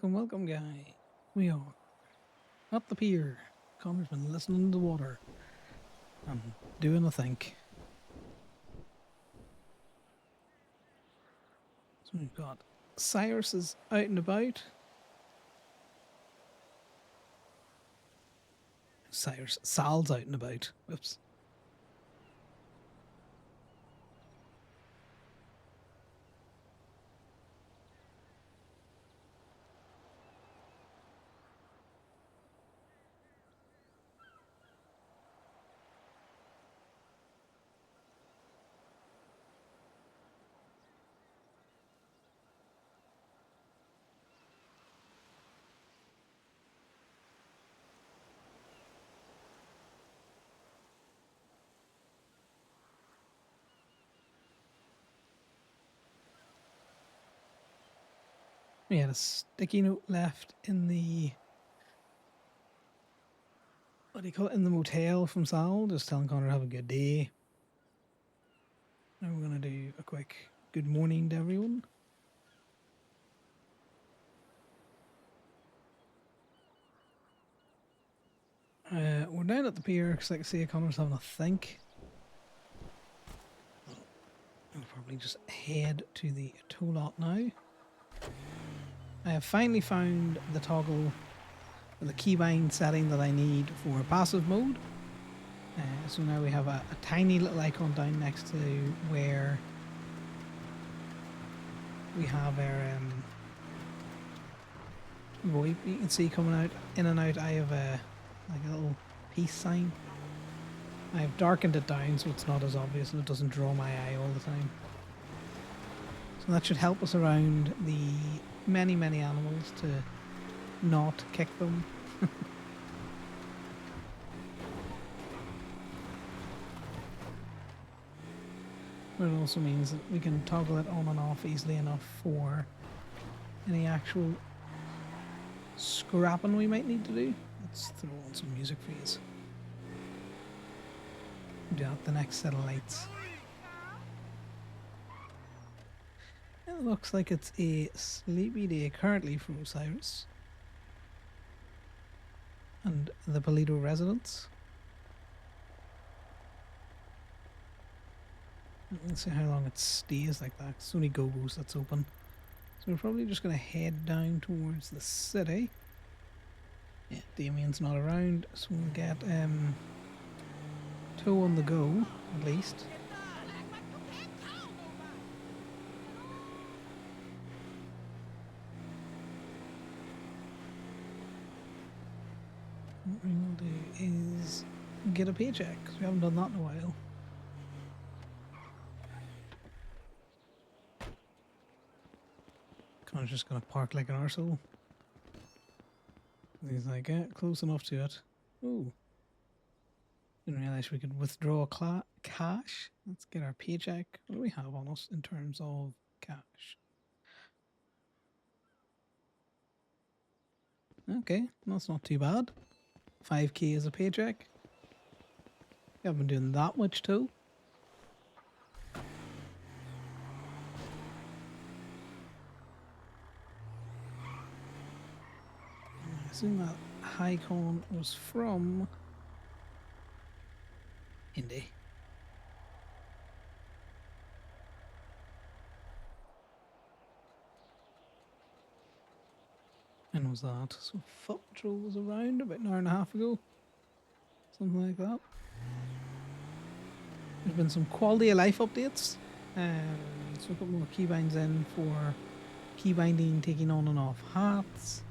welcome, guy. We are up the pier. Connor's been listening to the water and doing a think. So we've got Cyrus is out and about. Sal's out and about. Whoops. We had a sticky note left in the in the motel from Sal, just telling Connor to have a good day. Now we're gonna do a quick good morning to everyone. We're down at the pier because I can see Connor's having a think. I'll probably just head to the tow lot now. I have finally found the toggle, the keybind setting that I need for passive mode. So now we have a tiny little icon down next to where we have our VoIP. You can see coming out in and out. I have a little peace sign. I have darkened it down so it's not as obvious and it doesn't draw my eye all the time. So that should help us around the many animals to not kick them. But it also means that we can toggle it on and off easily enough for any actual scrapping we might need to do. Let's throw on some music for you. Do that the next set of lights. It looks like it's a sleepy day currently for Osiris and the Polito residents. Let's see how long it stays like that. It's only Go-Go's that's open. So we're probably just going to head down towards the city. Yeah, Damien's not around, so we'll get tow on the go, at least. What we will do is get a paycheck, because we haven't done that in a while. Connor's just going to park like an arsehole. He's like, yeah, close enough to it. Ooh. Didn't realise we could withdraw cash. Let's get our paycheck. What do we have on us in terms of cash? Okay, that's not too bad. 5k is a paycheck. We haven't been doing that much too. I assume that high con was from Indy. When was that? So Foot Patrol was around about an hour and a half ago. Something like that. There's been some quality of life updates. So we've got more keybinds in for keybinding, taking on and off hats.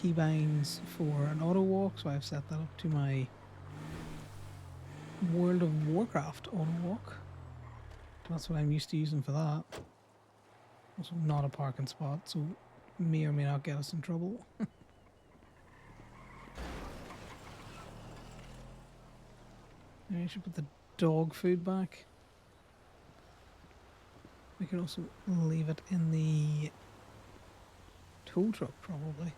Keybinds for an auto walk, so I've set that up to my World of Warcraft auto walk. That's what I'm used to using for that. Also not a parking spot, so may or may not get us in trouble. I should put the dog food back. We could also leave it in the tow truck, probably.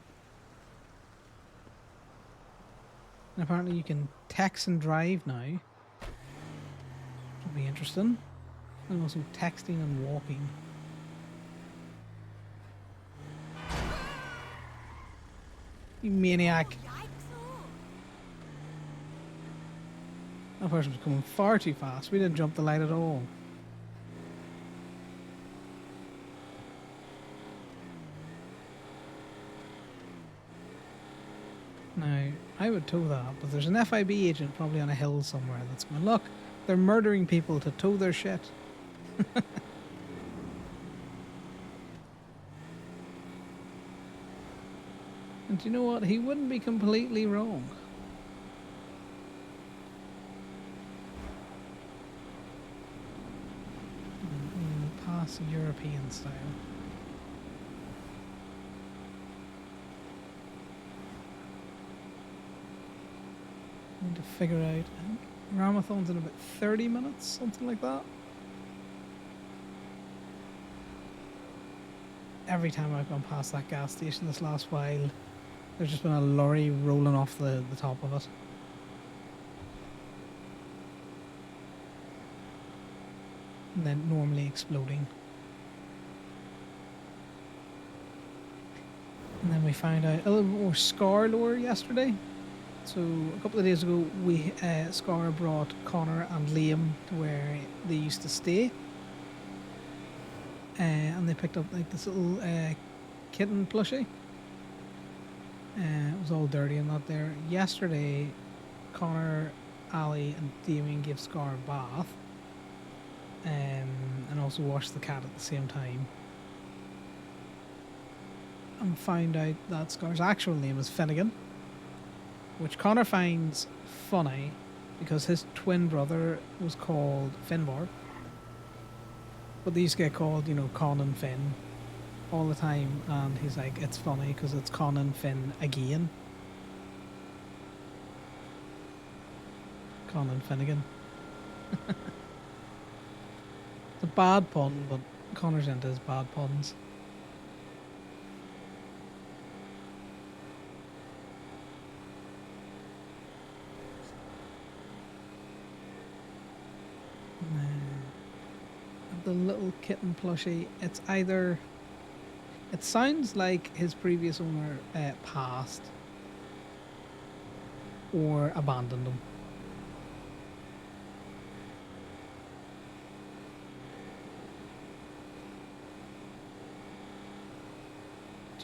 And apparently you can text and drive now. That'll be interesting. And also texting and walking. You maniac. That person was coming far too fast. We didn't jump the light at all. Now, I would tow that, but there's an FIB agent probably on a hill somewhere that's going, look, they're murdering people to tow their shit. And you know what? He wouldn't be completely wrong. Pass European style. Need to figure out. I think Ramathon's in about 30 minutes, something like that. Every time I've gone past that gas station this last while, there's just been a lorry rolling off the top of it. And then normally exploding. And then we found out a little bit more Scar lore yesterday. So a couple of days ago, we Scar brought Conor and Liam to where they used to stay, and they picked up like this little kitten plushie. It was all dirty and not there. Yesterday, Conor, Ali, and Damien gave Scar a bath, and also washed the cat at the same time. And found out that Scar's actual name is Finnegan, which Conor finds funny because his twin brother was called Finbar. But they used to get called, you know, Con and Finn all the time, and he's like, it's funny because it's Con and Finn again. Con and Finnegan. It's a bad pun, but Conor's into his bad puns. The little kitten plushie, it's either, it sounds like his previous owner passed or abandoned him.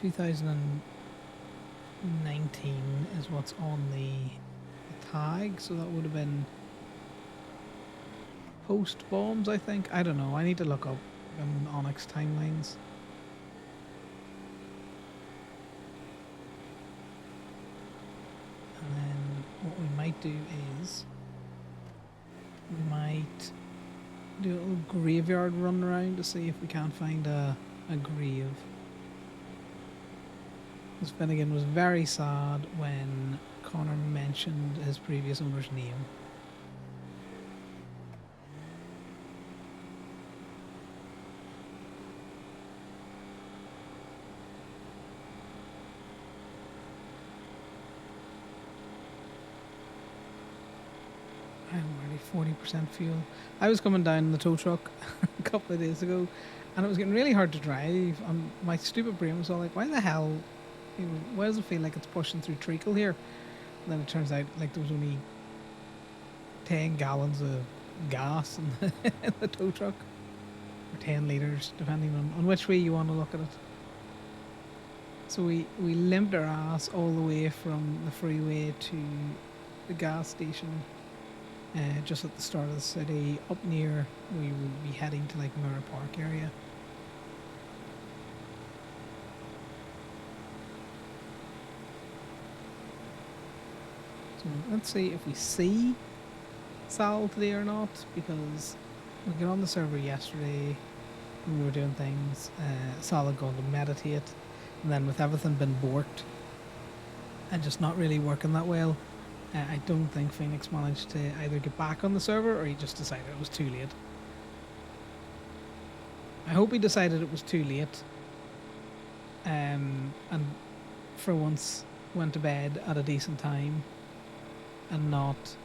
$2019 is what's on the tag, so that would have been post bombs, I think. I don't know. I need to look up ONX timelines. And then what we might do is we might do a little graveyard run around to see if we can't find a grave. Because Finnegan was very sad when Conor mentioned his previous owner's name. I'm already 40% fuel. I was coming down in the tow truck a couple of days ago, and it was getting really hard to drive. And my stupid brain was all like, "Why the hell? You know, why does it feel like it's pushing through treacle here?" And then it turns out like there was only 10 gallons of gas in in the tow truck, or 10 liters, depending on which way you want to look at it. So we limped our ass all the way from the freeway to the gas station. Just at the start of the city, up near, we would be heading to like Mirror Park area. So let's see if we see Sal today or not, because we got on the server yesterday when we were doing things. Sal had gone to meditate, and then with everything been borked and just not really working that well, I don't think Phoenix managed to either get back on the server or he just decided it was too late. I hope he decided it was too late, and for once went to bed at a decent time, and not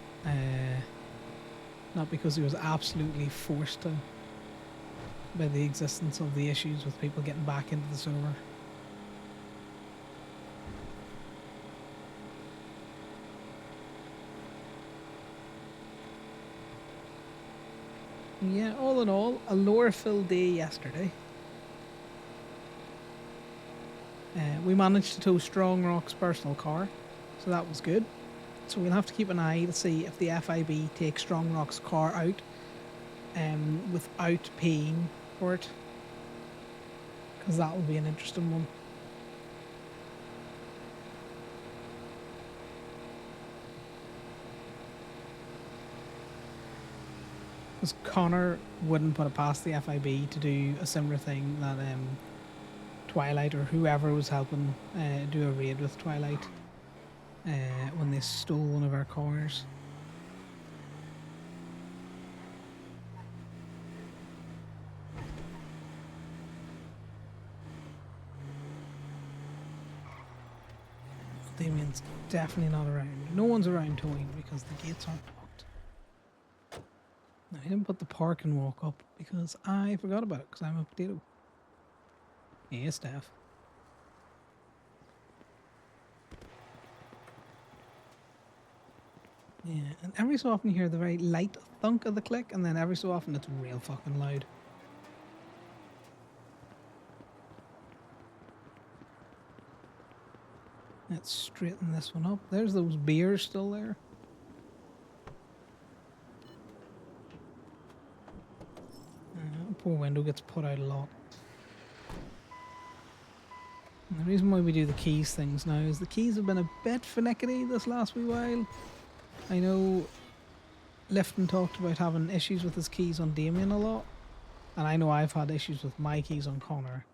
because he was absolutely forced to by the existence of the issues with people getting back into the server. Yeah, all in all, a lower fill day yesterday. We managed to tow Strong Rock's personal car, so that was good. So we'll have to keep an eye to see if the FIB takes Strong Rock's car out without paying for it, because that will be an interesting one. Because Conor wouldn't put it past the FIB to do a similar thing that Twilight or whoever was helping do a raid with Twilight when they stole one of our cars. Damien's definitely not around. No one's around towing because the gates aren't locked. Now, I didn't put the park and walk up because I forgot about it because I'm a potato. Yeah, Steph. Yeah, and every so often you hear the very light thunk of the click, and then every so often it's real fucking loud. Let's straighten this one up. There's those beers still there. Poor window gets put out a lot. And the reason why we do the keys things now is the keys have been a bit finicky this last wee while. I know Lifton talked about having issues with his keys on Damien a lot, and I know I've had issues with my keys on Conor.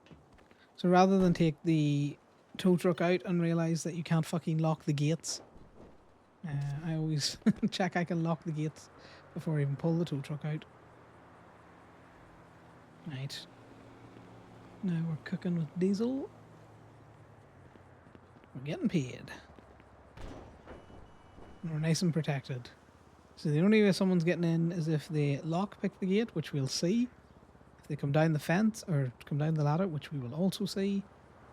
So rather than take the tow truck out and realise that you can't fucking lock the gates, I always check I can lock the gates before I even pull the tow truck out. Right. Now we're cooking with diesel. We're getting paid. And we're nice and protected. So the only way someone's getting in is if they lockpick the gate, which we'll see. If they come down the fence or come down the ladder, which we will also see.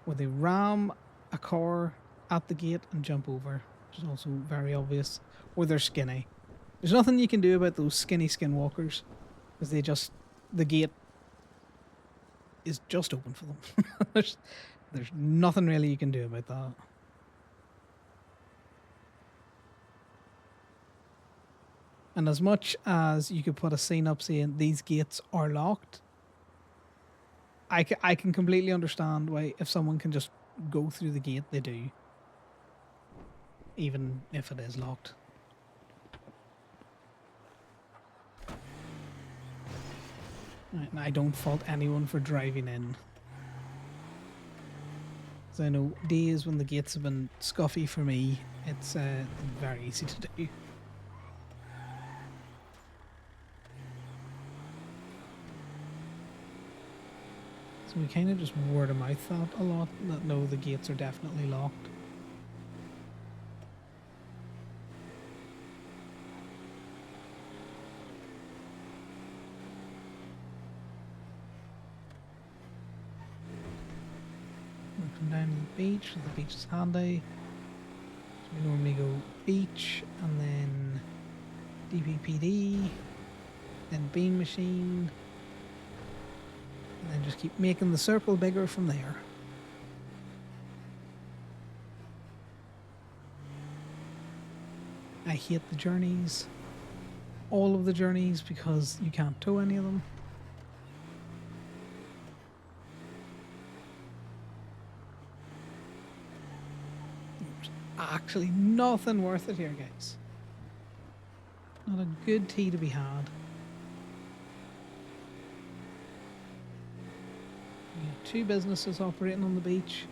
Or they ram a car at the gate and jump over, which is also very obvious. Or they're skinny. There's nothing you can do about those skinny skinwalkers. Because the gate is just open for them. there's nothing really you can do about that. And as much as you could put a sign up saying these gates are locked, I can completely understand why if someone can just go through the gate, they do. Even if it is locked. Right, and I don't fault anyone for driving in. Because I know days when the gates have been scuffy for me, it's very easy to do. So we kind of just word of mouth that a lot, that no, the gates are definitely locked. We'll come down to the beach, so the beach is handy. So we normally go beach, and then DPPD, then beam machine, and then just keep making the circle bigger from there. I hate the journeys. All of the journeys, because you can't tow any of them. There's actually nothing worth it here, guys. Not a good tea to be had. We have 2 businesses operating on the beach.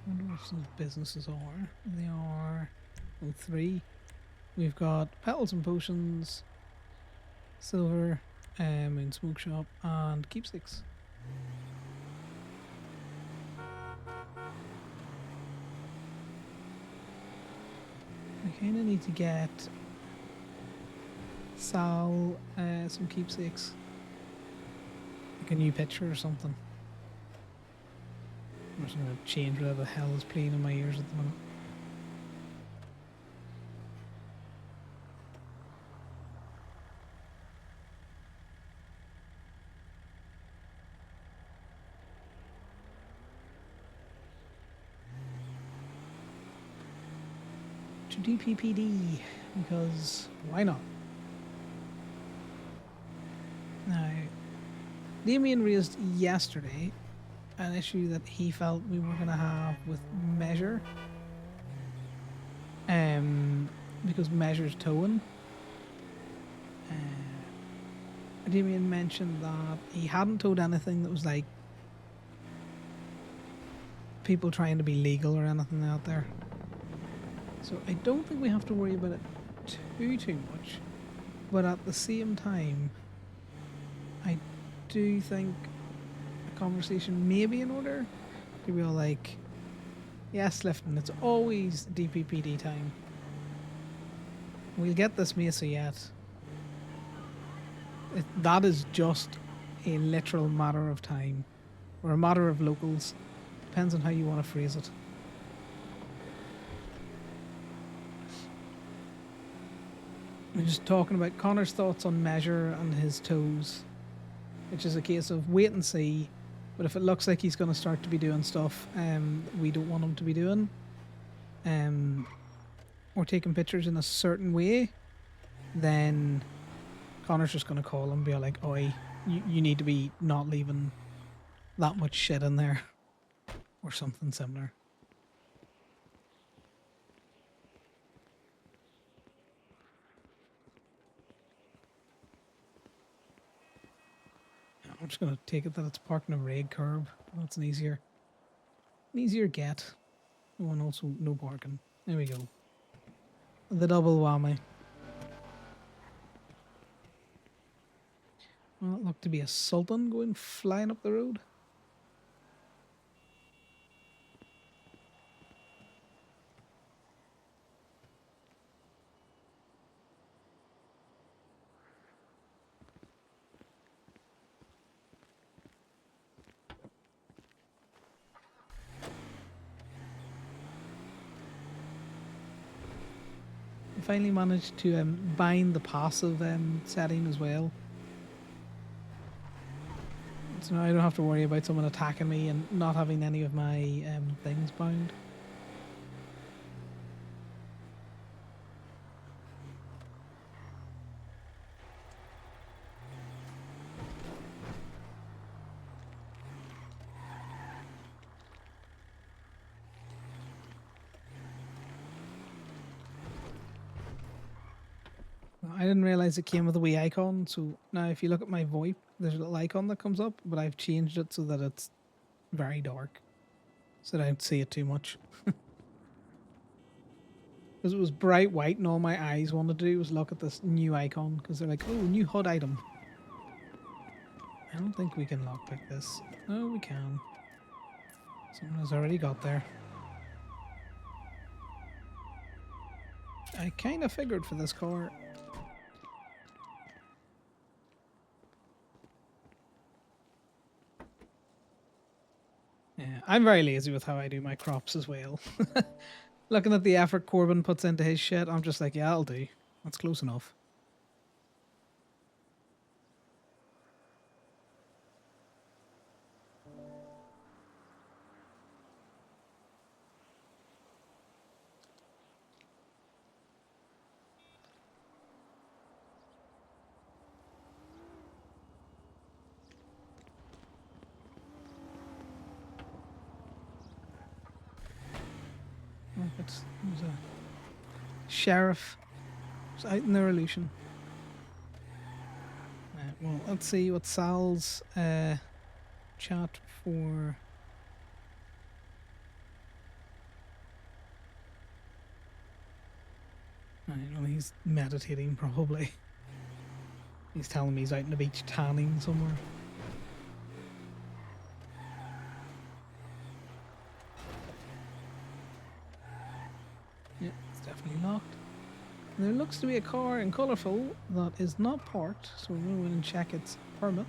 I wonder if those businesses are. They are 3. We've got Petals and Potions, Silver, Moon Smoke Shop, and Keepsakes. I kind of need to get Sal some Keepsakes. Like a new picture or something. I'm just going to change whatever the hell is playing in my ears at the moment. DPPD, because why not? Now, Damien raised yesterday an issue that he felt we were going to have with Measure, because Measure's towing. Damien mentioned that he hadn't towed anything that was like people trying to be legal or anything out there. So I don't think we have to worry about it too much. But at the same time, I do think a conversation may be in order to be all like, yes, Lifton, it's always DPPD time. We'll get this Mesa yet. That is just a literal matter of time, or a matter of locals. Depends on how you want to phrase it. We're just talking about Conor's thoughts on Measure and his toes, which is a case of wait and see. But if it looks like he's going to start to be doing stuff we don't want him to be doing, or taking pictures in a certain way, then Conor's just going to call him and be like, oi, you need to be not leaving that much shit in there, or something similar. I'm just going to take it that it's parked in a raid curb. That's an easier get. Oh, and also no parking. There we go. The double whammy. Well, it looked to be a Sultan going flying up the road. I finally managed to bind the passive setting as well. So now I don't have to worry about someone attacking me and not having any of my things bound. I didn't realize it came with a wee icon, so now if you look at my VoIP, there's a little icon that comes up, but I've changed it so that it's very dark, so that I don't see it too much. Because it was bright white and all my eyes wanted to do was look at this new icon, because they're like, oh, new HUD item. I don't think we can lockpick this. Oh, we can. Someone has already got there. I kind of figured for this car. Yeah, I'm very lazy with how I do my crops as well. Looking at the effort Corbin puts into his shit, I'm just like, yeah, I'll do. That's close enough. There's a sheriff out in their illusion. Well, let's see what Sal's chat for. I don't know, he's meditating probably. He's telling me he's out on the beach tanning somewhere. Yeah, it's definitely locked. There looks to be a car in colourful that is not parked, so we're going to go in and check its permit.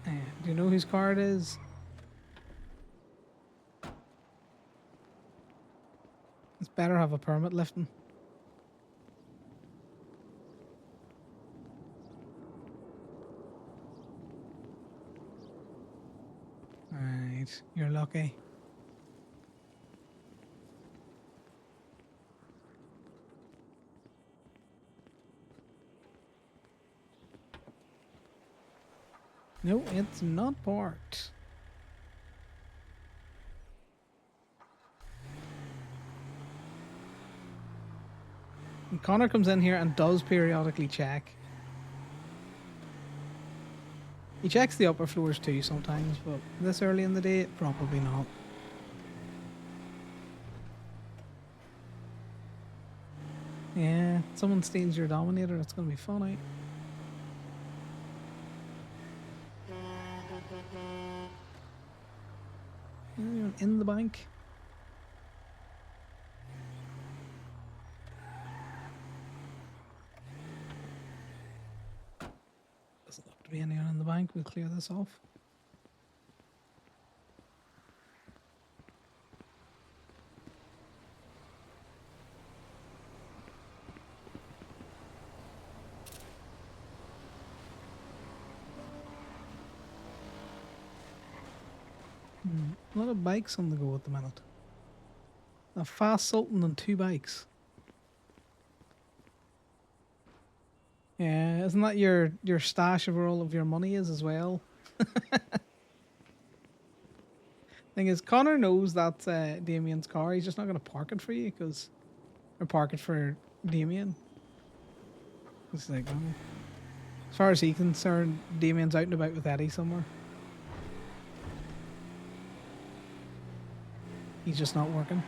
Do you know whose car it is? It's better have a permit lifting. Right, you're lucky. No, it's not parked. And Connor comes in here and does periodically check. He checks the upper floors too sometimes, but this early in the day, probably not. Yeah, someone steals your Dominator, it's going to be funny. Anyone in the bank? Doesn't look to be anyone in the bank. We'll clear this off. A lot of bikes on the go at the minute. A fast Sultan and 2 bikes. Yeah, isn't that your stash of where all of your money is as well? Thing is, Connor knows that's Damien's car. He's just not going to park it for you or park it for Damien. It's like, as far as he's concerned, Damien's out and about with Eddie somewhere. He's just not working.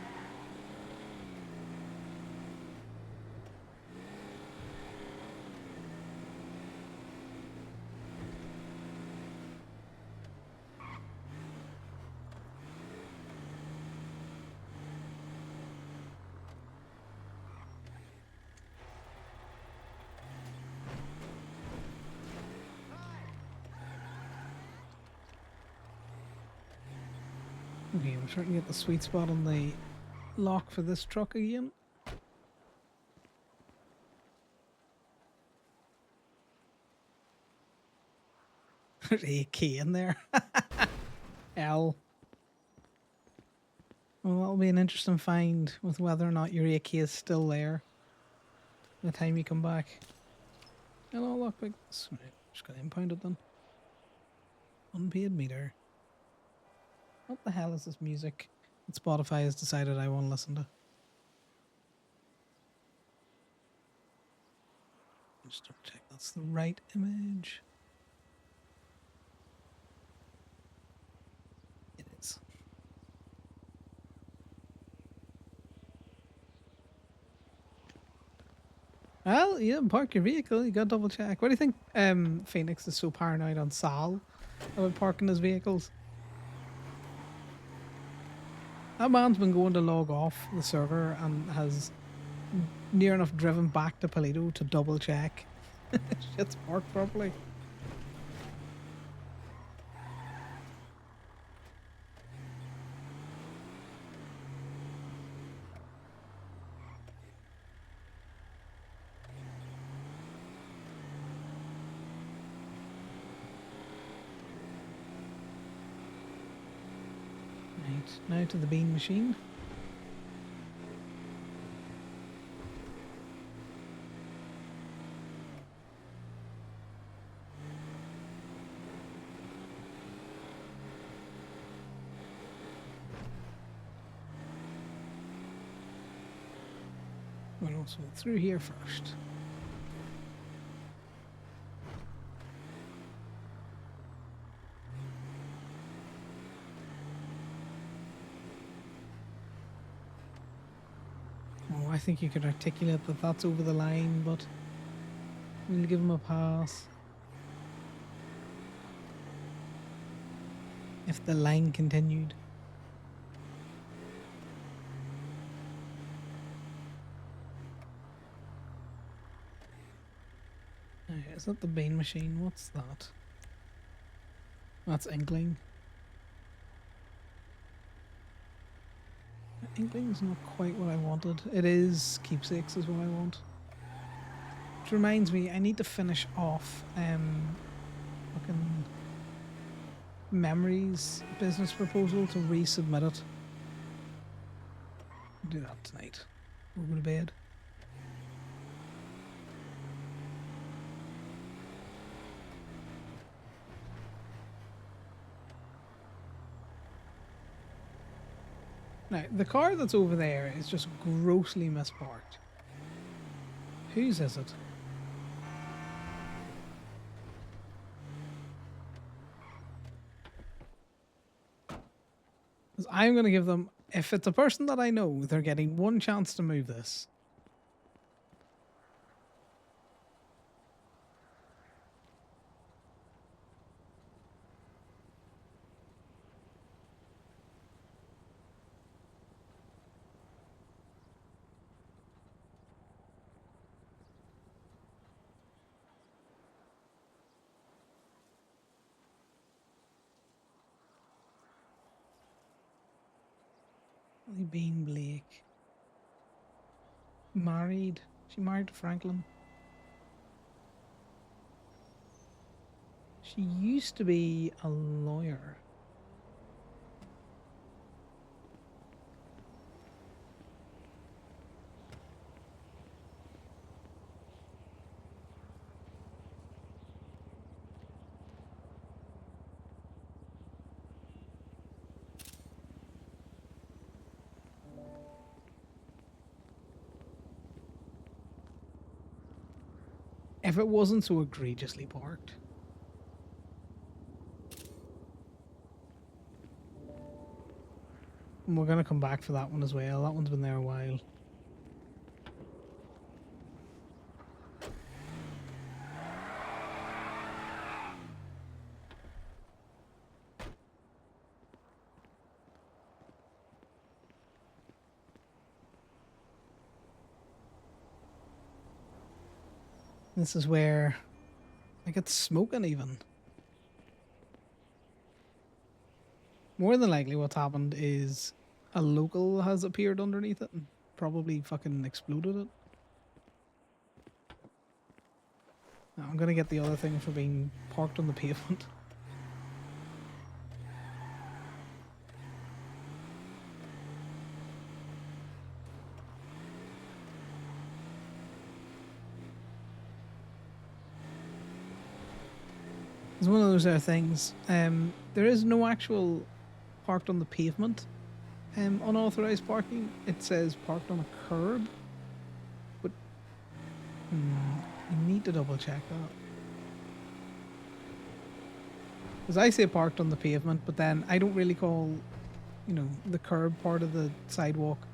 Okay, we're trying to get the sweet spot on the lock for this truck again. There's a key in there. L. Well, that'll be an interesting find with whether or not your AK is still there by the time you come back. Hello, lockpick. Right, just got impounded then. Unpaid meter. What the hell is this music that Spotify has decided I want to listen to? Just double check that's the right image. It is. Well, you didn't park your vehicle. You got to double check. What do you think Phoenix is so paranoid on Sal about parking his vehicles? That man's been going to log off the server and has near enough driven back to Paleto to double check shit's parked properly. Right, now to the bean machine. We'll also through here first. Oh, I think you could articulate that that's over the line, but we'll give him a pass. If the line continued. Is that the bean machine? What's that? That's Inkling. Inkling's not quite what I wanted. It is keepsakes is what I want. Which reminds me, I need to finish off fucking Memories business proposal to resubmit it. I'll do that tonight. We'll go to bed. Now, the car that's over there is just grossly misparked. Whose is it? 'Cause I'm going to give them, if it's a person that I know, they're getting one chance to move this. Bean Blake. Married. She married Franklin. She used to be a lawyer. If it wasn't so egregiously parked. And we're going to come back for that one as well. That one's been there a while. This is where, like, it's smoking even. More than likely what's happened is a local has appeared underneath it and probably fucking exploded it. Now, I'm gonna get the other thing for being parked on the pavement. It's one of those things. There is no actual parked on the pavement unauthorized parking. It says parked on a curb, but you need to double check that. Because I say parked on the pavement, but then I don't really call, you know, the curb part of the sidewalk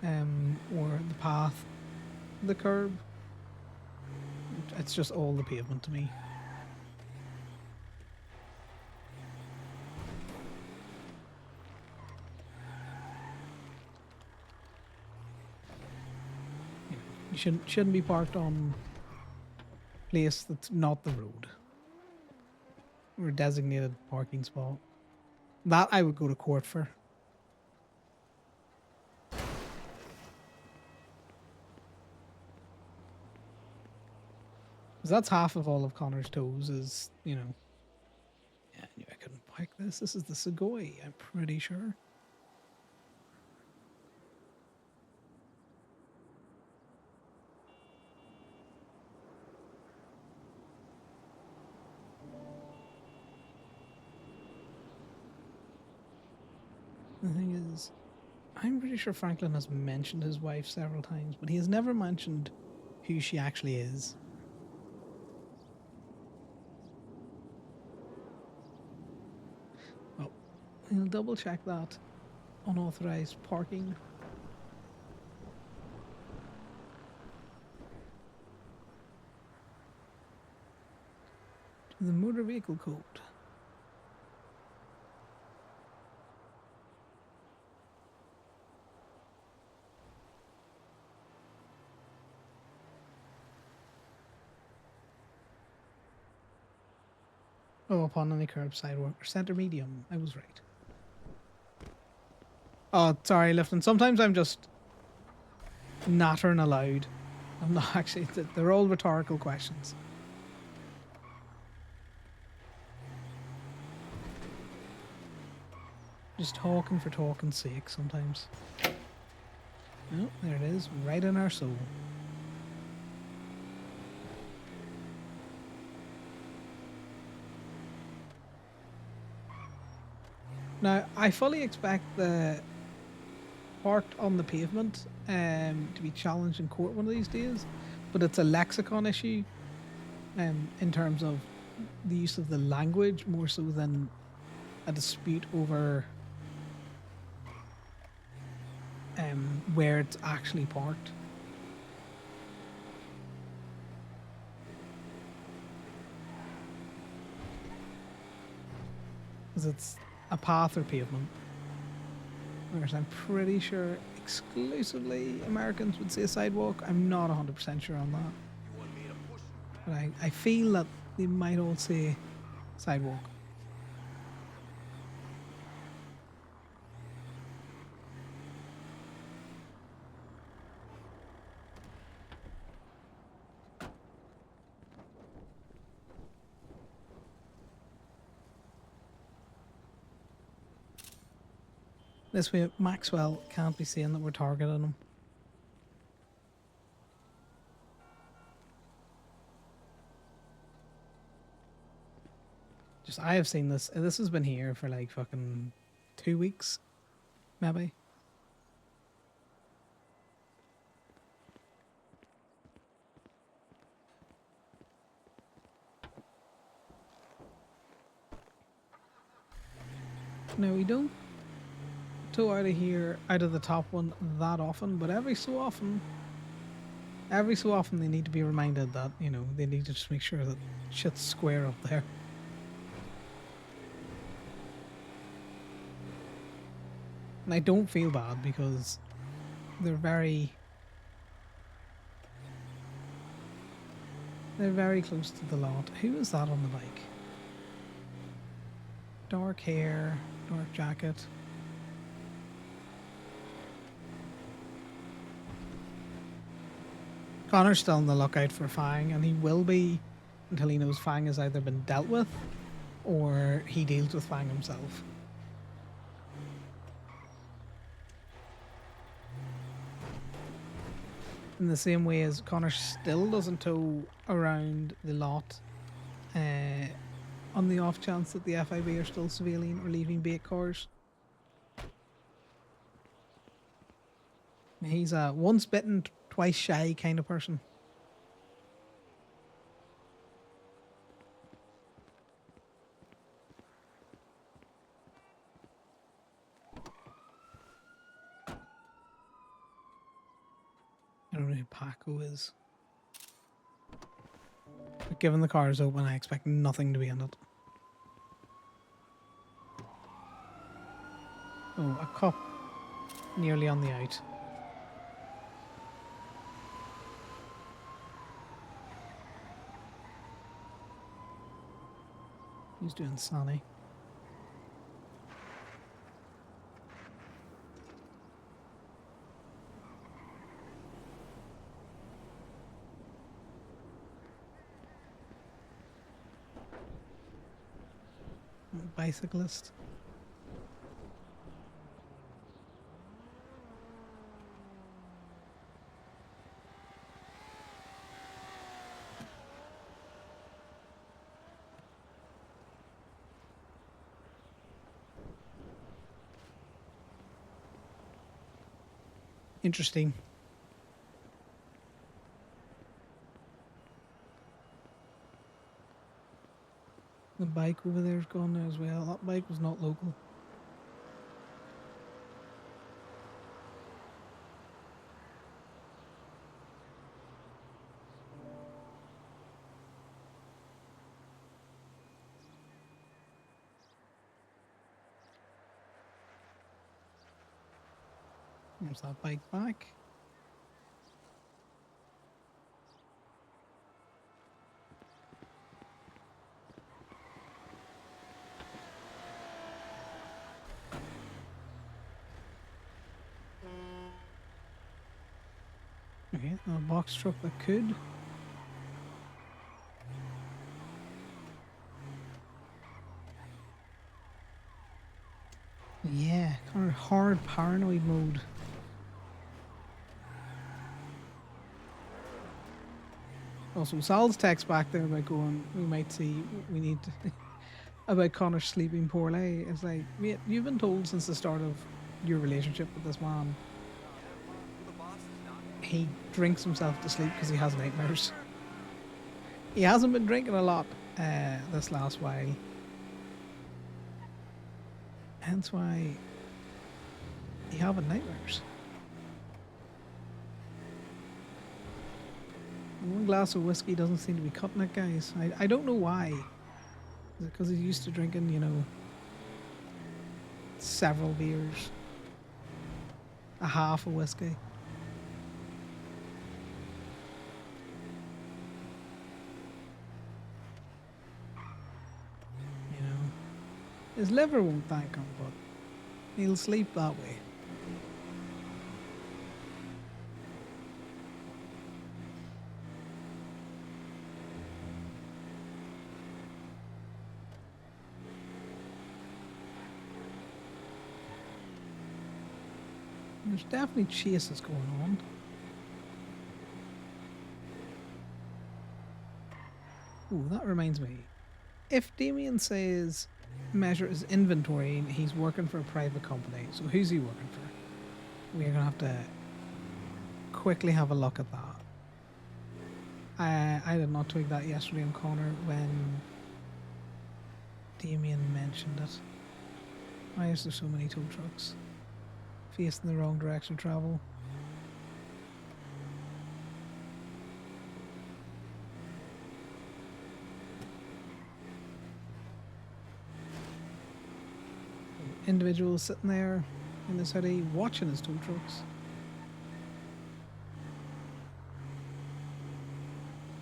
or the path the curb. It's just all the pavement to me. You shouldn't be parked on a place that's not the road or a designated parking spot. That I would go to court for. Because that's half of all of Connor's toes is, you know. Yeah, I knew I couldn't park this. This is the Segoy, I'm pretty sure. The thing is, I'm pretty sure Franklin has mentioned his wife several times, but he has never mentioned who she actually is. Well, we'll double check that unauthorized parking. To the motor vehicle code. Oh, upon any curb, sidewalk, or center medium. I was right. Oh, sorry, Lifton. Sometimes I'm just nattering aloud. I'm not actually. They're all rhetorical questions. Just talking for talking's sake sometimes. Oh, there it is, right in our soul. Now, I fully expect the parked on the pavement to be challenged in court one of these days, but it's a lexicon issue in terms of the use of the language more so than a dispute over where it's actually parked. Because it's a path or pavement. Whereas I'm pretty sure exclusively Americans would say a sidewalk. I'm not 100% sure on that. But I feel that they might all say sidewalk. This way, Maxwell can't be saying that we're targeting him. Just, I have seen this. This has been here for like fucking 2 weeks, maybe. No, we don't tow out of here, out of the top one that often, but every so often they need to be reminded that, you know, they need to just make sure that shit's square up there. And I don't feel bad because they're very close to the lot. Who is that on the bike? Dark hair, dark jacket. Connor's still on the lookout for Fang, and he will be until he knows Fang has either been dealt with or he deals with Fang himself. In the same way as Connor still doesn't tow around the lot on the off chance that the FIB are still surveilling or leaving bait cars. He's a once bitten, twice shy kind of person. I don't know who Paco is. But given the car is open, I expect nothing to be in it. Oh, a cop nearly on the out. He's doing Sonny. Bicyclist. Interesting. The bike over there is gone now as well. That bike was not local. There's that bike back. Okay, a box truck that could. Yeah, kind of hard paranoid mode. Also, Sal's text back there about going, we might see, we need to, about Connor sleeping poorly. It's like, mate, you've been told since the start of your relationship with this man, he drinks himself to sleep because he has nightmares. He hasn't been drinking a lot this last while. Hence why he having nightmares. One glass of whiskey doesn't seem to be cutting it, guys. I don't know why. Is it because he's used to drinking, you know, several beers? A half a whiskey? You know? His liver won't thank him, but he'll sleep that way. There's definitely chases going on. Ooh, that reminds me. If Damien says measure his inventory, he's working for a private company. So who's he working for? We're going to have to quickly have a look at that. I did not tweak that yesterday on Conor when Damien mentioned it. Why is there so many tow trucks facing the wrong direction of travel? Individual sitting there in the city watching his tow trucks.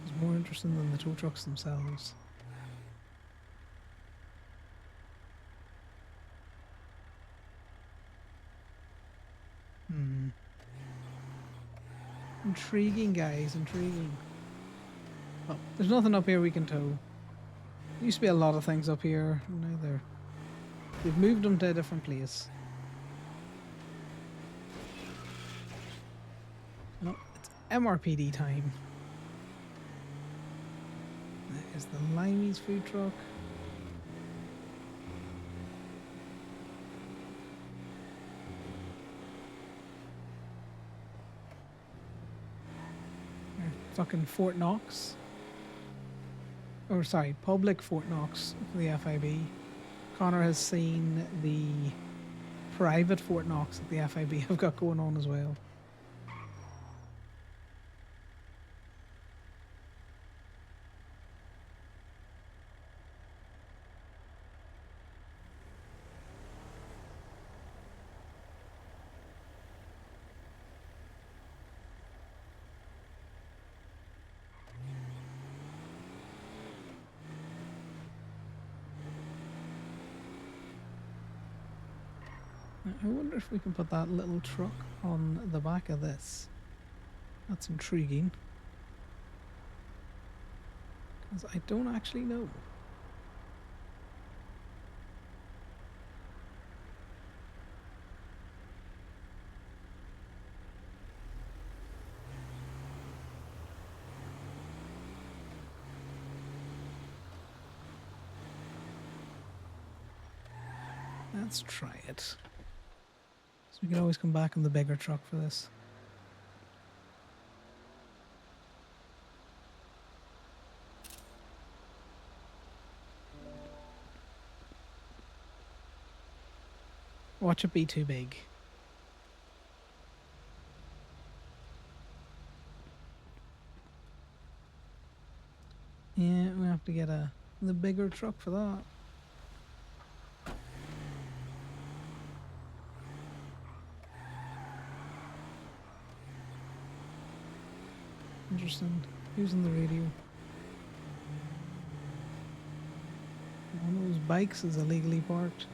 It's more interesting than the tow trucks themselves. Intriguing, guys, intriguing. Well, there's nothing up here we can tow. There used to be a lot of things up here. Now they've moved them to a different place. No, it's MRPD time. There's the Limey's food truck. Fucking Fort Knox. Or sorry, public Fort Knox for the FIB. Conor has seen the private Fort Knox that the FIB have got going on as well. I wonder if we can put that little truck on the back of this. That's intriguing. Because I don't actually know. Let's try it. So we can always come back in the bigger truck for this. Watch it be too big. Yeah, we have to get the bigger truck for that. Interesting. Who's on the radio? One of those bikes is illegally parked.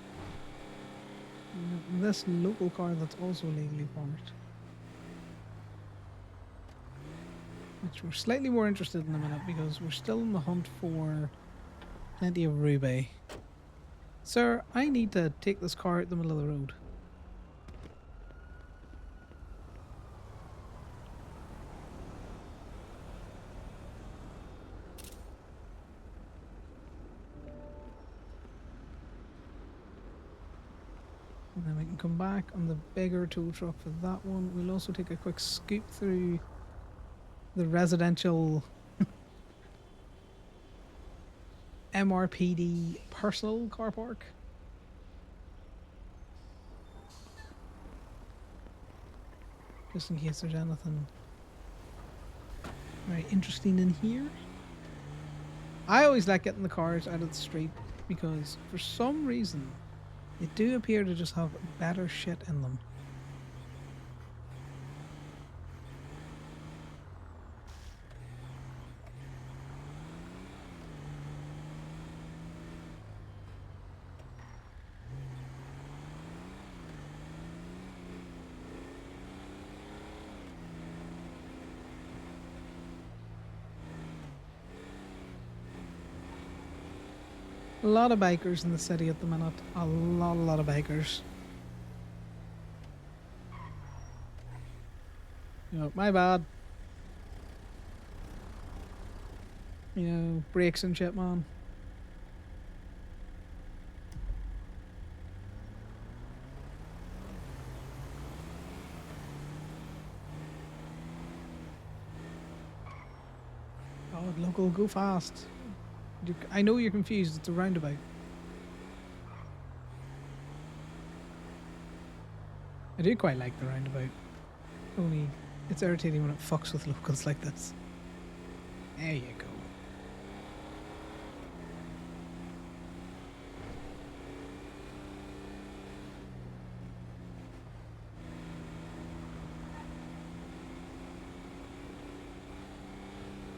And this local car that's also illegally parked. Which we're slightly more interested in a minute because we're still in the hunt for plenty of ruby. Sir, I need to take this car out the middle of the road. And then we can come back on the bigger tow truck for that one. We'll also take a quick scoop through the residential MRPD personal car park. Just in case there's anything very interesting in here. I always like getting the cars out of the street because for some reason they do appear to just have better shit in them. A lot of bikers in the city at the minute. A lot of bikers. My bad. Brakes and shit, man. God, local, go fast. I know you're confused. It's a roundabout. I do quite like the roundabout. Only it's irritating when it fucks with locals like this. There you go.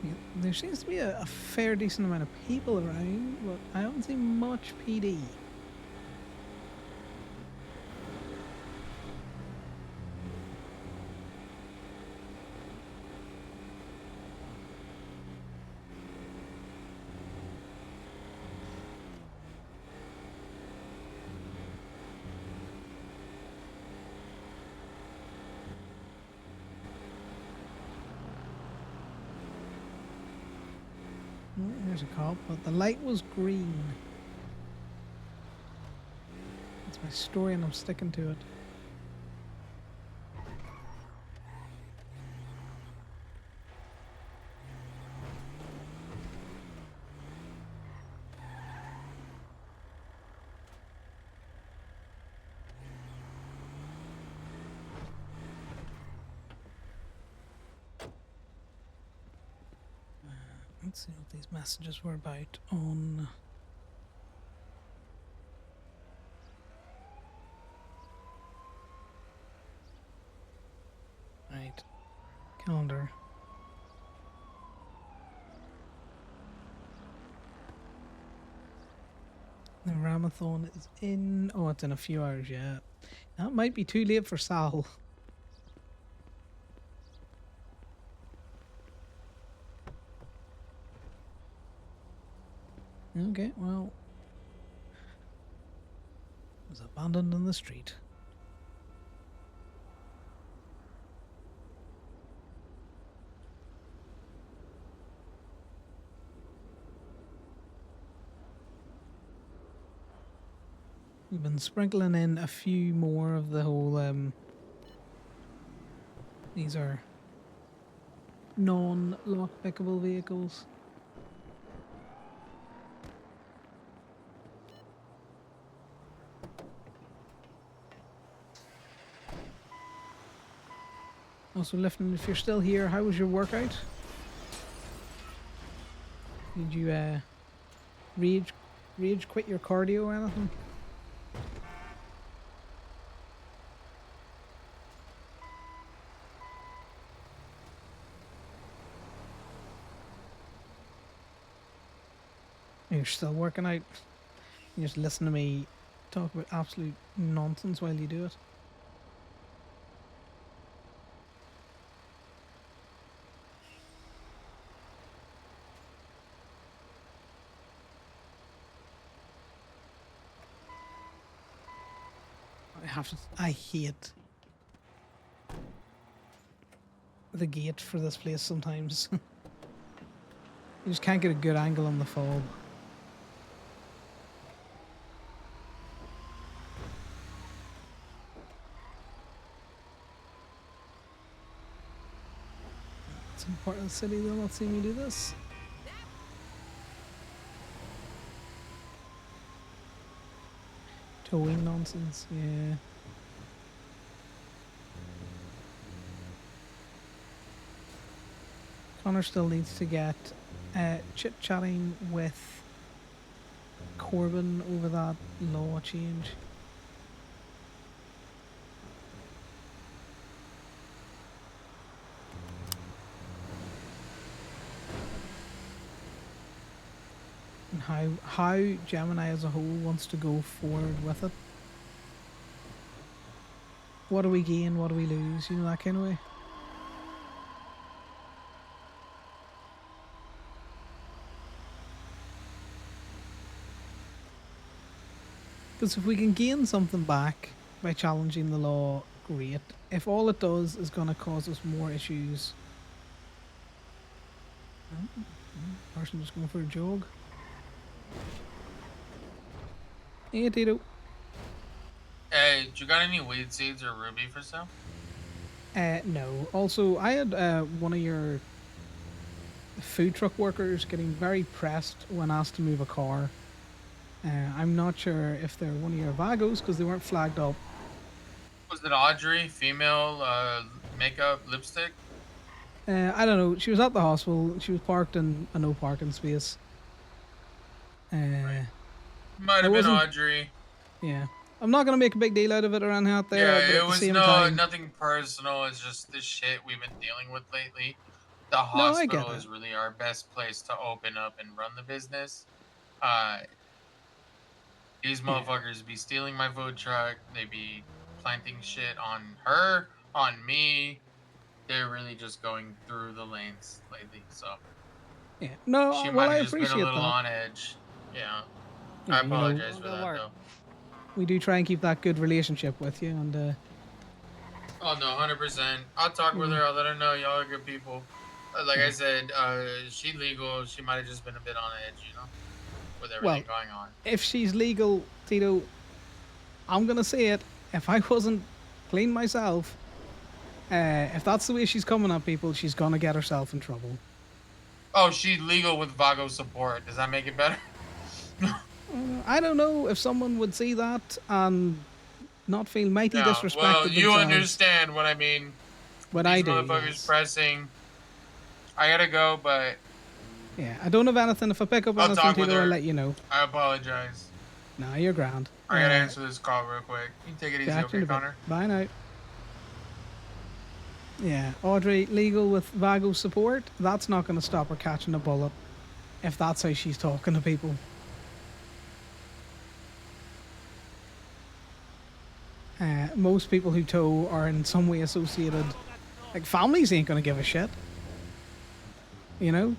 Yeah, there seems to be a fair decent amount of people around, but I haven't seen much PD. Oh, there's a cop, but the light was green. That's my story and I'm sticking to it. Let's see what these messages were about on... Right. Calendar. The Ramathon is in... Oh, it's in a few hours, yeah. That might be too late for Sal. Okay, well... It was abandoned in the street. We've been sprinkling in a few more of the whole, these are non-lock-pickable vehicles. Also, Lifton, if you're still here, how was your workout? Did you, rage quit your cardio or anything? You're still working out. You just listen to me talk about absolute nonsense while you do it. I hate the gate for this place sometimes. You just can't get a good angle on the fob. Some part of the city they'll not see me do this. Towing nonsense, yeah. Conor still needs to get chit-chatting with Corbin over that law change. And how Gemini as a whole wants to go forward with it. What do we gain? What do we lose? You know, that kind of way. Because if we can gain something back by challenging the law, great. If all it does is going to cause us more issues... Person just going for a jog. Hey, Tito. Hey, you got any weed seeds or ruby for sale? No. Also, I had one of your food truck workers getting very pressed when asked to move a car. I'm not sure if they're one of your Vagos because they weren't flagged up. Was it Audrey, female, makeup, lipstick? I don't know. She was at the hospital. She was parked in a no parking space. Right. Might have been Audrey. Yeah. I'm not going to make a big deal out of it or anything out there, Yeah, but at it the was same time... nothing personal. It's just the shit we've been dealing with lately. The No, I get hospital is it. really our best place to open up and run the business. These motherfuckers be stealing my food truck. They be planting shit on her, on me. They're really just going through the lanes lately. So Yeah. No, she well, might I have just been a appreciate little that. on edge. Yeah. Yeah, I you know, apologize for that, though. we do try and keep that good relationship with you, and Oh no, 100%. I'll talk with her. I'll let her know y'all are good people. Like I said, she legal. She might have just been a bit on edge, you know, with everything going on. If she's legal, Tito, I'm gonna say it. If I wasn't clean myself, if that's the way she's coming at people, she's gonna get herself in trouble. Oh, she's legal with Vago support. Does that make it better? I don't know if someone would see that and not feel mighty disrespected well, you themselves. understand what I mean. But These I do, motherfuckers yes. pressing. I gotta go, but yeah, I don't have anything. If I pick up I'll anything, talk with Tito, her. I'll let you know. I apologize. Nah, you're grand. I gotta answer this call real quick. You take it easy, okay, Connor? Bye now. Yeah, Audrey, legal with Vago support. That's not going to stop her catching a bullet if that's how she's talking to people. Most people who tow are in some way associated. Like, families ain't going to give a shit. You know?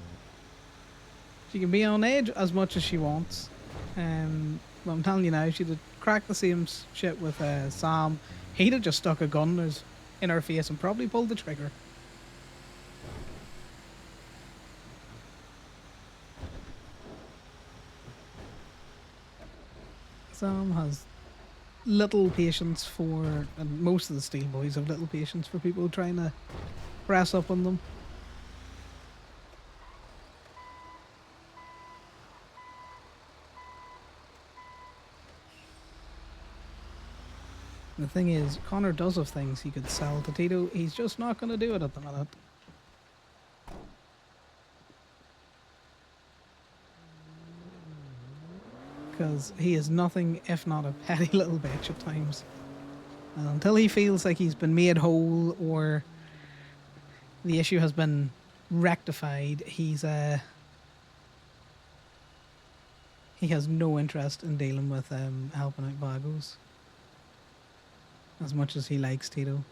She can be on edge as much as she wants. But I'm telling you now, she'd have cracked the same shit with Sam. He'd have just stuck a gun in her face and probably pulled the trigger. Sam has little patience for, and most of the Steel Boys have little patience for people trying to press up on them. The thing is, Conor does have things he could sell to Tito. He's just not going to do it at the minute. Because he is nothing if not a petty little bitch at times. And until he feels like he's been made whole or the issue has been rectified, he has no interest in dealing with helping out Vagos. As much as he likes Tito.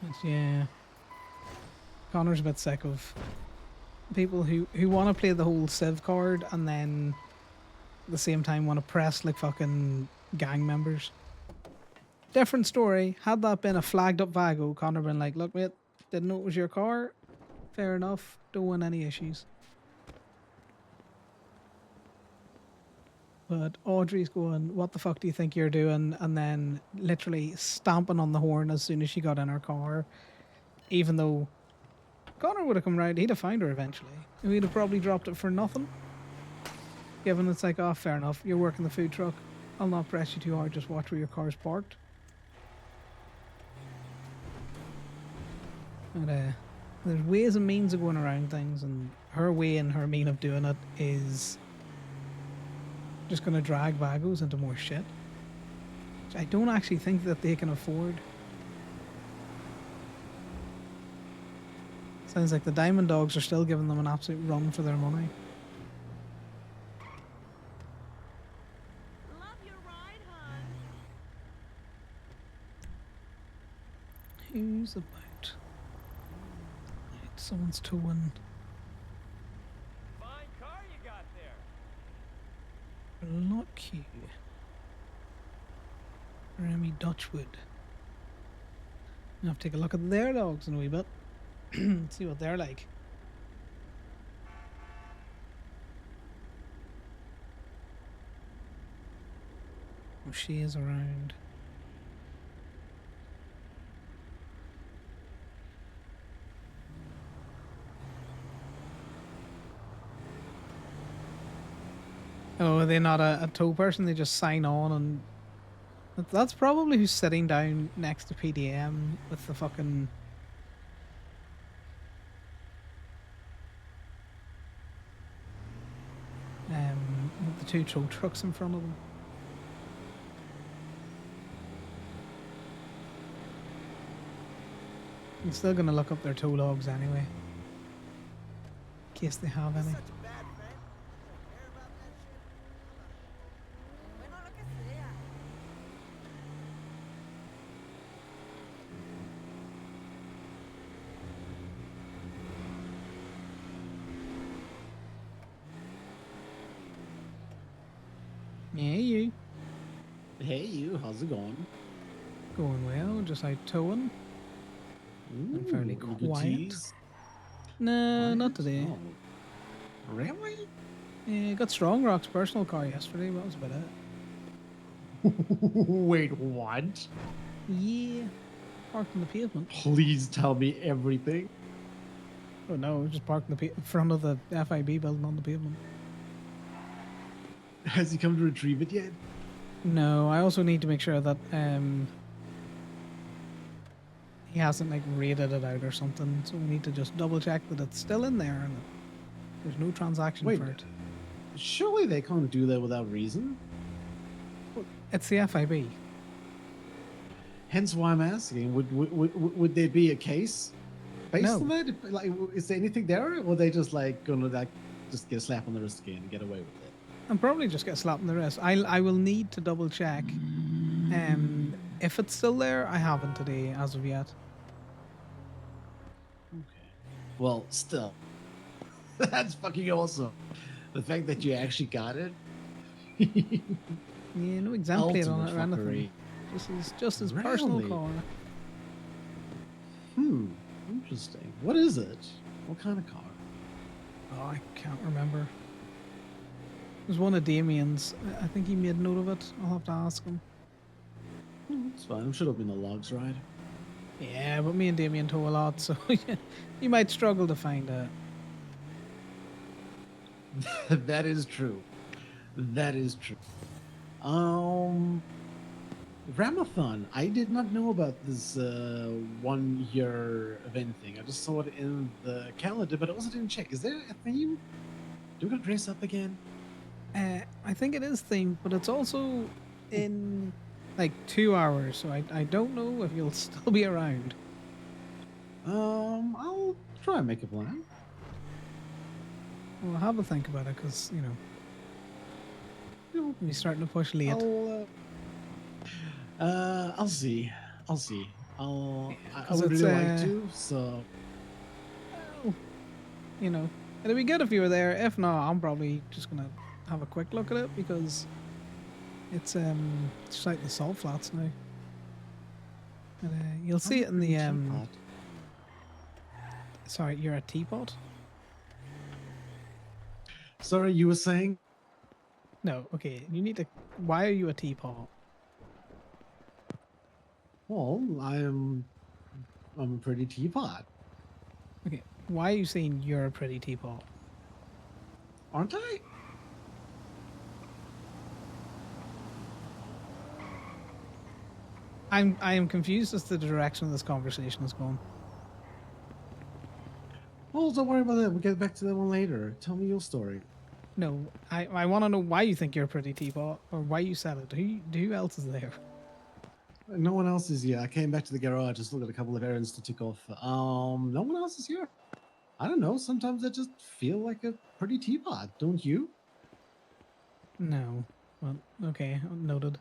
But yeah, Connor's a bit sick of people who want to play the whole Civ card and then at the same time want to press like fucking gang members. Different story. Had that been a flagged up Vago, Connor been like, look, mate, didn't know it was your car. Fair enough. Don't want any issues. But Audrey's going, what the fuck do you think you're doing? And then literally stamping on the horn as soon as she got in her car. Even though Connor would have come round, he'd have found her eventually. He'd have probably dropped it for nothing. Given it's like, oh, fair enough, you're working the food truck. I'll not press you too hard, just watch where your car's parked. But there's ways and means of going around things, and her way and her mean of doing it is just going to drag Vagos into more shit. Which I don't actually think that they can afford. Sounds like the Diamond Dogs are still giving them an absolute run for their money. Love your ride, hon. Who's about? Right, someone's towing. Fine car you got there. Not cute. Remy Dutchwood. I'll have to take a look at their dogs in a wee bit. See what they're like. Oh, she is around. Oh, are they not a tow person? They just sign on and... That's probably who's sitting down next to PDM with the fucking... with the two tow trucks in front of them. I'm still gonna look up their tow logs anyway. In case they have any. Such a bad friend. Don't care about that shit. Bueno, lo que sea. Yeah, you. Hey, you. How's it going? Going well, just out towing. Ooh, fairly good quiet. teas? No, not Quiet? today. Oh. Really? Yeah, got Strong Rock's personal car yesterday, but that was about it. Wait, what? Yeah, parked on the pavement. Please tell me everything. Oh no, it was just parked in the front of the FIB building on the pavement. Has he come to retrieve it yet? No, I also need to make sure that he hasn't like raided it out or something. So we need to just double check that it's still in there and that there's no transaction Wait. for it. Surely they can't do that without reason. It's the FIB. Hence why I'm asking. Would there be a case based No. on that? Like, is there anything there, or are they just like gonna like just get a slap on the wrist again and get away with it? And probably just get slapped in the wrist. I will need to double check. If it's still there, I haven't today as of yet. Okay. Well, still, that's fucking awesome. The fact that you actually got it. Yeah, no exam plate on it or Ultimate anything. Just his personal Really? car. Interesting. What is it? What kind of car? Oh, I can't remember. It was one of Damien's. I think he made note of it. I'll have to ask him. It's fine. I'm sure it'll be in the logs, right? Yeah, but me and Damien tow a lot, so you might struggle to find it. That is true. That is true. Ramathon. I did not know about this 1 year event thing. I just saw it in the calendar, but I also didn't check. Is there a theme? Do we gotta dress up again? I think it is themed, but it's also in like 2 hours, so I don't know if you'll still be around. I'll try and make a plan. Well, have a think about it, because, you know, we're starting to push late. I'll see. I'll see. I 'cause would it's, really like to. So well, you know, it'd be good if you were there. If not, I'm probably just gonna have a quick look at it because it's out in the salt flats now. And, you'll see I'm it a in the pretty teapot. Sorry, you're a teapot. Sorry, you were saying? No, okay. You need to. Why are you a teapot? Well, I'm a pretty teapot, Okay. Why are you saying you're a pretty teapot? aren't I? I am confused as to the direction this conversation is going. Well, don't worry about that. We'll get back to that one later. Tell me your story. No, I want to know why you think you're a pretty teapot or why you said it. Who else is there? No one else is here. I came back to the garage just look at a couple of errands to tick off. No one else is here. I don't know. Sometimes I just feel like a pretty teapot, don't you? No. Well, okay, noted.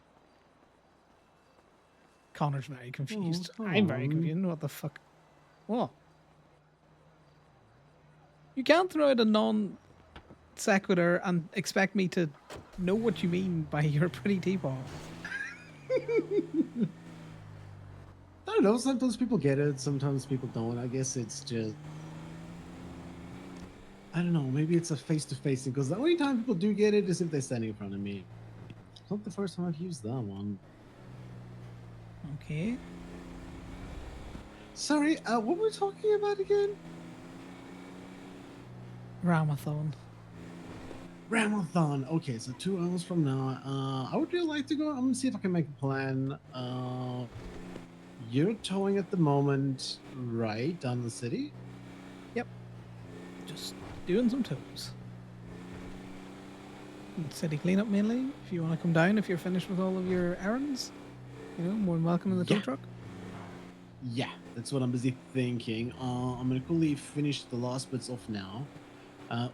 Connor's very confused. Oh, I'm very Con. confused. What the fuck? What? You can't throw out a non sequitur and expect me to know what you mean by you're a pretty teapot. I don't know. Sometimes people get it. Sometimes people don't. I guess it's just. I don't know. Maybe it's a face-to-face thing because the only time people do get it is if they're standing in front of me. It's not the first time I've used that one. Okay. Sorry, what were we talking about again? Ramathon. Ramathon. Okay, so 2 hours from now. I would really like to go. I'm gonna see if I can make a plan. You're towing at the moment, right? Down the city? Yep. Just doing some toes. City cleanup mainly. If you want to come down, if you're finished with all of your errands, more than welcome in the tow Yeah. truck. Yeah, that's what I'm busy thinking. I'm gonna quickly finish the last bits off now.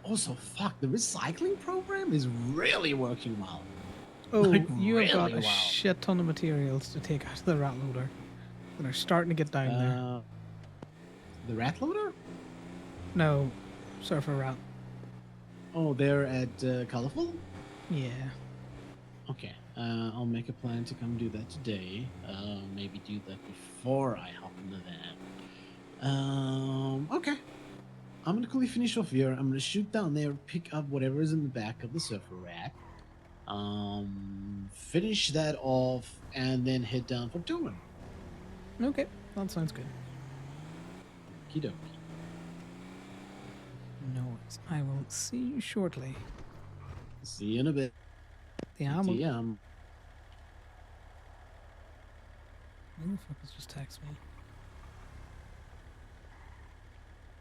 Also, fuck, the recycling program is really working well. Oh, Like, you have got really a well. shit ton of materials to take out of the rat loader that are starting to get down there. The rat loader? No, surfer rat. Oh, they're at Colorful? Yeah. Okay, I'll make a plan to come do that today. Maybe do that before I hop into that. Okay. I'm gonna quickly finish off here. I'm gonna shoot down there, pick up whatever is in the back of the surfer rat. Finish that off, and then head down for towing. Okay, that sounds good. Okie dokie. No worries. I will see you shortly. See you in a bit. The ammo. TM. Who the fuck has just texted me?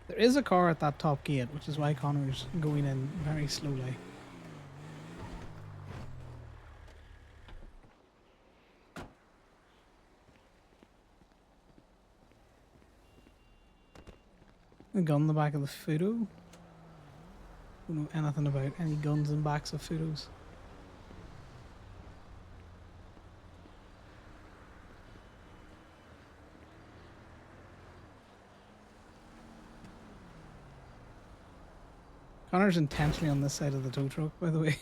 There is a car at that top gate, which is why Connor's going in very slowly. A gun in the back of the Fudo. Don't know anything about any guns in backs of Fudos. Connor's intentionally on this side of the tow truck, by the way.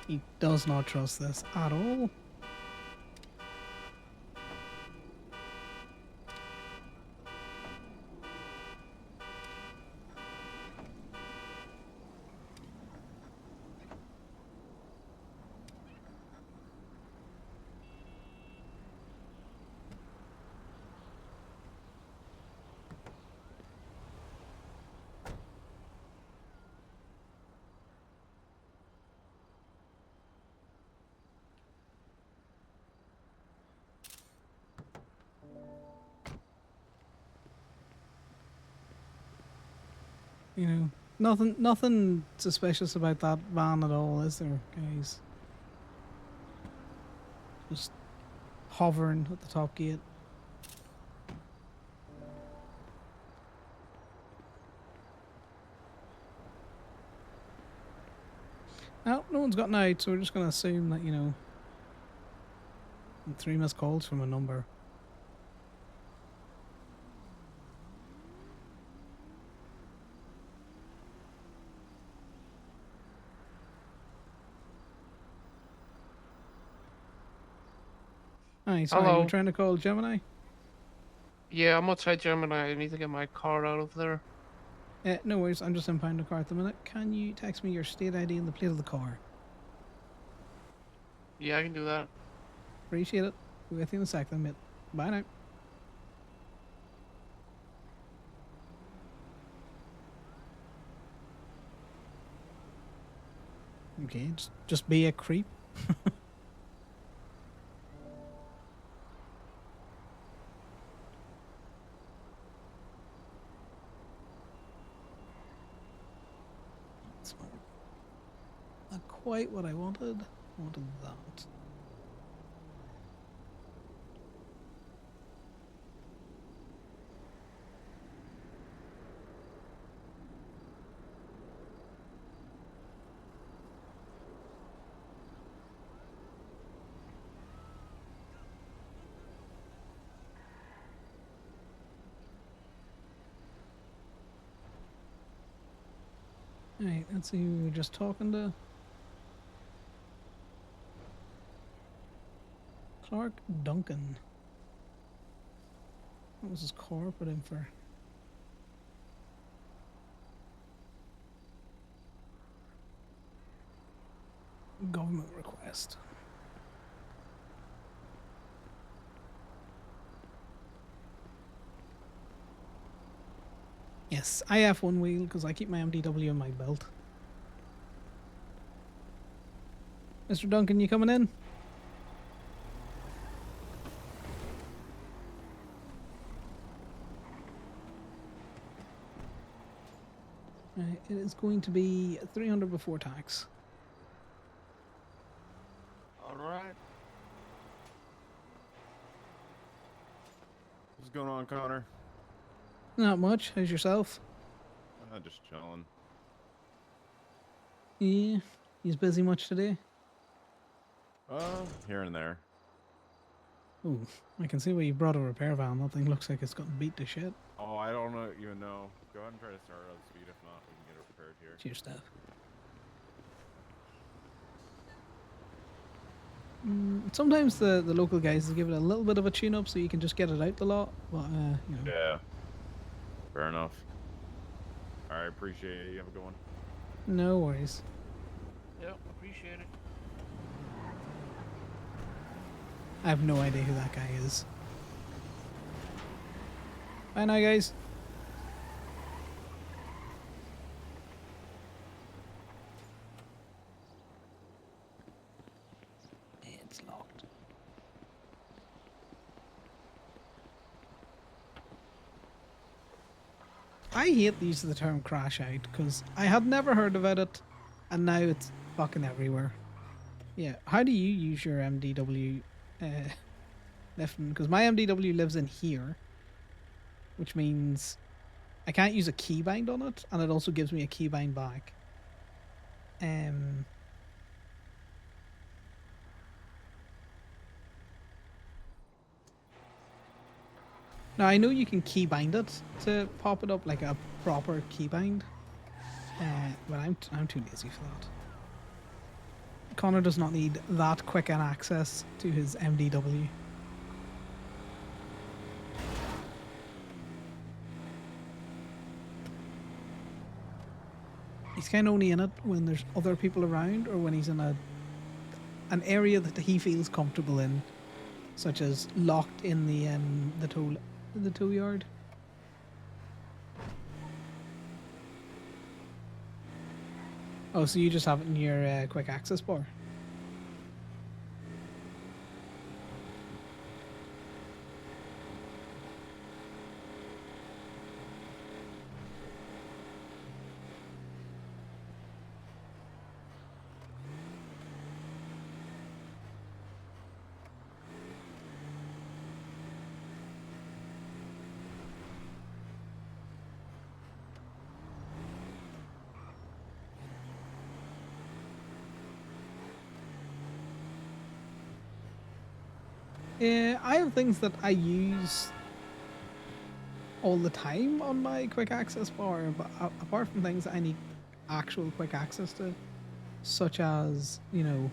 He does not trust this at all. Nothing suspicious about that van at all, is there, guys? Just hovering at the top gate. No, no one's gotten out, so we're just going to assume that, you know, 3 missed calls from a number. Hi, sorry, you Hello. were trying to call Gemini? Yeah, I'm outside Gemini. I need to get my car out of there. No worries, I'm just impounding the car at the minute. Can you text me your state ID and the plate of the car? Yeah, I can do that. Appreciate it. Be with you in a sec then, mate. Bye now. Okay, just be a creep. It's not quite what I wanted. I wanted that. Alright, let's see who we were just talking to. Clark Duncan. What was his corporate info? Government request. Yes, I have one wheel because I keep my MDW in my belt. Mr. Duncan, you coming in? Right, it is going to be 300 before tax. Alright. What's going on, Connor? Not much. How's yourself? Just chilling. Yeah. He's busy much today? Here and there. Ooh, I can see why you brought a repair van. That thing looks like it's gotten beat to shit. Oh, I don't know, even know. Go ahead and try to start it at speed. If not, we can get it repaired here. Cheers, stuff. Sometimes the local guys give it a little bit of a tune-up so you can just get it out the lot. But, you know. Yeah. Fair enough. Alright, appreciate it. You have a good one. No worries. Yep, appreciate it. I have no idea who that guy is. Bye now, guys. It's locked. I hate the use of the term crash out because I had never heard about it and now it's fucking everywhere. Yeah, how do you use your MDW lifting? Because my MDW lives in here, which means I can't use a keybind on it, and it also gives me a keybind back. Now I know you can keybind it to pop it up like a proper keybind, but I'm too lazy for that. Conor does not need that quick an access to his MDW. He's kind of only in it when there's other people around or when he's in an area that he feels comfortable in, such as locked in the tow yard. Oh, so you just have it in your quick access bar? Yeah, I have things that I use all the time on my quick access bar, but apart from things I need actual quick access to, such as, you know,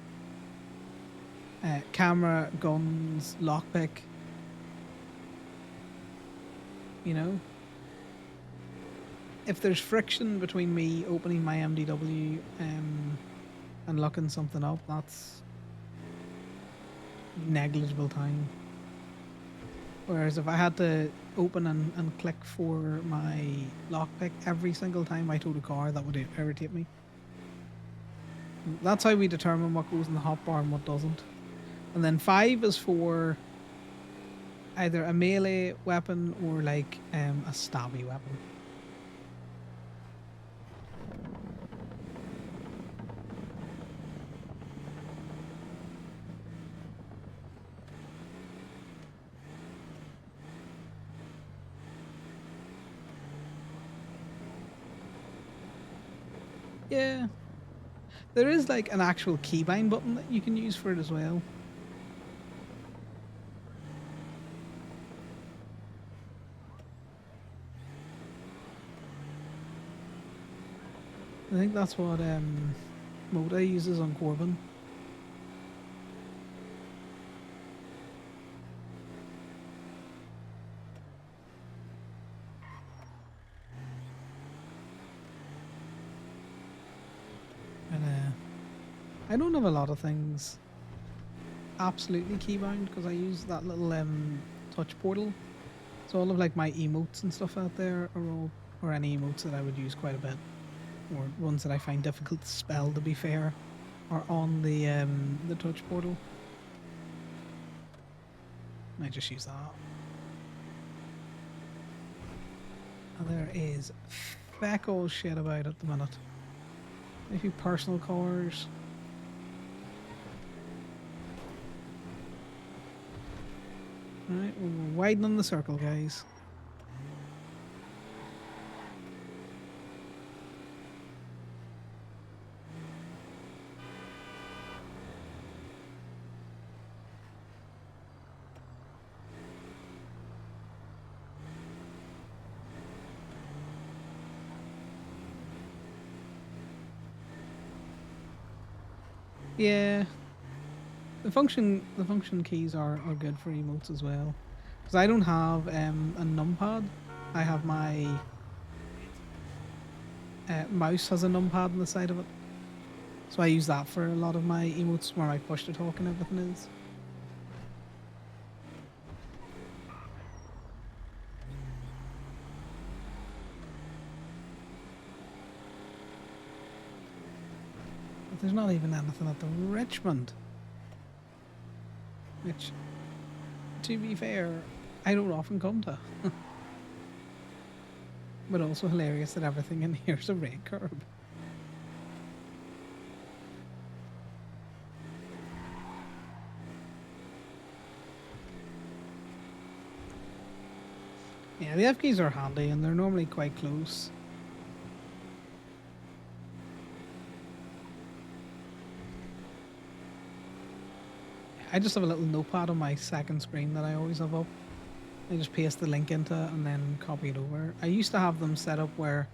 camera, guns, lockpick, you know. If there's friction between me opening my MDW and looking something up, that's negligible time. Whereas if I had to open and click for my lockpick every single time I towed a car, that would irritate me. That's how we determine what goes in the hotbar and what doesn't. And then 5 is for either a melee weapon or like a stabby weapon. Yeah. There is like an actual keybind button that you can use for it as well. I think that's what Moda uses on Corbin. And I don't have a lot of things absolutely keybound because I use that little touch portal. So all of like my emotes and stuff out there are all, or any emotes that I would use quite a bit, or ones that I find difficult to spell, to be fair, are on the touch portal. I just use that. And there is feck all shit about at the minute. A few personal cars. Alright, we're widening the circle, guys. Yeah, the function keys are good for emotes as well, because I don't have a numpad. I have my mouse has a numpad on the side of it, so I use that for a lot of my emotes where my push to talk and everything is. But there's not even anything at the Richmond. Which, to be fair, I don't often come to. But also hilarious that everything in here's a red curb. Yeah, the F keys are handy and they're normally quite close. I just have a little notepad on my second screen that I always have up. I just paste the link into it and then copy it over. I used to have them set up where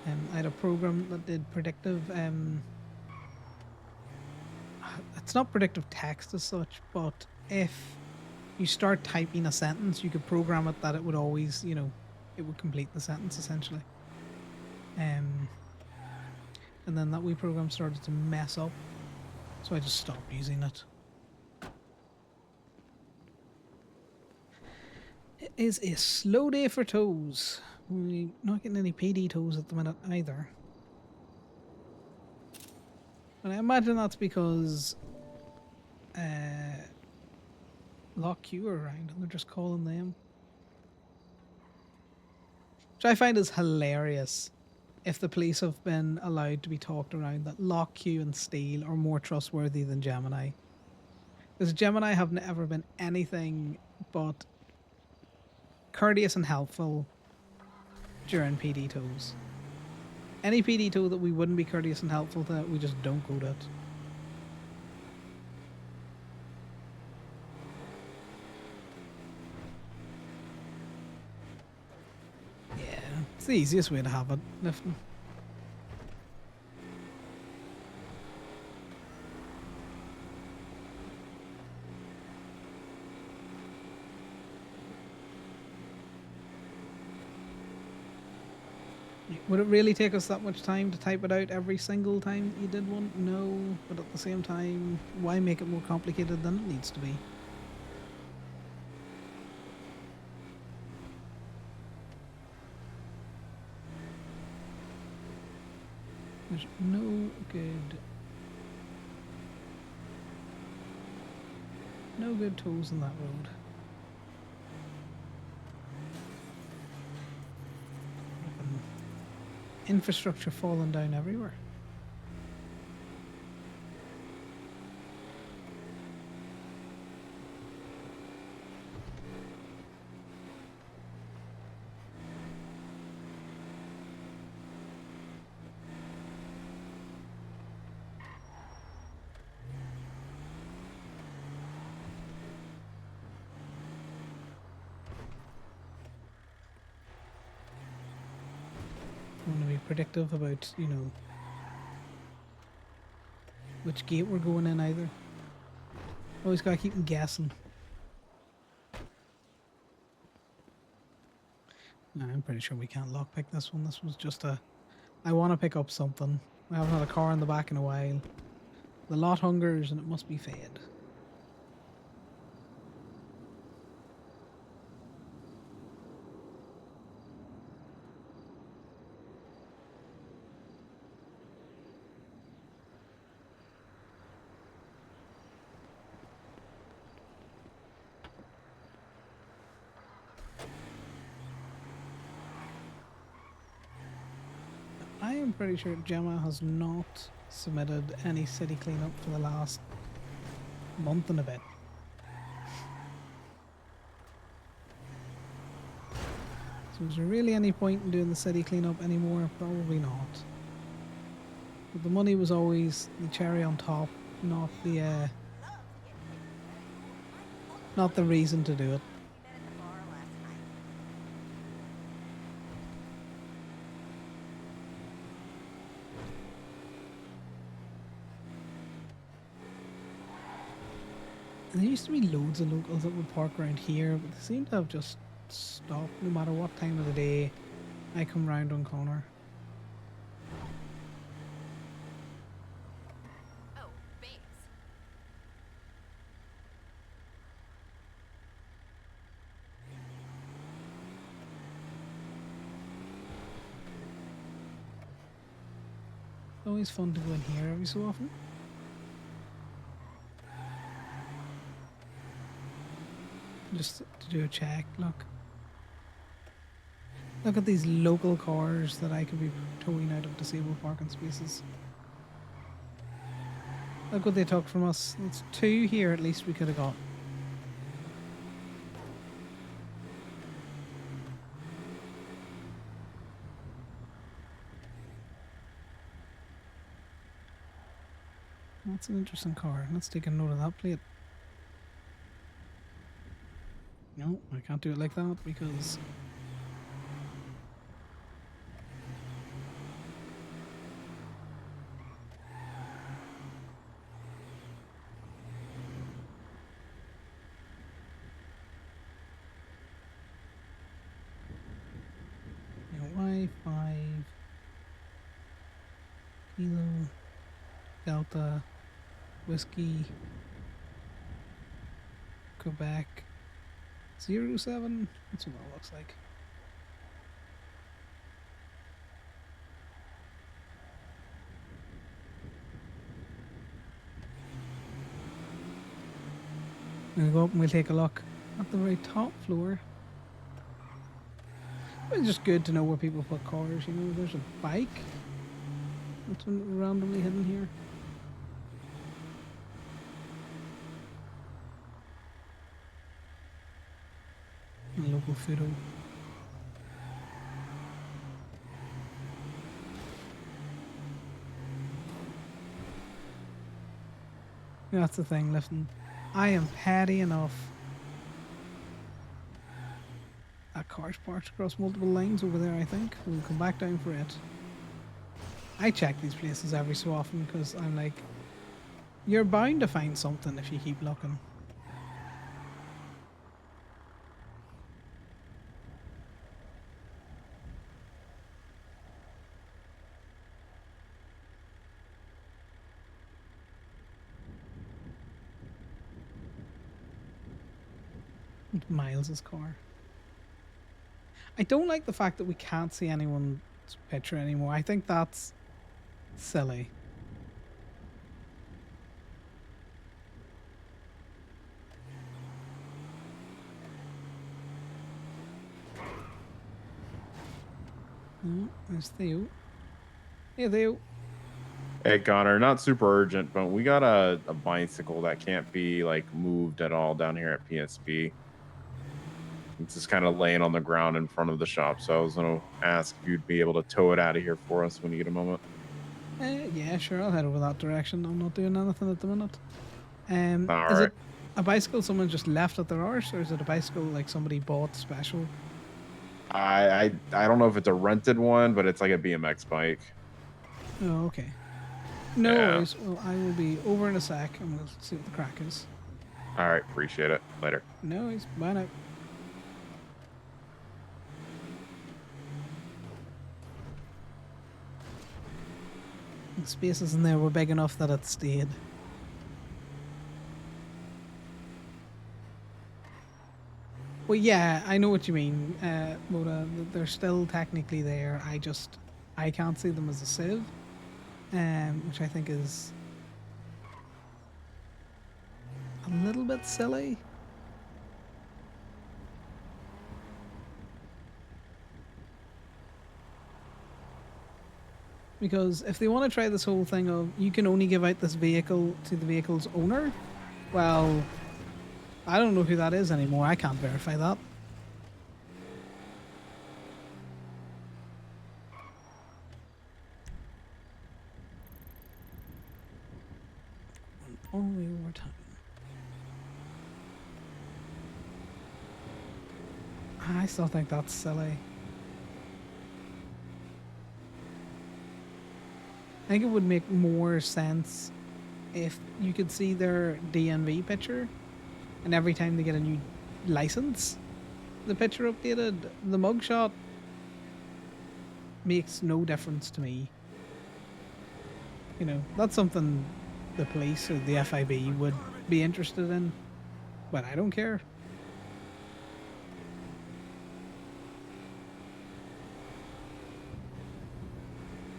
I had a program that did predictive. It's not predictive text as such, but if you start typing a sentence, you could program it that it would always, you know, it would complete the sentence essentially. And then that wee program started to mess up, so I just stopped using it. It is a slow day for tows. We're not getting any PD tows at the minute either. And I imagine that's because Lock Q are around and they're just calling them. Which I find is hilarious if the police have been allowed to be talked around that Lock Q and Steel are more trustworthy than Gemini. Because Gemini have never been anything but courteous and helpful during PD tows. Any PD tow that we wouldn't be courteous and helpful to, we just don't go to it. It's the easiest way to have it, lifting. Would it really take us that much time to type it out every single time you did one? No, but at the same time, why make it more complicated than it needs to be? There's no good tolls on that road. Infrastructure falling down everywhere. I want to be predictive about, you know, which gate we're going in either. Always gotta keep them guessing. No, I'm pretty sure we can't lockpick this one. This was just a... I want to pick up something. I haven't had a car in the back in a while. The lot hungers and it must be fed. I am pretty sure Gemma has not submitted any city cleanup for the last month and a bit. So is there really any point in doing the city cleanup anymore? Probably not. But the money was always the cherry on top, not the reason to do it. We met at the bar last night. There used to be loads of locals that would park around here, but they seem to have just stopped no matter what time of the day I come round on Conor. Oh, babes. It's always fun to go in here every so often. Just to do a check, look. Look at these local cars that I could be towing out of disabled parking spaces. Look what they took from us. It's 2 here at least we could have got. That's an interesting car. Let's take a note of that plate. No, I can't do it like that because... Y5 Kilo Delta Whiskey Quebec 07. That's what that looks like. We'll go up and we'll take a look at the very top floor. It's just good to know where people put cars, you know. There's a bike that's randomly hidden here. A local photo. That's the thing, listen. I am petty enough. That car's parked across multiple lanes over there, I think. We'll come back down for it. I check these places every so often because I'm like, you're bound to find something if you keep looking. It's Miles's car. I don't like the fact that we can't see anyone's picture anymore. I think that's silly. Oh, there's Theo. Hey, Theo. Hey Connor, not super urgent, but we got a bicycle that can't be like moved at all down here at PSP. It's just kind of laying on the ground in front of the shop. So I was gonna ask if you'd be able to tow it out of here for us when you get a moment. Yeah, sure. I'll head over that direction. I'm not doing anything at the minute. All Is right. it a bicycle someone just left at their arse, or is it a bicycle like somebody bought special? I don't know if it's a rented one, but it's like a BMX bike. Oh, okay. No Yeah. worries. Well, I will be over in a sec and we'll see what the crack is. All right, appreciate it. Later. No worries. Bye now. The spaces in there were big enough that it stayed. Well, yeah, I know what you mean, Moda. They're still technically there. I can't see them as a sieve, which I think is a little bit silly. Because if they want to try this whole thing of you can only give out this vehicle to the vehicle's owner, well, I don't know who that is anymore. I can't verify that. Only over time. I still think that's silly. I think it would make more sense if you could see their DNV picture, and every time they get a new license, the picture updated. The mugshot makes no difference to me. You know, that's something the police or the FIB would be interested in, but I don't care.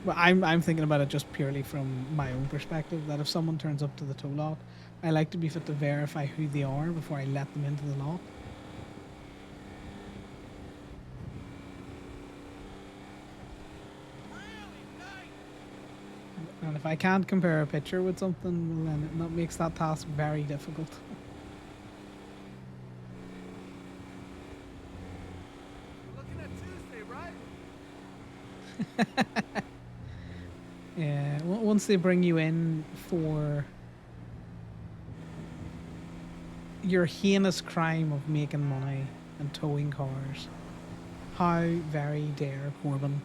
Well, I'm thinking about it just purely from my own perspective, that if someone turns up to the tow lot, I like to be fit to verify who they are before I let them into the lot. And if I can't compare a picture with something, well, then that makes that task very difficult. Looking at Tuesday, right? Yeah, once they bring you in for your heinous crime of making money and towing cars, how very dare Corbin.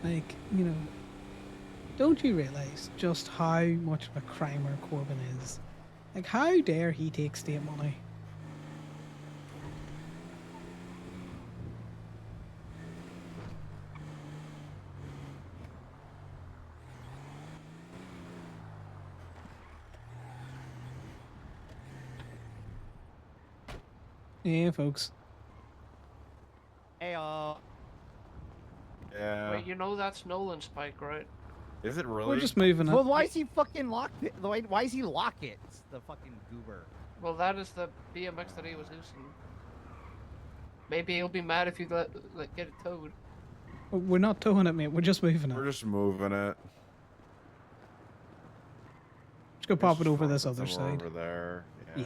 Like, you know, don't you realize just how much of a crimer Corbin is? Like, how dare he take state money? Yeah, folks. Hey, Yeah. Wait, you know that's Nolan's bike, right? Is it really? We're just moving well, it. why is he fucking lock it? Why is he lock it? The fucking goober. Well, that is the BMX that he was using. Maybe he'll be mad if you let get it towed. We're not towing it, mate. We're just moving it. We're just moving it. Let's go pop It's it over just this other somewhere side. Over there. Yeah.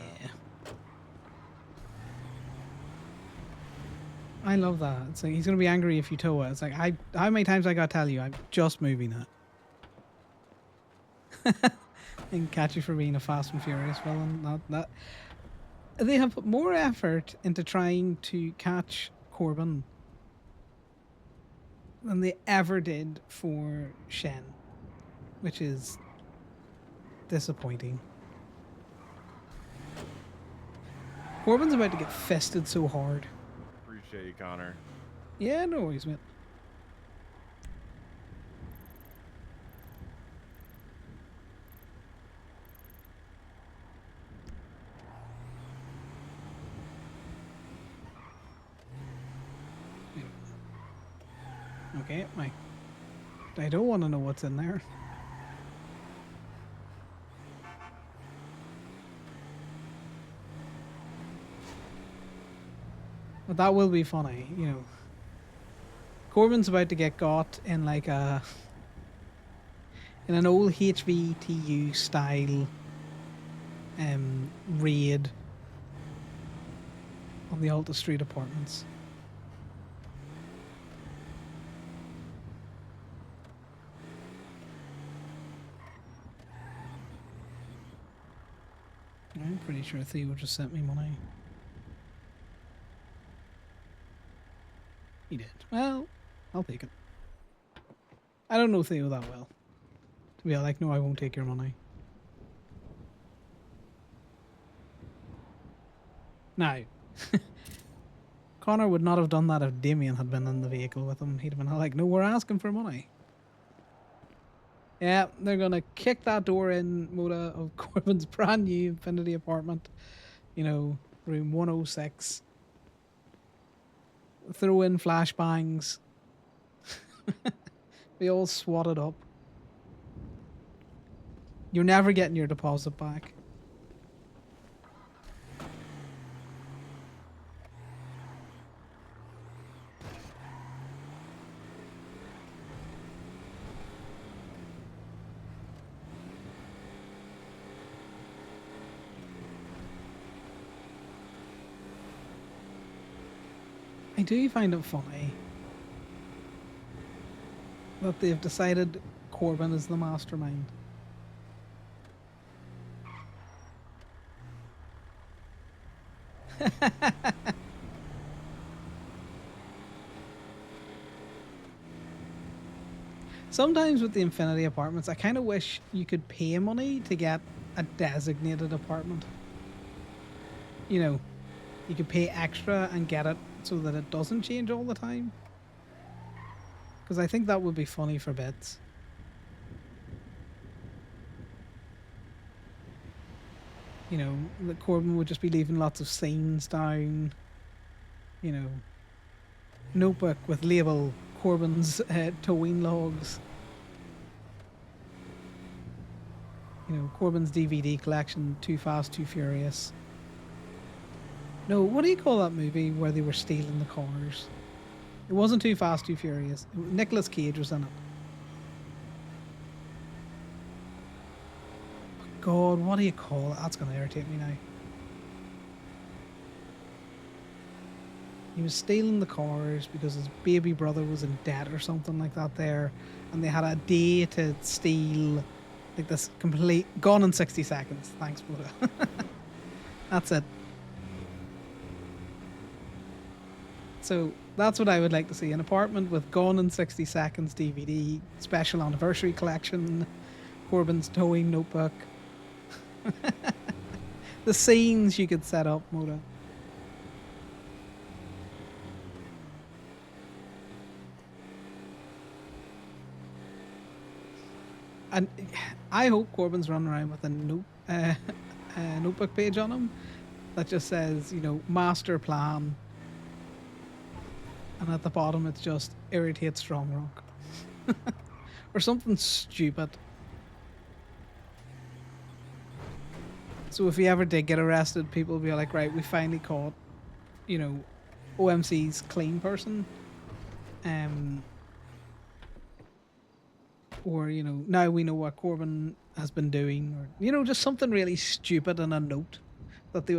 I love that. It's like he's gonna be angry if you tow it. It's like how many times I gotta tell you I'm just moving it. And catch you for being a Fast and Furious villain. Not that they have put more effort into trying to catch Corbin than they ever did for Shen, which is disappointing. Corbin's about to get fisted so hard. Appreciate you, Connor. Yeah, no worries, mate. Okay, I don't want to know what's in there. But that will be funny, you know. Corbin's about to get got in like in an old HVTU style raid on the Alta Street apartments. I'm pretty sure Theo just sent me money. He did. Well, I'll take it. I don't know Theo that well. To be like, no, I won't take your money. Now, Connor would not have done that if Damien had been in the vehicle with him. He'd have been like, no, we're asking for money. Yeah, they're going to kick that door in, Moda, of Corbin's brand new Infinity apartment. You know, room 106. Throw in flashbangs. Be all swatted up. You're never getting your deposit back. I do find it funny that they've decided Corbin is the mastermind. Sometimes with the Infinity apartments, I kind of wish you could pay money to get a designated apartment. You know, you could pay extra and get it so that it doesn't change all the time. Because I think that would be funny for bits. You know, that Corbin would just be leaving lots of signs down. You know, notebook with label Corbin's towing logs. You know, Corbin's DVD collection, Too Fast, Too Furious. No, what do you call that movie where they were stealing the cars? It wasn't Too Fast, Too Furious. Nicolas Cage was in it. God, what do you call it? That's going to irritate me now. He was stealing the cars because his baby brother was in debt or something like that there. And they had a day to steal like this complete... Gone in 60 seconds. Thanks, Buddha. That's it. So that's what I would like to see. An apartment with Gone in 60 Seconds DVD, special anniversary collection, Corbin's towing notebook. The scenes you could set up, Moda. And I hope Corbin's running around with a notebook page on him that just says, you know, master plan. And at the bottom it's just irritate strong rock. Or something stupid. So if he ever did get arrested, people would be like, right, we finally caught, you know, OMC's clean person. Or, you know, now we know what Corbin has been doing, or, you know, just something really stupid in a note that they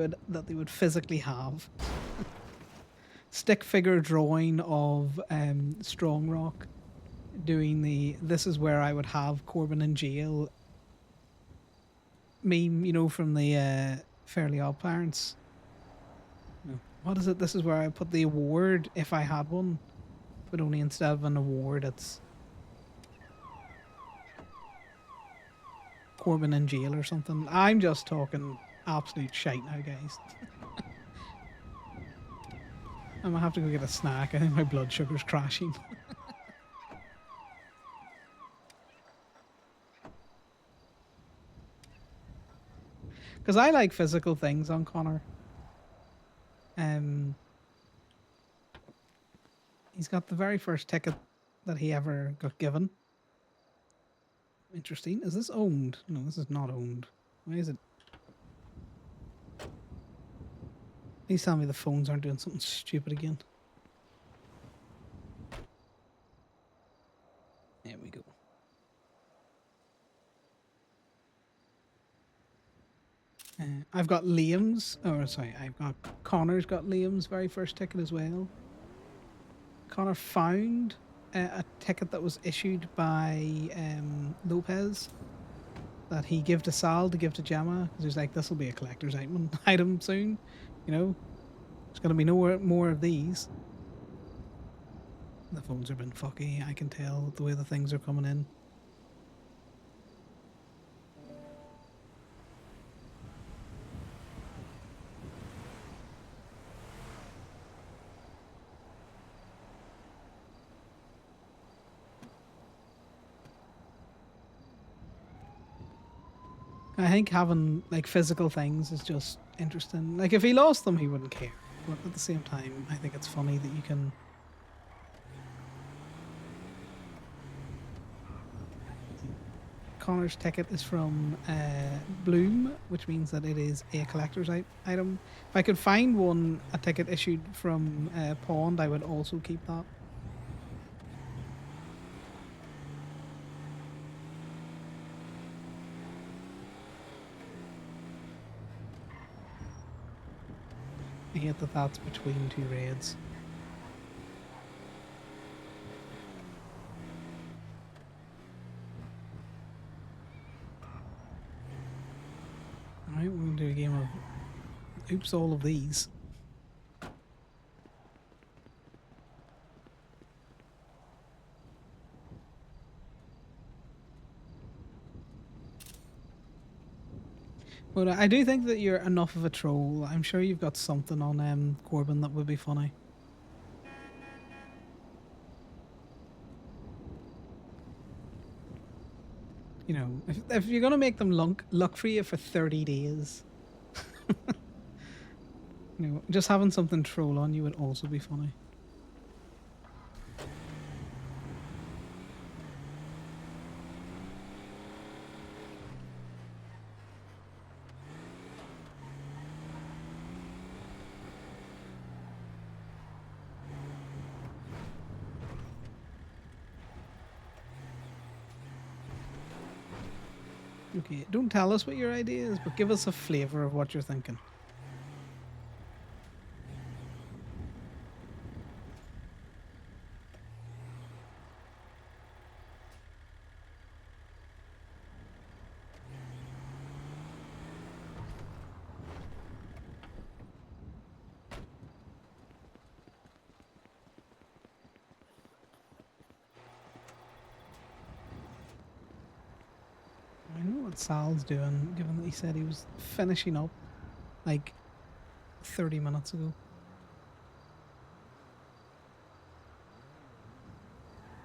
would physically have. stick figure drawing of Strong Rock doing the "this is where I would have Corbin in jail" meme, you know, from the Fairly Odd Parents. No. What is it? This is where I put the award if I had one, but only instead of an award, it's Corbin in jail or something. I'm just talking absolute shite now, guys. I'm gonna have to go get a snack. I think my blood sugar's crashing. Because I like physical things on Connor. He's got the very first ticket that he ever got given. Interesting. Is this owned? No, this is not owned. Why is it? Please tell me the phones aren't doing something stupid again. There we go. I've got Liam's, I've got Connor's got Liam's very first ticket as well. Connor found a ticket that was issued by Lopez that he gave to Sal to give to Gemma because he's like, this will be a collector's item soon, you know. There's gonna be no more of these. The phones have been fucky. I can tell the way the things are coming in. I think having like physical things is just interesting. Like if he lost them, he wouldn't care. But at the same time, I think it's funny that you can. Connor's ticket is from Bloom, which means that it is a collector's item. If I could find a ticket issued from Pond, I would also keep that. I hate that that's between two raids. Alright, we're going to do a game of oops all of these. But I do think that you're enough of a troll. I'm sure you've got something on Corbin that would be funny. You know, if you're gonna make them luck for you for 30 days, you know, just having something troll on you would also be funny. Okay, don't tell us what your idea is, but give us a flavour of what you're thinking. I know what Sal's doing, given that he said he was finishing up like 30 minutes ago.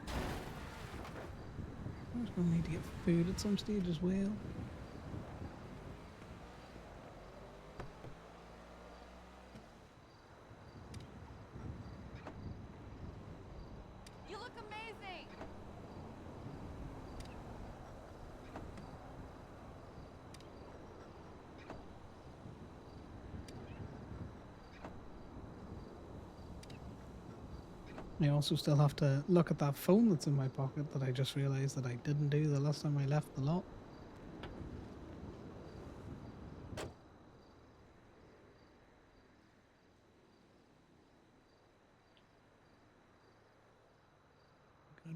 I was going to need to get food at some stage as well. You look amazing. I also still have to look at that phone that's in my pocket that I just realised that I didn't do the last time I left the lot.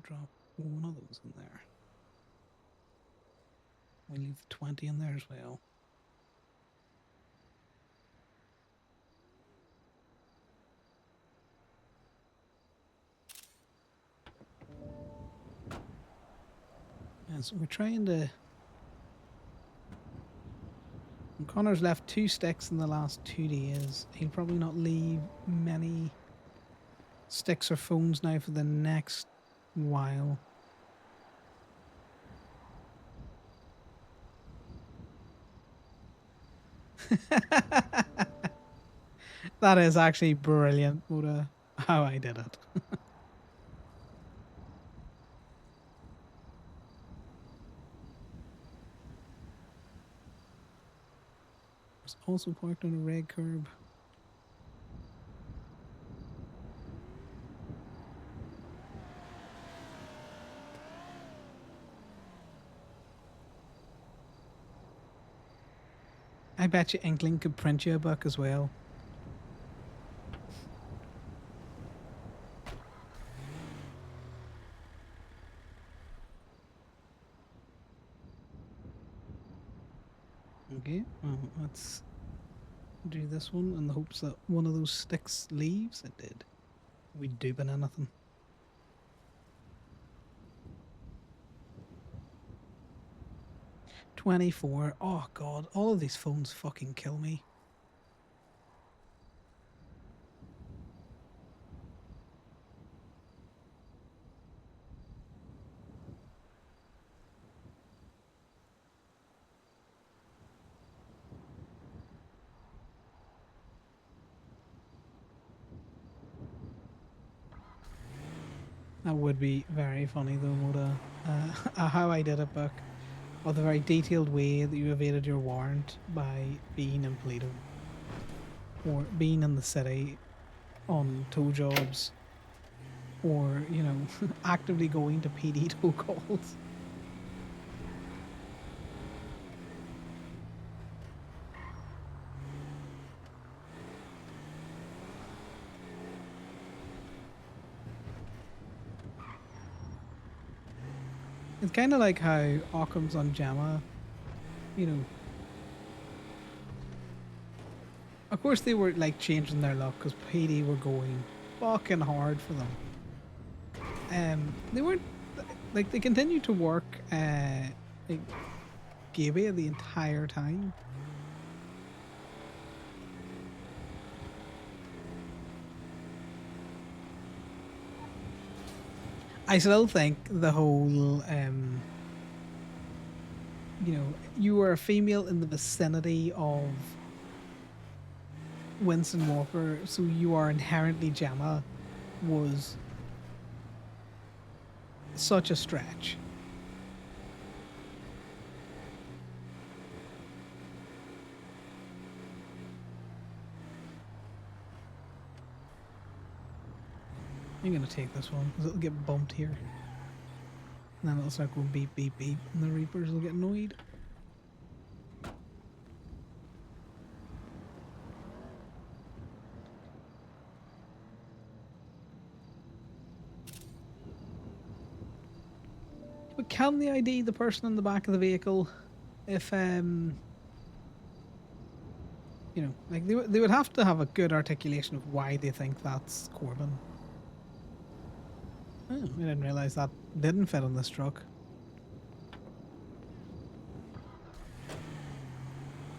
drop one of those in there. We leave the 20 in there as well. And so we're trying to... And Connor's left 2 sticks in the last 2 days. He'll probably not leave many sticks or phones now for the next while. That is actually brilliant, Muda, how I did it. It's also parked on a red curb. I bet you Inkling could print you a book as well. Okay, well, let's do this one in the hopes that one of those sticks leaves. It did. We duping anything. $24. Oh god, all of these phones fucking kill me. That would be very funny though, Moda. A How I Did It book of the very detailed way that you evaded your warrant by being in Toledo or being in the city on tow jobs or, you know, actively going to PD tow calls. It's kind of like how Occam's on Gemma, you know. Of course they were like changing their luck because PD were going fucking hard for them. They weren't, like they continued to work like Gabia the entire time. I still think the whole, you know, you were a female in the vicinity of Winston Walker, so you are inherently Gemma, was such a stretch. I'm gonna take this one because it'll get bumped here. And then it'll start going beep, beep, beep, and the Reapers will get annoyed. But can they ID the person in the back of the vehicle if, you know, like they would have to have a good articulation of why they think that's Corbin. Oh, I didn't realise that didn't fit on this truck.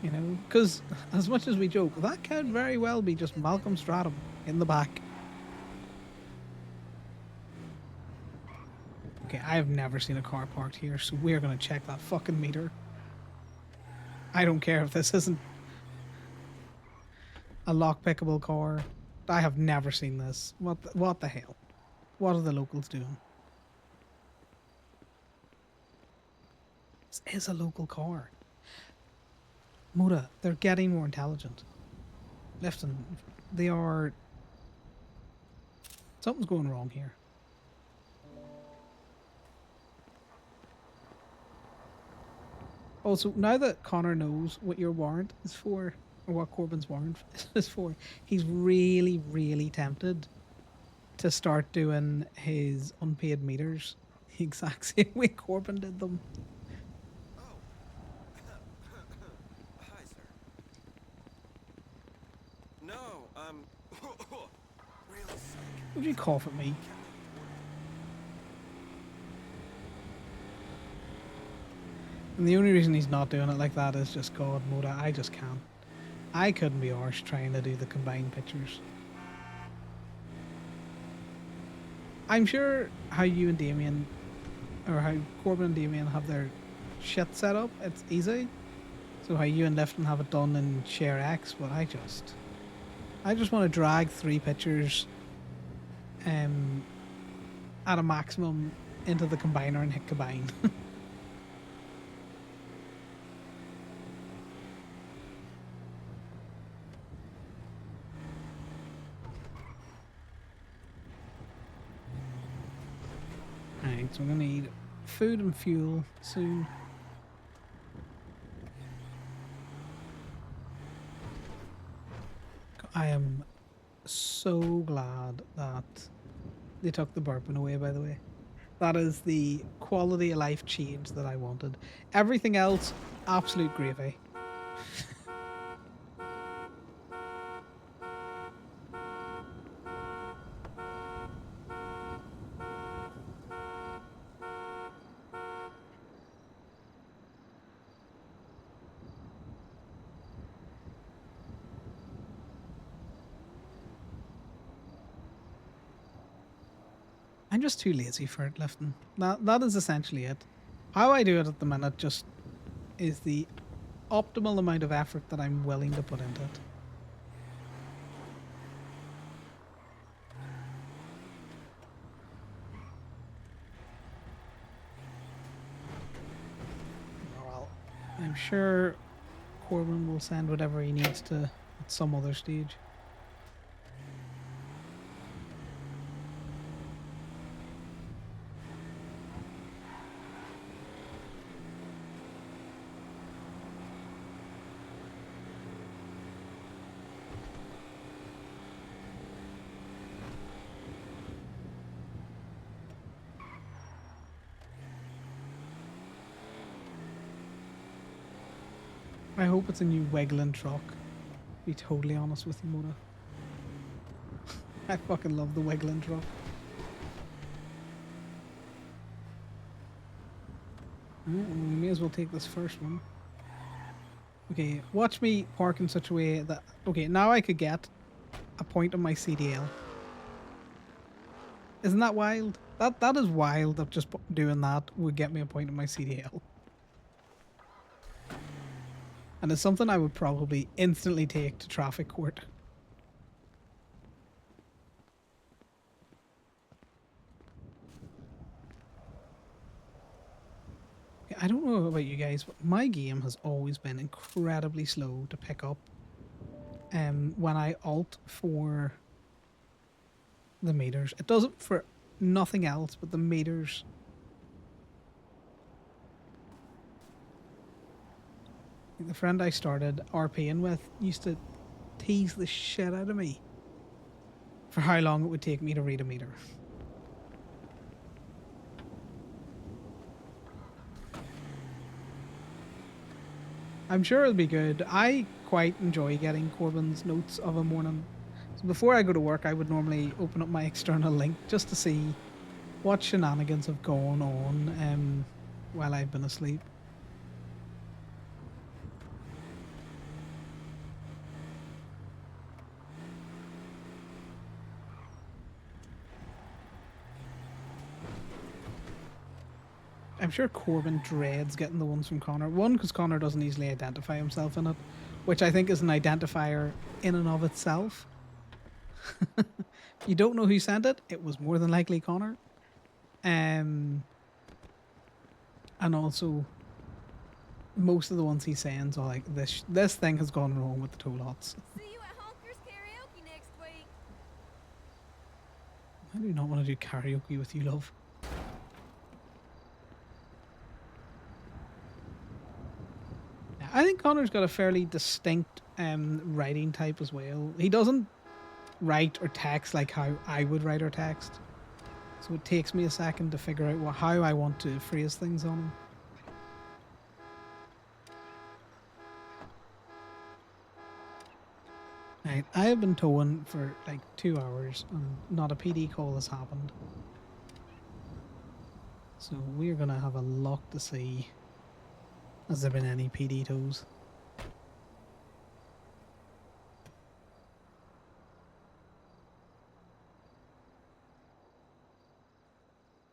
You know, because as much as we joke, that could very well be just Malcolm Stratham in the back. Okay, I have never seen a car parked here, so we're going to check that fucking meter. I don't care if this isn't a lock-pickable car. I have never seen this. What the hell? What are the locals doing? This is a local car. Moda, they're getting more intelligent. Lifton, they are... Something's going wrong here. Also, now that Conor knows what your warrant is for, or what Corbin's warrant is for, he's really, really tempted to start doing his unpaid meters the exact same way Corbin did them. Oh. Hi, sir. No, really sick. Would you cough at me? Can't make it to work. And the only reason he's not doing it like that is just God mode. I just can't. I couldn't be arsed trying to do the combined pictures. I'm sure how you and Damien, or how Corbin and Damien have their shit set up, it's easy. So how you and Lifton have it done in Share X, but I just want to drag 3 pictures at a maximum into the combiner and hit combine. Alright, so we're gonna need food and fuel soon. I am so glad that they took the burping away, by the way. That is the quality of life change that I wanted. Everything else, absolute gravy. I'm just too lazy for it, Lifton. That is essentially it. How I do it at the minute just is the optimal amount of effort that I'm willing to put into it. Well, I'm sure Corbin will send whatever he needs to at some other stage. I hope it's a new wiggling truck. To be totally honest with you, Mona. I fucking love the wiggling truck. Alright, well, we may as well take this first one. Okay, watch me park in such a way that... Okay, now I could get a point on my CDL. Isn't that wild? That is wild that just doing that would get me a point on my CDL. And it's something I would probably instantly take to traffic court. I don't know about you guys, but my game has always been incredibly slow to pick up when I alt for the meters. It does it for nothing else but the meters. The friend I started RPing with used to tease the shit out of me for how long it would take me to read a meter. I'm sure it'll be good. I quite enjoy getting Corbin's notes of a morning. So before I go to work, I would normally open up my external link just to see what shenanigans have gone on while I've been asleep. I'm sure Corbin dreads getting the ones from Conor. One, because Conor doesn't easily identify himself in it, which I think is an identifier in and of itself. You don't know who sent it, it was more than likely Conor. And also, most of the ones he sends are like, this thing has gone wrong with the toll hots. See you at Honker's karaoke next week. I do not want to do karaoke with you, love. I think Conor's got a fairly distinct writing type as well. He doesn't write or text like how I would write or text. So it takes me a second to figure out how I want to phrase things on him. Right, I have been towing for like 2 hours and not a PD call has happened. So we're gonna have a look to see has there been any PD tows.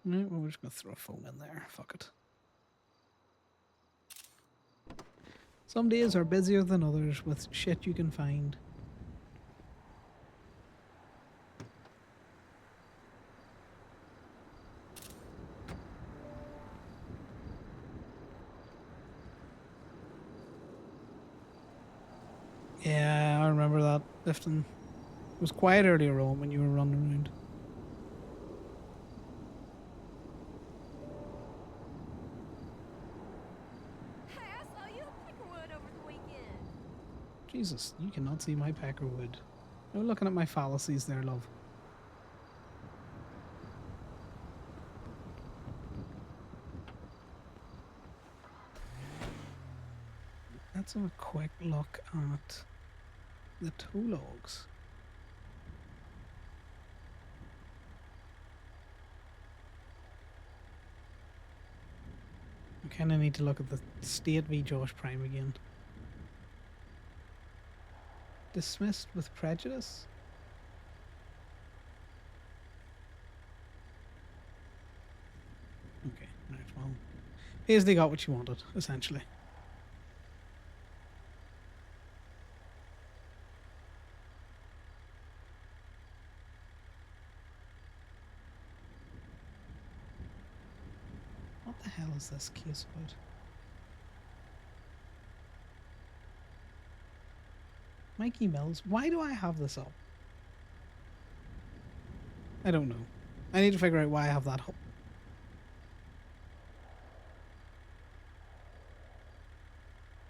No, we're just gonna throw a phone in there. Fuck it. Some days are busier than others with shit you can find. Yeah, I remember that lifting. It was quiet earlier on when you were running around. Hey, I saw you at Peckerwood over the weekend. Jesus, you cannot see my peckerwood. No looking at my fallacies there, love. Let's have a quick look at the tow logs. I kind of need to look at the state v Josh Prime again. Dismissed with prejudice? Okay, right, well. Paisley got what she wanted, essentially. What the hell is this case about? Mikey Mills, why do I have this up? I don't know. I need to figure out why I have that up.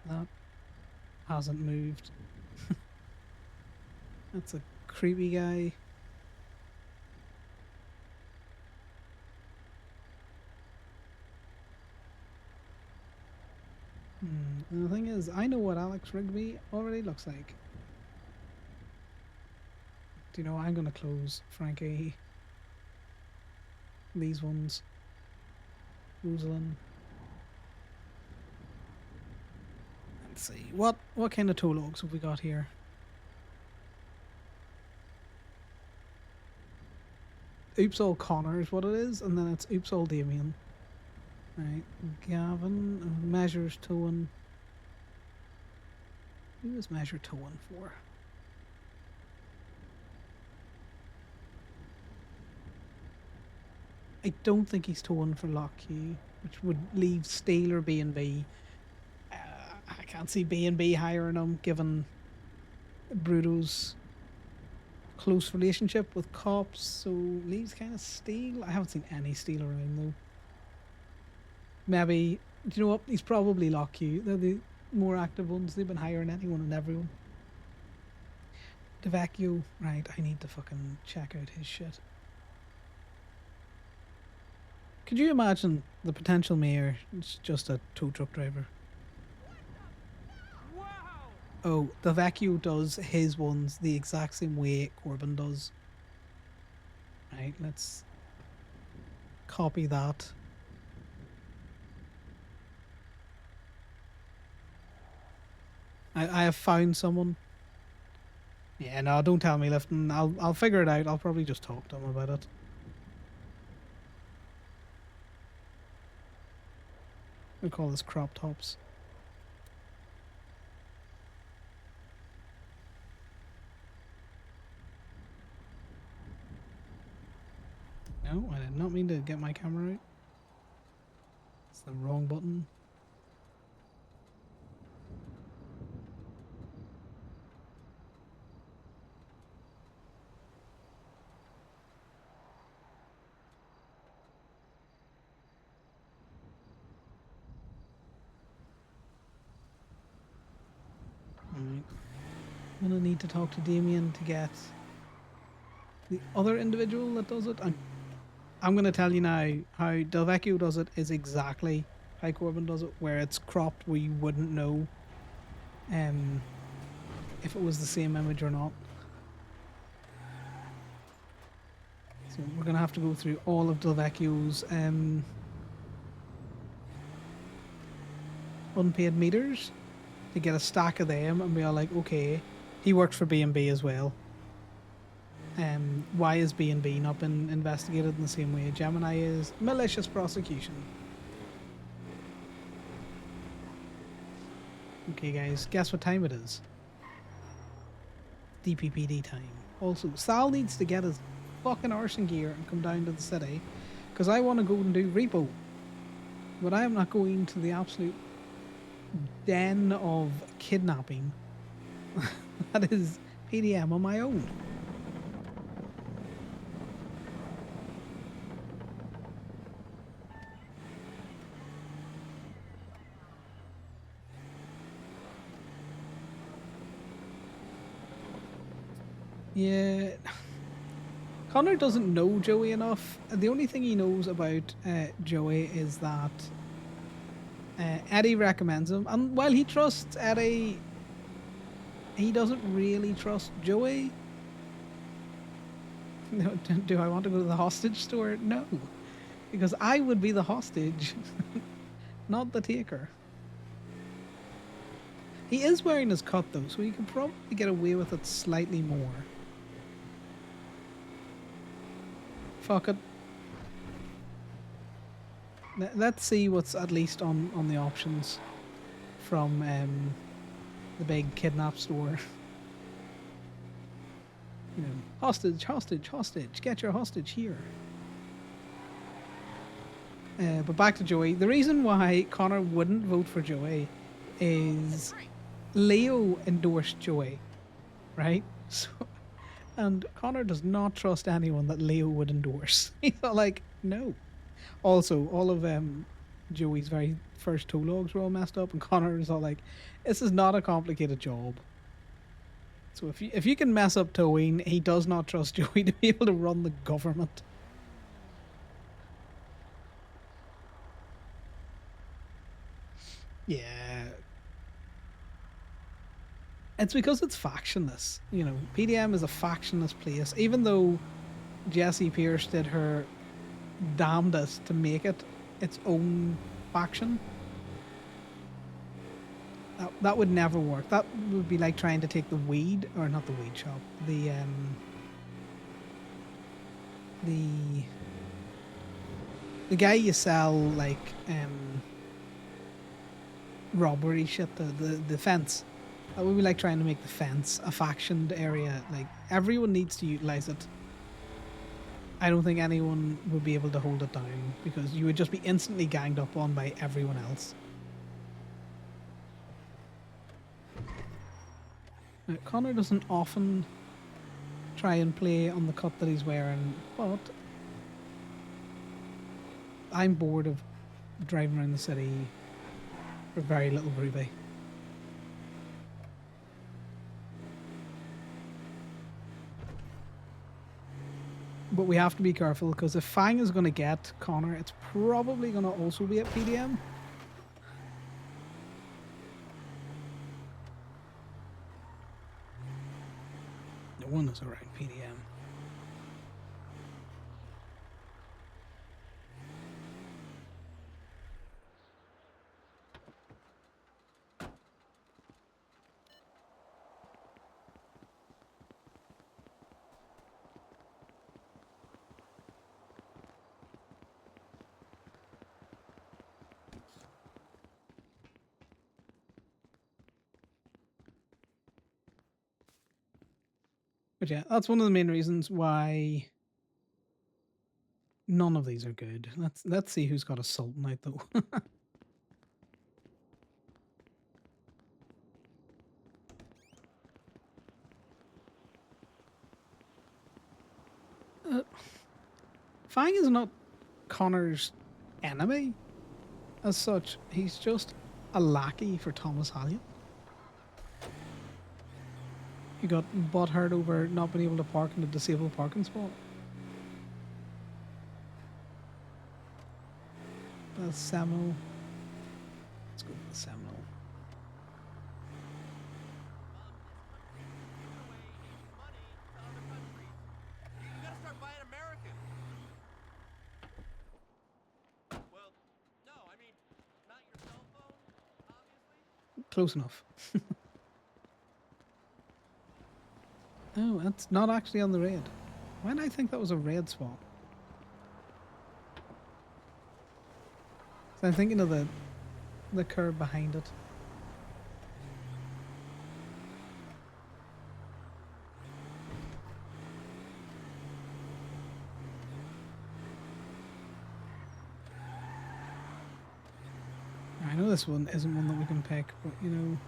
That hasn't moved. That's a creepy guy. And the thing is, I know what Alex Rigby already looks like. Do you know, I'm gonna close Frankie. These ones. Rosalind. Let's see. What kind of tow logs have we got here? Oops all Conor is what it is, and then it's Oops all Damien. Right, Gavin measures towing. Who is measure towing for? I don't think he's towing for Lockheed, which would leave Steele or B&B. I can't see B&B hiring him, given Bruto's close relationship with cops, so leaves kind of Steele. I haven't seen any Steele around though. Maybe, do you know what? He's probably Lockheed. They're the more active ones. They've been hiring anyone and everyone. DeVacchio, right? I need to fucking check out his shit. Could you imagine the potential mayor is just a tow truck driver? Wow! Oh, DeVacchio does his ones the exact same way Corbin does. Right, let's copy that. I have found someone. Yeah, no, don't tell me, Lifton. I'll figure it out. I'll probably just talk to him about it. We'll call this crop tops. No, I did not mean to get my camera out. It's the wrong button. Alright. I'm gonna need to talk to Damien to get the other individual that does it. I'm going to tell you now how Delvecchio does it is exactly how Corbin does it, where it's cropped where you wouldn't know if it was the same image or not. So we're going to have to go through all of Delvecchio's unpaid meters to get a stack of them and be all like, okay, he works for B&B as well. Why is B&B not been investigated in the same way Gemini is? Malicious prosecution. Okay guys, guess what time it is? DPPD time. Also, Sal needs to get his fucking arson gear and come down to the city, because I want to go and do repo. But I am not going to the absolute den of kidnapping that is PDM on my own. Yeah, Conor doesn't know Joey enough. The only thing he knows about Joey is that Eddie recommends him, and while he trusts Eddie, he doesn't really trust Joey. No, do I want to go to the hostage store? No, because I would be the hostage, not the taker. He is wearing his cut though, so he could probably get away with it slightly more. Fuck it. Let's see what's at least on the options from the big kidnap store. You know, hostage, hostage, hostage. Get your hostage here. But back to Joey. The reason why Conor wouldn't vote for Joey is Leo endorsed Joey, right? So, and Conor does not trust anyone that Leo would endorse. He's not like, no. Also, all of Joey's very first toe logs were all messed up, and Conor is all like, this is not a complicated job. So if you can mess up towing, he does not trust Joey to be able to run the government. Yeah. It's because it's factionless. You know, PDM is a factionless place. Even though Jessie Pierce did her damnedest to make it its own faction, that would never work. That would be like trying to take the weed, or not the weed shop, the guy you sell like robbery shit, the fence. That would be like trying to make the fence a factioned area. Like, everyone needs to utilize it. I don't think anyone would be able to hold it down, because you would just be instantly ganged up on by everyone else. Now, Conor doesn't often try and play on the cut that he's wearing, but I'm bored of driving around the city for very little ruby. But we have to be careful, because if Fang is going to get Conor, it's probably going to also be at PDM. No one is around PDM. But yeah, that's one of the main reasons why none of these are good. Let's see who's got a Sultan out though. Fang is not Connor's enemy as such. He's just a lackey for Thomas Hallion. You got butthurt over not being able to park in a disabled parking spot. The Seminole. Let's go with the Seminole. You gotta start buying American. Well, no, I mean, not your cell phone, obviously. Close enough. Oh, that's not actually on the red. Why did I think that was a red spot? So I'm thinking of the curve behind it. I know this one isn't one that we can pick, but you know,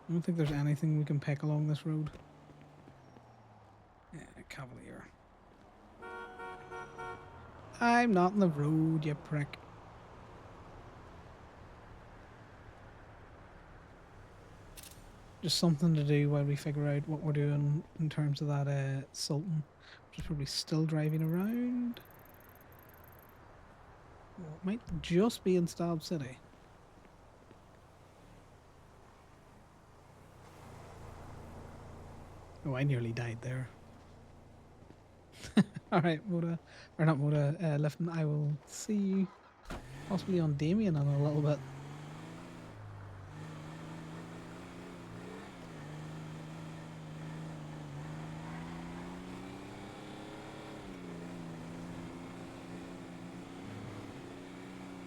I don't think there's anything we can pick along this road. Yeah, Cavalier. I'm not in the road, you prick. Just something to do while we figure out what we're doing in terms of that Sultan, which is probably still driving around. Well, it might just be in Stab City. Oh, I nearly died there. Alright, Moda, or not Moda, Lifton, I will see you possibly on Damien in a little bit.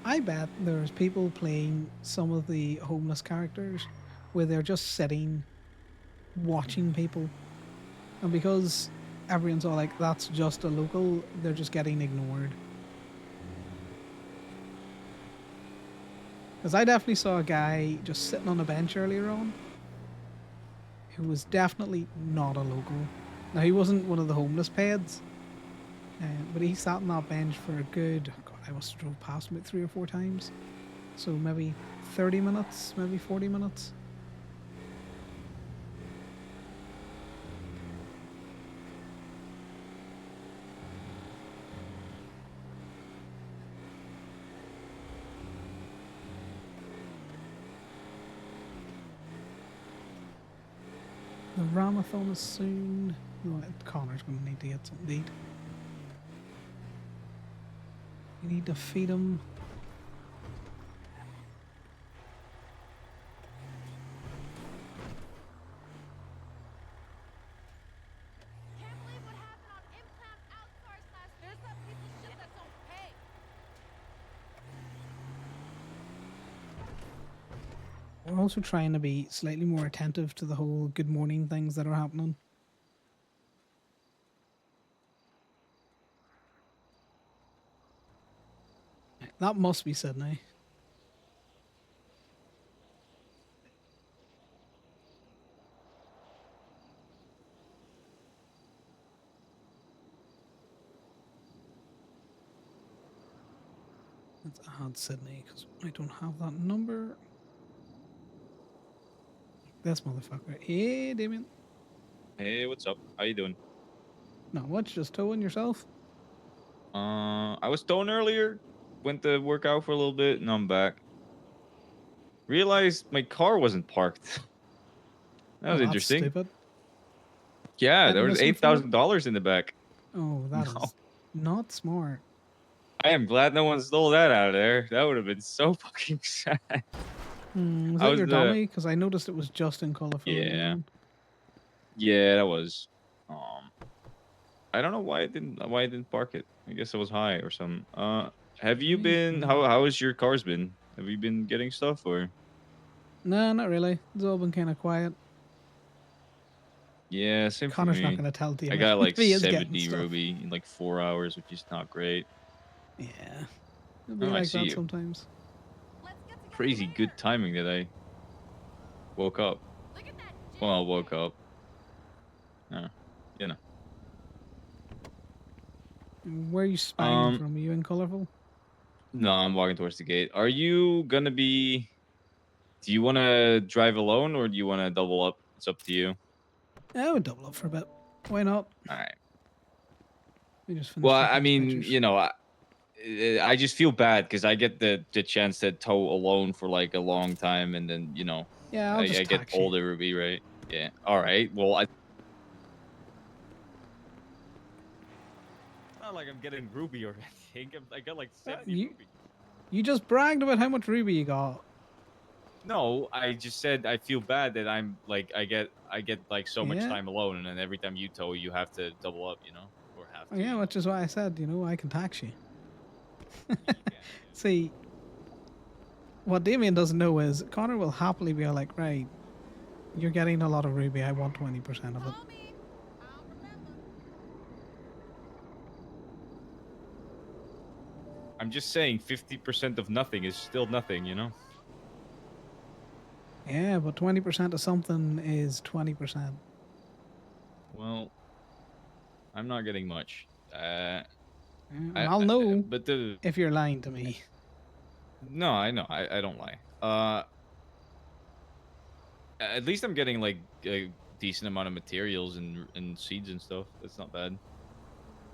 I bet there's people playing some of the homeless characters where they're just sitting watching people, and because everyone's all like, that's just a local, they're just getting ignored. Because I definitely saw a guy just sitting on a bench earlier on who was definitely not a local. Now, he wasn't one of the homeless peds, but he sat on that bench for a good, oh God, I must have drove past him about 3 or 4 times. So maybe 30 minutes, maybe 40 minutes. The Ramathon is soon. No, Connor's going to need to get something to eat. We need to feed him. Can't believe what happened on Implant Outsource last. There's that piece of shit that don't pay. We're also trying to be slightly more attentive to the whole good morning things that are happening. That must be Sydney. Let's add Sydney because I don't have that number. This motherfucker. Hey, Damien. Hey, what's up? How you doing? Not much, just towing yourself. I was stoned earlier. Went to work out for a little bit, and I'm back. Realized my car wasn't parked. That was that's interesting. Stupid. Yeah, there was Listen for it? $8,000 in the back. Oh, that No. is not smart. I am glad no one stole that out of there. That would have been so fucking sad. Was I that was your the- dummy? Because I noticed it was just in colorful. Yeah. Yeah, that was. I don't know why it didn't park it. I guess it was high or something. Have you been? How has your cars been? Have you been getting stuff or? No, not really. It's all been kind of quiet. Yeah, same for Connor's me. not going to tell Damien. I got like if he is getting 70 stuff. Ruby in like 4 hours, which is not great. Yeah. It'll be Oh, I like see that you. sometimes. Let's get together Crazy later. good timing that I woke up. Look at that. Well, I jig. woke up. You know. Where are you spying from? Are you in colorful? No, I'm walking towards the gate. Are you gonna be? Do you want to drive alone or do you want to double up? It's up to you. I would double up for a bit. Why not? All right. We just finished Well, taking I these mean, pictures. you know, I just feel bad because I get the chance to tow alone for like a long time, and then Yeah, I, I'll just I get tax told you. it would be right. Yeah. All right. Well, I. Not like I'm getting ruby or anything. I got like 70 You ruby. you just bragged about how much ruby you got. No, I just said I feel bad that I'm like I get like so much Yeah. time alone, and then every time you tow, you have to double up, or have to. Yeah, which is why I said, I can tax you. You can, yeah. See, what Damien doesn't know is Connor will happily be like, right, you're getting a lot of ruby. I want 20% of it. Call me. I'll remember. I'm just saying 50% of nothing is still nothing, Yeah, but 20% of something is 20%. Well, I'm not getting much. And I'll know But the if you're lying to me. no, I know, I don't lie. At least I'm getting like a decent amount of materials and seeds and stuff. That's not bad.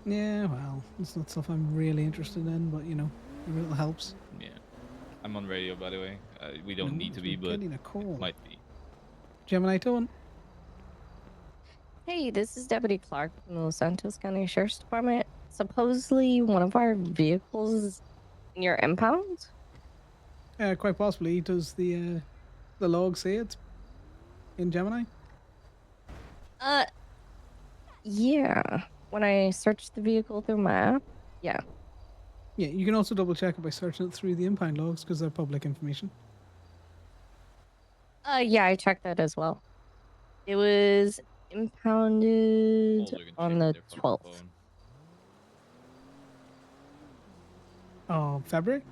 Yeah, well, it's not stuff I'm really interested in, but it helps. Yeah, I'm on radio, by the way. We don't need to be, we're but getting a call. might be. Gemini towing. Hey, this is Deputy Clark from the Los Santos County Sheriff's Department. Supposedly, one of our vehicles is in your impound? Quite possibly. Does the log say it's in Gemini? Yeah. When I searched the vehicle through my app, yeah. Yeah, you can also double check it by searching it through the impound logs because they're public information. Yeah, I checked that as well. It was impounded on the 12th. Oh, February?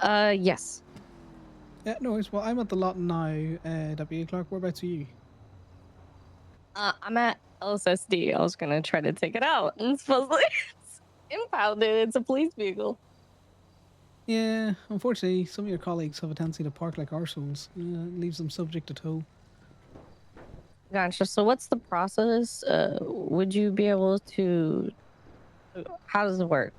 Yes. Yeah, no worries. Well, I'm at the lot now, Deputy Clark. Whereabouts are you? I'm at LSSD. I was gonna try to take it out, and supposedly it's impounded. It's a police vehicle. Yeah, unfortunately, some of your colleagues have a tendency to park like arseholes. Leaves them subject to tow. Gotcha. So what's the process? Would you be able to... How does it work?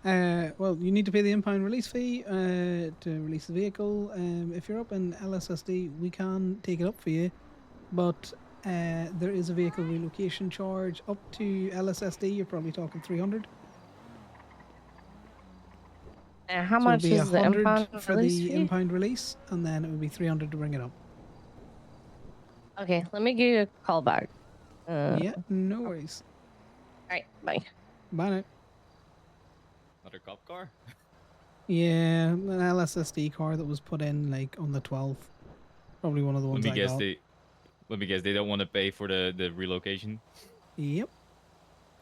Well, you need to pay the impound release fee to release the vehicle. If you're up in LSSD, we can take it up for you, but there is a vehicle relocation charge up to LSSD. You're probably talking 300. And how So much it'd be is the 100 impound for release the fee? impound release, and then it would be 300 to bring it up. Okay, let me give you a call back. Yeah, no worries. All right, bye. Bye now. Another cop car? Yeah, an LSSD car that was put in like on the 12th. Probably one of the ones I got. Let me guess, they don't want to pay for the relocation? Yep.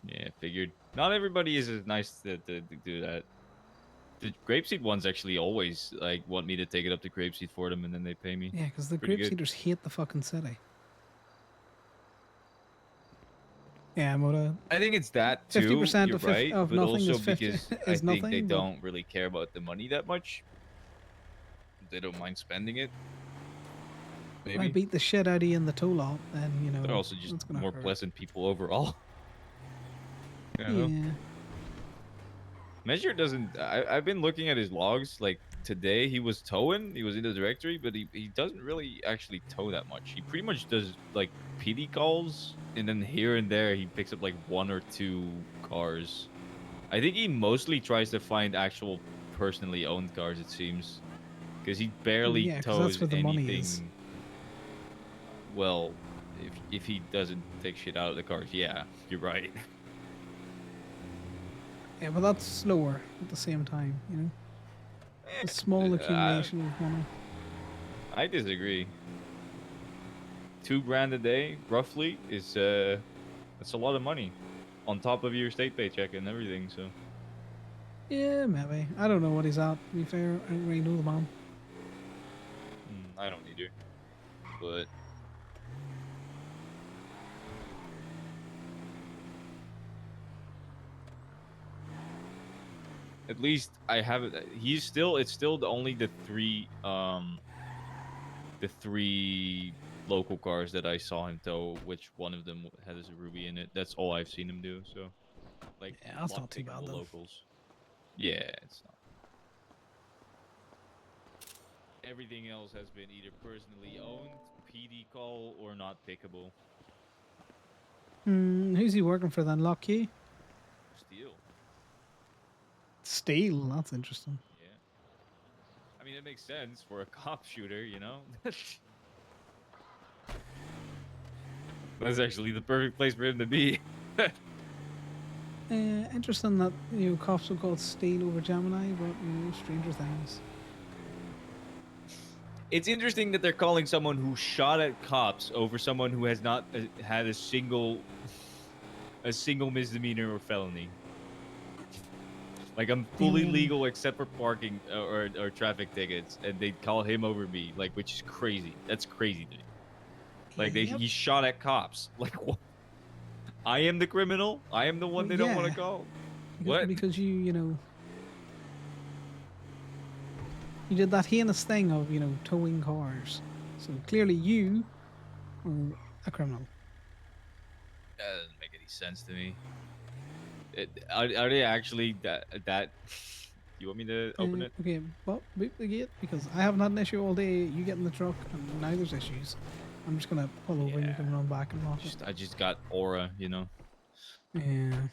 Yeah, figured. Not everybody is as nice to do that. The grapeseed ones actually always like want me to take it up to grapeseed for them, and then they pay me. Yeah, because the Pretty good. grapeseeders hate the fucking city. Yeah, Moda. I think it's that too. 50% You're right, of but nothing also is 50 because is I think nothing, they but- don't really care about the money that much. They don't mind spending it. If I Maybe beat the shit out of you in the tow lot, then they're also that's just gonna more hurt. pleasant people overall. Yeah. Measure doesn't. I've been looking at his logs. Like today, he was towing. He was in the directory, but he doesn't really actually tow that much. He pretty much does like PD calls, and then here and there he picks up like 1 or 2 cars. I think he mostly tries to find actual personally owned cars. It seems, because he barely Yeah, 'cause tows that's where the money anything. is. Well, if he doesn't take shit out of the cars, yeah, you're right. Yeah, but that's slower at the same time, A small accumulation of money. I disagree. $2,000 a day, roughly, is that's a lot of money, on top of your state paycheck and everything. So. Yeah, maybe. I don't know what he's at. To be fair, I don't really know the man. I don't either. But. At least I have it. It's still only the 3 the 3 local cars that I saw him tow, which one of them has a Ruby in it. That's all I've seen him do. So, like, Yeah, that's not too lockpicking bad the then. locals. Yeah, it's not. Everything else has been either personally owned, PD call, or not pickable. Who's he working for then? Lockheed? Steel. Steel. That's interesting. Yeah. I mean, it makes sense for a cop shooter, you know? That's actually the perfect place for him to be. Interesting that cops will call Steel over Gemini, but stranger things. It's interesting that they're calling someone who shot at cops over someone who has not had a single misdemeanor or felony. Like, I'm fully legal except for parking or traffic tickets, and they call him over me, like, which is crazy. That's crazy to me. Like, he shot at cops. Like, what? I am the criminal. I am the one they don't want to call. What? Because you did that heinous thing of towing cars. So clearly you were a criminal. That doesn't make any sense to me. Are they actually that? You want me to open it? Okay, well, boot the gate because I haven't had an issue all day. You get in the truck and now there's issues. I'm just gonna pull over and you can run back and lock it. I just got aura, you know. Yeah.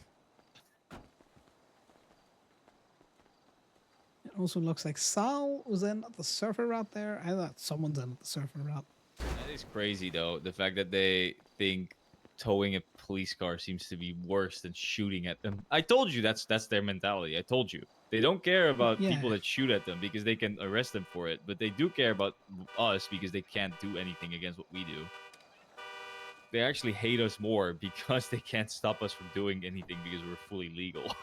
It also looks like Sal was in at the surfer rat there. I thought someone's in at the surfer rat. That is crazy, though. The fact that they think towing a police car seems to be worse than shooting at them. I told you that's their mentality. I told you. They don't care about people that shoot at them because they can arrest them for it, but they do care about us because they can't do anything against what we do. They actually hate us more because they can't stop us from doing anything because we're fully legal.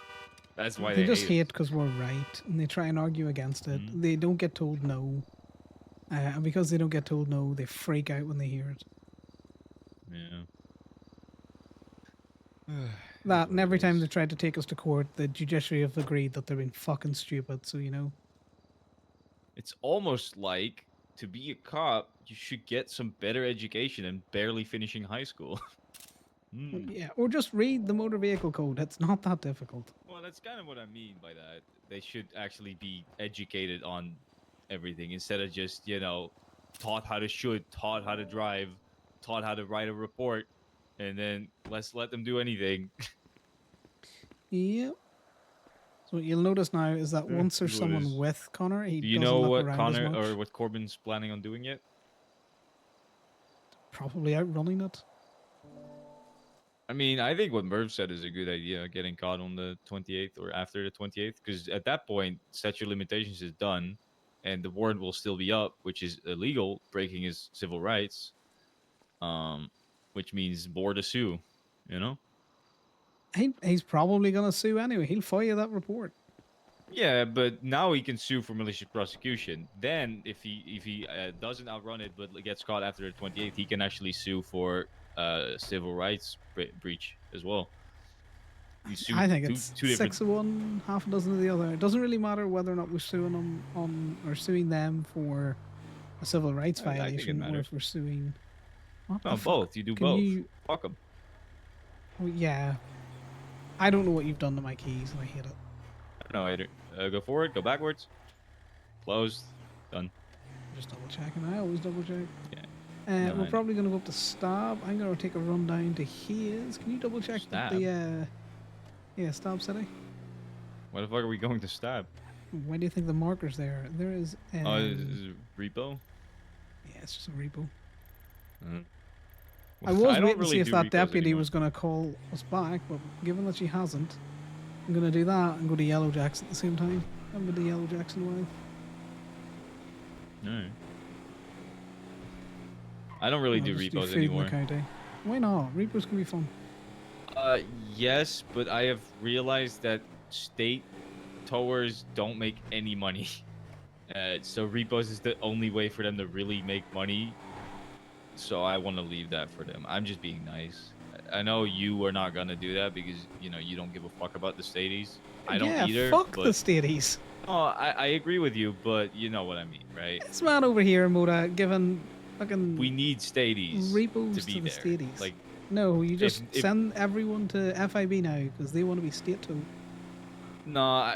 That's why they just hate us. because we're right, and they try and argue against it. They don't get told no, and because they don't get told no, they freak out when they hear it. Yeah. That and every time they tried to take us to court, the judiciary have agreed that they're being fucking stupid. So it's almost like to be a cop, you should get some better education than barely finishing high school. Yeah, or just read the motor vehicle code. It's not that difficult. Well, that's kind of what I mean by that. They should actually be educated on everything instead of just, taught how to shoot, taught how to drive, taught how to write a report, and then let's let them do anything. Yep. So what you'll notice now is that once there's someone with Connor, he do you doesn't know look what around Connor as much. or what Corbin's planning on doing yet? Probably outrunning it. I mean, I think what Merv said is a good idea, getting caught on the 28th or after the 28th, because at that point, statute of limitations is done, and the warrant will still be up, which is illegal, breaking his civil rights, which means more to sue, He's probably going to sue anyway. He'll fire that report. Yeah, but now he can sue for malicious prosecution. Then, if he doesn't outrun it but gets caught after the 28th, he can actually sue for civil rights breach as well. I think it's two 6 of one, half a dozen of the other. It doesn't really matter whether or not we're suing them or suing them for a civil rights violation, or if we're suing. No, both. You do both. Fuck them. Well, yeah. I don't know what you've done to my keys, and I hate it. No, go forward, go backwards. Closed. Done. Just double checking. I always double check. Yeah. We're probably going to go up to Stab. I'm going to take a run down to his. Can you double check Stab? Stab City? Why the fuck are we going to Stab? Why do you think the marker's there? There is. Is it repo? Yeah, it's just a repo. Well, I was waiting really to see if that deputy anymore. was going to call us back, but given that she hasn't, I'm going to do that and go to Yellow Jacks at the same time. I haven't been to Yellow Jacks in a while. No. I don't really do repos anymore. Why not? Repos can be fun. Yes, but I have realized that state towers don't make any money. So repos is the only way for them to really make money. So I want to leave that for them. I'm just being nice. I know you are not gonna do that because you don't give a fuck about the stadies. I don't Yeah, either. fuck but the stadies. oh, I agree with you, but you know what I mean, right? This man over here, Moda, giving fucking We need stadies repos to be the there. stadies. Like, no, you just if send everyone to FIB now because they want to be state too. no,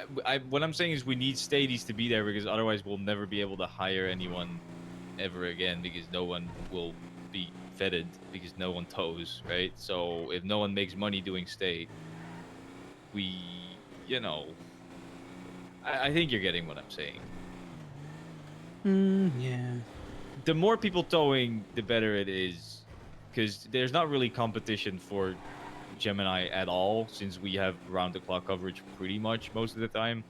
what I'm saying is we need stadies to be there because otherwise we'll never be able to hire anyone ever again because no one will be vetted because no one tows, right? So if no one makes money doing state, we, I think you're getting what I'm saying. Yeah. The more people towing, the better it is, because there's not really competition for Gemini at all, since we have round-the-clock coverage pretty much most of the time.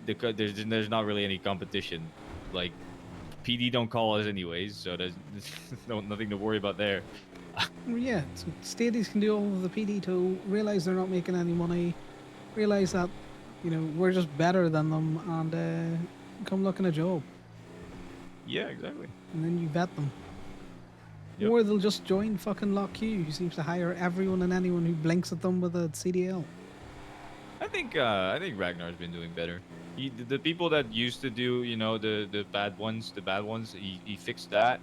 There's not really any competition. Like, PD don't call us anyways, so there's nothing to worry about there. Well, yeah, so stadies can do all of the PD tow, realize they're not making any money, realize that, we're just better than them, and come looking a job. Yeah, exactly. And then you vet them. Yep. Or they'll just join fucking Lock Q, who seems to hire everyone and anyone who blinks at them with a CDL. I think Ragnar's been doing better. The people that used to do, the bad ones, he fixed that.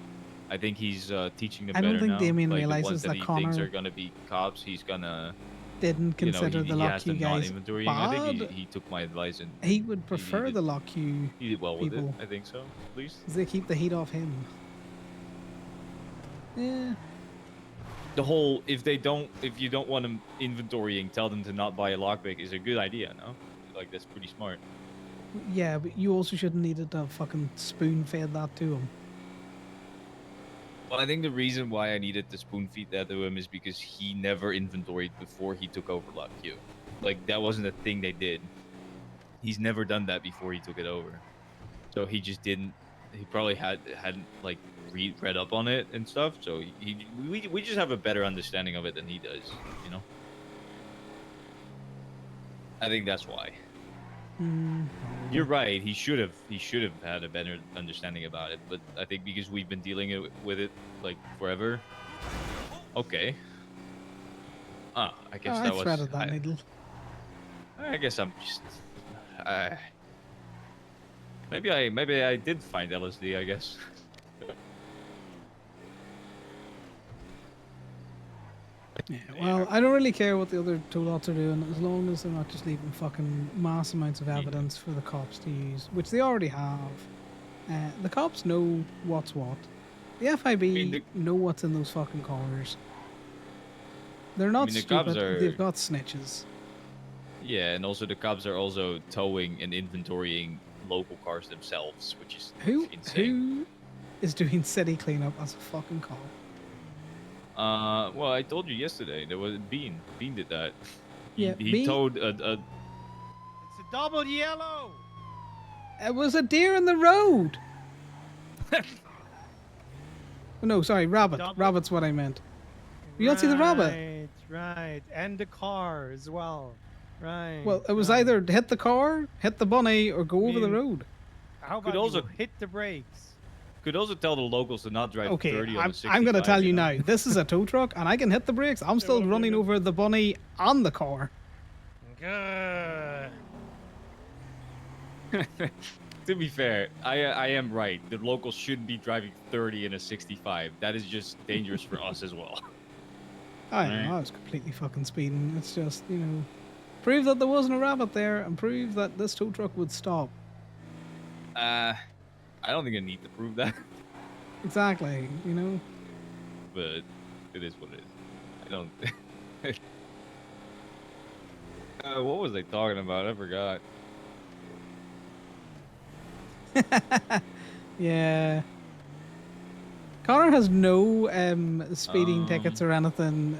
I think he's teaching them I better don't think now. Damien Like the realizes ones that that he thinks Connor are gonna be cops, he's gonna didn't consider he the Lock has Q them not guys inventorying. bad. I think he took my advice and He would prefer did, the Lock Q he did well with people. it. I think so, at least. 'Cause they keep the heat off him. Yeah. The whole if you don't want them inventorying, tell them to not buy a lockpick is a good idea, no? Like that's pretty smart. Yeah, but you also shouldn't need to have fucking spoon fed that to him. Well, I think the reason why I needed to spoon feed that to him is because he never inventoried before he took over Lock Q. Like that wasn't a thing they did. He's never done that before he took it over. So he just didn't. He probably hadn't like read up on it and stuff. So we just have a better understanding of it than he does. I think that's why. You're right. He should have had a better understanding about it. But I think because we've been dealing with it like forever. Okay. I guess that I was. threaded that needle. I guess I'm just. Maybe I did find LSD. I guess. Yeah, well, I don't really care what the other tow lots are doing as long as they're not just leaving fucking mass amounts of evidence for the cops to use, which they already have. The cops know what's what. The FIB know what's in those fucking cars. They're not the stupid. cops are... They've got snitches. Yeah, and also the cops are also towing and inventorying local cars themselves, which is insane. Who is doing city cleanup as a fucking cop? Well, I told you yesterday. There was Bean. Bean did that. Yeah, he towed a. It's a double yellow. It was a deer in the road. No, sorry, rabbit. Rabbit's what I meant. You don't see the rabbit. Right, and the car as well. Right. Well, it was either hit the car, hit the bunny, or go over the road. How about you hit the brakes? Could also tell the locals to not drive 30 on the 65. I'm going to tell you now. This is a tow truck, and I can hit the brakes. I'm still running over the bunny and the car. Good. To be fair, I am right. The locals shouldn't be driving 30 in a 65. That is just dangerous for us as well. I know, I was completely fucking speeding. It's just, prove that there wasn't a rabbit there and prove that this tow truck would stop. I don't think I need to prove that. Exactly, But it is what it is. I don't... what was I talking about? I forgot. Yeah. Conor has no speeding tickets or anything,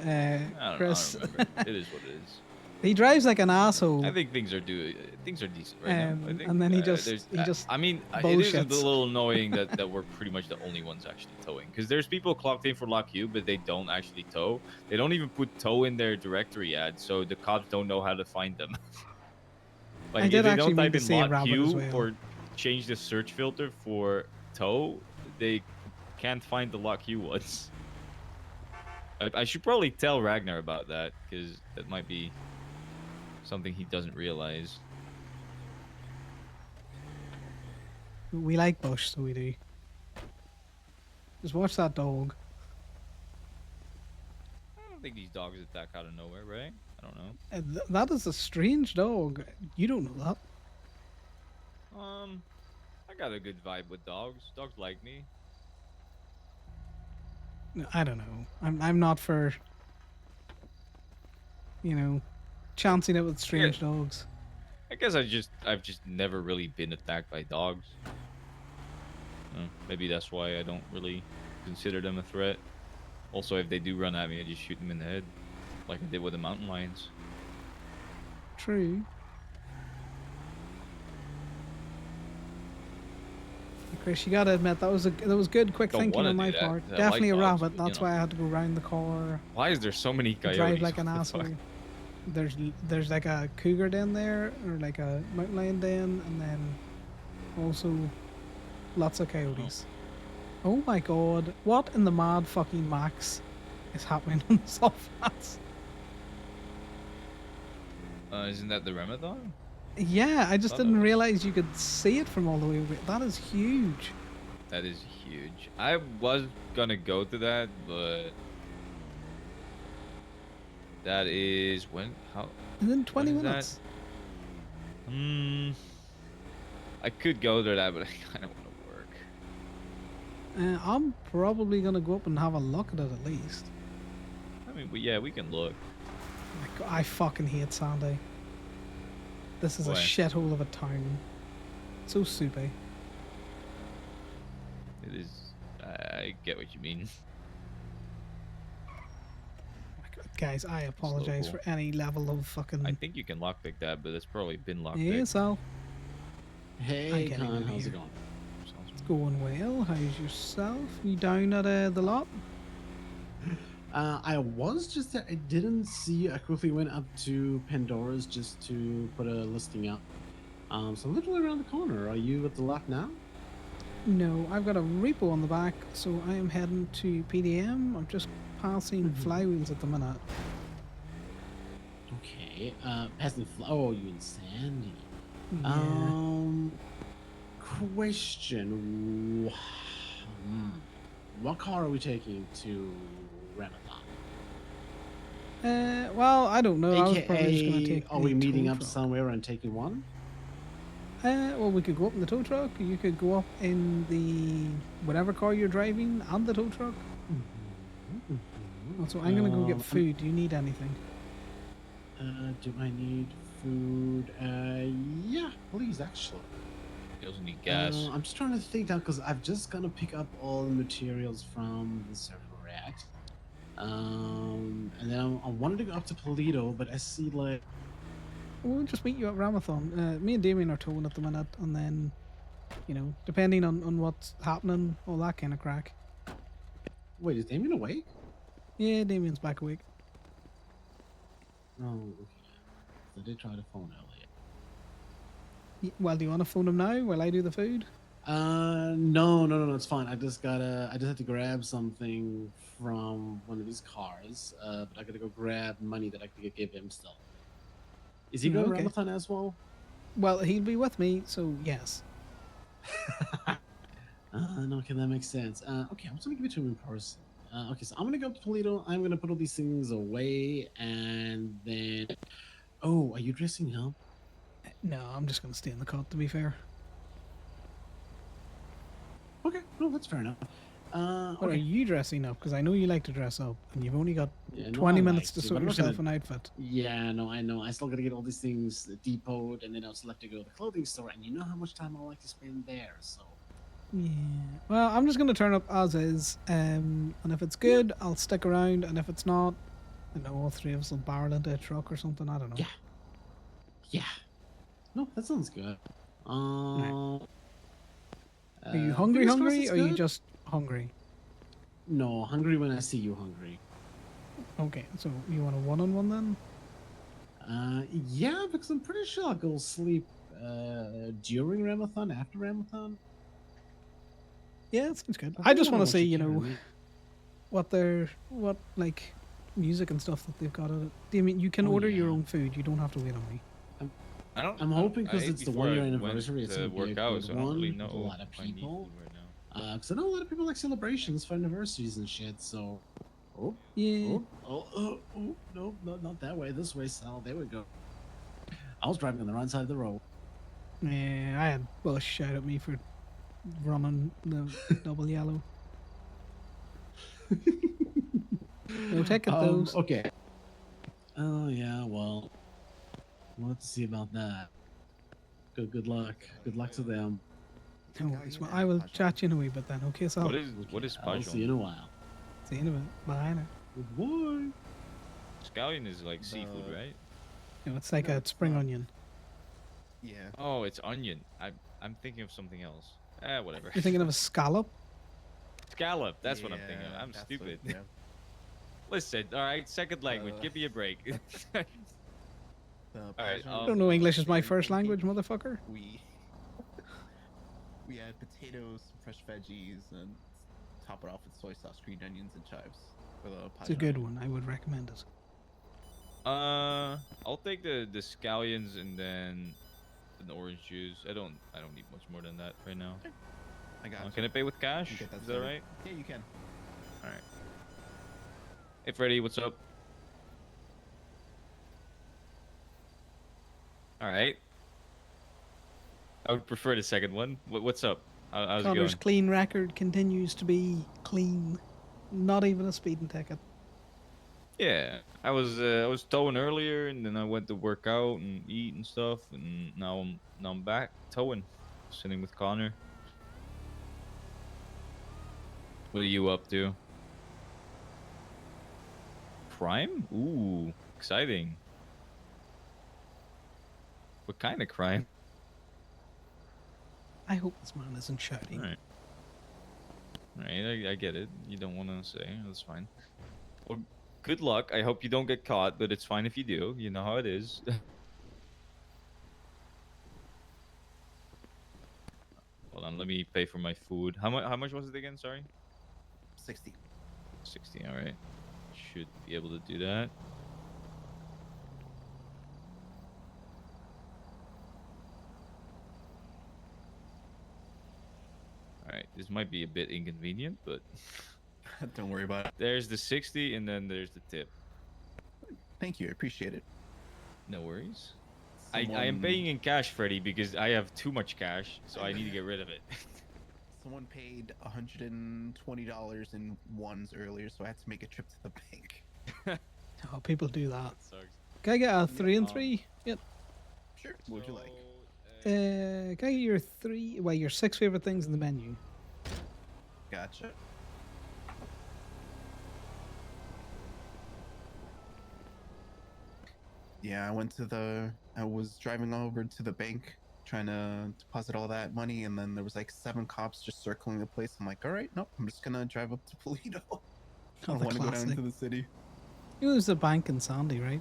Chris. I don't remember. It is what it is. He drives like an asshole. I think things are decent right now. I think, and then he just I mean, bullshits. it is a little annoying that we're pretty much the only ones actually towing. Because there's people clocked in for Lock U, but they don't actually tow. They don't even put tow in their directory ad, so the cops don't know how to find them. Like, if they don't type in Lock U or change the search filter for tow, they can't find the Lock U ones. I should probably tell Ragnar about that because that might be something he doesn't realize. We like Bush, so we do. Just watch that dog. I don't think these dogs attack out of nowhere, right? I don't know. That is a strange dog. You don't know that. I got a good vibe with dogs. Dogs like me. No, I don't know. I'm not for, you know, chancing it with strange dogs. I guess I've just never really been attacked by dogs. Maybe that's why I don't really consider them a threat. Also, if they do run at me, I just shoot them in the head, like I did with the mountain lions. True. Chris, you gotta admit that was good, quick Don't thinking wanna on do my that, part. 'cause I Definitely like a dogs, rabbit. but, That's why I had to go round the car. Why is there so many coyotes? Drive like an What the fuck? asshole. There's like a cougar den there, or like a mountain lion den, and then also lots of coyotes. Oh my god! What in the mad fucking max is happening on the soft flats? Isn't that the Ramadan? Yeah, I just Oh, didn't no. realize you could see it from all the way over. That is huge. That is huge. I was gonna go to that, but that is when? How? And then 20 when is minutes. that? I could go to that, but I kind of want to work. I'm probably gonna go up and have a look at it at least. I mean, but yeah, we can look. I fucking hate Sandy. This is a Why? shithole of a town. So soupy. It is. I get what you mean. Guys, I apologize local. for any level of fucking. I think you can lockpick that, but it's probably been lockpicked. Yeah, so Hey, get Con, it how's here. it going? it's going well. How's yourself? You down at the lot? I was just there. I didn't see. I quickly went up to Pandora's just to put a listing up. So literally around the corner. Are you at the lot now? No, I've got a repo on the back, so I am heading to PDM. I'm just passing flywheels at the minute. Okay. Passing. Oh, you in Sandy? Yeah. Question. What car are we taking to Ramadan? Well, I don't know. I was probably just gonna AKA, take. are the we meeting tow up truck. somewhere and taking one? Well, we could go up in the tow truck. You could go up in the whatever car you're driving and the tow truck. Also, I'm gonna go get food. Do you need anything? Do I need food? Yeah, please, actually. You also need gas. I'm just trying to think now because I've just gonna pick up all the materials from the server rack. And then I wanted to go up to Polito, but I see like. We'll just meet you at Ramathon. Me and Damien are towing at the minute, and then, you know, depending on what's happening, all that kind of crack. Wait, is Damien awake? Yeah, Damien's back awake. Oh, okay. I did try to phone earlier. Well, do you want to phone him now while I do the food? No, it's fine. I just had to grab something from one of his cars. But I gotta go grab money that I could give him still. Is he going to Okay. Ramathon as well? Well, he'll be with me, so yes. No, okay, that makes sense. Okay, I'm just gonna give it to him in person. Okay, so I'm gonna go up to Toledo. I'm gonna put all these things away, and then. Oh, are you dressing up? No, I'm just gonna stay in the cot. To be fair. Okay, no, that's fair enough. What are Okay. you dressing up? Because I know you like to dress up, and you've only got Yeah, no, 20 I minutes like to to, sort but I'm not yourself gonna- an outfit. Yeah, no, I know. I still gotta get all these things depoted, and then I'll still have to go to the clothing store, and you know how much time I like to spend there, so. Yeah. Well, I'm just gonna turn up as is, and if it's good, I'll stick around, and if it's not, I don't know, all three of us will barrel into a truck or something. I don't know. Yeah. Yeah. No, that sounds good. Are you hungry, fingers crossed hungry, it's or are you good. just hungry? No, hungry when I see you hungry. Okay, so you want a one-on-one then? Yeah, because I'm pretty sure I'll go sleep during Ramathon, after Ramathon. Yeah, that sounds good. I I just don't want to know say, what you you know, carry. what like music and stuff that they've got at it. Damien, you can Oh, order your yeah. own food. You don't have to wait on me. I don't. I'm hoping because I ate it's the before I 1 year went anniversary. It's to gonna be work a out, good so I don't really one know with a lot of if I need people. food right now. Because I know a lot of people like celebrations for anniversaries and shit. So, oh, Yeah. no, not that way. This way, Sal. There we go. I was driving on the wrong side of the road. Yeah, I had Bush shout at me for running the double yellow. No ticket those. Okay. Oh yeah, well, we'll have to see about that. Good luck. Good luck to them. No worries. Well, I will chat you in a wee bit then. Okay, so What is I'll see you in a while. see you in a bit. Bye now. Goodbye. Scallion is like seafood, right? No, it's like No, a it's spring not. onion. Yeah. Oh, it's onion. I'm thinking of something else. Whatever. You're thinking of a scallop? Scallop. That's what I'm thinking of. Yeah, I'm that's stupid. what- yeah. Listen, all right, second language. Give me a break. The right, Parmesan I don't know English is my very first funky. language, motherfucker. We had potatoes, fresh veggies, and top it off with soy sauce, green onions, and chives. For the It's a good one. I would recommend it. I'll take the scallions and then an orange juice. I don't need much more than that right now. I got you. Can I pay with cash? You get that Is that started. right? Yeah, you can. All right. Hey, Freddy, what's up? All right. I would prefer the second one. What's up? How's it Connor's going? clean record continues to be clean. Not even a speeding ticket. Yeah, I was towing earlier, and then I went to work out and eat and stuff, and now I'm back towing, sitting with Connor. What are you up to? Crime? Ooh, exciting. What kind of crime? I hope this man isn't shouting. All right, I get it. You don't want to say. That's fine. Well, good luck. I hope you don't get caught, but it's fine if you do. You know how it is. Hold on, let me pay for my food. How much was it again? Sorry. 60. 60. All right. Should be able to do that. All right. This might be a bit inconvenient, but Don't worry about it. there's the 60, and then there's the tip. Thank you. I appreciate it. No worries. I am Someone- paying in cash, Freddy, because I have too much cash, so I need to get rid of it. Someone paid $120 in ones earlier, so I had to make a trip to the bank. Oh, people do that. Sucks. Can I get a 3 and 3? Yep. Sure. What would you like? Can I get your 3? Well, your 6 favorite things in the menu. Gotcha. Yeah, I was driving over to the bank trying to deposit all that money, and then there was like 7 cops just circling the place. I'm like, all right, nope, I'm just gonna drive up to Polito. I don't the want to go down classic. to the city. It was the bank in Sandy, right?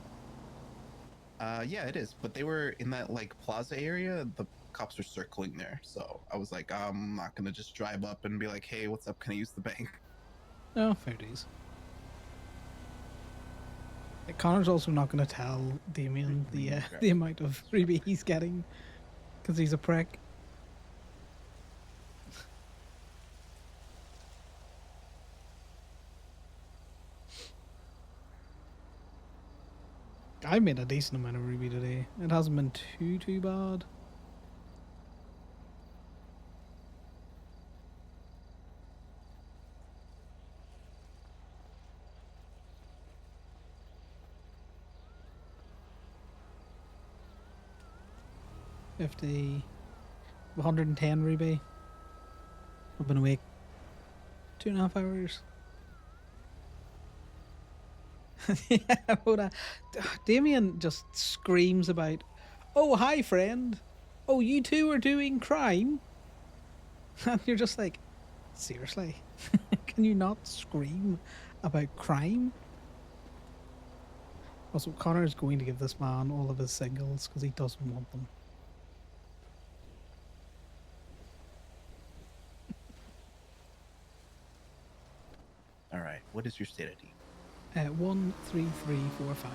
Yeah, it is, but they were in that like plaza area. The cops were circling there, so I was like, I'm not gonna just drive up and be like, hey, what's up? Can I use the bank? No, fair days. Connor's also not going to tell Damien the amount of freebie he's getting because he's a prick. I made a decent amount of ruby today. It hasn't been too bad. $50, 110 ruby. I've been awake 2.5 hours. Yeah, Damien just screams about, oh, hi, friend. Oh, you two are doing crime? And you're just like, seriously? Can you not scream about crime? Also, Connor is going to give this man all of his singles because he doesn't want them. All right. right. What is your state ID? 13345.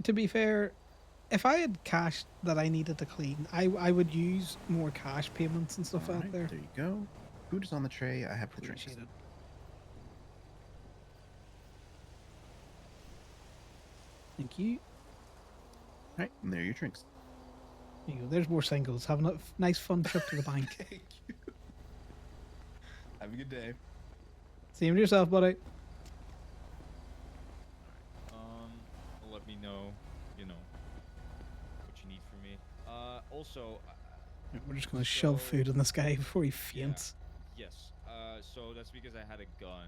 To be fair, if I had cash that I needed to clean, I would use more cash payments and stuff All out right, there. there you go. Food is on the tray. I have the drinks. Appreciate it. Thank you. All right, and there are your drinks. There you go. There's more singles. Have a nice fun trip to the bank. Thank you. Have a good day. See you to yourself, buddy. Let me know, what you need from me. Also, We're just gonna shove food in this guy before he faints. yes. So that's because I had a gun.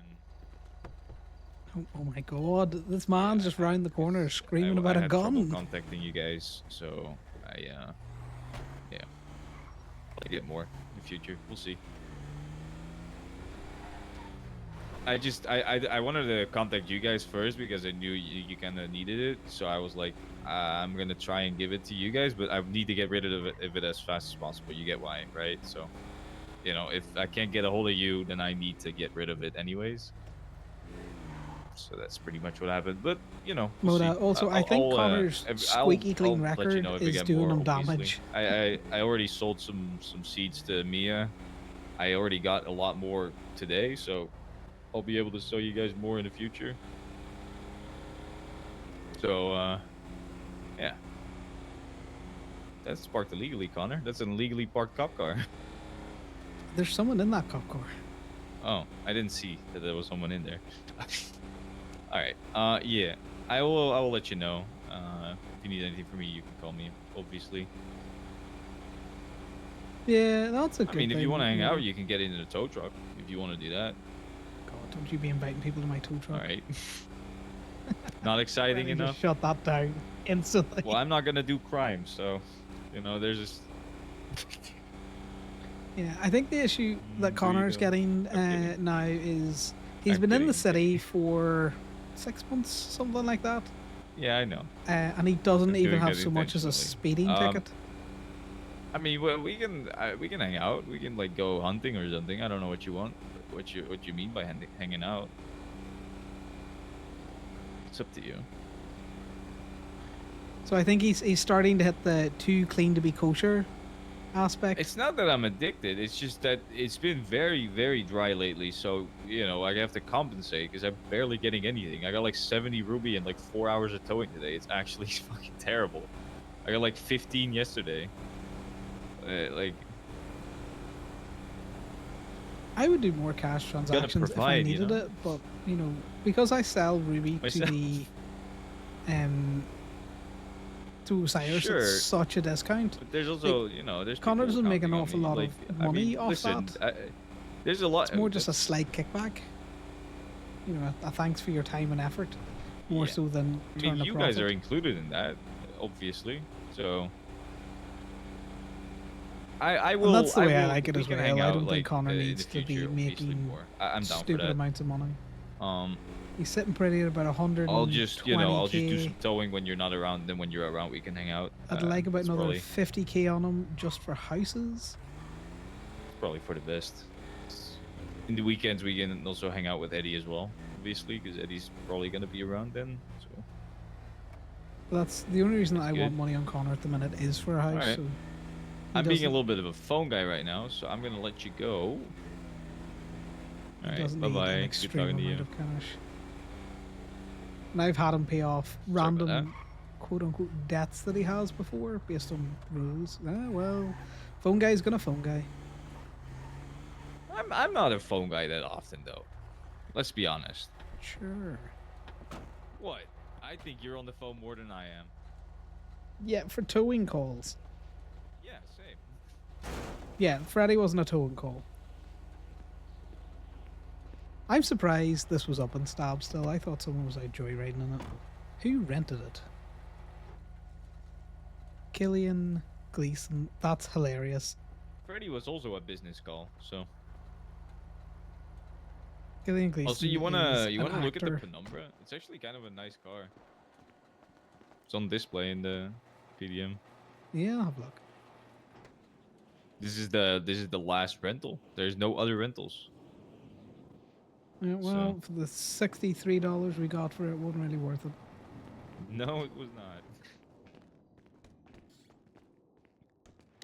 Oh my god, this man's just round the corner screaming about I a had trouble gun. contacting you guys, so yeah. I'll get more in the future. We'll see. I wanted to contact you guys first because I knew you kind of needed it, so I was like, I'm gonna try and give it to you guys, but I need to get rid of it as fast as possible. You get why, right? So, if I can't get a hold of you, then I need to get rid of it anyways. So that's pretty much what happened. But we'll Moda, see. also, I think Connor's squeaky clean I'll let record you know if I is get doing more, him obviously. damage. I already sold some seeds to Mia. I already got a lot more today, so I'll be able to sell you guys more in the future. So yeah. That's parked illegally, Connor. That's an illegally parked cop car. There's someone in that cop car. Oh, I didn't see that there was someone in there. All right. Yeah. I will let you know. If you need anything from me, you can call me, obviously. Yeah, that's a good I mean, if you thing, want to hang yeah. out, you can get into the tow truck if you want to do that. God, don't you be inviting people to my tow truck. All right. Not exciting Really enough? just shut that down instantly. Well, I'm not going to do crime, so, there's just... Yeah, I think the issue that Connor's getting now is he's been in the city for 6 months, something like that. Yeah, I know. And he doesn't I'm even doing have it so much as a intentionally. speeding ticket. I mean, well, we can hang out. We can like go hunting or something. I don't know what you want. What you mean by hanging out? It's up to you. So I think he's starting to hit the too clean to be kosher aspect. It's not that I'm addicted. It's just that it's been very, very dry lately. So, I have to compensate because I'm barely getting anything. I got like 70 ruby and like 4 hours of towing today. It's actually fucking terrible. I got like 15 yesterday. I would do more cash transactions if I needed it, but because I sell ruby to the to Cyrus at such a discount. But there's also, there's Connor people doesn't make an counting on awful me. lot Like, of money off listen, that. There's a lot. It's more just a slight kickback. A thanks for your time and effort, more so than I turn mean, a you profit. guys are included in that, obviously. So I will. And that's the way I will- like it we as can well. hang I out, don't like, think Connor in needs the to be future, obviously, making more. I'm down for stupid that. amounts of money. Um, He's sitting pretty at about 120K. I'll just do some towing when you're not around. Then when you're around, we can hang out. I'd like about it's another probably, 50K on him just for houses. probably for the best. In the weekends, we can also hang out with Eddie as well, obviously, because Eddie's probably gonna be around then. So That's the only reason that I good. want money on Connor at the minute is for a house. Alright. So he I'm being a doesn't- little bit of a phone guy right now, so I'm gonna let you go. he All right, doesn't bye need an bye. Good extreme talking to amount you. of cash. And I've had him pay off about that. random quote-unquote debts that he has before based on rules. Well, phone guy's gonna phone guy. I'm not a phone guy that often though. Let's be honest. Sure. What? I think you're on the phone more than I am. Yeah, for towing calls. Yeah, same. Yeah, Freddy wasn't a towing call. I'm surprised this was up in Stab still. I thought someone was out joyriding in it. Who rented it? Killian Gleason. That's hilarious. Freddy was also a business call, so. Killian Gleason. Also, you is wanna an look at the actor. penumbra? It's actually kind of a nice car. It's on display in the PDM. Yeah, I'll have a look. This is the last rental. There's no other rentals. Yeah, well, for the $63 we got for it, wasn't really worth it. No, it was not.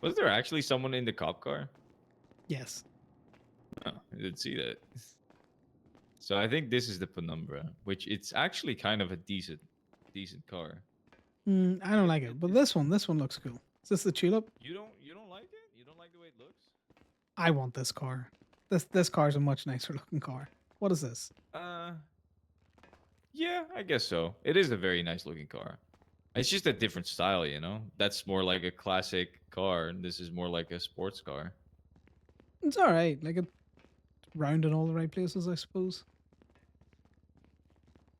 Was there actually someone in the cop car? Yes. Oh, I didn't see that. So I think this is the Penumbra, which it's actually kind of a decent car. I don't like it, but this one looks cool. Is this the tulip? You don't like it? You don't like the way it looks? I want this car. This car's a much nicer looking car. What is this? Yeah, I guess so. It is a very nice looking car. It's just a different style, you know? That's more like a classic car, and this is more like a sports car. It's all right. Like it's round in all the right places, I suppose.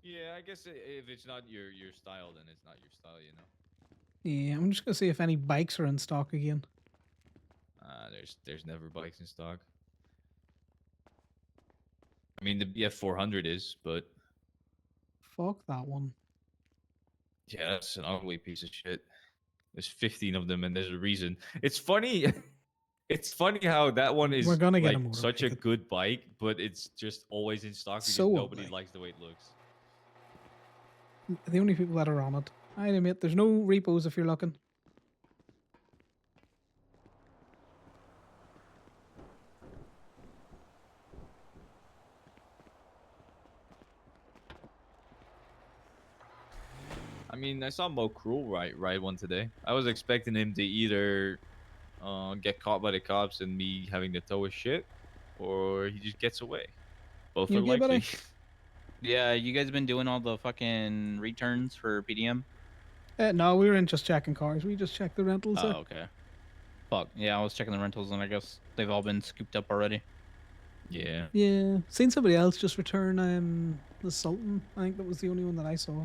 Yeah, I guess if it's not your style, then it's not your style, you know? Yeah, I'm just gonna see if any bikes are in stock again. There's never bikes in stock. I mean, the BF400 is, but Fuck that one. yeah, that's an ugly piece of shit. There's 15 of them, and there's a reason. It's funny. It's funny how that one is We're gonna get like a such a motorbike. good bike, but it's just always in stock because So nobody ugly. likes the way it looks. The only people that are on it. I admit, there's no repos if you're looking. I mean, I saw Mo Cruel ride one today. I was expecting him to either get caught by the cops and me having to tow his shit, or he just gets away. Both You are okay, buddy? likely. Yeah, you guys been doing all the fucking returns for PDM? No, we were in just checking cars. We just checked the rentals. Oh, okay. Fuck. Yeah, I was checking the rentals, and I guess they've all been scooped up already. Yeah. Yeah, seen somebody else just return the Sultan. I think that was the only one that I saw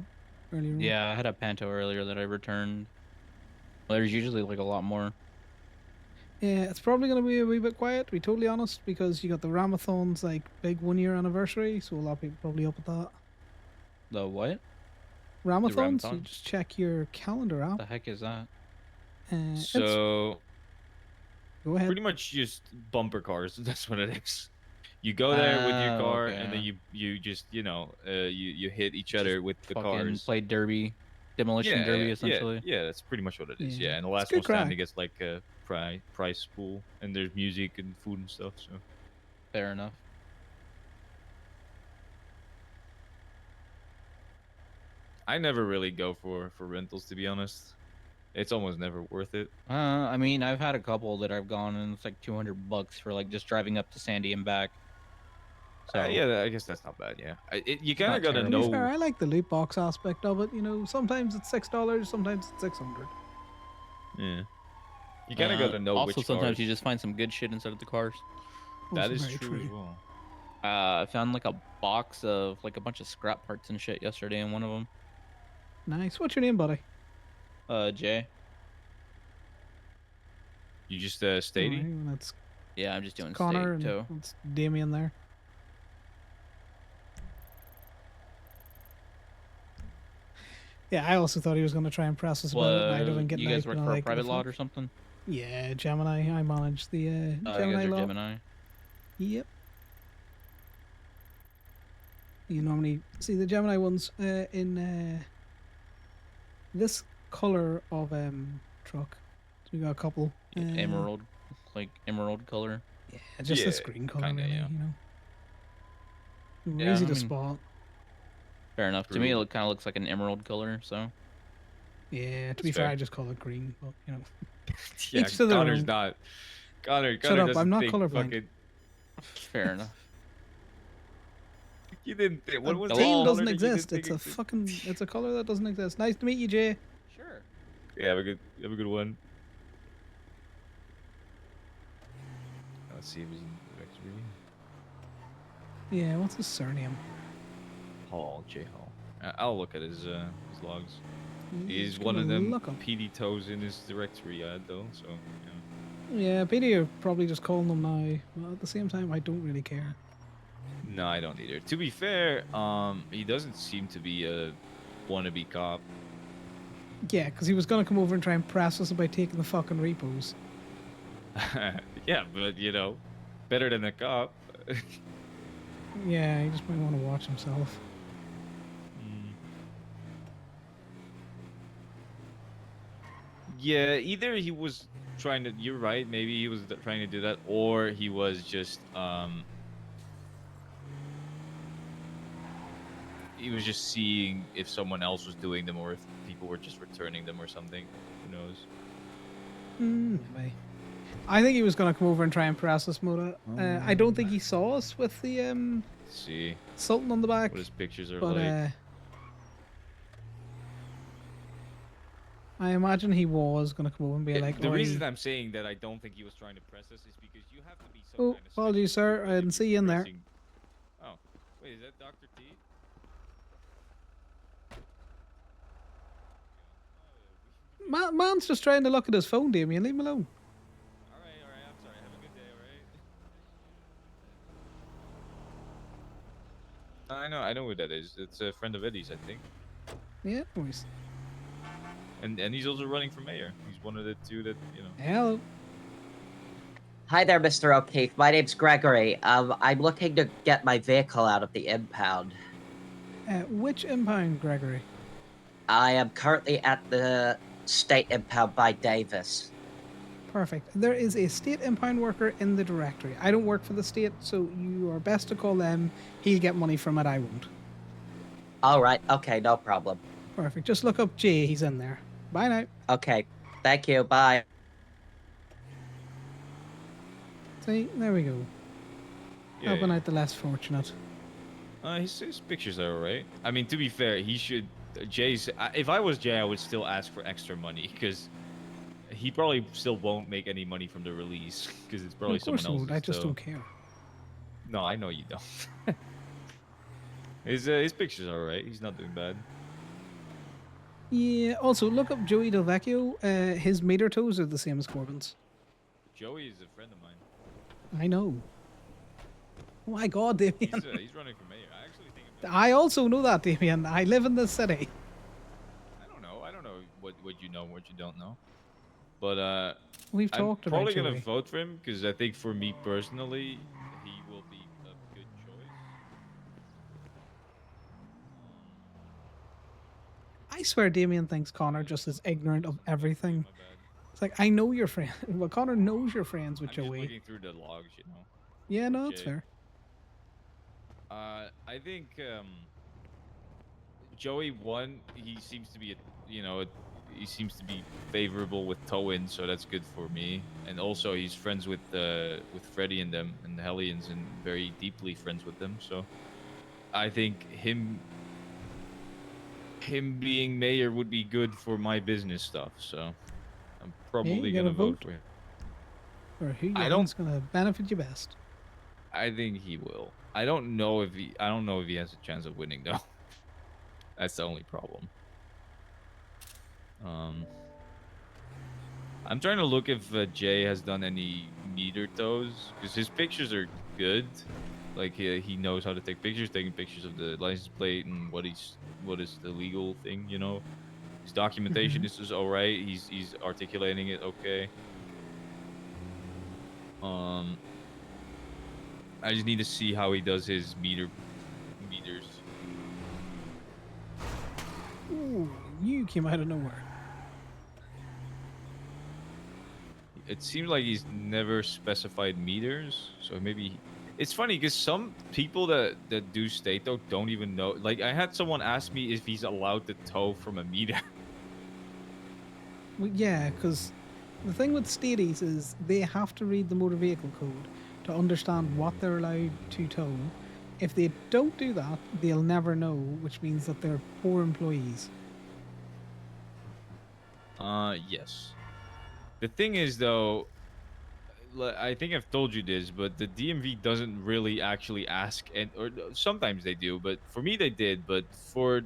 earlier. on. Yeah, I had a Panto earlier that I returned. Well, there's usually like a lot more. Yeah, it's probably going to be a wee bit quiet, to be totally honest, because you got the Ramathon's like big 1 year anniversary, so a lot of people probably up at that. The what? Ramathons? You Ramathon? just check your calendar app. The heck is that? So go ahead. pretty much just bumper cars. That's what it is. You go there with your car, okay. and then you just you hit each other with the Fucking cars. play derby, demolition derby, essentially. Yeah, that's pretty much what it is. Yeah. Yeah, and the It's last good one standing crack. gets like a prize pool, and there's music and food and stuff. So Fair enough. I never really go for rentals, to be honest. It's almost never worth it. I mean, I've had a couple that I've gone, and it's like $200 for like just driving up to Sandy and back. So Yeah, I guess that's not bad. Yeah, you kind of not gotta To be know. fair, I like the loot box aspect of it. You know, sometimes it's $6, sometimes it's $600. Yeah, you kind of gotta know Also, which sometimes cars. you just find some good shit inside of the cars. That Also is very true as well. I found like a box of like a bunch of scrap parts and shit yesterday in one of them. Nice. What's your name, buddy? Jay. You just stady. Alright, well, that's Yeah, I'm just doing Connor state and too. it's Damien there. Yeah, I also thought he was going to try and press us about it. And I'd have been getting You guys like, work for a like, private fuck. lot or something? Yeah, Gemini. I manage the Oh, you Gemini guys are lot. Gemini. Yep. You normally see the Gemini ones in this color of truck. So we got a couple. Emerald, like emerald color. Yeah, just this Yeah, green color, kinda, really. yeah. You know, Yeah, easy I to mean- spot. Fair enough. To me, True. it kind of looks like an emerald color. So Yeah, to That's be fair, fair. I just call it green, but you know. Yeah, Each to their Connor's own. not. Connor Shut up, I'm doesn't not think colorblind. fucking- fair enough. You didn't think. What was A the team color doesn't that you didn't exist. think It's a existed? fucking. It's a color that doesn't exist. Nice to meet you, Jay. Sure. Yeah, have a good one. Let's see if he's in the X3. Yeah, what's his surname? Hall, J Hall. I'll look at his logs. He's Just one of gonna them look 'em. PD toes in his directory ad though, so yeah. Yeah, PD are probably just calling them now. But at the same time, I don't really care. No, I don't either. To be fair, he doesn't seem to be a wannabe cop. Yeah, because he was gonna come over and try and press us about taking the fucking repos. Yeah, but you know, better than a cop. Yeah, he just might want to watch himself. Yeah, either he was trying to. You're right. Maybe he was trying to do that, or he was just he was just seeing if someone else was doing them, or if people were just returning them, or something. Who knows? Maybe. I think he was gonna come over and try and press us, Moda. I don't think he saw us with the Let's see Sultan on the back. what his pictures are But like. I imagine he was gonna come over and be like, The "Oi." reason I'm saying that I don't think he was trying to press us is because you have to be some Oh, kind of. apologies, sir. I didn't see you in there. Oh, wait, is that Dr. T? Man's just trying to look at his phone, Damien. Leave him alone. All right. I'm sorry. Have a good day. All right. I know who that is. It's a friend of Eddie's, I think. Yeah, boys. And he's also running for mayor. He's one of the two that, you know. Hello. Hi there, Mr. O'Keefe. My name's Gregory. I'm looking to get my vehicle out of the impound. Which impound, Gregory? I am currently at the state impound by Davis. Perfect. There is a state impound worker in the directory. I don't work for the state, so you are best to call them. He'll get money from it. I won't. All right. Okay, no problem. Perfect. Just look up Jay. He's in there. Bye now. Okay. Thank you. Bye. See, there we go. Yeah, Helping out the less fortunate. His pictures are alright. I mean, to be fair, he should. Jay's. If I was Jay, I would still ask for extra money because he probably still won't make any money from the release because it's probably Of course someone he else. won't. I just don't care. No, I know you don't. His pictures are alright. He's not doing bad. Yeah. Also, look up Joey Del Vecchio. His meter toes are the same as Corbin's. Joey is a friend of mine. I know. Oh my God, Damien. He's running for mayor. I actually think. I also know that, Damien. I live in this city. I don't know what you know, what you don't know. But We've talked I'm about probably gonna Joey. vote for him because I think for me personally, he will be a good choice. I swear Damien thinks Connor just is ignorant of everything. It's like, I know your friend. Well, Connor knows you're friends with I'm just Joey. looking through the logs, you know. Yeah, for no, that's Jay. fair. I think Joey won. He seems to be he seems to be favorable with Towin, so that's good for me. And also he's friends with Freddy and them and the Hellions and very deeply friends with them. So I think him being mayor would be good for my business stuff. So I'm probably you gotta gonna vote vote for him. Or who you I think's gonna benefit you best. I think he will. I don't know if he has a chance of winning though. That's the only problem. I'm trying to look if Jay has done any meter toes because his pictures are good. Like he knows how to take pictures, taking pictures of the license plate and what is the legal thing, you know. His documentation is just alright. He's articulating it okay. I just need to see how he does his meters. Ooh, you came out of nowhere. It seems like he's never specified meters, so maybe it's funny because some people that do state though don't even know. Like I had someone ask me if he's allowed to tow from a meter. Well, yeah, because the thing with stadies is they have to read the motor vehicle code to understand what they're allowed to tow. If they don't do that, they'll never know, which means that they're poor employees. Yes. The thing is though, I think I've told you this, but the DMV doesn't really actually ask, or sometimes they do, but for me they did. But for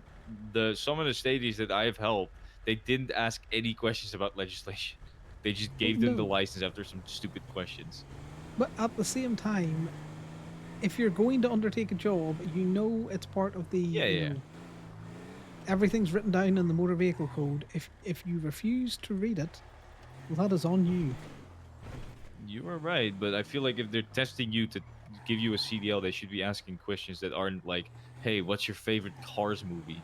some of the stadies that I've helped, they didn't ask any questions about legislation. They just gave them the No. license after some stupid questions. But at the same time, if you're going to undertake a job, you know it's part of the. Yeah. everything's written down in the motor vehicle code. If you refuse to read it, well, that is on you. You are right, but I feel like if they're testing you to give you a CDL, they should be asking questions that aren't like, "Hey, what's your favorite Cars movie?"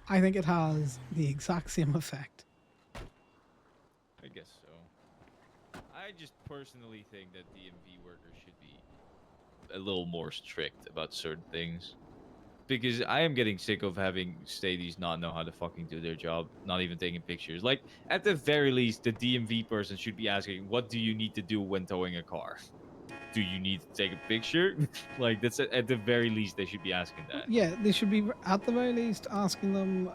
I think it has the exact same effect. I guess so. I just personally think that DMV workers should be a little more strict about certain things. Because I am getting sick of having stadies not know how to fucking do their job, not even taking pictures. Like, at the very least, the DMV person should be asking, what do you need to do when towing a car? Do you need to take a picture? Like, that's at the very least, they should be asking that. Yeah, they should be at the very least asking them,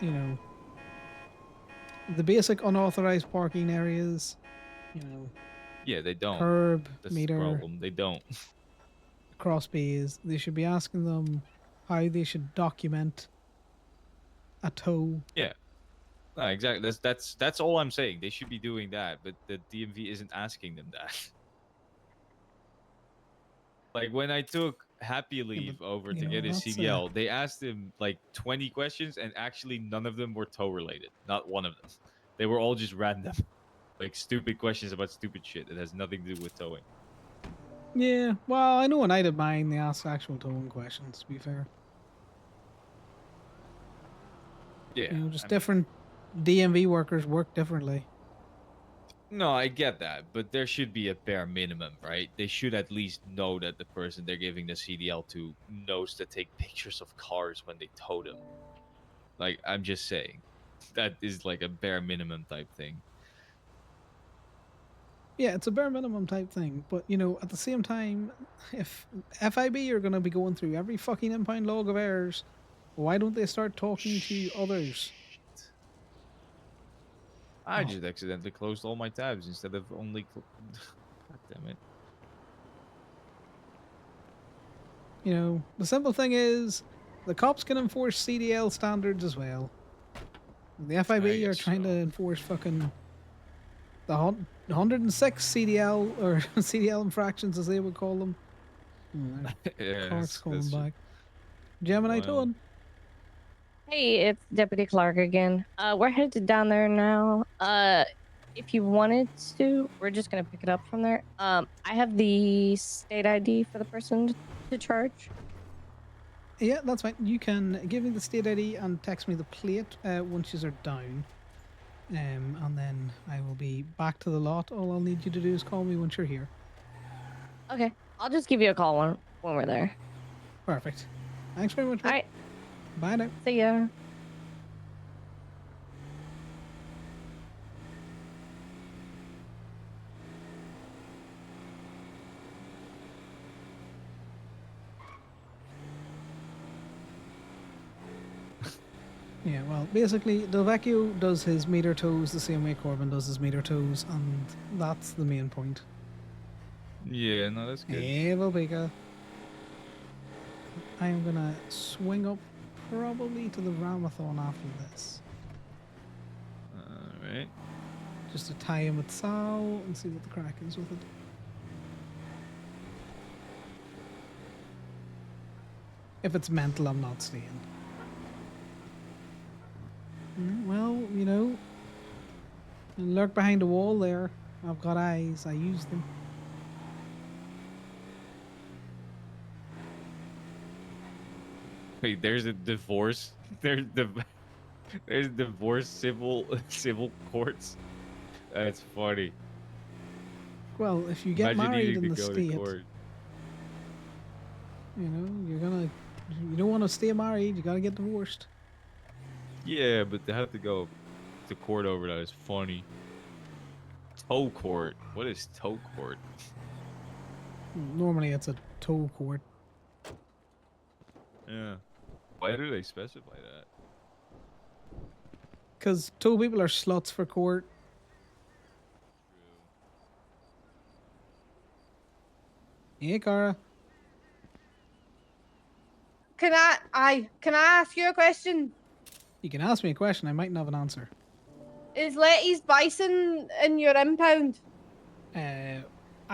you know, the basic unauthorized parking areas, you know. Yeah, they don't. Curb, That's meter, the problem. They don't. cross bays. They should be asking them how they should document a tow. Yeah. No, exactly. That's all I'm saying. They should be doing that, but the DMV isn't asking them that. Like when I took Happy Leave over to get his CDL, they asked him like 20 questions, and actually none of them were tow related. Not one of them. They were all just random, like stupid questions about stupid shit that has nothing to do with towing. Yeah, well, I know when I did mine, they asked actual towing questions, to be fair. Yeah. You know, just different DMV workers work differently. No, I get that, but there should be a bare minimum, right? They should at least know that the person they're giving the CDL to knows to take pictures of cars when they tow them. Like, I'm just saying, that is like a bare minimum type thing. Yeah, it's a bare minimum type thing, but you know, at the same time, if FIB are going to be going through every fucking impound log of errors, why don't they start talking to others? I just accidentally closed all my tabs instead of only. God damn it. You know, the simple thing is, the cops can enforce CDL standards as well. The FIB are trying to enforce fucking the 106 CDL or CDL infractions, as they would call them. Yeah, Clark's calling that's back. Gemini wild. Toad. Hey, it's Deputy Clark again. We're headed down there now. If you wanted to, we're just gonna pick it up from there. I have the state ID for the person to charge. Yeah, that's fine. You can give me the state ID and text me the plate once you are down. And then I will be back to the lot. All I'll need you to do is call me once you're here. Okay, I'll just give you a call when we're there. Perfect. Thanks very much. All right. Bye now. See ya. Yeah, well, basically, Delvecchio does his meter toes the same way Corbin does his meter toes, and that's the main point. Yeah, no, that's good. Evil Pika. I am gonna swing up probably to the Ramathon after this. Alright. Just to tie him with Sal and see what the crack is with it. If it's mental, I'm not staying. Well, you know, lurk behind a wall there. I've got eyes. I use them. Wait, there's a divorce. There's divorce civil courts. That's funny. Well, if you get Imagine married needing in the to go to state, court. you know, you don't want to stay married. You gotta get divorced. Yeah, but to have to go to court over that is funny. Tow court. What is tow court? Normally, it's a tow court. Yeah. Why do they specify that? Because tow people are sluts for court. Hey, Cara. Can I ask you a question? You can ask me a question. I mightn't have an answer. Is Letty's Bison in your impound? I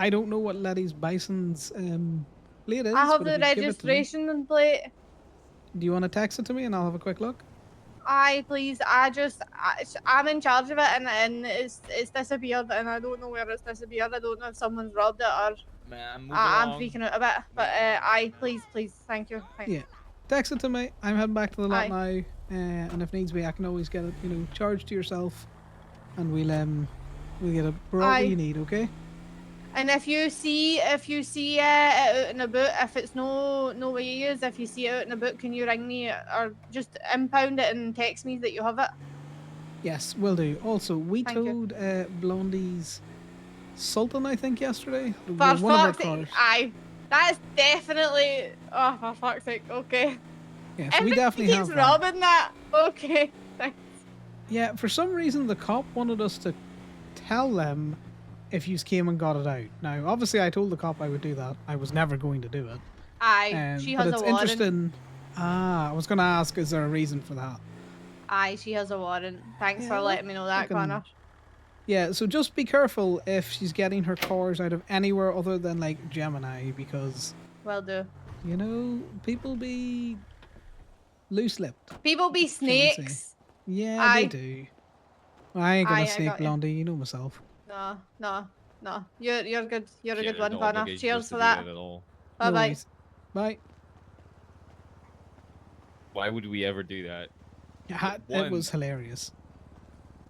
don't know what Letty's Bison's plate is. I have but the if you give it to me- registration plate. Do you want to text it to me and I'll have a quick look? Aye, please. I'm in charge of it, and it's disappeared, and I don't know where it's disappeared. I don't know if someone's robbed it or. Man, move I'm along. freaking out a bit, but aye, please, thank you. Yeah. Text it to me. I'm heading back to the lot Aye. now, and if needs be, I can always get it, charged to yourself, and we'll get it brought Aye. what you need, okay? And if you see it out and about, if it's no way you use, if you see it out and about, can you ring me or just impound it and text me that you have it? Yes, will do. Also, we Thank you. towed Blondie's Sultan, I think, yesterday. For One of our fuck's sake, cars. aye. That's definitely. Oh, for fuck's sake. Okay. Yeah, so we definitely have keeps that. robbing that. Okay. Thanks. Yeah, for some reason the cop wanted us to tell them if you came and got it out. Now, obviously, I told the cop I would do that. I was never going to do it. Aye. She but has it's a warrant. interesting. I was going to ask, is there a reason for that? Aye, she has a warrant. Thanks for Yeah, letting me know that, fucking- Connor. Yeah, so just be careful if she's getting her cars out of anywhere other than like Gemini, because Will do. people be loose-lipped. People be shall we say. snakes. Yeah, Aye. they do. I ain't gonna Aye, I snake got you. Blondie, you know myself. No. You're good. You're a Yeah, good there's one, no Connor. obligation Cheers to for do that. at all. Bye No bye. worries. Bye. Why would we ever do that? It One- was hilarious.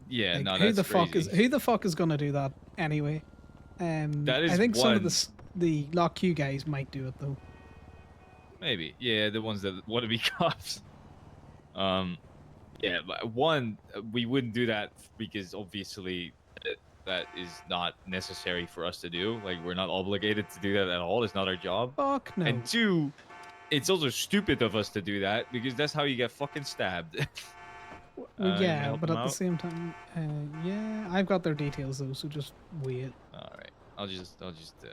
Yeah, Like, no, who that's the fuck crazy. who the fuck is gonna do that anyway? That is I think some of one. the Lock Q guys might do it though. Maybe. Yeah, the ones that want to be cops. Yeah, but one, we wouldn't do that because obviously that is not necessary for us to do. Like, we're not obligated to do that at all. It's not our job. Fuck no. And two, it's also stupid of us to do that because that's how you get fucking stabbed. Well, You yeah, help but them at the out? same time, yeah, I've got their details though, so just wait. All right, I'll just talk to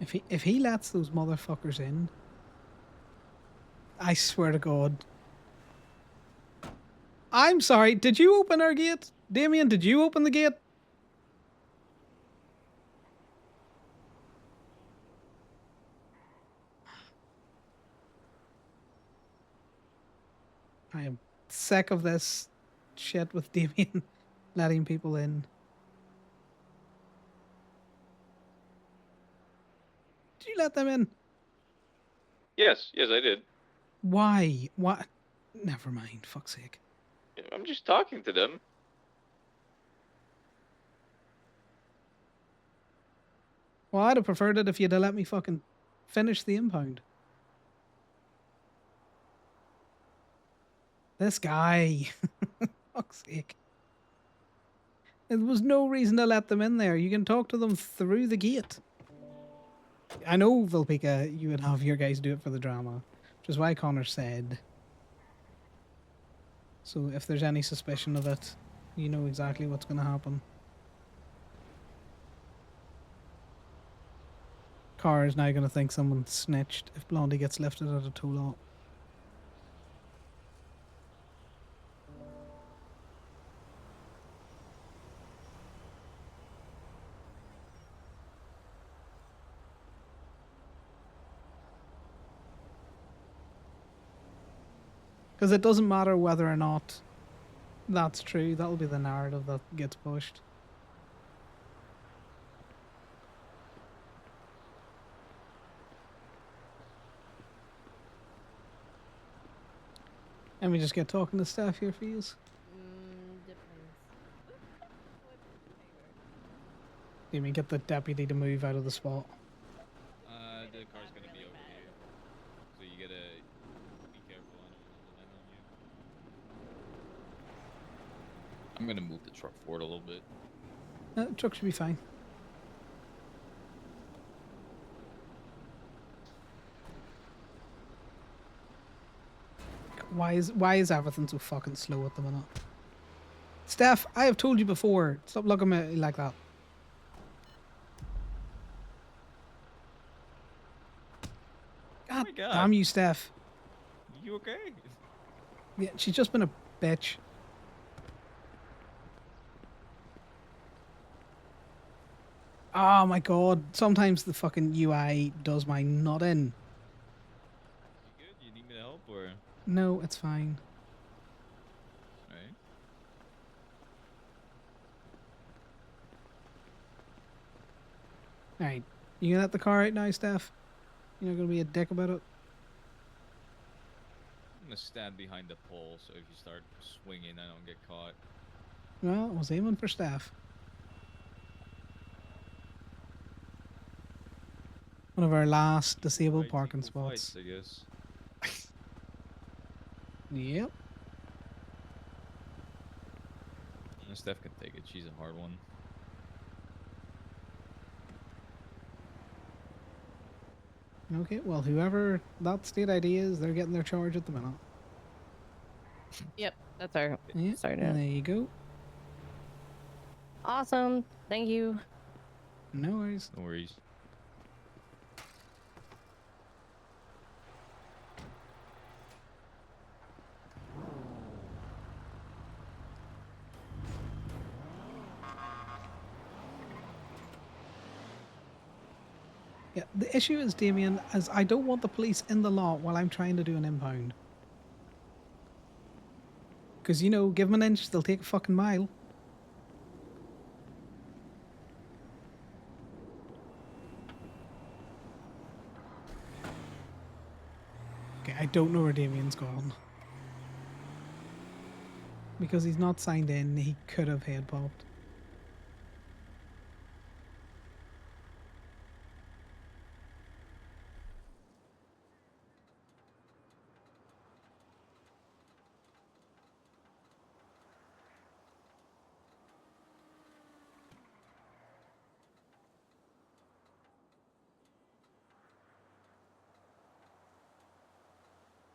them. If he lets those motherfuckers in, I swear to God. I'm sorry. Did you open our gate, Damien? Did you open the gate? I am sick of this shit with Damien letting people in. Did you let them in? Yes, I did. Why? What? Never mind. Fuck's sake. I'm just talking to them. Well, I'd have preferred it if you'd have let me fucking finish the impound. This guy. Fuck's sake. There was no reason to let them in there. You can talk to them through the gate. I know, Vilpika, you would have your guys do it for the drama, which is why Connor said. So if there's any suspicion of it, you know exactly what's going to happen. Car is now going to think someone snitched if Blondie gets lifted at a tow lot. Because it doesn't matter whether or not that's true. That'll be the narrative that gets pushed. And we just get talking to staff here for you. You mean get the deputy to move out of the spot? The car's gonna be over here, so you gotta be careful on you. I'm gonna move the truck forward a little bit. Truck should be fine. Why is everything so fucking slow at the minute? Steph, I have told you before. Stop looking at me like that. God, my God. damn you, Steph. You okay? Yeah, she's just been a bitch. Oh my God. Sometimes the fucking UI does my nut in. me to help or? No, it's fine. Alright. Alright. You gonna let the car out now, Steph? You're not gonna be a dick about it? I'm gonna stand behind the pole so if you start swinging, I don't get caught. Well, I was aiming for Steph. One of our last disabled Right, parking equal spots. fights, I guess. Yep. Steph can take it. She's a hard one. Okay, well, whoever that state ID is, they're getting their charge at the minute. Yep, that's our Yeah, starting and out. there you go. Awesome. Thank you. No worries. No worries. Yeah, the issue is, Damien, is I don't want the police in the lot while I'm trying to do an impound. Because, you know, give them an inch, they'll take a fucking mile. Okay, I don't know where Damien's gone. Because he's not signed in, he could have head popped.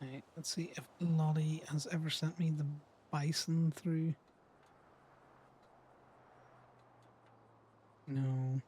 Alright, let's see if Lottie has ever sent me the bison through. No.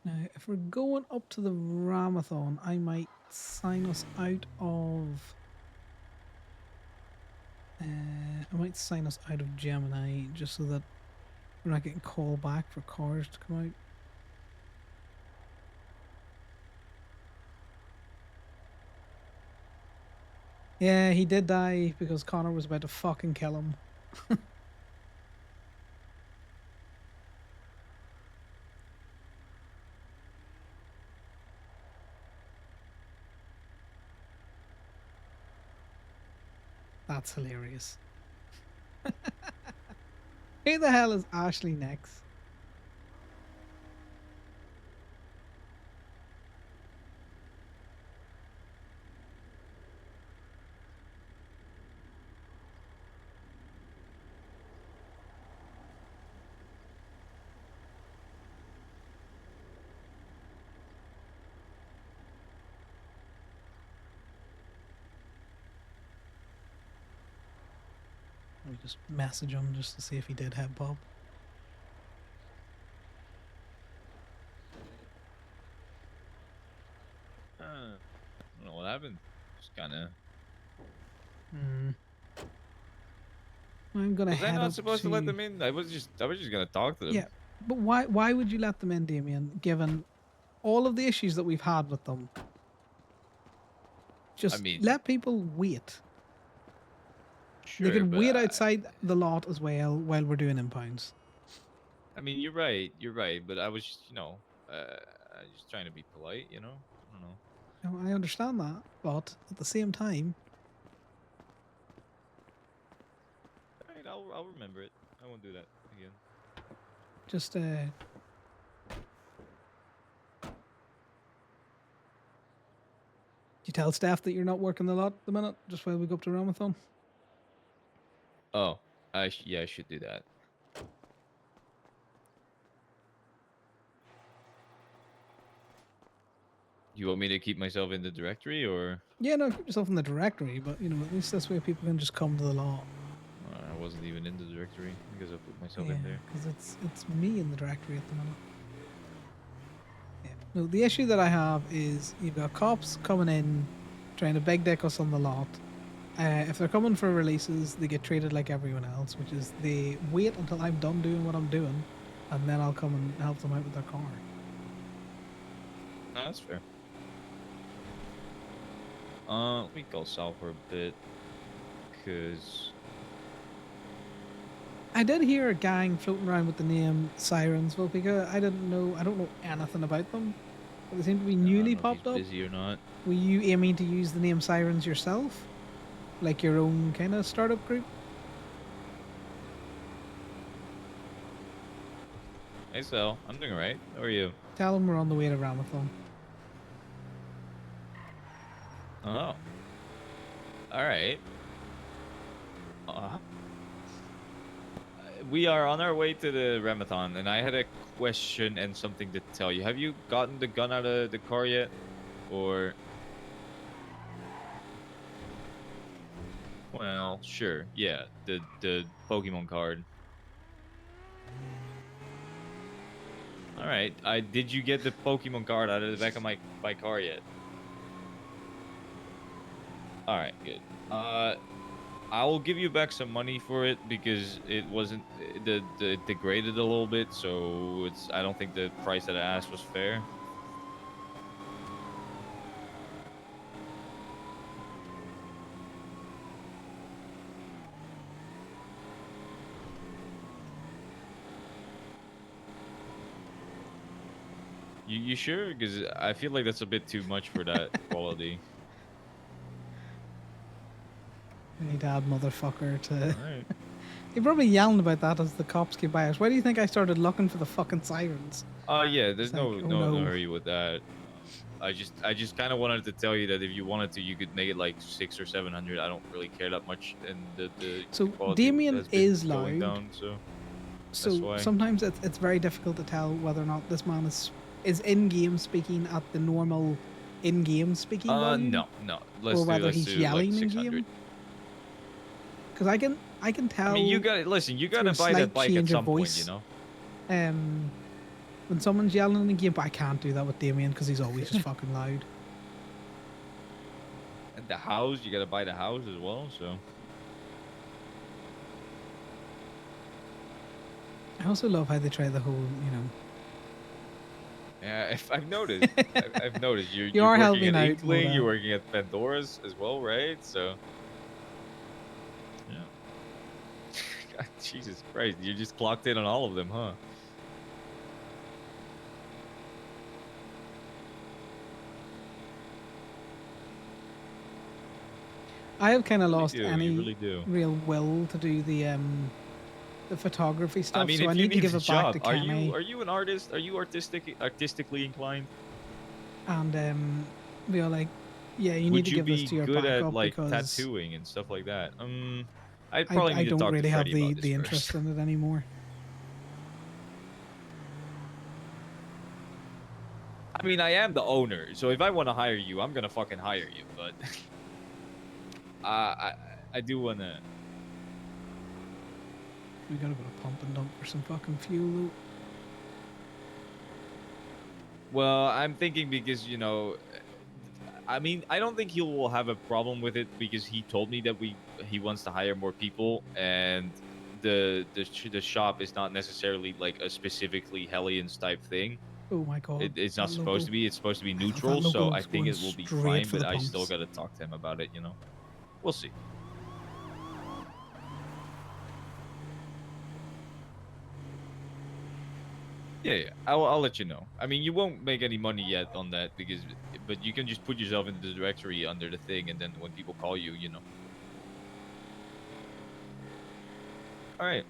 Now, if we're going up to the Ramathon, I might sign us out of... I might sign us out of Gemini, just so that we're not getting called back for cars to come out. Yeah, he did die because Conor was about to fucking kill him. That's hilarious. Who the hell is Ashley next? Let me just message him just to see if he did head pop. I don't know what happened. Just kind of. I'm gonna Was I head not up supposed to let them in? I was just gonna talk to them. Yeah, but why would you let them in, Damien, given all of the issues that we've had with them? Just let people wait. Sure, they can but, wait outside the lot as well while we're doing impounds. I mean, you're right. You're right. But I was just, just trying to be polite. I don't know. No, I understand that, but at the same time, All right, I'll remember it. I won't do that again. just you tell staff that you're not working the lot at the minute, just while we go up to Ramathon. Oh, yeah, I should do that. You want me to keep myself in the directory, or? Yeah, no, keep yourself in the directory, but you know, at least this way people can just come to the lot. I wasn't even in the directory. I guess I'll put myself Yeah, in there. because it's me in the directory at the minute. No, the issue that I have is you've got cops coming in, trying to beg dick us on the lot. If they're coming for releases, they get treated like everyone else, which is they wait until I'm done doing what I'm doing, and then I'll come and help them out with their car. No, that's fair. Let me go south for a bit, because I did hear a gang floating around with the name Sirensville because I don't know anything about them, but they seem to be I newly don't know if popped up. he's busy or not. Were you aiming to use the name Sirens yourself? Like your own kind of startup group? Hey, Sal, I'm doing alright. How are you? Tell them we're on the way to Ramathon. Oh. Alright. We are on our way to the Ramathon, and I had a question and something to tell you. Have you gotten the gun out of the car yet? Or... Well, sure. Yeah, the Pokemon card. All right. Did you get the Pokemon card out of the back of my car yet? All right, good. I will give you back some money for it because it wasn't it degraded a little bit, so I don't think the price that I asked was fair. You sure? Because I feel like that's a bit too much for that quality. Hey, dad, motherfucker. Alright. You're probably yelling about that as the cops came by us. Why do you think I started looking for the fucking sirens? Yeah, there's It's like, no hurry with that. I just kind of wanted to tell you that if you wanted to, you could make it like 600 or 700. I don't really care that much, and the So quality Damien has been is going loud. down, so that's So why. sometimes it's very difficult to tell whether or not this man is in-game speaking at the normal in-game speaking volume. No. Or whether he's yelling like in 600. game. Because I can tell. I mean, you got to listen. You got to through a buy that slight bike at change of some point, voice. you know. When someone's yelling in the game, but I can't do that with Damien because he's always just fucking loud. And the house, you got to buy the house as well. So I also love how they try the whole, yeah, if I've noticed, I've noticed you're You are working helping at out, Inkling, Moda. you're working at Pandora's as well, right? So yeah. God, Jesus Christ, you just clocked in on all of them, huh? I have kind of You lost do, you any really do. real will to do the photography stuff. I mean, so if I you need to give a it back job, to Kenny. are you an artist? Are you artistically inclined? And we are like, yeah, you Would need to you give this be to your good at backup like because tattooing and stuff like that? I'd probably I need to don't talk really to have Freddie the about this interest first. in it anymore. I mean, I am the owner, so if I want to hire you, I'm gonna fucking hire you. But I do wanna. We gotta go to pump and dump for some fucking fuel. Though. Well, I'm thinking because I mean, I don't think he will have a problem with it because he told me that he wants to hire more people, and the shop is not necessarily like a specifically Hellions type thing. Oh my god! It's that not supposed logo. to be. It's supposed to be I thought that neutral, so logo I was think going it will be straight fine. for But the I still pumps. got to talk to him about it. We'll see. Yeah, I'll let you know. I mean, you won't make any money yet on that but you can just put yourself into the directory under the thing, and then when people call you, All right.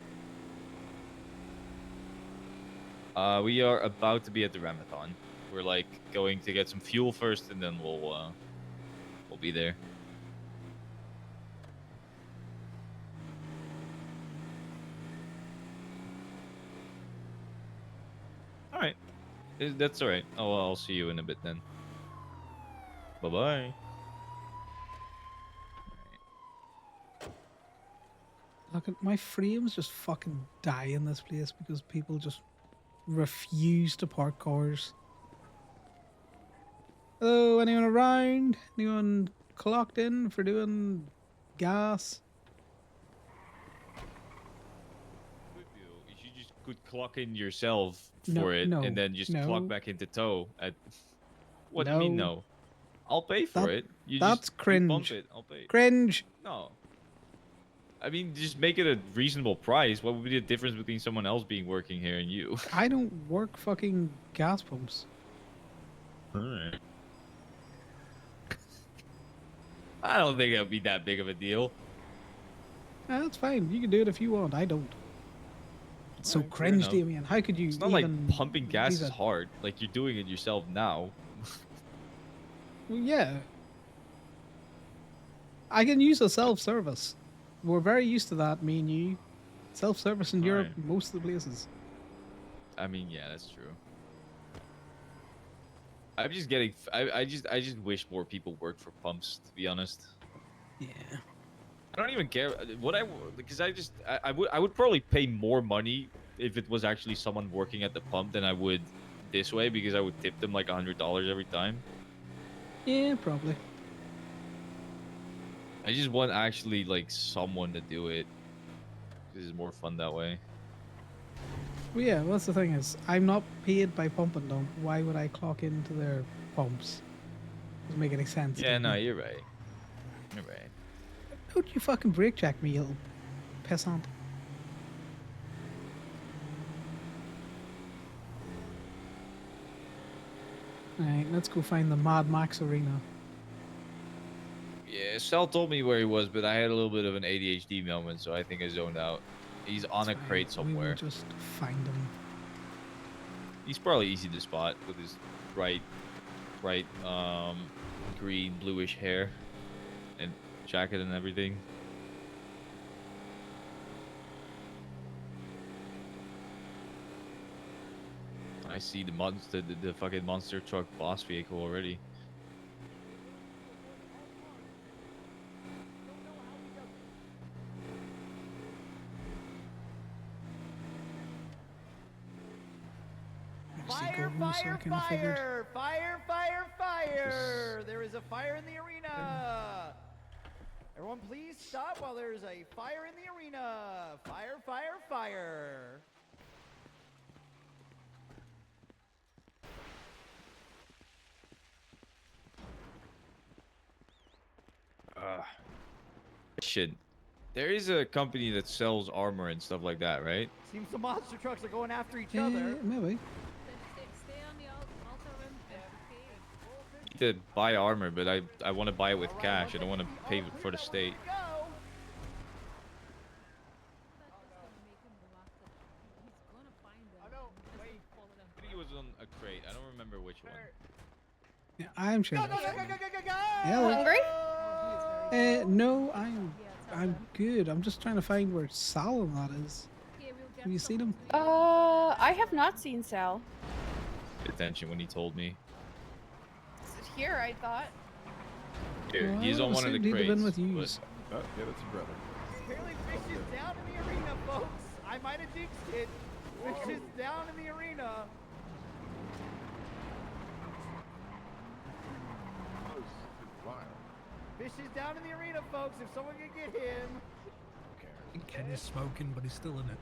We are about to be at the Ramathon. We're like going to get some fuel first, and then we'll be there. All right. That's all right. I'll see you in a bit then. Bye-bye. Look, my frames just fucking die in this place because people just refuse to park cars. Hello, anyone around? Anyone clocked in for doing gas? You just could clock in yourself No, for it no, and then just no. clock back into tow. What do you mean No. no? I'll pay for it. That's You bump cringe. it. I'll pay. Cringe. No. I mean, just make it a reasonable price. What would be the difference between someone else being working here and you? I don't work fucking gas pumps. Alright. I don't think it would be that big of a deal. That's fine. You can do it if you want. I don't. It's so Alright, fair cringe, enough. Damien. How could you It's not even like pumping gas leave is it? hard. Like, you're doing it yourself now. Well, yeah. I can use a self-service. We're very used to that, me and you. Self-service in Europe, Alright. most of the places. I mean, yeah, that's true. I'm just getting. I just wish more people worked for pumps. To be honest. Yeah. I don't even care because I would probably pay more money if it was actually someone working at the pump than I would this way, because I would tip them like $100 every time. Yeah, probably. I just want actually like someone to do it. This is more fun that way. Well, yeah, well, that's the thing is, I'm not paid by Pump and Dump. Why would I clock into their pumps? Doesn't make any sense. Yeah, to no, me. you're right. You're right. Don't you fucking brake check me, you little pissant. Alright, let's go find the Mad Max arena. Yeah, Sal told me where he was, but I had a little bit of an ADHD moment, so I think I zoned out. He's on a crate We will somewhere. just find him. He's probably easy to spot with his bright, green, bluish hair and jacket and everything. I see the monster, the fucking monster truck boss vehicle already. Fire, fire, fire! Fire, fire, fire! There is a fire in the arena! Everyone please stop while there is a fire in the arena! Fire, fire, fire! Shit. There is a company that sells armor and stuff like that, right? Seems the monster trucks are going after each other. Maybe. I need to buy armor, but I want to buy it with cash. I don't want to pay for the state. I think it was on a crate. I don't remember which one. Yeah, I'm sure. Go, go, go, go, go, go, go! Hello. Hungry? No, I'm good. I'm just trying to find where Sal and that is. Have you seen him? I have not seen Sal. Pay attention when he told me. It's here, I thought. Here, he's on one of the He'd have been crates. with yous. but- Oh, yeah, that's your brother. Apparently Fish is down in the arena, folks. I might have jinxed it. Fish is down in the arena. Fish is down in the arena, folks. If someone can get him. Ken is smoking, but he's still in it.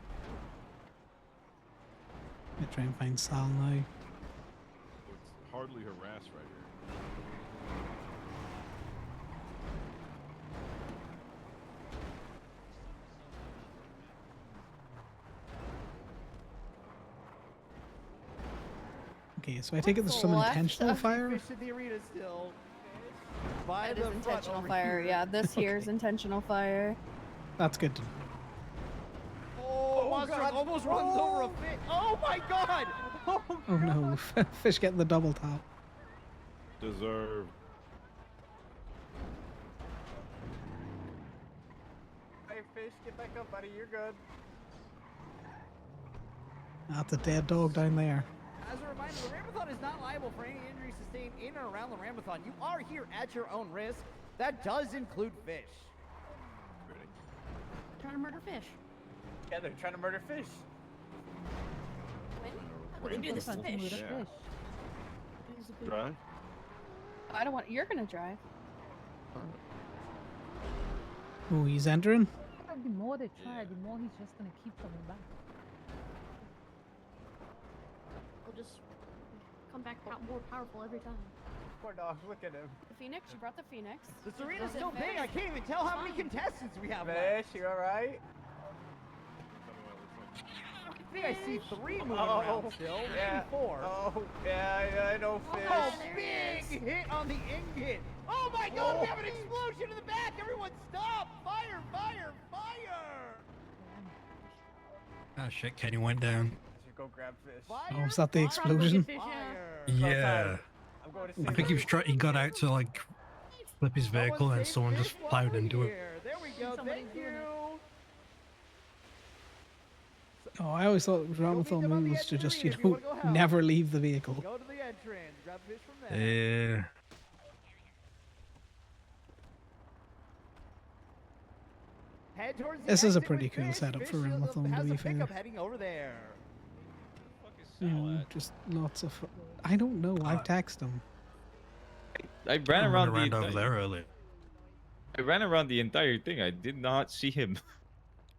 I'm trying to find Sal now. It's hardly harass right here. Okay, so I take it there's some intentional fire. Fish in the arena still. By That the is front intentional over fire. here. Yeah, this here is intentional fire. That's good to know. Oh, monster God. almost runs over a fish. Oh my god! Oh no, Fish getting the double tap. Deserved. Hey, Fish, get back up, buddy. You're good. That's a dead dog down there. As a reminder, the Ramathon is not liable for any injuries sustained in or around the Ramathon. You are here at your own risk. That does include Fish. Trying to murder fish. Yeah, they're trying to murder Fish. How would they do this to fish? Dry. I don't want. You're gonna drive. Oh, he's entering. The more they try, the more he's just gonna keep coming back. We'll just come back more powerful every time. Poor dog, look at him. The Phoenix, you brought the Phoenix. This arena's Is it so big, fixed? I can't even tell how many contestants we have left. Fish, you alright? I think I see 3 moving around still. Yeah. Maybe 4. Oh, yeah, I know fish. Oh, big hit on the ingot. Oh my god, we have an explosion in the back. Everyone stop. Fire, fire, fire. Ah, shit, Kenny went down. Should go grab fish. Oh, was that the explosion? Yeah. I'm going to I save think he was he got out to like flip his vehicle and someone just plowed into it. There we go. Thank you. Oh, I always thought Ramathon moves to just, never leave the vehicle. Go to the entrance. Grab fish from there. Yeah. Head towards the This is a exit pretty with cool fish. setup Fish for Ramathon, to has be a pickup fair. heading over there. Just lots of. I don't know. I've texted him. I ran around the over there earlier. I ran around the entire thing. I did not see him.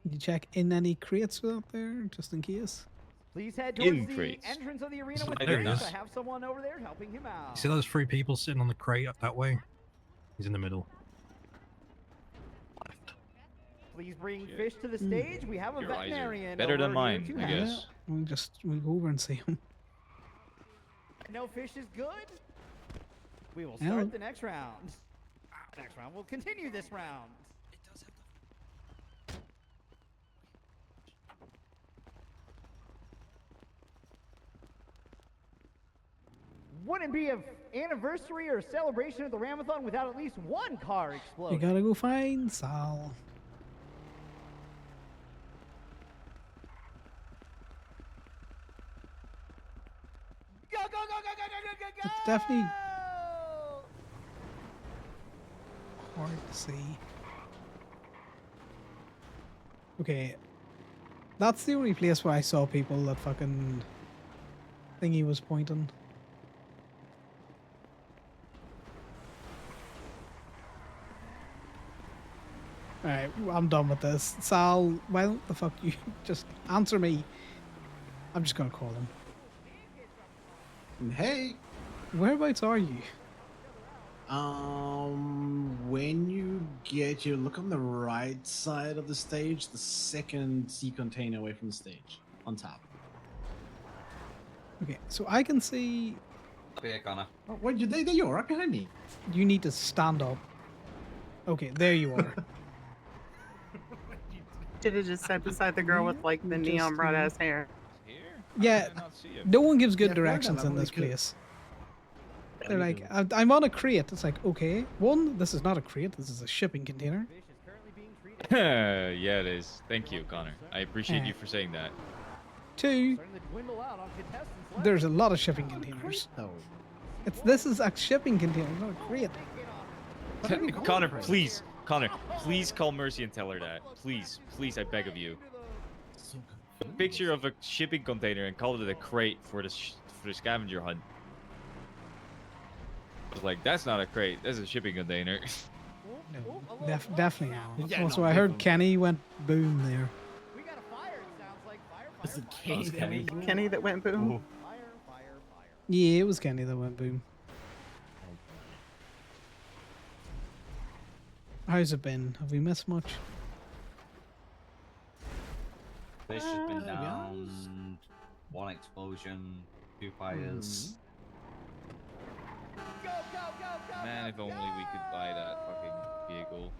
Did you check in any crates out there, just in case? Please head In towards the crates. entrance of the arena with There he fish. is. I have someone over there helping him out. See those 3 people sitting on the crate up that way? He's in the middle. Please bring fish to the stage. We have a Your eyes are veterinarian. better than over mine, here to I help. guess. We'll go over and see him. I know fish is good. We will Yeah. start the next round. Next round. We'll continue this round. Wouldn't be an anniversary or celebration of the Ramathon without at least one car You exploding. gotta go find Sal. Go, go, go, go, go, go, go, go, go! It's definitely hard to see. Okay. That's the only place where I saw people that fucking thingy was pointing. Alright, I'm done with this. Sal, why don't the fuck you just answer me? I'm just gonna call him. Hey. Whereabouts are you? When you look on the right side of the stage, the second sea container away from the stage, on top. Okay, so I can see. Okay, Conor. Oh, wait, there you are, right behind me. You need to stand up. Okay, there you are. Should have just sat beside the girl with like the neon bright ass hair. Yeah, no one gives good Yeah, directions fair in enough, this I really place. They're like, I'm on a crate. It's like, okay, one, this is not a crate. This is a shipping container. Yeah, it is. Thank you, Connor. I appreciate you for saying that. Two, there's a lot of shipping containers. This is a shipping container, not a crate. Connor, please. Connor, please call Mercy and tell her that. Please, please, I beg of you. A picture of a shipping container and call it a crate for the scavenger hunt. I was like, that's not a crate. That's a shipping container. Definitely not. Yeah, Also, no, I heard definitely. Kenny went boom there. Was it Kenny that went boom. Yeah, it was Kenny that went boom. How's it been? Have we missed much? Fish has been down. 1 explosion, 2 fires. Man, if only we could buy that fucking vehicle.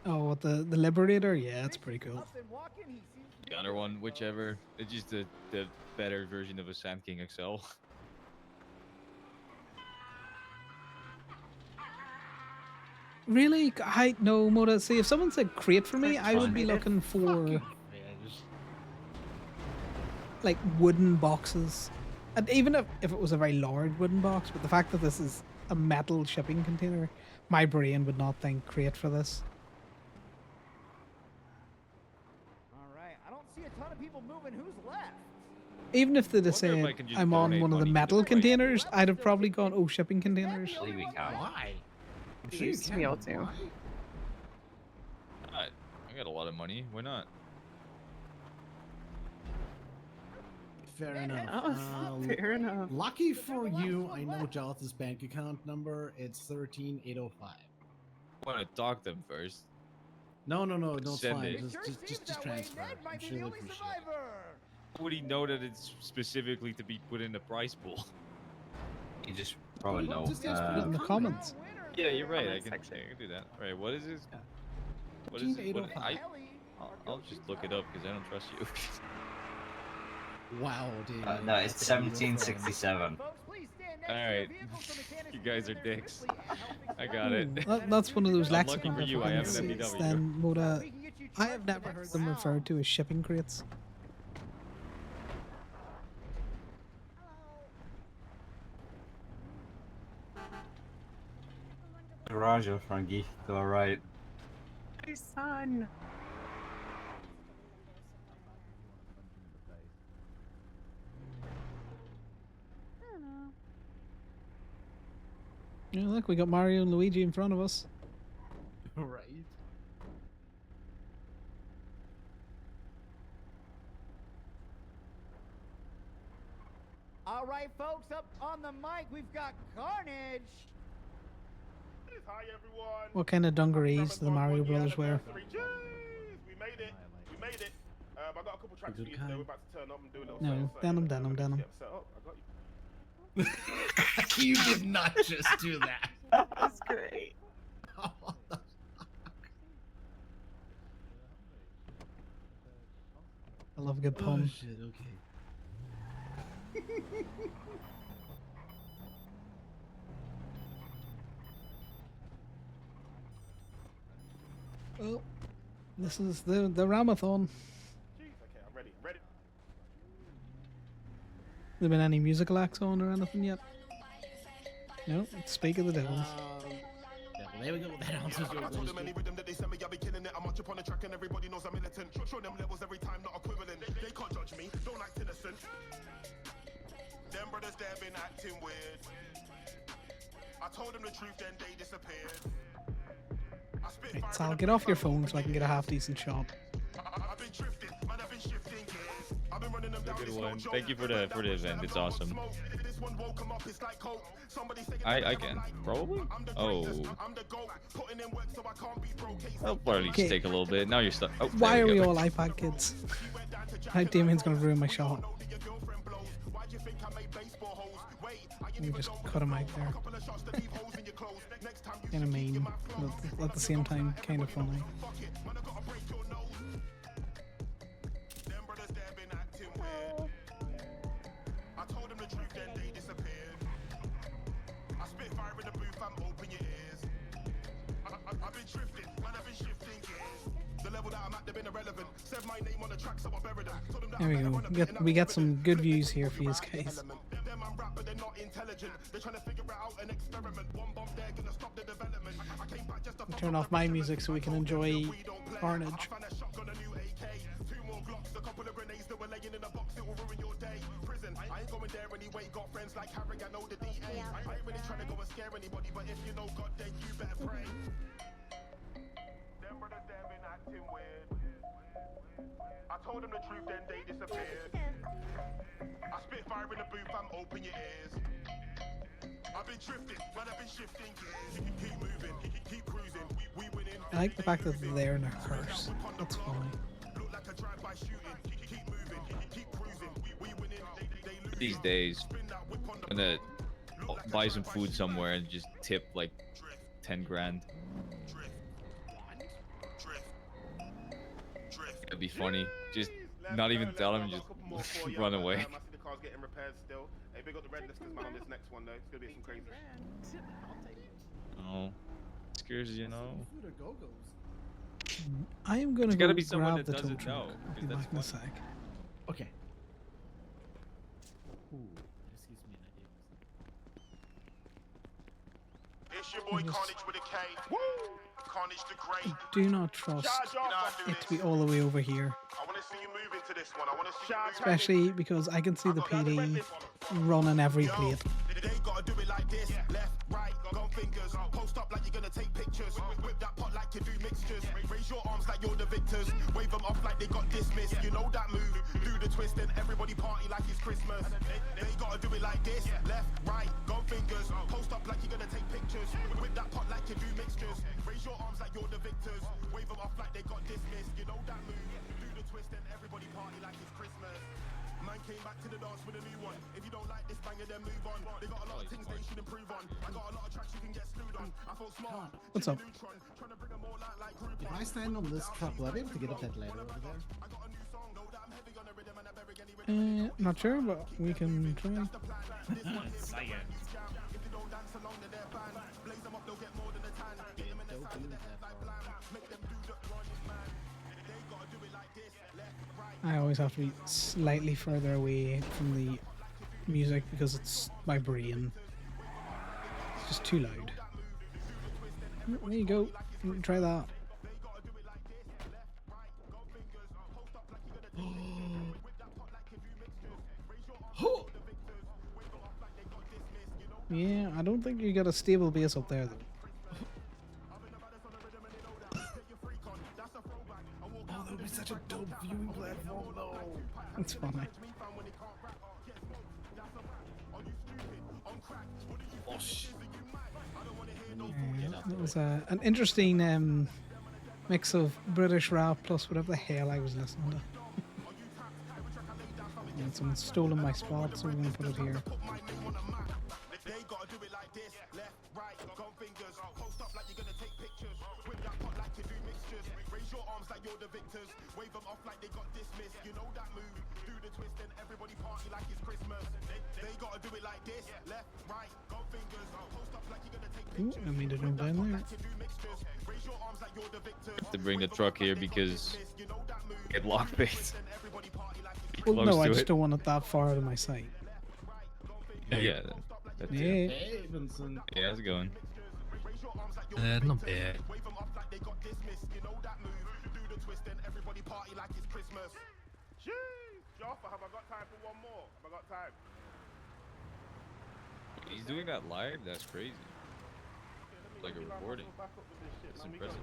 Oh, what, the Liberator? Yeah, that's pretty cool. The other one, whichever. It's just the better version of a Sand King XL. Really? No, Moda. See, if someone said crate for me, I would be looking for like wooden boxes. And even if it was a very large wooden box, but the fact that this is a metal shipping container, my brain would not think crate for this. All right, I don't see a ton of people moving. Who's left? Even if they'd have Wonder if I said can just I'm on donate one of the money to the metal price containers, I'd have probably gone, oh, shipping containers. Actually, we can. Why? I'm You sure you used to can. be able but to. why? I got a lot of money. Why not? Fair enough. Fair enough. Lucky for you, I know Jonathan's bank account number. It's 13805. I want to talk to them first. No, it's Send fine. it. Just transfer. I'm sure they appreciate it. How would he know that it's specifically to be put in the prize pool? You just probably know. Just put it in the comments. Yeah, you're right. I Comment can do that. All right, what is this? What is it? I'll just look it up because I don't trust you. Wow, dude. No, it's 1767. All right, you guys are dicks. I got it. That's one of those I'm lucky lexicon for you. I have an references. MBW. Then Moda, I have never heard them referred to as shipping crates. Raja, Frankie, to our right. My son. Yeah, look, we got Mario and Luigi in front of us. Right. All right, folks, up on the mic, we've got Carnage. Hi, everyone. What kind of dungarees do the Mario Brothers wear? Jeez, we made it. We made it. I got a couple tracks for you today. We're about to turn up and do a little No, denim. set up. I got you. You did not just do that. That's great. I love a good pun. Oh, shit, okay. Well, this is the Ramathon. Jeez, okay, I'm ready. Ready. There been any musical acts on or anything yet? No. Speak of the devils. Yeah, well, there we go. That answers your I told them any rhythm that they send me, I'll be killing it. I'm much up on the track and everybody knows I'm militant. Show them levels every time, not equivalent. They can't judge me, don't act innocent. Them brothers there been acting weird. I told them the truth, then they disappeared. Right, Sal, get off your phone so I can get a half decent shot. I've been drifting, man, I've been shifting gears. I've been running them down. Good one. Thank you for the event. It's awesome. I can probably. Oh. That'll probably just take a little bit. Now you're stuck. Oh, Why there are we go. all iPad kids? How Damien's gonna ruin my shot. Let me just cut him out there. Kind of mean, but at the same time, kind of funny. I told them the truth, then they disappeared. I spit fire in the booth, I'm open your ears. I've been drifting, man, I've been shifting gears. The level that I'm at, they've been irrelevant. Said my name on the track, so I buried them. Told them that There we go. We get some good views here for you guys. them I'm rap, but they're not intelligent. They're trying to figure it out an experiment. One bomb, they're gonna stop the development. I came back just to Turn off my music so we can enjoy Carnage. Two more Glocks, a couple of grenades that were laying in a box, it will ruin your day. Prison, I ain't going there anyway. Got friends like Harry, I know the DA. I ain't really trying to go and scare anybody, but if you know God, then you better pray. Them brothers there been acting weird. I told them the truth, then they disappeared. I spit fire in the booth, I'm open your ears. I've been drifting, man, I've been shifting gears. Keep moving, keep cruising, we winning. I like the fact that they're there in a hearse. That's funny. Look like a drive-by shooting. Keep moving, keep cruising, we winning. They lose. These days, I'm gonna buy some food somewhere and just tip like 10 grand. That'd be funny. Just not even tell them, just run away. I see the car's getting repaired still. Hey, big up the red lifters, man, on this next one though. It's gonna be some crazy. Oh, scares you, know. I am gonna It's gotta go be someone grab that the tow doesn't truck. know, I'll be because back in a that's sec. Okay. Ooh, this gives me an idea. It's your boy Carnage with a K. Woo! Carnage the Great. Do not trust it to be all the way over here. I want to see you move into this one. I want to see you move. Especially because I can see the PD running every plate. They gotta do it like this. Left, right, gun fingers. Post up like you're gonna take pictures. Whip that pot like you do mixtures. Raise your arms like you're the victors. Wave them off like they got dismissed. You know that move. Do the twist and everybody party like it's Christmas. They gotta do it like this. Left, right, gun fingers. Post up like you're gonna take pictures. Whip that pot like you do mixtures. Raise your arms like you're the victors. Wave them off like they got dismissed. You know that move. Do the twist and everybody party like it's Christmas. Man came back to the dance with a new one. If you don't like this banger, then move on. They got a lot of things they should improve on. I got a lot of tracks you can get screwed on. I feel smart. What's up? Trying to bring them all out like group. If I stand on this truck, will I be able to get up that ladder over there? Not sure, but we can try. I always have to be slightly further away from the music because it's my brain. It's just too loud. There you go. You can try that. Yeah, I don't think you got a stable base up there though. Oh, that would be such a dope viewing platform, though. That's funny. Oh, shit. It was an interesting mix of British rap plus whatever the hell I was listening to. And someone's stolen my spot, so we're going to put it here. They gotta do it like this. Left, right, gun fingers. Post up like you're gonna take pictures. Whip that pot like you do mixtures. Raise your arms like you're the victors. Wave them off like they got dismissed. You know that move. Do the twist and everybody party like it's Christmas. They gotta do it like this. Left, right, gun fingers. Post up like you're gonna take Ooh, I made it on down there. raise your arms like you're the victors. Have to bring the truck here because get lock bait. Well, no, I just don't want it that far out of my sight. Yeah. That's Yeah. it. Hey, Vincent. Yeah, how's it going? Not bad. Joffa, have I got time for one more? Have I got time? He's doing that live? That's crazy. Like a recording. That's impressive.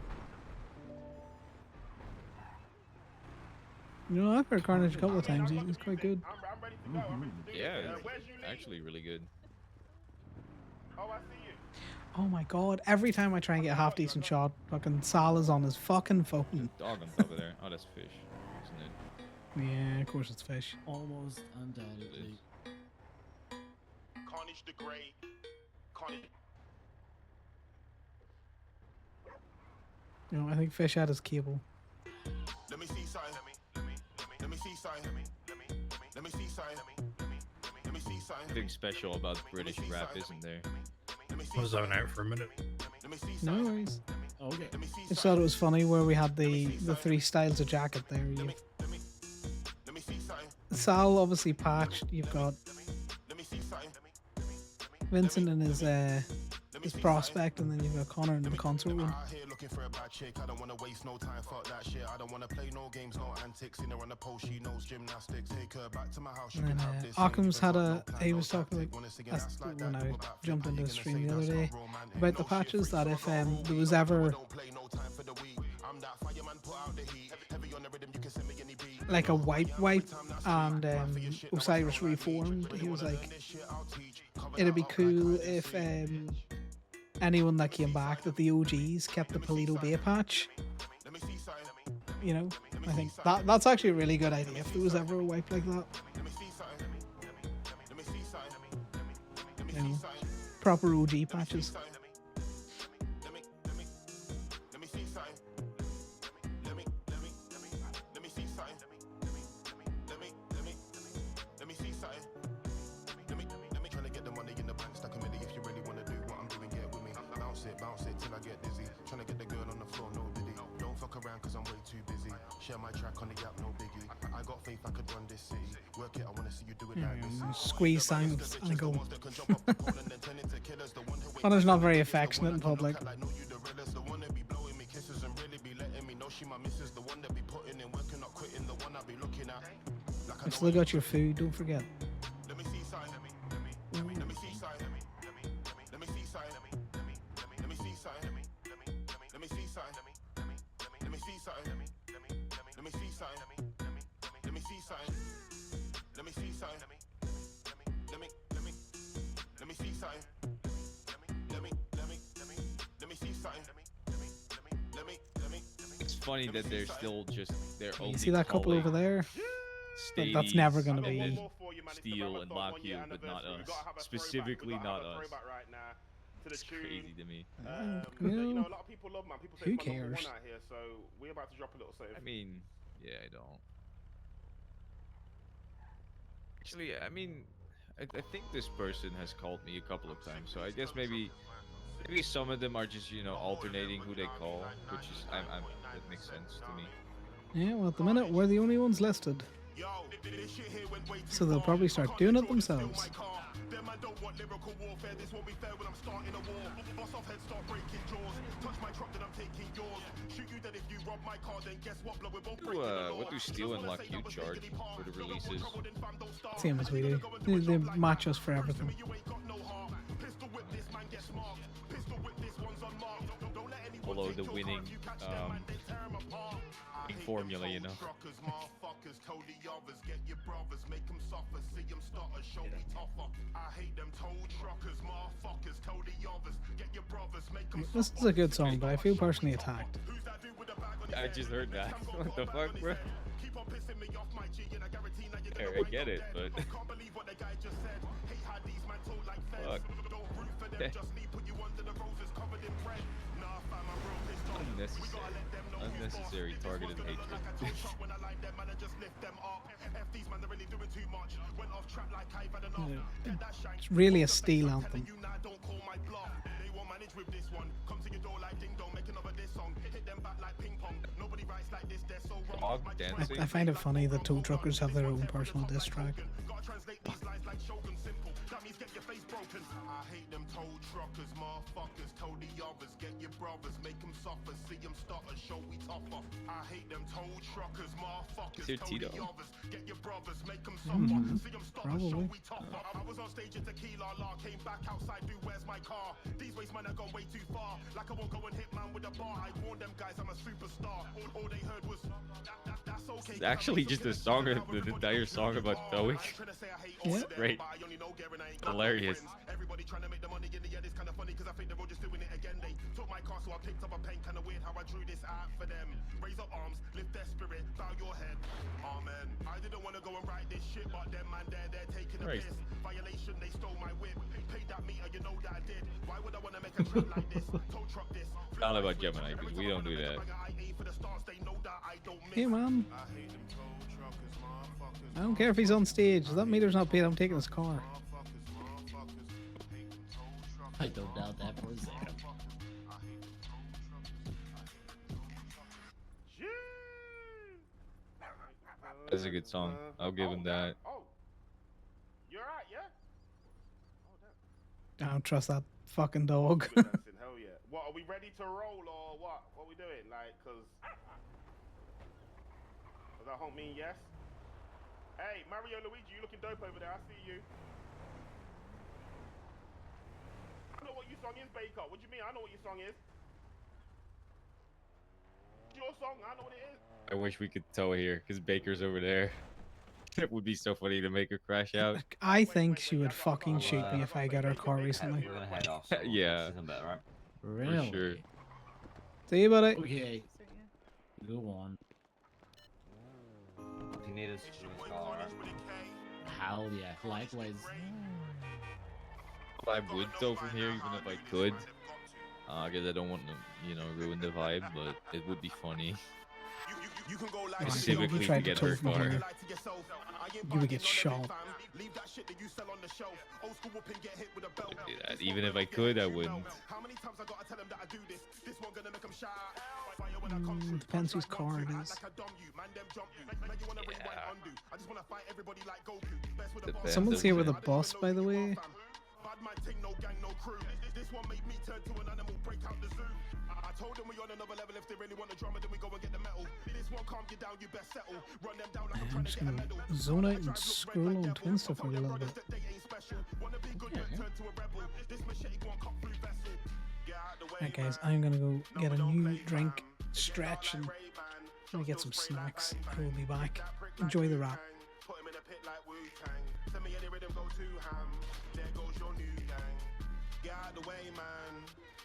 You know, I've heard Carnage a couple of times. He's quite good. Yeah, actually really good. Oh, I see you. Oh my god, every time I try and get a half decent shot, fucking Sal is on his fucking phone. Dog on top of there. Oh, that's fish, isn't it? Yeah, of course it's fish. Almost undoubtedly. Carnage the Great. Carnage. You know, I think fish had his cable. Let me see something. Let me see something. Let me see something. Let me see something. Nothing special about British rap, isn't there? I was zoning out for a minute. No worries. Okay. I just thought it was funny where we had the three styles of jacket there. You Sal obviously patched. You've got Vincent and his prospect, and then you've got Conor in the concert room. Looking for a bad chick, I don't wanna waste no time, fuck that shit. I don't wanna play no games, no antics. In her on the post, she knows gymnastics. Take her back to my house, you And can then have this. Occam's had he was talking like, that's when I jumped into the stream the other day, about the patches, that if there was ever like a wipe and Osiris reformed, he was like, it'd be cool if anyone that came back, that the OGs kept the Polito Bay patch. You know, I think that's actually a really good idea if there was ever a wipe like that. You know, proper OG patches. Bounce it till I get dizzy. Trying to get the girl on the floor, no diddy. Don't fuck around cause I'm way too busy. Share my track on the app, no biggie. I got faith I could run this city. Work it, I wanna see you do it like this. Squeeze signs and go. Connor's not very affectionate in public. I've still got your food, don't forget. It's funny that they're still just they're only You see that couple over there? That's never going to be. Steel and lock you, but not us. Specifically, not us. It's crazy to me. You know, a lot of people love man. People say who it's my number cares? one out here, so we're about to drop a little save. I mean, yeah, I don't. Actually, I mean, I think this person has called me a couple of times, so I guess maybe some of them are just alternating who they call, which is that makes sense to me. Yeah, well, at the minute, we're the only ones listed. So they'll probably start doing it themselves. What do Steel and Lock you charge for the releases? Same as we do. They match us for everything. Follow the winning formula, This is a good song, but I feel personally attacked. I just heard that. What the fuck, bro? I get it, but fuck. Unnecessary targeted hatred. It's really a Steel anthem. Dog dancing? I find it funny that tow truckers have their own personal diss track. Is your Tito? Probably. I was on stage in Tequila, came back outside, dude, where's my car? These ways, man, have gone way too far. Like I won't go and hit man with a bar. I warned them guys, I'm a superstar. All they heard was that's okay. It's actually just a song, the entire song about towing. Yeah. Great. Hilarious. Everybody trying to make the money in the end is kind of funny because I think they're all just doing it again. They took my car, so I picked up a pen. Kind of weird how I drew this out for them. Raise up arms, lift their spirit, bow your head. Amen. I didn't want to go and write this shit, but them man they're taking a piss. Violation, they stole my whip. Paid that meter, you know that I did. Why would I want to make a track like this? Tow truck this. Not about Gemini, because we don't do that. Hey, man. I don't care if he's on stage. That meter's not paid. I'm taking his car. I don't doubt that for a second. That's a good song. I'll give him that. Oh, you're right, yeah. I don't trust that fucking dog. Hell yeah. What, are we ready to roll or what? What are we doing? Like, cause does that whole mean yes? Hey, Mario Luigi, you looking dope over there. I see you. I know what your song is, Baker. What do you mean? I know what your song is. It's your song. I know what it is. I wish we could tow here, because Baker's over there. It would be so funny to make her crash out. I think she would fucking shoot me if I got her car recently. We're gonna head off. So Yeah. Isn't that right? Really? For sure. See you, buddy. Okay. Go on. If you need us, just call, alright? Hell yeah. Likewise. I would tow from here, even if I could. Because I don't want to, ruin the vibe, but it would be funny. Specifically to get her car. You would get shot. Don't do that. Even if I could, I wouldn't. Depends whose car it is. Depends, Someone's here with a doesn't bus, by the way. This one made me turn to an animal, break out the zoo. I told them we on another level. If they really want the drama, then we go and get the metal. This one calm you down, you best settle. Run them down like I'm trying to get a medal. Zone out and scroll on twin stuff for a little bit. Alright guys, I'm gonna go get a new drink, stretch, and maybe get some snacks. I will be back. Enjoy the rap. Put him in a pit like Wu-Tang. Send me any rhythm, go to ham. There goes your new gang. Get out the way, man.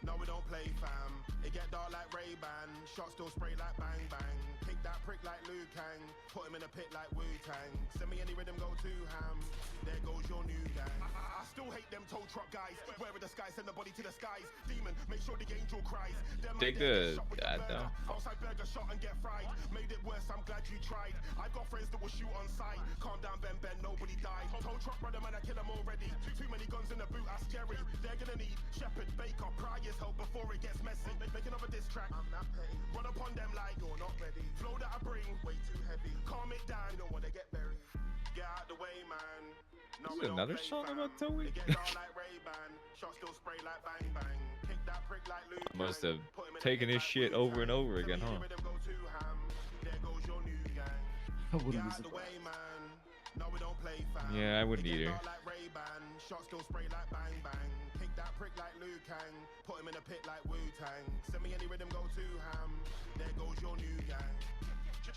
No, we don't play, fam. It get dark like Ray-Ban. Shots still spray like bang bang. Kick that prick like Liu Kang. Put him in a pit like Wu-Tang. Send me any rhythm, go to ham. There goes your new gang. I still hate them tow truck guys. Where are the skies? Send the body to the skies. Demon, make sure the angel cries. Take the that though. Outside burger shot and get fried. Made it worse, I'm glad you tried. I've got friends that will shoot on sight. Calm down, Ben, nobody died. Tow truck brother, man, I kill them already. Too many guns in the boot, ask Jerry. They're gonna need Shepherd, Baker, Prior's help before it gets messy. Make another diss track. I'm not petty. Run upon them like you're not ready. Flow that I bring, way too heavy. Calm it down, don't wanna get buried. Get out the way, man. No, Is it another song about towing? Shots still spray like bang bang. Kick that prick like Luke. Must have taken his shit over and over again, huh? I wouldn't be surprised. Yeah, I wouldn't either. Shots still spray like bang bang. Kick that prick like Liu Kang. Put him in a pit like Wu-Tang. Send me any rhythm, go to ham. There goes your new gang.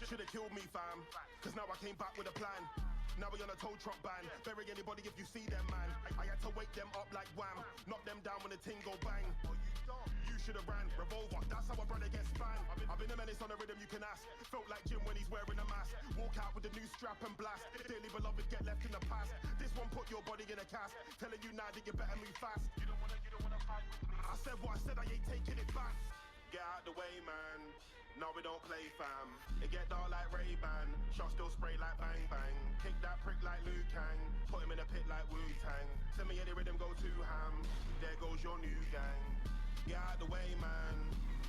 Should've killed me, fam. Cause now I came back with a plan. Now we on a tow truck ban. Bury anybody if you see them, man. I had to wake them up like wham. Knock them down when the ting go bang. You should've ran. Revolver, that's how a brother gets banned. I've been a menace on a rhythm you can ask. Felt like Jim when he's wearing a mask. Walk out with a new strap and blast. Dearly beloved get left in the past. This one put your body in a cast. Telling you now that you better move fast. You don't wanna fight with me. I said what I said, I ain't taking it back. Get out the way, man. No, we don't play, fam. It get dark like Ray-Ban. Shots still spray like bang bang. Kick that prick like Liu Kang. Put him in a pit like Wu-Tang. Send me any rhythm, go to ham. There goes your new gang. Get out the way, man.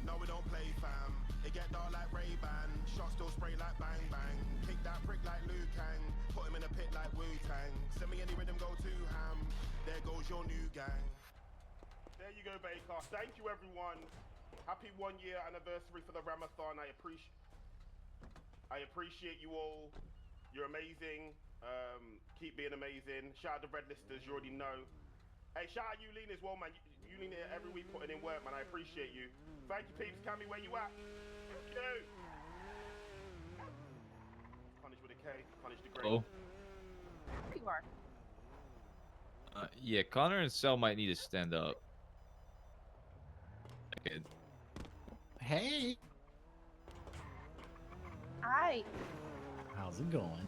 No, we don't play, fam. It get dark like Ray-Ban. Shots still spray like bang bang. Kick that prick like Liu Kang. Put him in a pit like Wu-Tang. Send me any rhythm, go to ham. There goes your new gang. There you go, Baker. Thank you, everyone. Happy 1 year anniversary for the Ramathon. I appreciate you all. You're amazing. Keep being amazing. Shout out to Red Listers, you already know. Hey, shout out you, Lean, as well, man. You Lean here every week putting in work, man. I appreciate you. Thank you, peeps. Cammy, where you at? Yo. Carnage with a K. Carnage the Great. Oh. You are. Yeah, Connor and Cell might need to stand up. Okay. Hey. Hi. How's it going?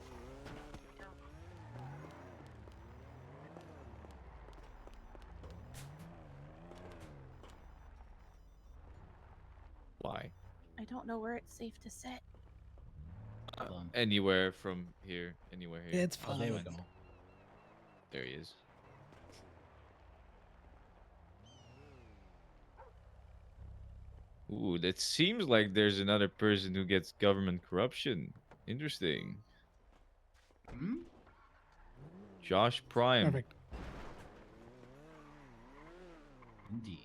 Why? I don't know where it's safe to sit. Anywhere from here. Anywhere here. It's fine. There we go. There he is. Ooh, that seems like there's another person who gets government corruption. Interesting. Hmm? Josh Prime. Perfect. Indeed.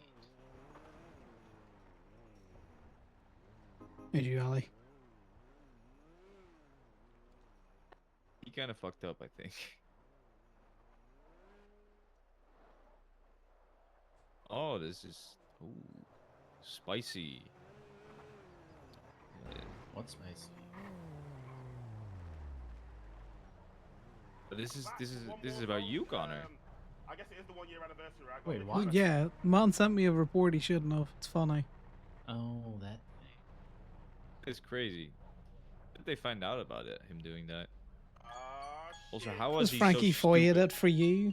Did you, Ali? He kind of fucked up, I think. Oh, this is spicy. Yeah. What's spicy? But this is about you, Connor. I guess it is the 1 year anniversary, right? Wait, Well, what? yeah, man sent me a report he shouldn't have. It's funny. Oh, that thing. It's crazy. How did they find out about it? Him doing that. Also, Shit. how was Because he Frankie so foiled stupid? it for you.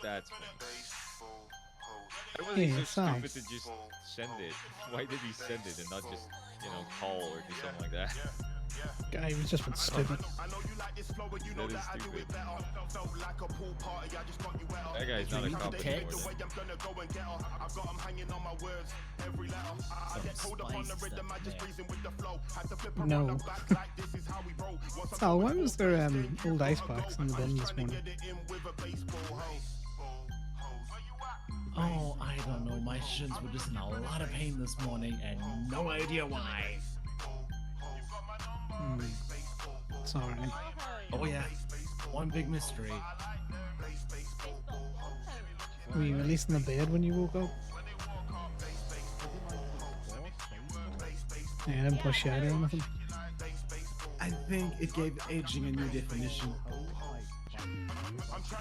That's funny. Why was Hey, he so Sam. stupid to just send it? Why did he send it and not just, call or do something like that? Guy was just been stupid. That is stupid. That guy's not a cop anymore. No. Sal, why was there old ice packs in the bin this morning? Oh, I don't know. My shins were just in a lot of pain this morning, and no idea why. Sorry. Oh yeah, one big mystery. Were you at least in the bed when you woke up? Yeah, I didn't push you out or anything. I think it gave aging a new definition.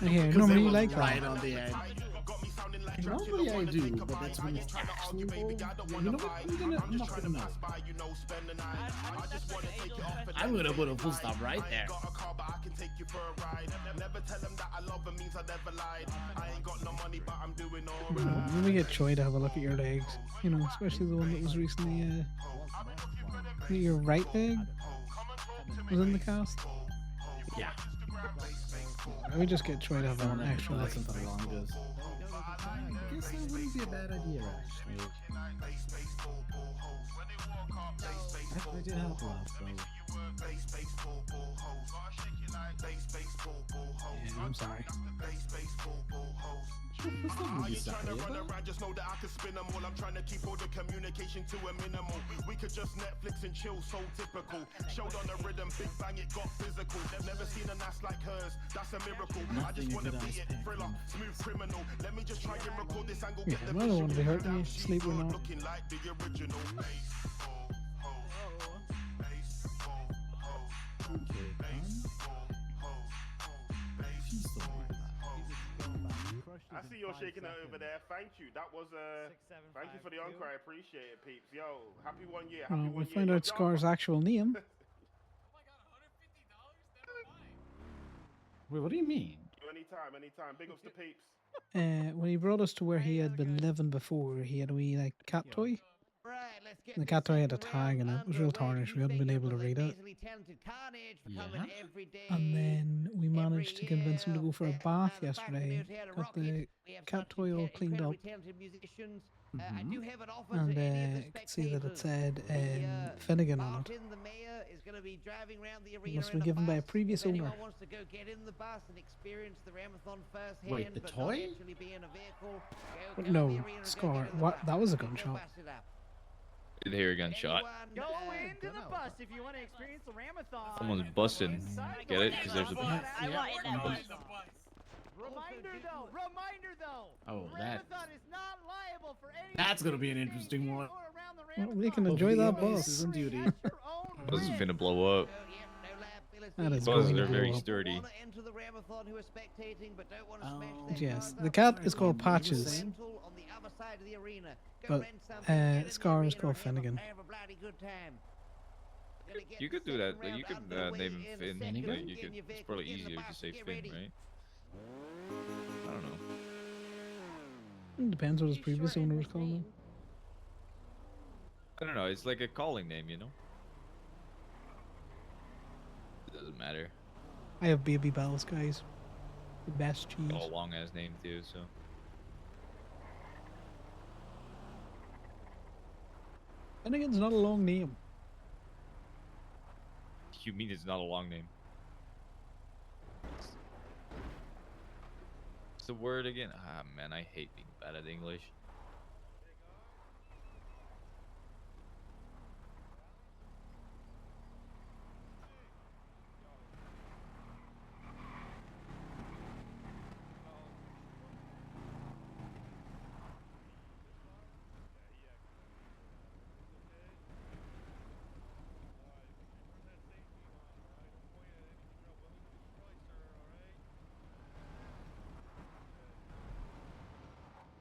Yeah, Because normally it you was like right that. on the edge. Normally I do, but that's when it's actually involved. You know what? I'm not gonna know. I'm gonna put a full stop right there. Let me get Troy to have a look at your legs. You know, especially the one that was recently, your right leg was in the cast. Yeah. Let me just get Troy to have an actual look. For the longest. I guess that wouldn't be a bad idea, actually. Actually, did help a lot, so. Yeah, I'm sorry. Just know that I can spin them all. I'm trying to keep all the communication to a minimal. We could just Netflix and chill, so typical. Showed on the rhythm, big bang, it got physical. They've never seen a ass like hers. That's a miracle. I just want to be it, thriller, smooth criminal. Let me just try and record this angle. Yeah, I don't want to be hurting you, sleep or not. Looking like the original. I see you're shaking it over there. Thank you. That was thank you for the encore. I appreciate it, peeps. Yo, happy 1 year. Happy Well, 1 we'll year. find Yo, out Scar's actual name. Wait, what do you mean? Anytime, anytime. Big ups to peeps. When he brought us to where he had been living before, he had a wee like cat toy. And the cat toy had a tag and it was real tarnished. We hadn't been able to read it. And then we managed to convince him to go for a bath yesterday. Got the cat toy all cleaned up. And could see that it said Finnegan on it. It must have been given by a previous owner. Wait, the toy? No, Scar. What? That was a gunshot. Did hear a gunshot. Go into the bus if you want to experience the Ramathon. Someone's busting. Get it? Because there's a. I like that bus. Reminder though. Oh, that. Ramathon is not liable for any. That's gonna be an interesting one. Well, we can enjoy that bus. Is on duty. This is finna blow up. That is Buses going to are very blow up. sturdy. Yes, the cat is called Patches. But Scar is called Finnegan. You could do that. Like, you could name him Finn. Like, you could. It's probably easier to say Finn, right? I don't know. It depends what his previous owner was calling him. I don't know. It's like a calling name, you know. It doesn't matter. I have Baby Bells, guys. The best cheese. All long ass name too. So. Finnegan's not a long name. You mean it's not a long name? What's the word again? Ah, man, I hate being bad at English.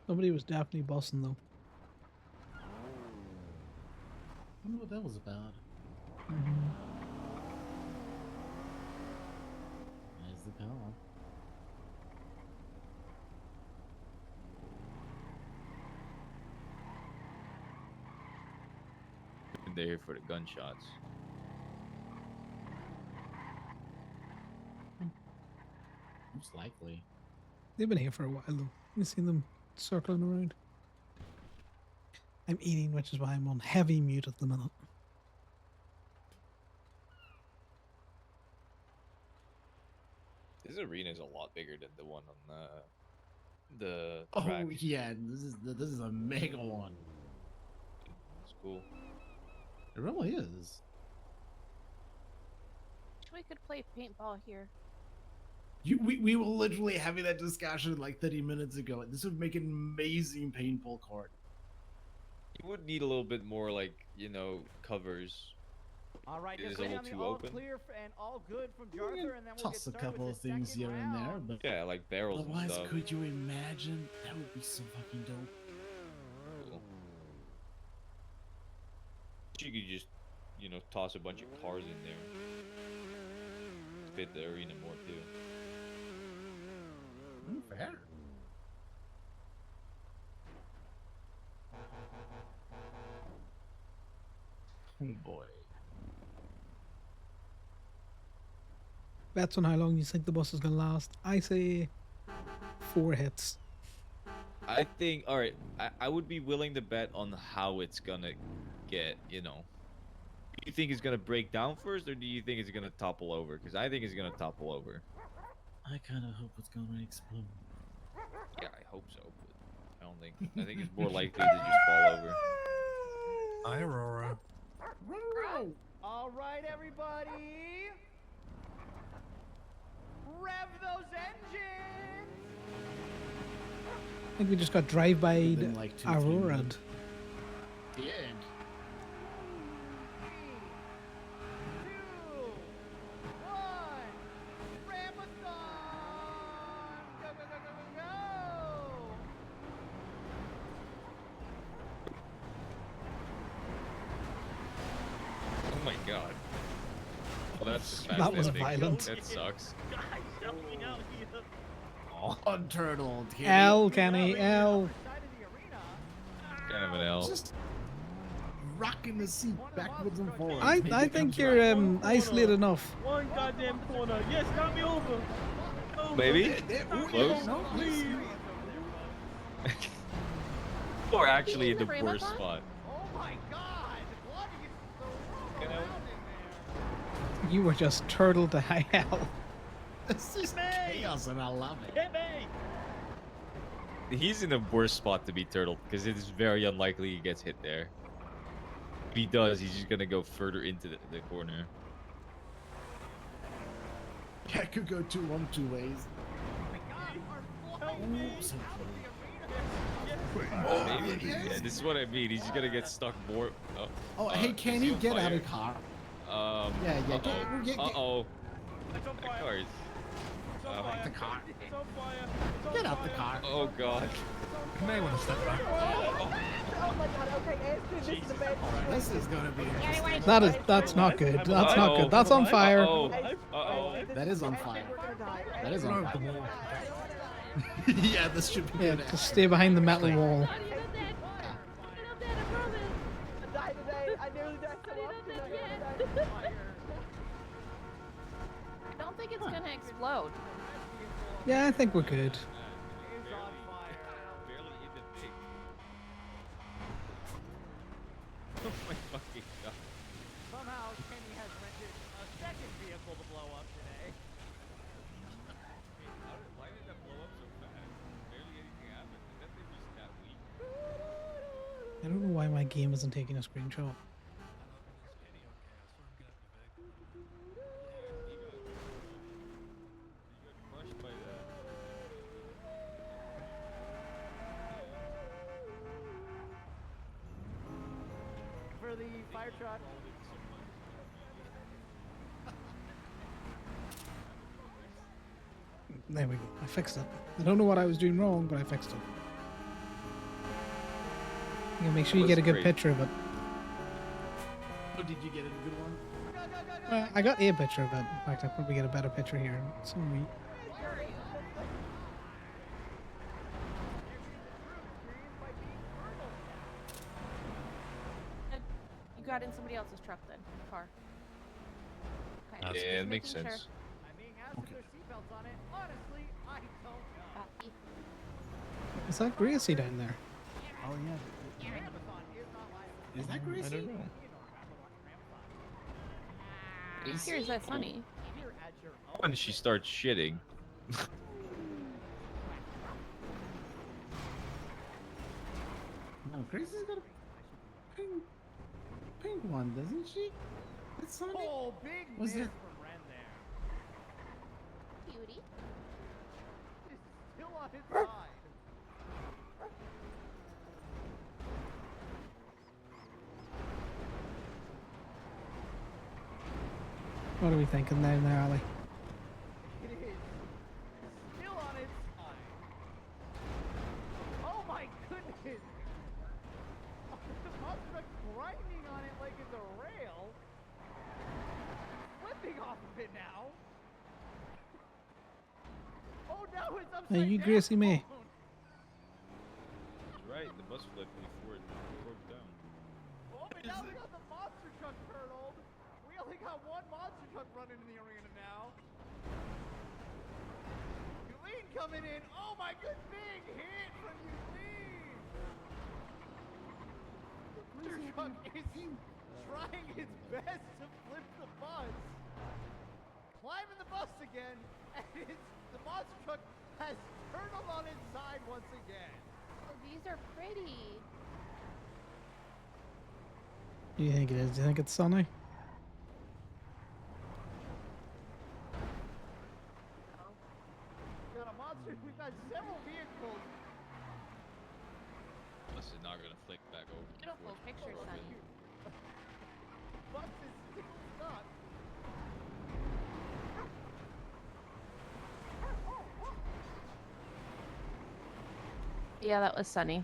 Somebody was definitely bossing though. I don't know what that was about. There's the car. They're here for the gunshots. Most likely. They've been here for a while though. You've seen them circling around. I'm eating, which is why I'm on heavy mute at the minute. This arena is a lot bigger than the one on the Oh track. yeah, this is a mega one. It's cool. It really is. Wish we could play paintball here. We were literally having that discussion like 30 minutes ago. This would make an amazing paintball court. You would need a little bit more, like, you know, covers. All right, It just is a waiting little on the too all open. clear and all good from Jarther, and then we'll get Toss a started couple with of the things second here and there, round. but Yeah, like barrels and otherwise, stuff. could you imagine? That would be so fucking dope. Cool. You could just, you know, toss a bunch of cars in there. Fit the arena more too. Fair. Oh boy. Bets on how long you think the bus is gonna last. I say 4 hits. I think, alright, I would be willing to bet on how it's gonna get, you know. Do you think it's gonna break down first, or do you think it's gonna topple over? Because I think it's gonna topple over. I kind of hope it's gonna explode. Yeah, I hope so, but I don't think. I think it's more likely to just fall over. Hi, Aurora. All right, everybody. Rev those engines. I think we just got drive-by Within, like, 2-3 Aurora. minutes. Did. 2, 1. Ramathon. Go, go, go, go, go, go. Oh my god. Well, that's a fast That was ending. violent. That sucks. Guys, help me out here. Oh, unturtled. L, Kenny, L. Kind of an L. Just rocking the seat backwards and forwards. I Maybe it think comes you're right. isolated enough. One goddamn corner. Yes, got me over. Over. Maybe? Close? No, please. Or actually in the Ramathon? worst spot. Oh my God! Bloody is so around in there. You were just turtled to high hell. This is chaos and I love it. Hit me. He's in the worst spot to be turtled because it is very unlikely he gets hit there. If he does, he's just gonna go further into the corner. Yeah, it could go two ways. Ooh, so Maybe. Yeah, this is what I mean. He's gonna get stuck more. Oh, hey, can he get out of car? Yeah, Uh-oh. get- Uh-oh. It's on fire. Cars. It's on fire. the car. It's on fire. It's on Get out the fire. car. Oh god. You may want to step back. Oh my god, okay, Aston, this is the best. This is gonna be interesting. That's not good. That's not good. That's on fire. Uh-oh. That is on fire. We're gonna die. That is on Throw the fire. wall. Yeah, this should be Yeah, good. just stay behind the metal wall. I died today. I nearly died so often. I don't think it's gonna explode. Yeah, I think we're good. Is on fire. Barely even big. Oh my fucking god. Somehow Kenny has rented a second vehicle to blow up today. Why did that blow up so fast? Barely anything happened. Is that thing just that weak? I don't know why my game isn't taking a screenshot. He got crushed by that. For the fire truck. There we go. I fixed it. I don't know what I was doing wrong, but I fixed it. You gotta make sure you get a good Great. picture of it. Oh, did you get a good one? I got a picture of it. In fact, I probably get a better picture here. Sorry. You got in somebody else's truck then, car. Okay. Yeah, it Just makes making sense. I'm being asked if there's seatbelts on it. Honestly, Is that Gracie down there? Oh yeah. Is that I Gracie? don't know. Here is that Sunny. When she starts shitting. No, Gracie's got a pink one, doesn't she? It's Sonic. Oh, big Was miss it? from Ren there. Cutie. It's still on its side. What are we thinking down there, Ali? It is still on its side. Oh my goodness! The monster truck's grinding on it like it's a rail. Flipping off of it now. Oh no, it's upside Hey, you down. Gracie me. Right, the bus flipped before it broke down. Oh, but now we got the monster truck turtled. We only got one monster truck running in the arena now. Yulene coming in. Oh my good big hit from Yulene. The monster truck is trying its best to flip the bus. Climbing the bus again. And the monster truck has turtled on its side once again. Oh, these are pretty. Do you think it is? Do you think it's Sunny? We got a monster. We've got several vehicles. Bus is not gonna flick back over. Beautiful picture, Sunny. Bus is still stuck. Yeah, that was Sunny.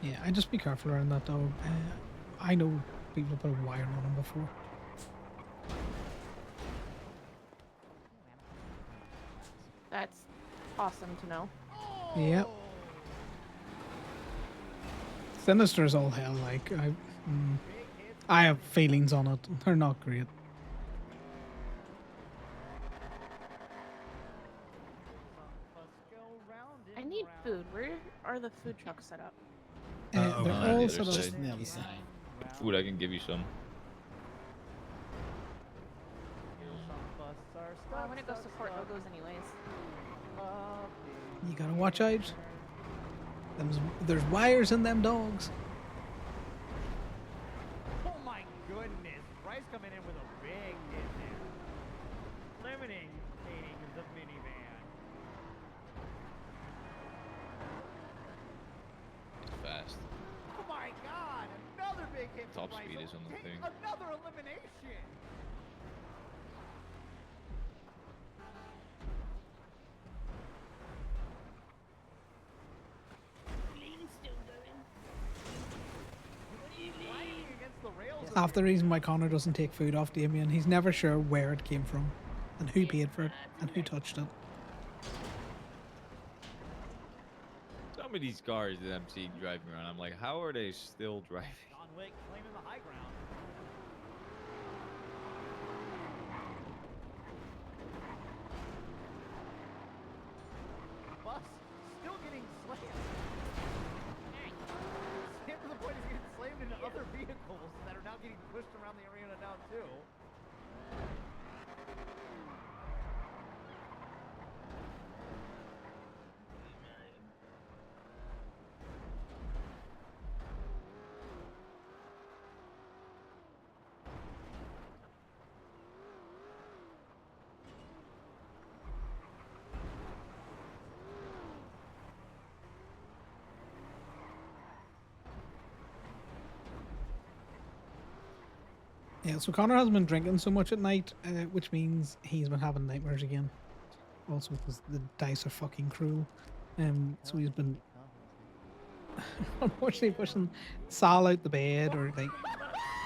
Yeah, I just be careful around that dog. I know people put a wire on him before. That's awesome to know. Yep. Sinister as all hell. Like I have feelings on it. They're not great. I need food. Where are the food trucks set up? They're on the all other sort of side. on the other side. Food, I can give you some. I want to go support logos anyways. You gotta watch out. There's wires in them dogs. Oh my goodness. Bryce coming in with a big hit there. Eliminating the minivan. Fast. Oh my god. Another big hit from Top Bryce. speed is on the Take thing. Another elimination. Sliding against the rails of Half the reason why Connor doesn't take food off Damien, he's never sure where it came from, and who paid for it, and who touched it. Some of these cars that I'm seeing driving around, I'm like, how are they still driving? John Wick claiming the high ground. Bus still getting slammed. Sam to the point is getting slammed into other vehicles that are now getting pushed around the arena now too. Yeah, so Connor has been drinking so much at night, which means he's been having nightmares again. Also, because the dice are fucking cruel. So he's been unfortunately pushing Sal out the bed or like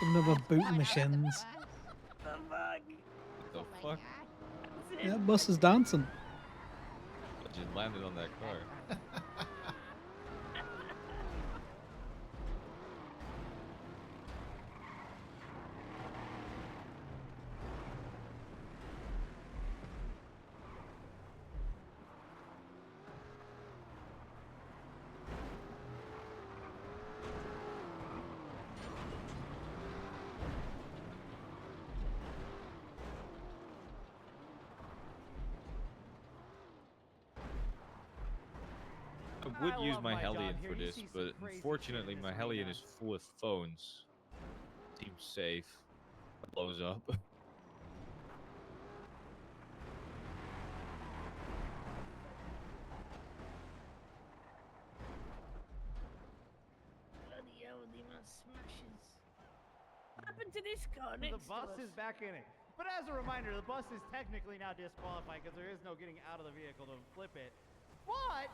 giving him a boot in the shins. What the fuck? Yeah, bus is dancing. I just landed on that car. I would use love my my job Hellion here. for You this, see some but crazy shit unfortunately in my this Hellion arena. is full of phones. Seems safe. Blows up. Bloody hell, the amount of smashes. What happened to this car The next bus to us? is back in it. But as a reminder, the bus is technically now disqualified because there is no getting out of the vehicle to flip it. But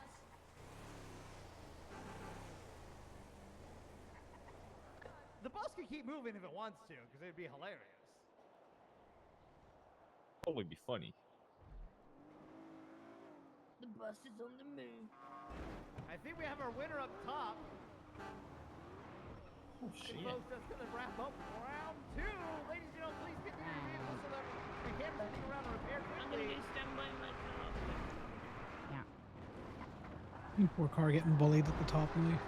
the bus can keep moving if it wants to, because it'd be hilarious. Probably be funny. The bus is on the move. I think we have our winner up top. Oh shit! Folks, that's gonna wrap up round 2. Ladies and gentlemen, please get to your vehicles so that we can spin around and repair I'm quickly. gonna stand by my car. Poor car getting bullied at the top now.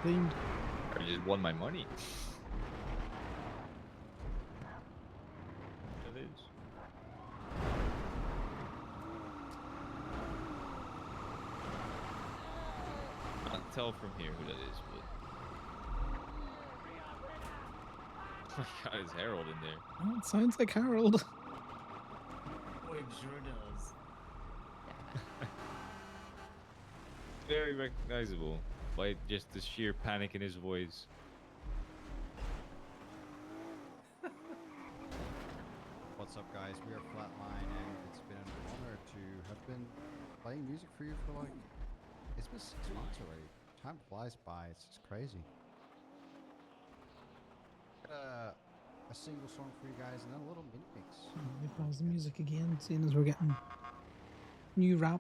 Themed. I just won my money. It is. Can't tell from here who that is, but oh my god, it's Harold in there. Oh, it sounds like Harold. Oh, it sure does. Very recognizable by just the sheer panic in his voice. What's up, guys? We are Flatline, and it's been an honor to have been playing music for you for like, it's been 6 months already. Time flies by, it's just crazy. A single song for you guys, and then a little mini mix. We pause the music again, seeing as we're getting new rap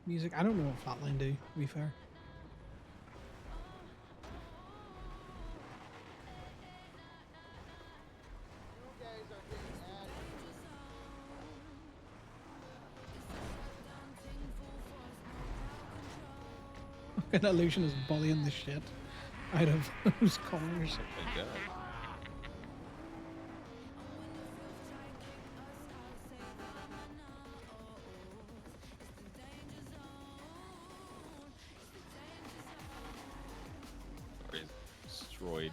music. I don't know what Flatline do, to be fair. An illusion is bullying the shit out of those cars. My god. Car is destroyed.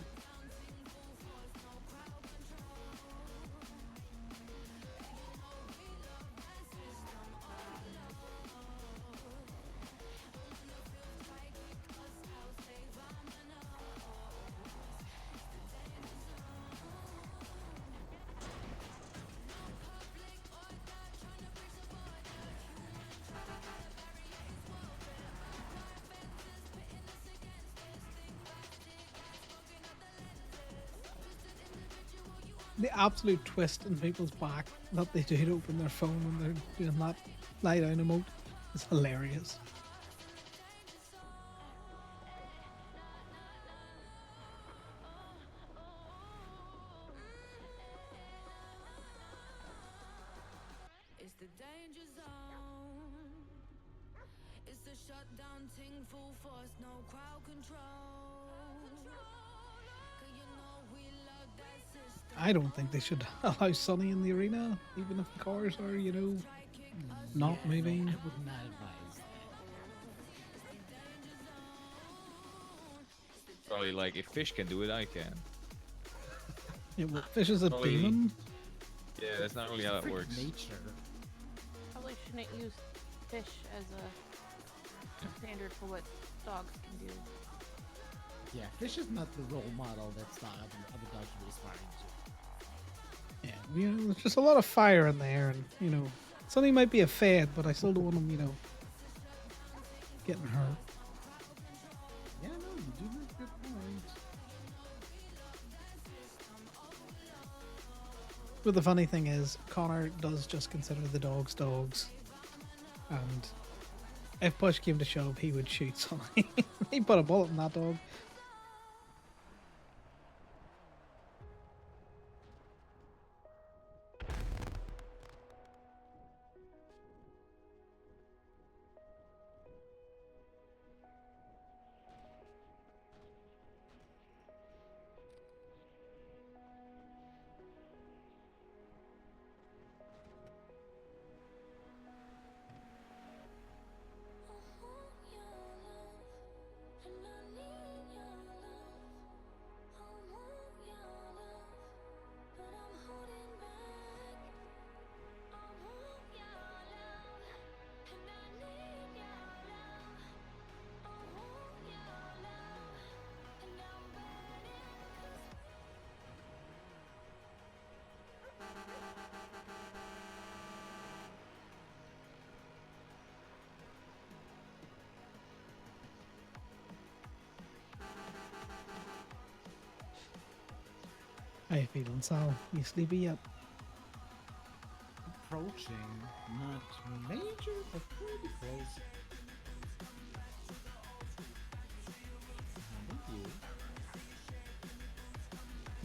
The absolute twist in people's back that they do to open their phone when they're doing that lie down emote is hilarious. It's the danger zone. It's the shutdown ting, full force, no crowd control. 'Cause you know we love that system. I don't think they should allow Sonny in the arena, even if the cars are, you know, not moving. I would not advise that. Probably like, if fish can do it, I can. Yeah, well, Fish is a Probably- demon. Yeah, that's not really how that works. Nature. Probably shouldn't use fish as a standard for what dogs can do. Yeah, fish is not the role model that's not other dogs should be aspiring to. Yeah, you know, there's just a lot of fire in there, and you know, Sonny might be a fad, but I still don't want him, you know, getting hurt. Yeah, no, you do make good points. But the funny thing is, Conor does just consider the dogs dogs, and if push came to shove, he would shoot Sonny. He put a bullet in that dog. How you feeling, Sal? You sleepy yet? Approaching, not major, but pretty close. How about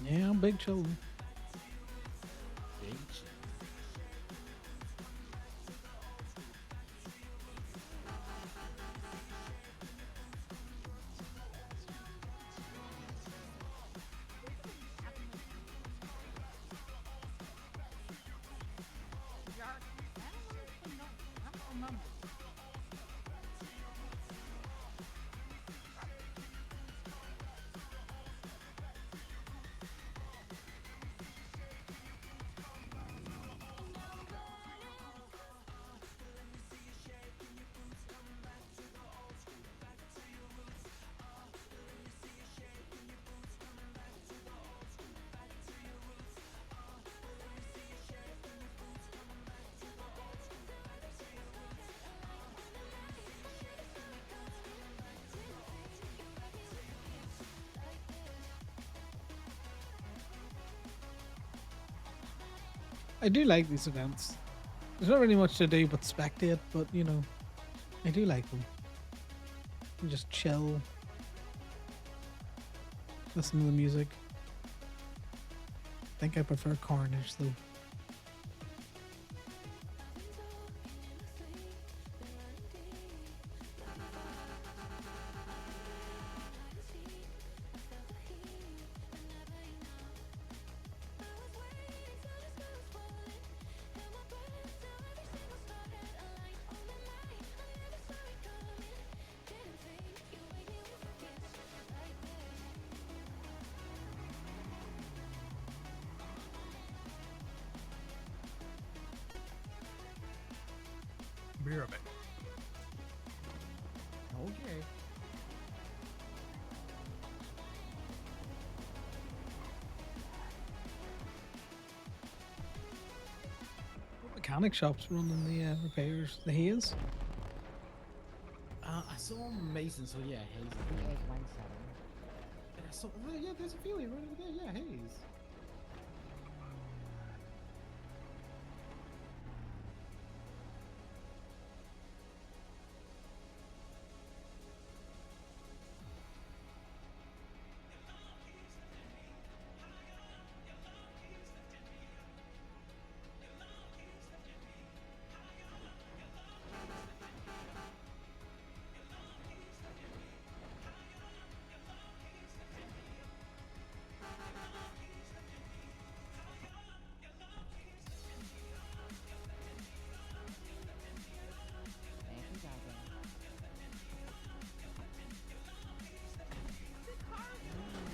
you? Yeah, I'm big chill. Big chill. I do like these events. There's not really much to do but spectate, but you know, I do like them. And just chill, listen to the music. I think I prefer Carnage though. Be right back. Okay. Mechanic shops running the repairs. The Hayes. I saw Mason, so yeah, Hayes. And I saw, yeah, there's a feeling right over there. Yeah, Hayes.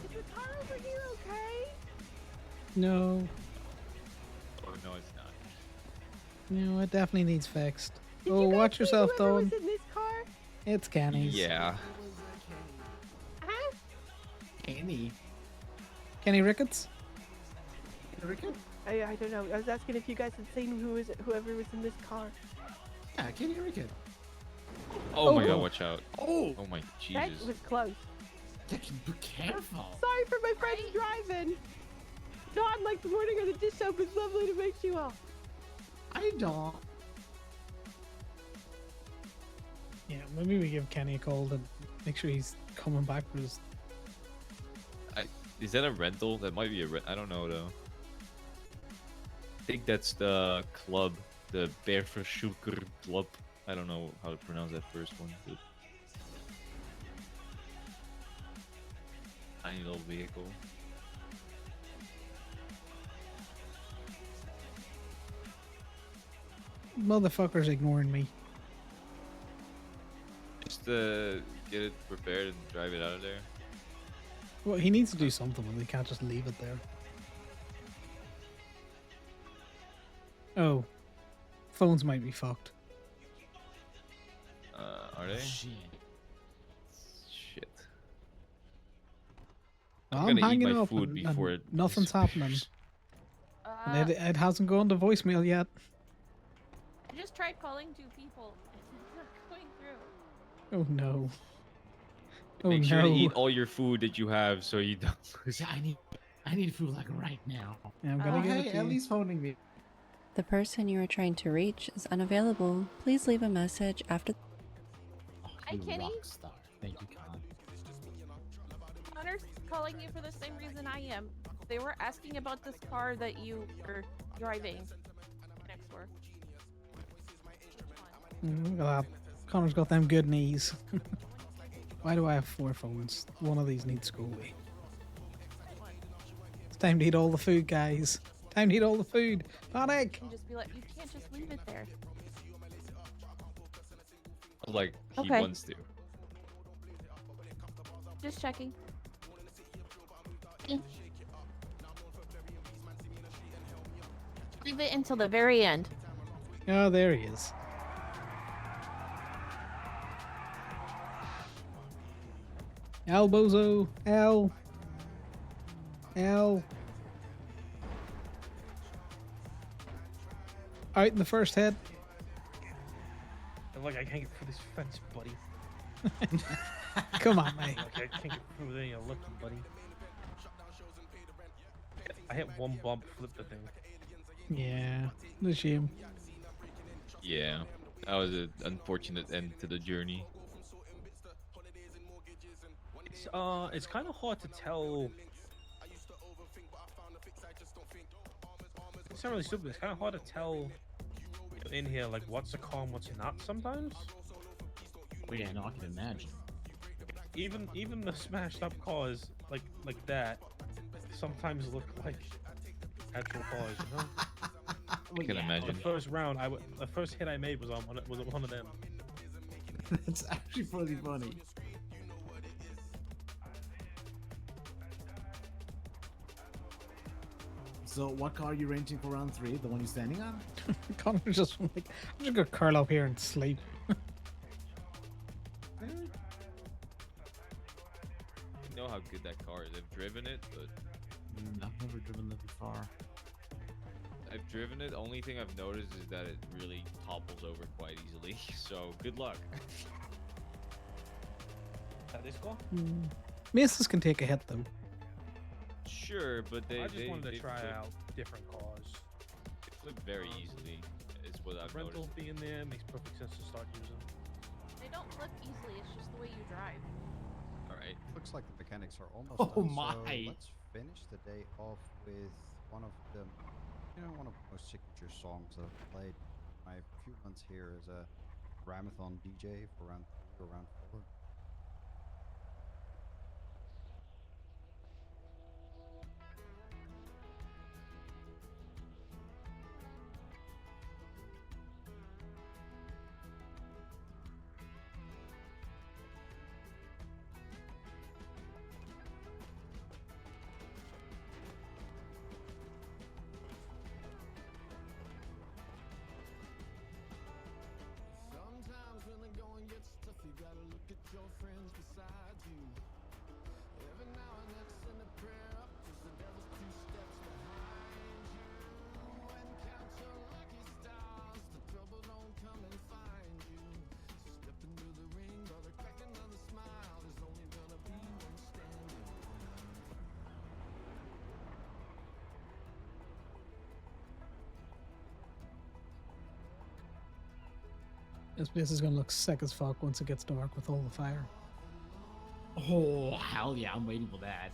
Is the car over here okay? No, Oh no, it's not. no, it definitely needs fixed. Did Oh, you guys watch see yourself, whoever Dawn. was in this car? It's Kenny's. Yeah. Huh? Kenny. Kenny Ricketts. Rickett? I don't know. I was asking if you guys had seen whoever was in this car. Yeah, Kenny Rickett. Oh, my Oh. god, watch out. Oh, Oh my That Jesus. was close. be careful. Sorry for my friends driving. Dawn, like the morning of the dish soap, it's lovely to meet you all. I don't. Yeah, maybe we give Kenny a call and make sure he's coming back for his. Is that a rental? That might be a I don't know though. I think that's the club, the Berverschuker Club. I don't know how to pronounce that first one. But tiny little vehicle. Motherfucker's ignoring me. Just get it prepared and drive it out of there. Well, he needs to do something and they can't just leave it there. Oh. Phones might be fucked. Are they? Shit. Shit. I'm I'm gonna eat hanging my up food and before it nothing's happening. And it hasn't gone to voicemail yet. I just tried calling 2 people and it's not going through. Oh no. Oh Make sure no. to eat all your food that you have so you don't lose. Yeah, I need. I need food like right now. Yeah, I'm Oh, gonna give it hey, to you. Ellie's phoning me. The person you are trying to reach is unavailable. Please leave a message after. Hi, You Kenny. rock star. Thank you, Con. Connor's calling you for the same reason I am. They were asking about this car that you were driving next door. Look at that. Connor's got them good knees. Why do I have 4 phones? One of these needs to go away. It's time to eat all the food, guys. Time to eat all the food. Panic! And just be like, you can't just leave it there. Like he Okay. wants to. Just checking. Leave it until the very end. Oh, there he is. Al Bozo. Al. Out in the first head. Look, I can't get through this fence, buddy. Come on, mate. Look, I can't get through there. You're lucky, buddy. I hit one bump, flipped the thing. Yeah, the shame. Yeah, that was an unfortunate end to the journey. It's kind of hard to tell. It's not really stupid. It's kind of hard to tell in here, like what's a car and what's not sometimes. Well, yeah, no, I can imagine. Even the smashed up cars like that sometimes look like actual cars, you know? I can imagine. The first round, the first hit I made was on one of them. That's actually pretty funny. So, what car are you renting for round 3? The one you're standing on? Connor's just like, I'm just gonna curl up here and sleep. You know how good that car is. I've driven it, but I've never driven that far. I've driven it. Only thing I've noticed is that it really topples over quite easily. So good luck. This car? Maces can take a hit though. Sure, but I just wanted to try flip, out different cars. They flip very easily. Is what I've Rental noticed. being there makes perfect sense to start using. They don't flip easily. It's just the way you drive. All right. Looks like the mechanics are almost Oh done. my. So let's finish the day off with one of the, one of the most signature songs I've played my few months here as a Ramathon DJ for round 3 or round 4. Sometimes when the going gets tough, you gotta look at your friends beside you. Every now and then send a prayer up, just the devil's 2 steps behind you. And count your lucky stars, the trouble don't come and find you. Step into the ring, brother, crack another smile. There's only gonna be one standing. This place is gonna look sick as fuck once it gets dark with all the fire. Oh, hell yeah, I'm waiting for that.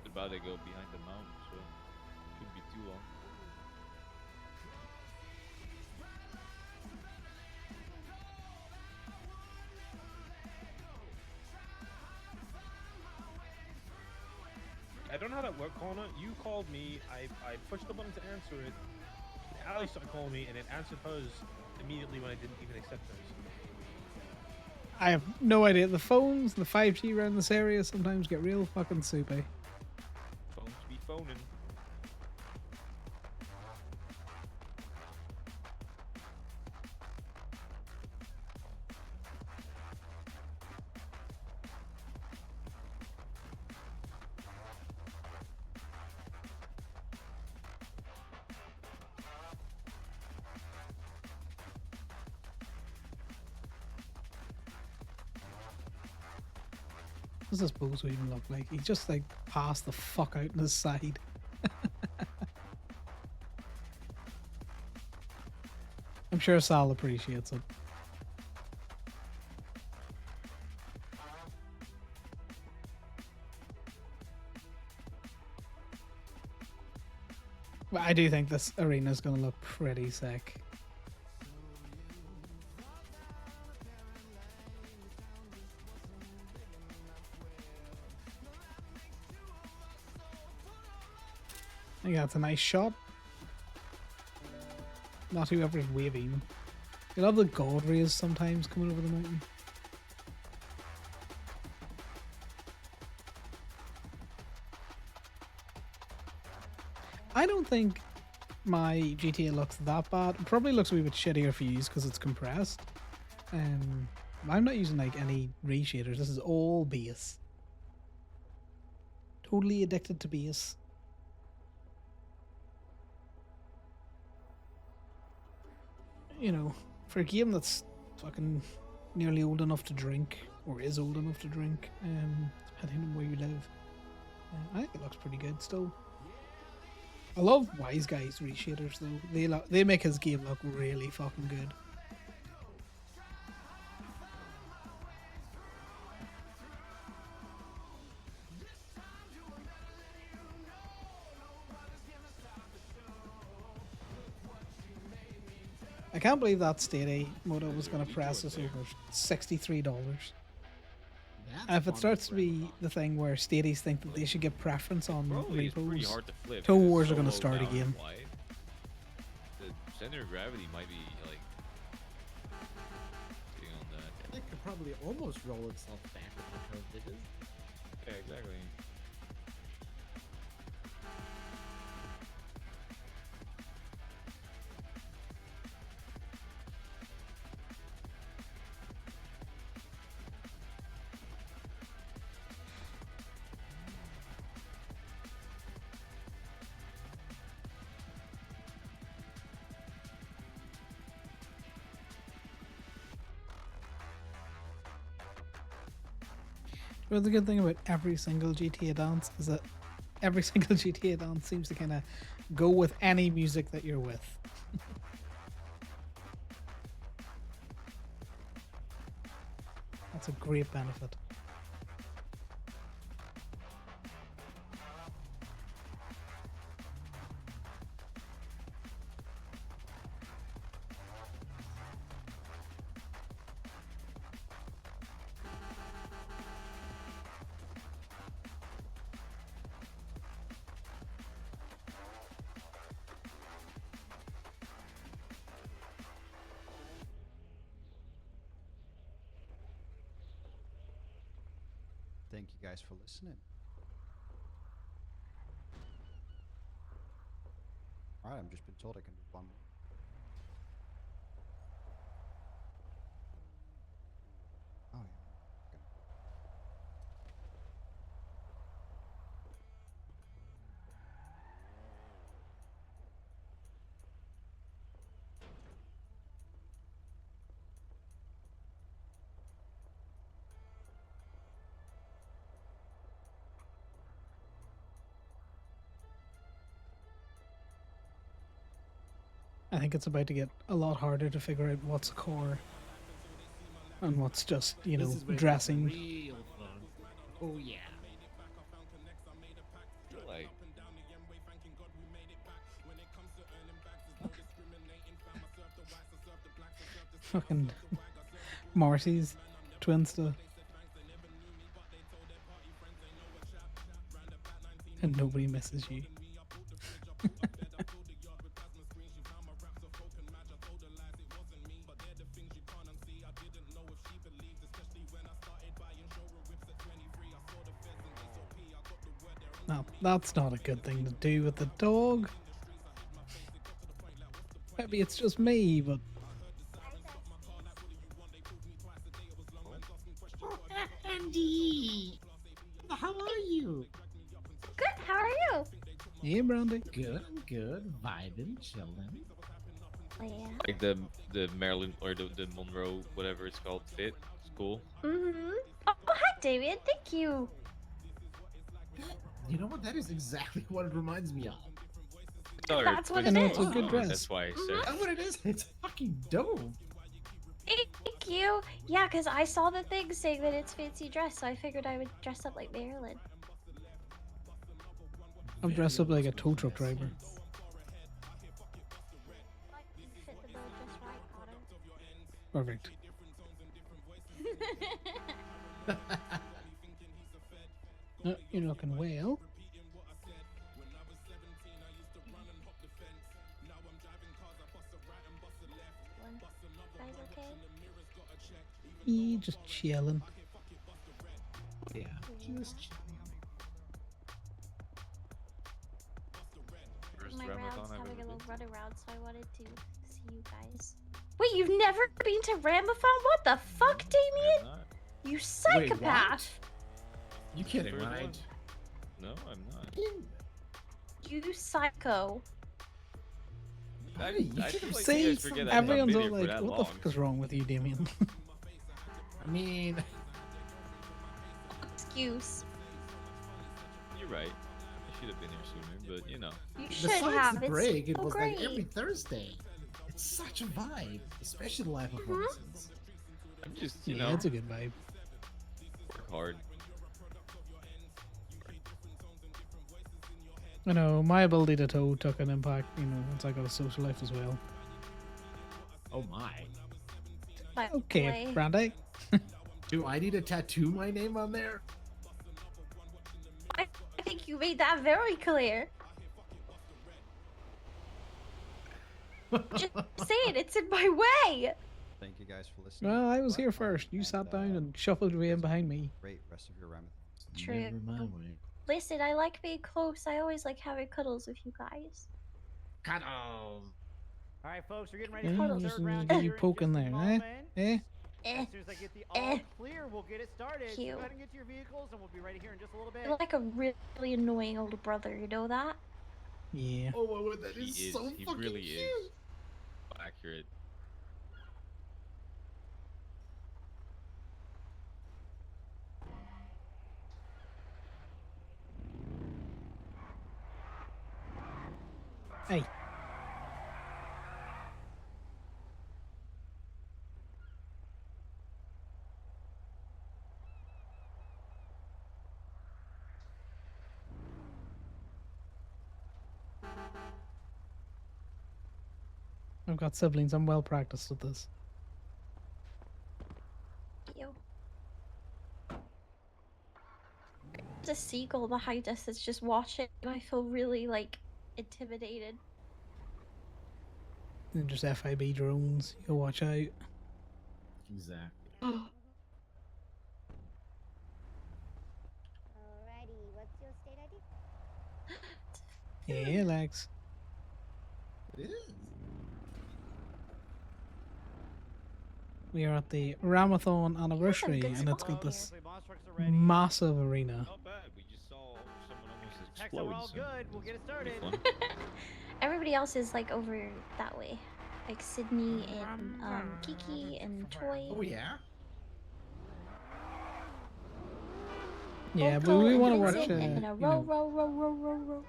About to go behind the mountain, so shouldn't be too long. I don't know how that worked, Conor. You called me. I pushed the button to answer it. Allie started calling me, and it answered hers immediately when I didn't even accept hers. I have no idea. The phones, the 5G around this area sometimes get real fucking soupy. Phones be phoning. What's this bozo even look like? He just like passed the fuck out on his side. I'm sure Sal appreciates it. But I do think this arena is going to look pretty sick. I think that's a nice shot. Not whoever's waving. You love the god rays sometimes coming over the mountain. I don't think my GTA looks that bad. It probably looks a wee bit shittier for you because it's compressed. I'm not using like any reshaders. This is all base. Totally addicted to base. You know, for a game that's fucking nearly old enough to drink, or is old enough to drink, depending on where you live, I think it looks pretty good still. I love Wise Guy's reshaders though. They make his game look really fucking good. I can't believe that Stadia modo was going to press us over $63. If it starts to be the thing where Stadies think that they should get preference on repos, hard to flip. tow It's wars so are going to low start down again. wide. The center of gravity might be like getting on that. It could probably almost roll itself back if the curve did it. Yeah, exactly. Well, the good thing about every single GTA dance is that every single GTA dance seems to kind of go with any music that you're with. That's a great benefit. Thank you guys for listening. Alright, I've just been told I can do one more. Oh, yeah. I think it's about to get a lot harder to figure out what's a core and what's just, you know, This is where it gets dressing. real fun. Oh yeah. Like Fucking Marcy's Twinsta. And nobody misses you. No, that's not a good thing to do with the dog. Maybe it's just me, but Andy, how are you? Good. How are you? yeah, Brandy. Good. I'm good. Vibing, chilling. Oh yeah. like the Maryland or the Monroe, whatever it's called, fit school. Mhm. Oh, hi, Damien. Thank you. You know what? That is exactly what it reminds me of. Sorry, That's what twins it are is. behind you, Wow. That's why I said. That's what it is. It's fucking dope. Thank you. Yeah, because I saw the thing saying that it's fancy dress, so I figured I would dress up like Marilyn. I'm dressed up like a tow truck driver. Fit the bill just right, Connor. Perfect. You're looking well. Guys, okay? Yeah, just chilling. Yeah, just My round's having a little run around, so I wanted to see you guys. Wait, you've never been to Ramathon? What the fuck, Damien? You psychopath! You kidding, First right? one. No, I'm not. You psycho. I you feel should've like See, you guys forget I've everyone's been all here for like, that what the long. fuck is wrong with you, Damien? I mean, Excuse. You're right. I should have been here sooner, but you know. You should besides have. the It's break, it so was great. like every Thursday. It's such a vibe, especially the live performances. I'm just, Yeah, you know, it's a good vibe. work hard. I know, my ability to tow took an impact, once I got a social life as well. Oh my. By Okay, the way, Brandy. Do I need to tattoo my name on there? I think you made that very clear. Just saying, it's in my way. Thank you guys for listening. Well, I was here first. You sat down and shuffled way in behind me. Great rest of your Ramathon. True. Never my way. Listen, I like being close. I always like having cuddles with you guys. Cuddles. All right, folks, we're getting ready Yeah, for the just third round. get here you in poking just a there, eh? moment. Eh? Eh. As soon as I get the all clear, we'll get it started. So Cute. go ahead and get to your vehicles, and we'll be ready here in just a little bit. You're like a really annoying older brother, you know that? Yeah. Oh my god, that He is is. so He fucking really cute. is. Accurate. Hey. I've got siblings. I'm well practiced at this. You. There's a seagull behind us that's just watching, and I feel really, intimidated. And just FIB drones. You watch out. Exactly. Alrighty, what's your state ID? Yeah, Lex. It is. We are at the Ramathon anniversary, good and it's spot got here. this massive arena. Not bad. We just saw someone almost Text that we're all explode. good. We'll get it started. Everybody else is, over that way. Like Sydney and, Kiki and Toy. Oh yeah. Yeah, but we want to watch. Vincent and a row, row, row, row, row, row.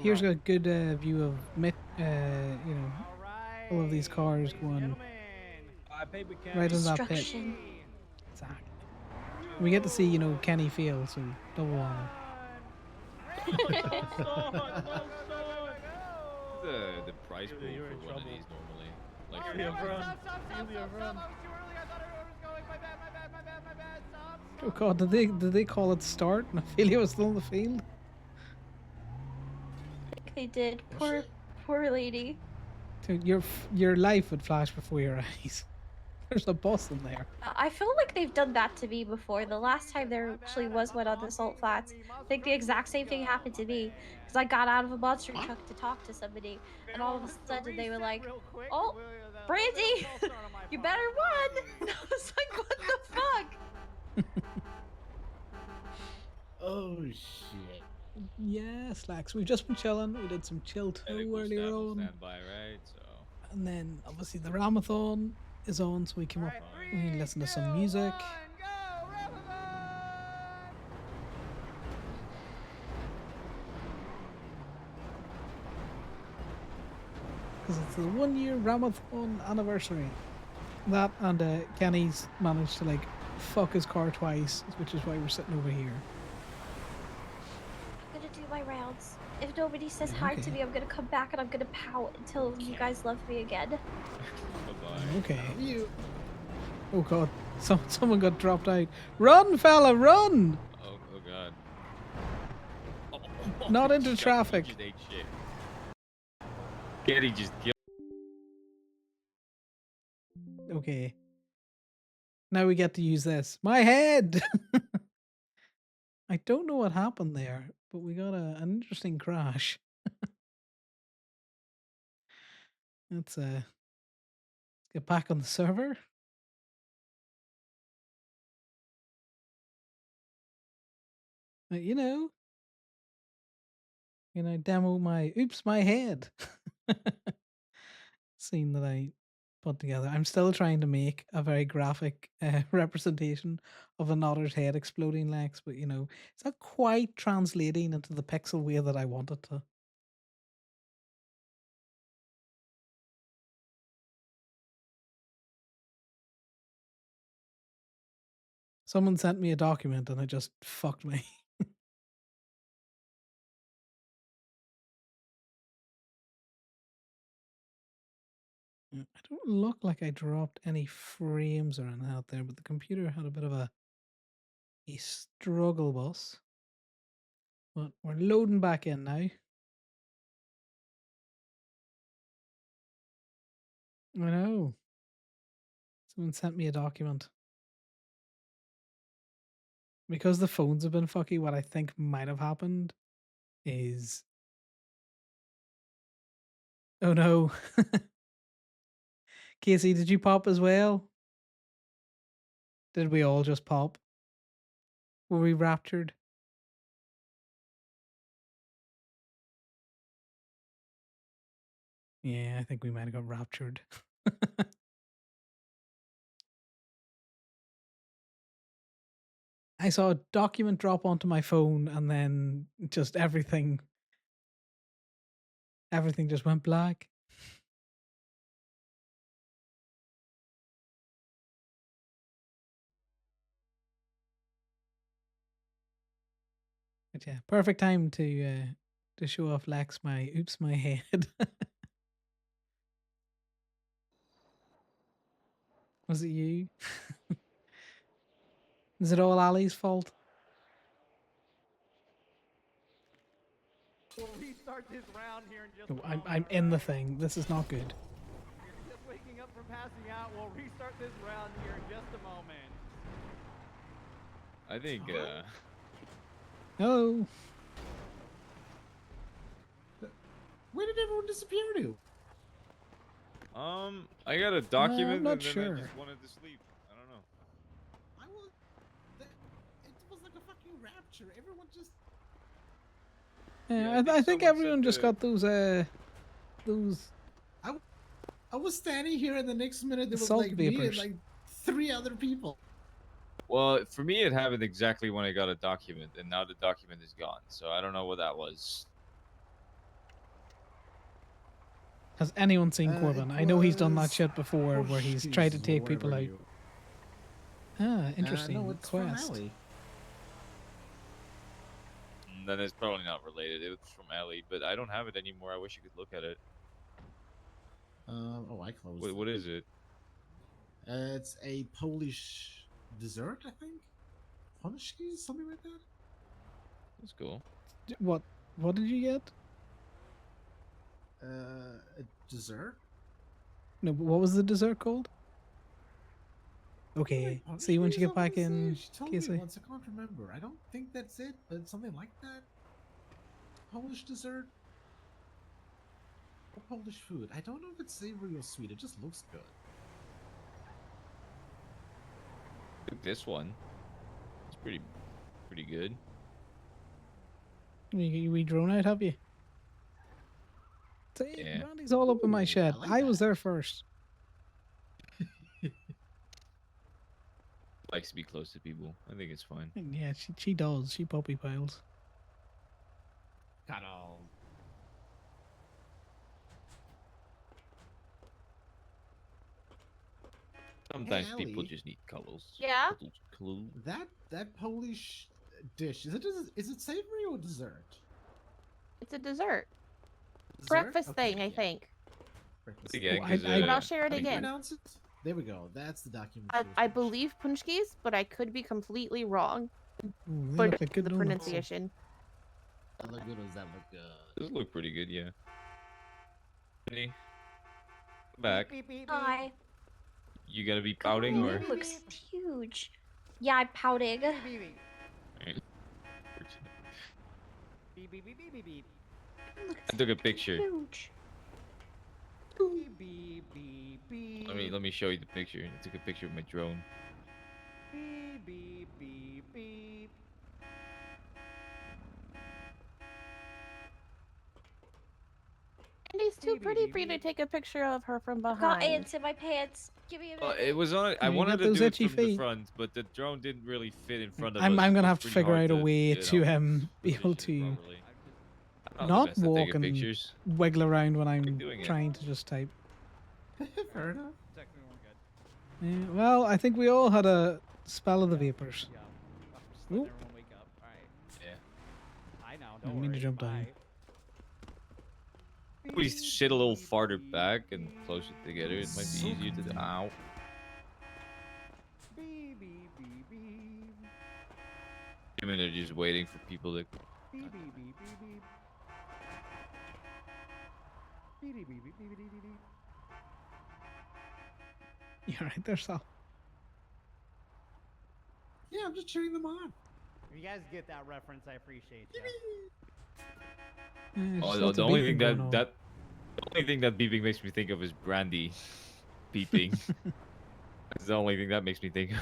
Here's a good view of all of these cars going right in that pit. Destruction. Exactly. We get to see, Kenny Field, so double honor. The price pool You're in for one of trouble. these normally. Oh, Like, Julia, no, run. stop, stop, stop, Julia, stop, run. stop. I was too early. I thought I was going. My bad, my bad, my bad, my bad. Stop, Oh stop. god, did they call it start and Ophelia was still in the field? They did. Poor lady. Dude, your life would flash before your eyes. There's a bus in there. I feel like they've done that to me before. The last time there actually was one on the Salt Flats, I think the exact same thing happened to me. Because I got out of a monster truck to talk to somebody, and all of a sudden they were like, "Oh, Brandy, you better run!" And I was like, "What the fuck?" Oh shit. Yes, Lax. We've just been chilling. We did some chill tow earlier on. standby, right? So. And then obviously the Ramathon is on, so we came up, we listen to some music. because it's the 1 year Ramathon anniversary. That and Kenny's managed to like fuck his car twice, which is why we're sitting over here. I'm gonna do my rounds. If nobody says hi to Okay. me, I'm gonna come back and I'm gonna pout until you guys love me again. Bye-bye. Okay. Oh god, someone got dropped out. Run, fella, run! Oh god. Not into God, traffic. He just ate shit. Getty just killed. Okay. Now we get to use this. My head! I don't know what happened there, but we got an interesting crash. Let's get back on the server. You know, demo my oops, my head scene that I put together. I'm still trying to make a very graphic representation of an otter's head exploding, Lex, but it's not quite translating into the pixel way that I want it to. Someone sent me a document and it just fucked me. I don't look like I dropped any frames or anything out there, but the computer had a bit of a struggle bus. But we're loading back in now. I know. Someone sent me a document. Because the phones have been fucky, what I think might have happened is... Oh no. Casey, did you pop as well? Did we all just pop? Were we raptured? Yeah, I think we might have got raptured. I saw a document drop onto my phone and then just everything just went black. But yeah, perfect time to show off Lex my oops my head. Was it you? Is it all Ali's fault? We'll restart this round here in just Oh, a moment. I'm in the thing. This is not good. Just waking up from passing out. We'll restart this round here in just a moment. I think. Hello. Where did everyone disappear to? I got a document not and then sure. I just wanted to sleep. I don't know. It was like a fucking rapture. Everyone just. Yeah, I think everyone just got those. I was standing here, and the next minute there was Salt like me and vapors. like 3 other people. Well, for me, it happened exactly when I got a document, and now the document is gone. So I don't know what that was. Has anyone seen Corbin? I know he's done that shit before, Oh, where he's tried to take people out. Ah, interesting. No, it's from Quest. Ellie. Then it's probably not related. It was from Ellie, but I don't have it anymore. I wish you could look at it. Oh, I closed it. What is it? It's a Polish dessert, I think. Honishki, something like that. That's cool. What did you get? A dessert. No, but what was the dessert called? Okay, see when you get back in, She told Casey. me once. I can't remember. I don't think that's it, but something like that. Polish dessert. Or Polish food. I don't know if it's savory or sweet. It just looks good. This one. It's pretty good. We drone out, have you? See, Yeah. Randy's all up in my shed. I was there first. Likes to be close to people. I think it's fine. Yeah, she does. She puppy piles. Got all. Sometimes people Ali. just need cuddles. Yeah? Cuddles. That Polish dish is it savory or dessert? It's a dessert. Dessert? Breakfast Okay, thing, I yeah. think. Breakfast. Again, I- because I- But I'll share it How do you again. pronounce it? There we go. That's the document. I believe punchkis, but I could be completely wrong. Ooh, they But look like good the donuts. pronunciation. That look good or does that look good? Does look pretty good, yeah. Vinny, come back. Hi. You gonna be pouting Oh, or? it looks huge. Yeah, I'm pouting. Alright. Beep beep beep beep beep beep. I took a picture. Huge. Beep beep beep beep. Let me show you the picture. I took a picture of my drone. Beep beep beep beep. And he's too pretty for you to take a picture of her from Got behind. ants in my pants. Give me a minute. It was on. I You wanted got to those do it itchy from the feet. front, but the drone didn't really fit in front of I'm us. gonna It have was to pretty figure hard out a way you to know, be able position to properly. I'm the not best at taking walk and pictures. wiggle around when I'm doing it. trying to just type. Fair enough. Technically, we're good. Yeah, well, I think we all had a spell of the vapors. Yeah. Just Ooh. let everyone wake up. All right. Yeah. I know. I Don't mean to worry. jump down. Bye. We sit a little farther back and closer together. It might be easier to do. Ow. Beep beep beep beep. I mean, they're just waiting for people to. Beep beep beep beep beep. Beep beep beep beep beep beep beep. You're right there, Sal. Yeah, I'm just cheering them on. If you guys get that reference, I appreciate you. Yeah, just Oh, lots the of only beeping thing going on. the only thing that beeping makes me think of is Brandy beeping. That's the only thing that makes me think of.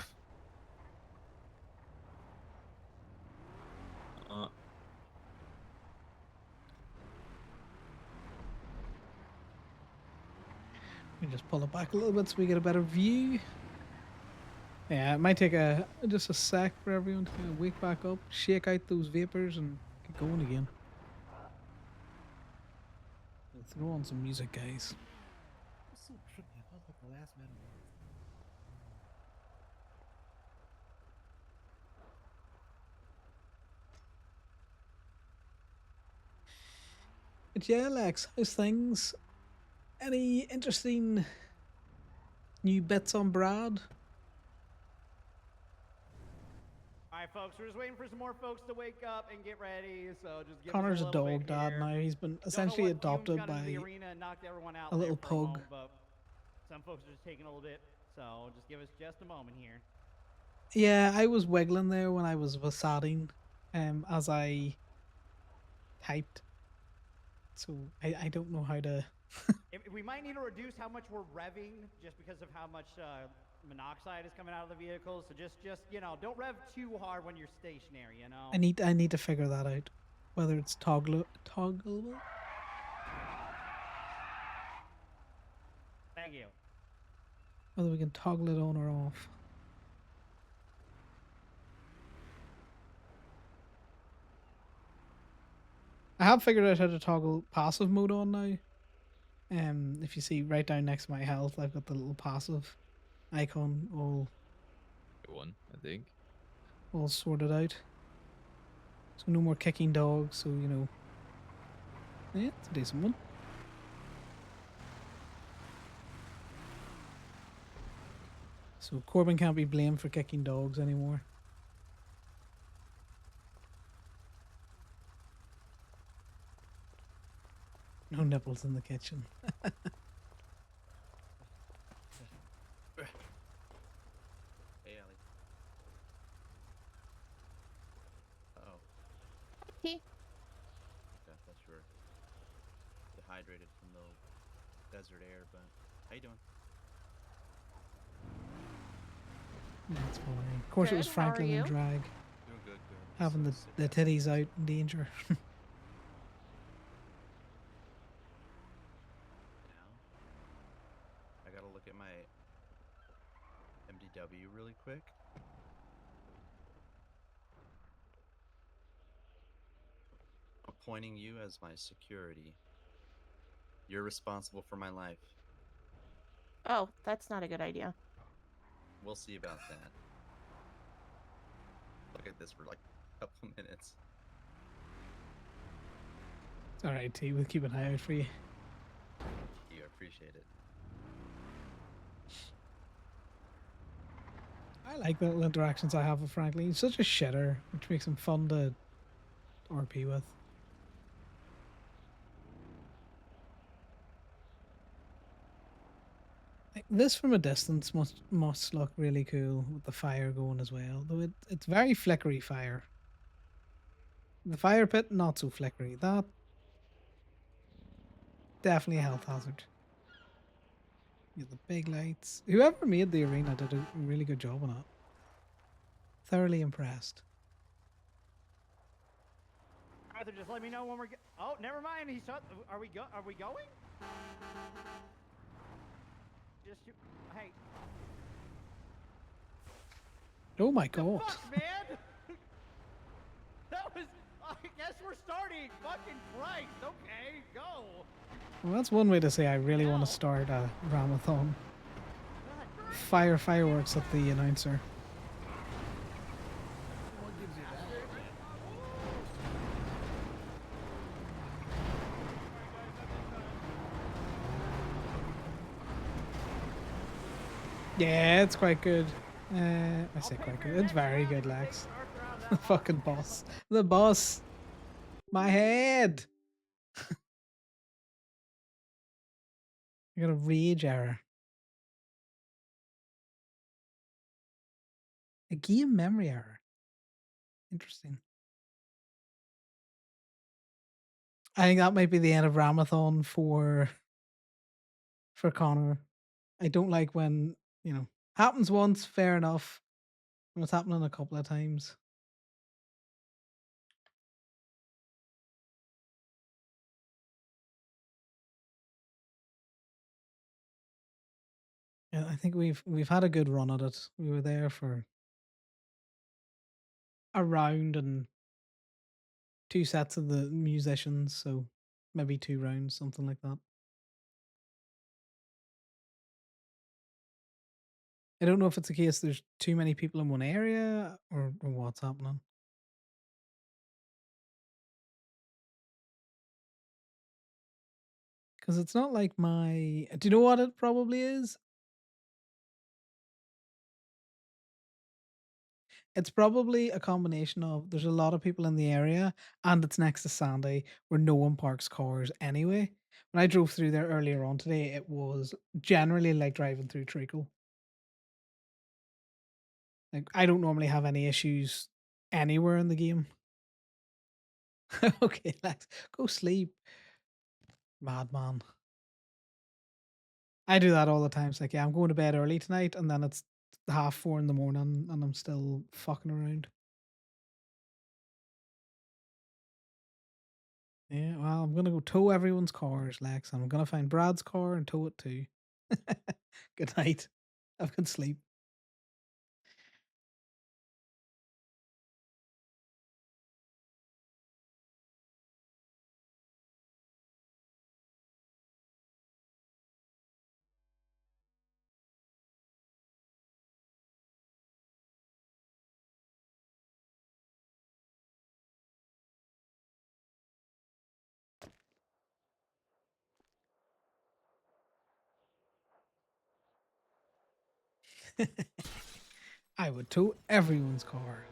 We just pull it back a little bit so we get a better view. Yeah, it might take just a sec for everyone to kind of wake back up, shake out those vapors, and get going again. Let's throw on some music, guys. So pretty. I felt like the last man. But yeah, Lex, how's things? Any interesting new bits on Brad? All right, folks. We're just waiting for some more folks to wake up and get ready. So just give Connor's us a a little dog bit dad here. now. He's been Don't know essentially what fumes adopted got into by the arena and knocked everyone out a little there for pug. moment, but some folks are just taking a little bit. So just give us just a moment here. Yeah, I was wiggling there when I was vasading, as I typed. So I don't know how to. We might need to reduce how much we're revving just because of how much monoxide is coming out of the vehicles. So just you know, don't rev too hard when you're stationary. You know. I need to figure that out, whether it's toggleable. Thank you. Whether we can toggle it on or off. I have figured out how to toggle passive mode on now. If you see right down next to my health, I've got the little passive icon all I think. all sorted out. So no more kicking dogs. So you know, yeah, it's a decent one. So Corbin can't be blamed for kicking dogs anymore. No nipples in the kitchen. Hey, Allie. Oh. He. Yeah, that's sure. Dehydrated from the desert air, but how you doing? That's fine. Of course, it was Good, how are Franklin you? and Drag Doing good, good. having the titties out in danger. Now, I gotta look at my MDW really quick. Appointing you as my security. You're responsible for my life. Oh, that's not a good idea. We'll see about that. Look at this for like a couple minutes. It's alright, T. We'll keep an eye out for you. You appreciate it. I like the little interactions I have with Franklin. He's such a shitter, which makes him fun to RP with. Like, this from a distance must look really cool with the fire going as well. Though it's very flickery fire. The fire pit, not so flickery. That definitely a health hazard. Yeah, the big lights. Whoever made the arena did a really good job on it. Thoroughly impressed. Arthur, just let me know when we're. Oh, never mind. He's. Are we go? Are we going? Just you. Hey. Oh my god. Fuck, man. That was. I guess we're starting. Fucking Christ. Okay, go. Well, that's one way to say I really want to start a Ramathon. Fire fireworks at the announcer. What gives you that? Yeah, it's quite good. I say quite good. It's very good, Lex. The fucking boss. The boss. My head. I got a rage error. A game memory error. Interesting. I think that might be the end of Ramathon for Conor. I don't like when, happens once, fair enough. When it's happening a couple of times. Yeah, I think we've had a good run at it. We were there for a round and 2 sets of the musicians, so maybe 2 rounds, something like that. I don't know if it's a case there's too many people in one area or what's happening. Because it's not like my... Do you know what it probably is? It's probably a combination of there's a lot of people in the area and it's next to Sandy where no one parks cars anyway. When I drove through there earlier on today, it was generally like driving through Treacle. Like, I don't normally have any issues anywhere in the game. Okay, Lex, go sleep. Madman. I do that all the time. It's like, yeah, I'm going to bed early tonight, and then it's 4:30 in the morning, and I'm still fucking around. Yeah, well, I'm gonna go tow everyone's cars, Lex, and I'm gonna find Brad's car and tow it too. Good night. Have a good sleep. I would tow everyone's car.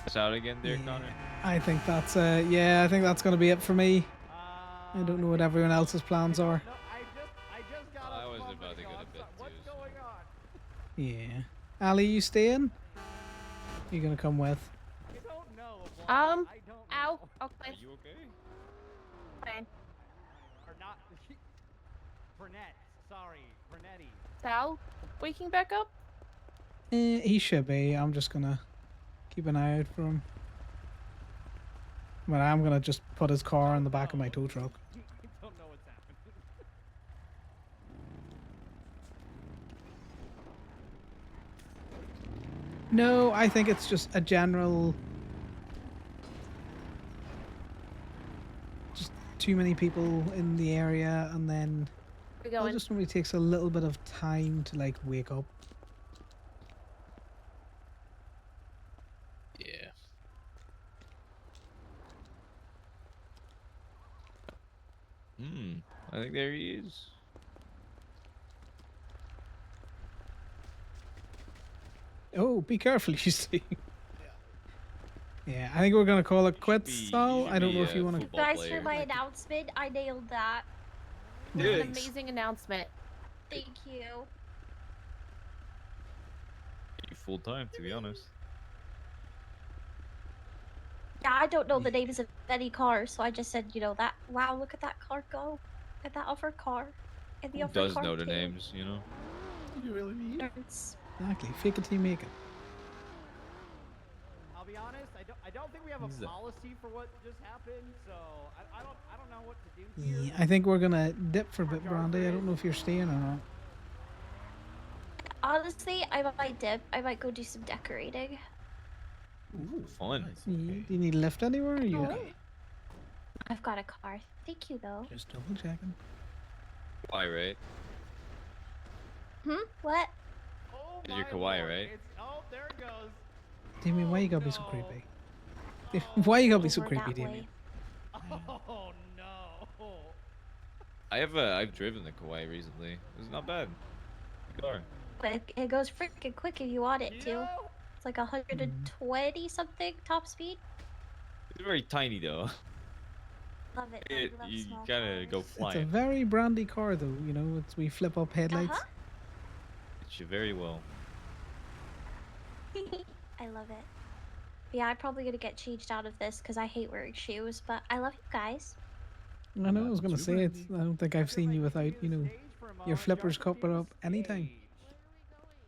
It's out again there, Connor. I think that's yeah, I think that's gonna be it for me. I don't know what everyone else's plans are. I was about to go to bed too. So. Yeah. Ali, you staying? You gonna come with? Ow. Okay. Are you okay? Fine. Or not. Burnett. Sorry. Burnetti. Sal, waking back up? He should be. I'm just gonna keep an eye out for him. But I'm gonna just put his car in the back of my tow truck. Don't know what's happening. No, I think it's just a general... too many people in the area, and then We're it going. just normally takes a little bit of time to like wake up. Yeah. I think there he is. Oh, be careful, you see. Yeah, I think we're gonna call it quits, Sal. I don't know if you want to. Guys, for my announcement, I nailed that. It was an Nice. amazing announcement. Thank you. You full time, to be honest. Yeah, I don't know the names of any cars, so I just said, you know, that. Wow, look at that car go, and that other car, and the Who other does car know the too. names, you know? You really need? Exactly. Fake it till you make it. I'll be honest. I don't think we have a Who's that? policy for what just happened, so I don't know what to do here. Yeah, I think we're gonna dip for a bit, Brandy. I don't know if you're staying or not. Honestly, I might dip. I might go do some decorating. Ooh, fun. Do you need a lift anywhere? Or are you No. okay? I've got a car. Thank you, though. Just double checking. Kawaii, right? What? Is your Kawaii, right? Oh, there it goes. Damien, why you gotta be so creepy? Why you gotta be so Over creepy, that Damien? way. Oh no. I've driven the Kawaii recently. It's not bad. Good car. But it goes freaking quick if you want it to. It's like 120 something top speed. It's very tiny though. Love it. I love You small gotta go It's a flying. very brandy car, though. You know, it's we flip up headlights. It's you very well. I love it. Yeah, I'm probably gonna get changed out of this because I hate wearing shoes. But I love you guys. I know. I was gonna say it. I don't think I've seen you without, you know, your flippers covered up anytime.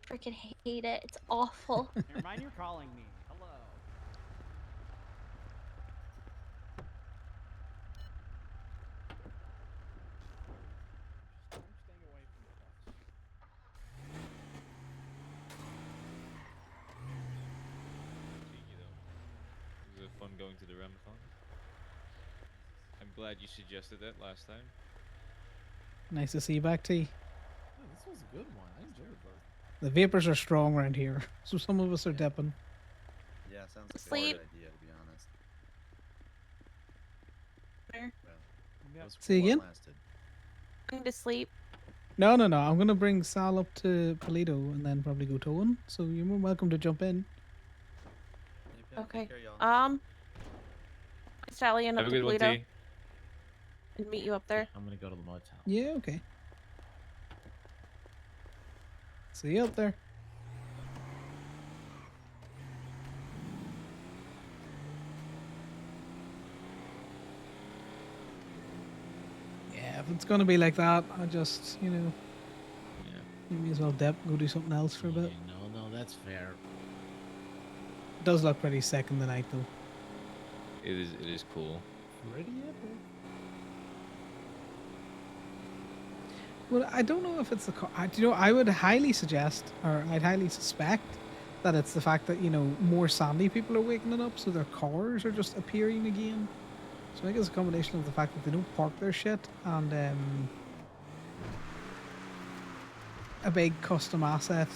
Freaking hate it. It's awful. Never mind, you're calling me. Hello. Staying away from the bus. Was it fun going to the Ramathon? I'm glad you suggested that last time. Nice to see you back, T. Yeah, this was a good one. I enjoyed both. The vapors are strong around here, so some of us are dipping. Yeah, sounds like Sleep. a good idea, to be honest. Where? Well, that was Say for what again? lasted. Going to sleep. No. I'm gonna bring Sal up to Polito and then probably go towing. So you're more welcome to jump in. Okay. Sally and up Have a to good one, Pluto T. and meet you up there. I'm gonna go to the motel. Yeah, okay. See you up there. Yeah, if it's gonna be like that, I just, you know, you may as well dip, go do something else for a bit. No, that's fair. It does look pretty sick in the night, though. It is cool. Ready yet? Well, I don't know if it's the car. You know, I would highly suggest, or I'd highly suspect, that it's the fact that, you know, more sandy people are waking up, so their cars are just appearing again. So I think it's a combination of the fact that they don't park their shit and a big custom asset,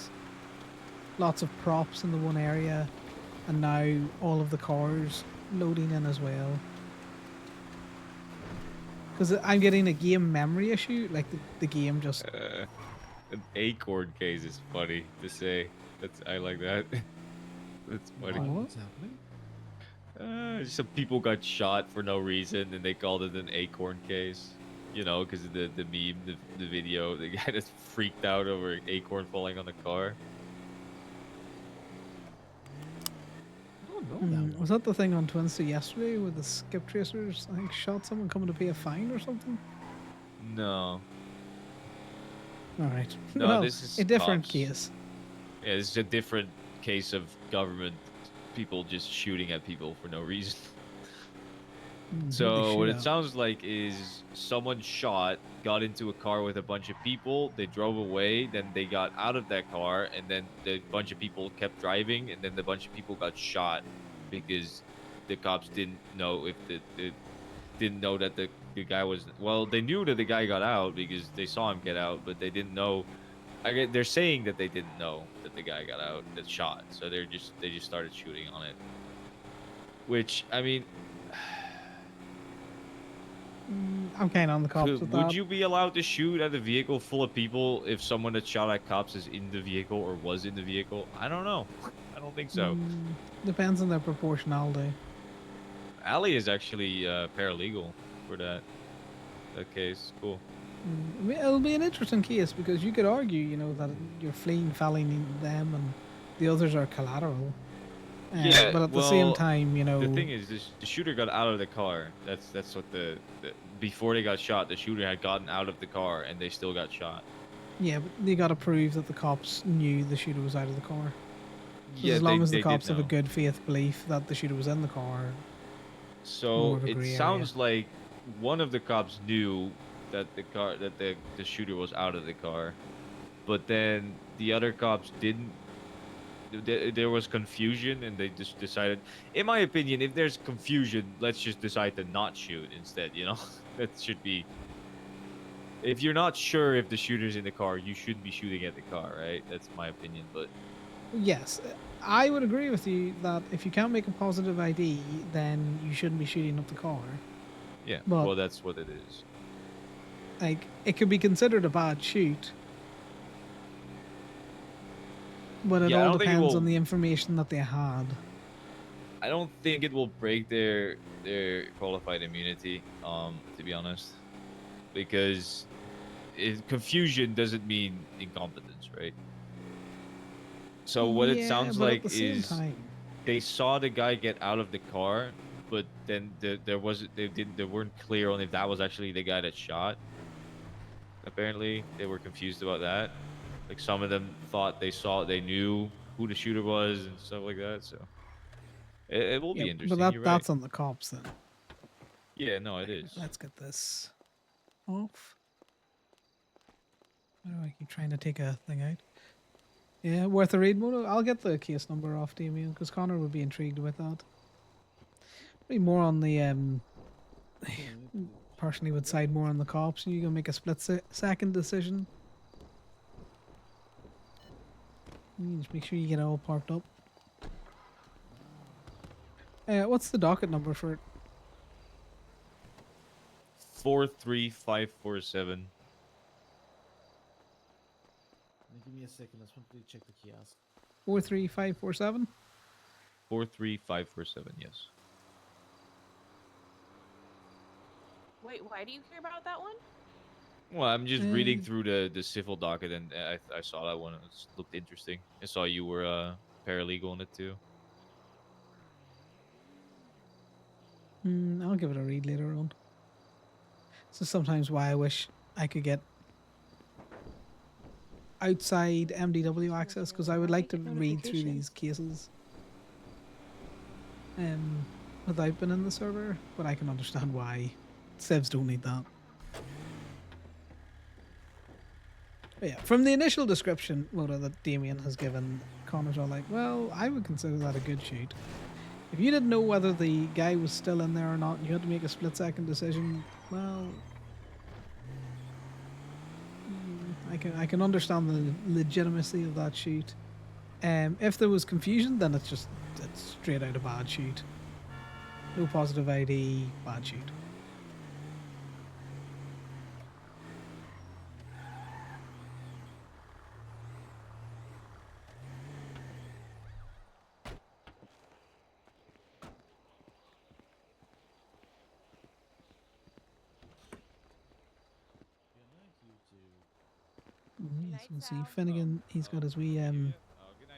lots of props in the one area, and now all of the cars loading in as well. Because I'm getting a game memory issue, like the game just... An acorn case is funny to say. I like that. That's funny. What's happening? Some people got shot for no reason, and they called it an acorn case. You know, because of the meme, the video, the guy that's freaked out over an acorn falling on the car. Was that the thing on Twinsy yesterday with the skip tracers? I think shot someone coming to pay a fine or something. No. All right. No, Well, this is a different cops. case. Yeah, this is a different case of government people just shooting at people for no reason. So what it sounds like is someone shot, got into a car with a bunch of people, they drove away, then they got out of that car, and then the bunch of people kept driving, and then the bunch of people got shot because the cops didn't know if didn't know that the the guy was. Well, they knew that the guy got out because they saw him get out, but they didn't know. They're saying that they didn't know that the guy got out that shot, so they just started shooting on it. Which I mean, I'm kind of on the cops with would that. you be allowed to shoot at a vehicle full of people if someone that shot at cops is in the vehicle or was in the vehicle? I don't know. I don't think so. Depends on their proportionality. Ali is actually paralegal for that case. Cool. I mean, it'll be an interesting case because you could argue, you know, that you're fleeing them and the others are collateral. Yeah, but at the well, same time, you know, the thing is, the shooter got out of the car. That's what the before they got shot, the shooter had gotten out of the car and they still got shot. yeah, but you got to prove that the cops knew the shooter was out of the car. Yeah, as long as the they cops did have a know. good faith belief that the shooter was in the car. So it sounds like one of the cops knew that the shooter was out of the car, but then the other cops didn't. There was confusion, and they just decided. In my opinion, if there's confusion, let's just decide to not shoot instead. You know, that should be. If you're not sure if the shooter's in the car, you shouldn't be shooting at the car, right? That's my opinion, but. Yes, I would agree with you that if you can't make a positive ID, then you shouldn't be shooting up the car. Yeah, But, well, that's what it is. like, it could be considered a bad shoot. But it all depends on the information that they had. I don't think it will break their qualified immunity. To be honest, because confusion doesn't mean incompetence, right? So what it sounds but at like the same is time, they saw the guy get out of the car, but then they weren't clear on if that was actually the guy that shot. Apparently, they were confused about that. Like some of them thought they knew who the shooter was and stuff like that. So it will be interesting. but You're right. that's on the cops then. Yeah, no, it is. Let's get this off. Why do I keep trying to take a thing out? Yeah, worth a read, Mono. I'll get the case number off, Damien, because Connor would be intrigued with that. Maybe more on the personally would side more on the cops. You gonna make a split second decision. You just make sure you get it all parked up. What's the docket number for it? 43547. Give me a second. I just want to check the kiosk. 43547. 43547. Yes. Wait, why do you care about that one? Well, I'm just reading through the civil docket, and I saw that one. It looked interesting. I saw you were a paralegal on it too. I'll give it a read later on. This is sometimes why I wish I could get outside MDW access, because I would like to read through these cases without being in the server, but I can understand why civs don't need that. But yeah, from the initial description that Damien has given, Connor's all like, well, I would consider that a good shoot. If you didn't know whether the guy was still in there or not, and you had to make a split-second decision, well, I can understand the legitimacy of that shoot. If there was confusion, then it's straight out a bad shoot. No positive ID, bad shoot. Yes, we'll see. Finnegan, he's got his wee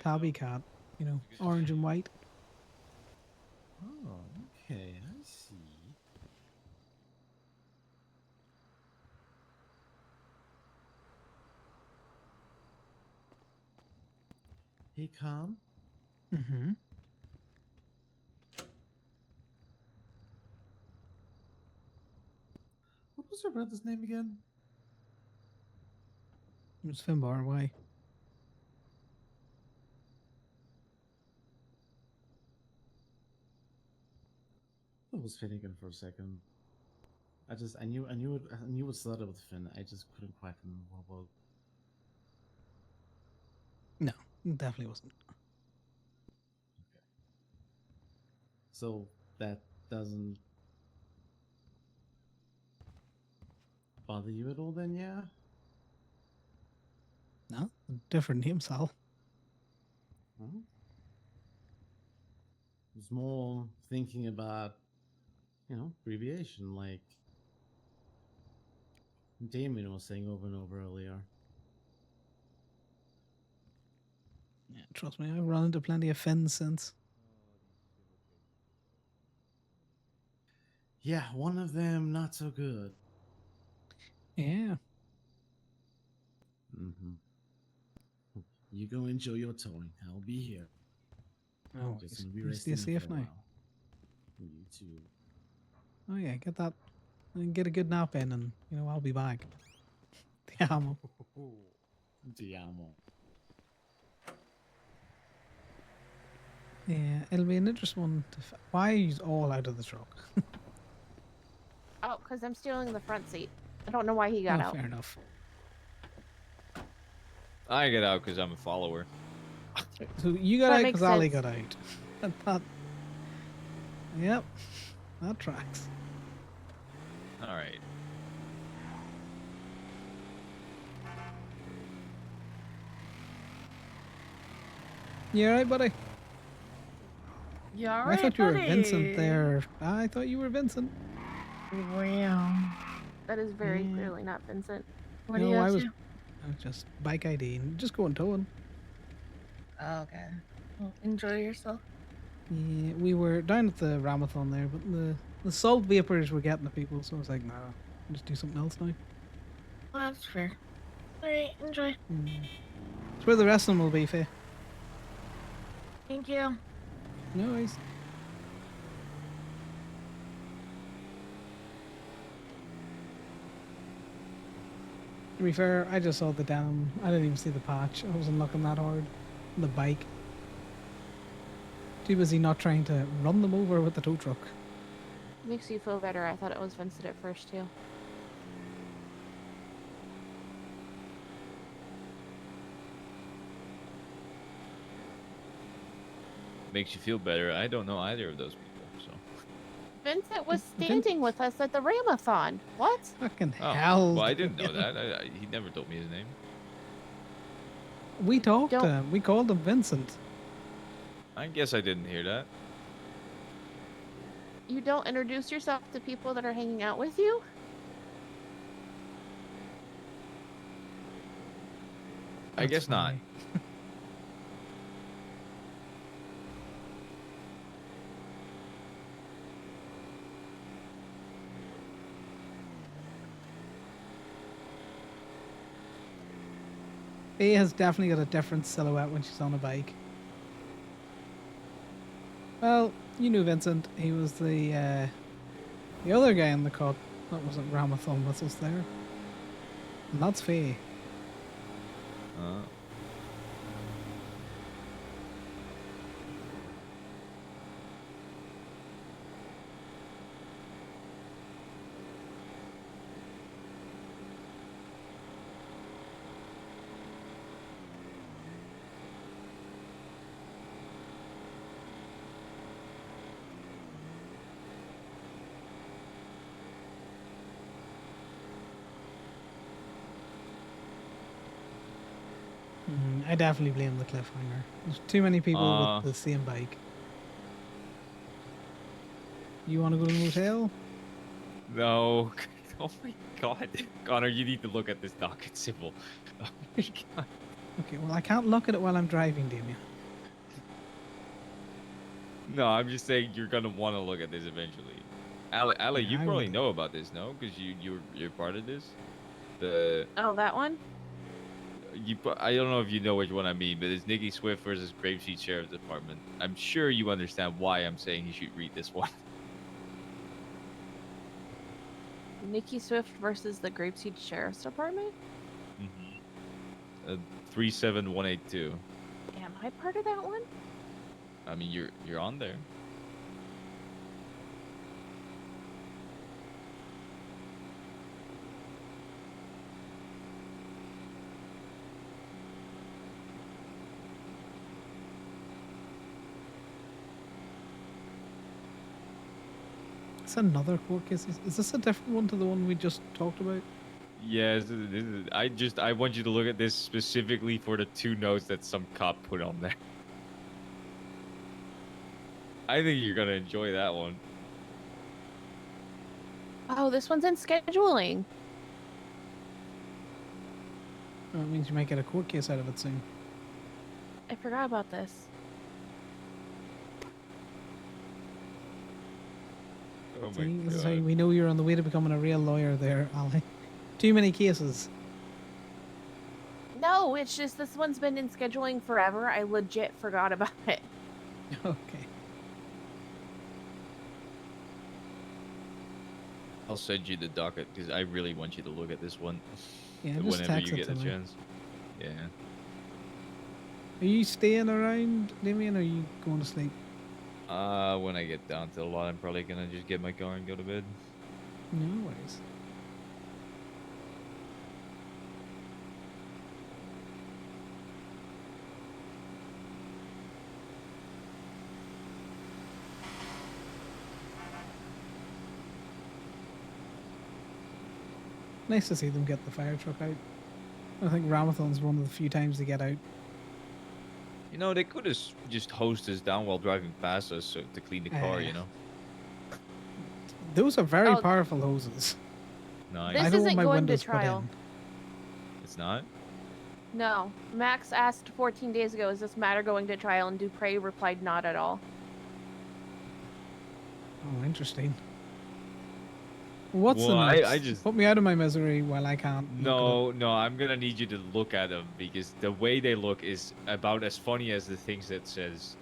tabby cat, you know, orange and white. Oh, okay, I see. Hey, Calm. Mm-hmm. What was your brother's name again? It was Finbar, why? I was Finnegan for a second. I knew it started with Finn. I just couldn't quite remember what. No, it definitely wasn't. So that doesn't bother you at all, then? Yeah. No, different name, Sal. Hmm? I was more thinking about, abbreviation, like Damien was saying over and over earlier. Yeah, trust me, I've run into plenty of Finns since. Yeah, one of them not so good. Yeah. Mm-hmm. You go enjoy your towing. I'll be here. Oh, Just gonna be you stay resting up safe for a now. while. You too. Oh yeah, get that, and get a good nap in, and I'll be back. The ammo. The ammo. Yeah, it'll be an interesting one. Why are you all out of the truck? Oh, because I'm stealing the front seat. I don't know why he got Oh, out. fair enough. I get out because I'm a follower. So you got That out makes because Ali sense. got out. Yep, that tracks. All right. You alright, buddy? You I alright, thought you were buddy? Vincent there. I thought you were Vincent. Wow. That is very clearly not Vincent. What are you I up was to? just bike ID and just going towing. Oh, okay. Well, enjoy yourself. Yeah, we were down at the Ramathon there, but the salt vapors were getting the people, so I was like, nah, I'll just do something else now. Well, that's fair. Alright, enjoy. It's where the rest of them will be, Faye. Thank you. No worries. To be fair, I just saw the down. I didn't even see the patch. I wasn't looking that hard. The bike. Too busy not trying to run them over with the tow truck. Makes you feel better. I thought it was Vincent at first, too. Makes you feel better. I don't know either of those people, so. Vincent was standing with us at the Ramathon. What? Fucking Oh, hell. well, I didn't know that. He never told me his name. We talked to him. We called him Vincent. I guess I didn't hear that. You don't introduce yourself to people that are hanging out with you? I guess not. Faye has definitely got a different silhouette when she's on a bike. Well, you knew Vincent. He was the other guy in the cut that wasn't Ramathon with us there. And that's Faye. I definitely blame the cliffhanger. There's too many people with the same bike. You want to go to the motel? No. Oh my god. Connor, you need to look at this docket symbol. Oh my god. Okay, well, I can't look at it while I'm driving, Damien. No, I'm just saying you're gonna want to look at this eventually. Ali, Yeah, you I probably will. know about this, no? Because you're part of this. Oh, that one? I don't know if you know which one I mean, but it's Nikki Swift versus Grapeseed Sheriff's Department. I'm sure you understand why I'm saying you should read this one. Nikki Swift versus the Grapeseed Sheriff's Department? 37182. Am I part of that one? I mean, you're on there. this another court case? Is this a different one to the one we just talked about? Yes, I want you to look at this specifically for the 2 notes that some cop put on there. I think you're gonna enjoy that one. Oh, this one's in scheduling. Oh, it means you might get a court case out of it soon. I forgot about this. Oh my See, this is god. how we know you're on the way to becoming a real lawyer there, Ali. Too many cases. No, it's just this one's been in scheduling forever. I legit forgot about it. Okay. I'll send you the docket because I really want you to look at this one. Yeah, just whenever text you it get to a me. chance. Yeah. Are you staying around, Damien, or are you going to sleep? When I get down to the lot, I'm probably gonna just get my car and go to bed. No worries. Nice to see them get the fire truck out. I think Ramathon's one of the few times they get out. You know, they could have just hosed us down while driving past us to clean the car, you know? Those are very Oh. powerful hoses. Nice. I This don't want isn't my going to windows put trial. in. It's not? No. Max asked 14 days ago, is this matter going to trial? And Dupre replied, not at all. Oh, interesting. What's Well, the notes? I just... Put me out of my misery while I can't. No, I'm gonna need you to look at them because the way they look is about as funny as the things that says.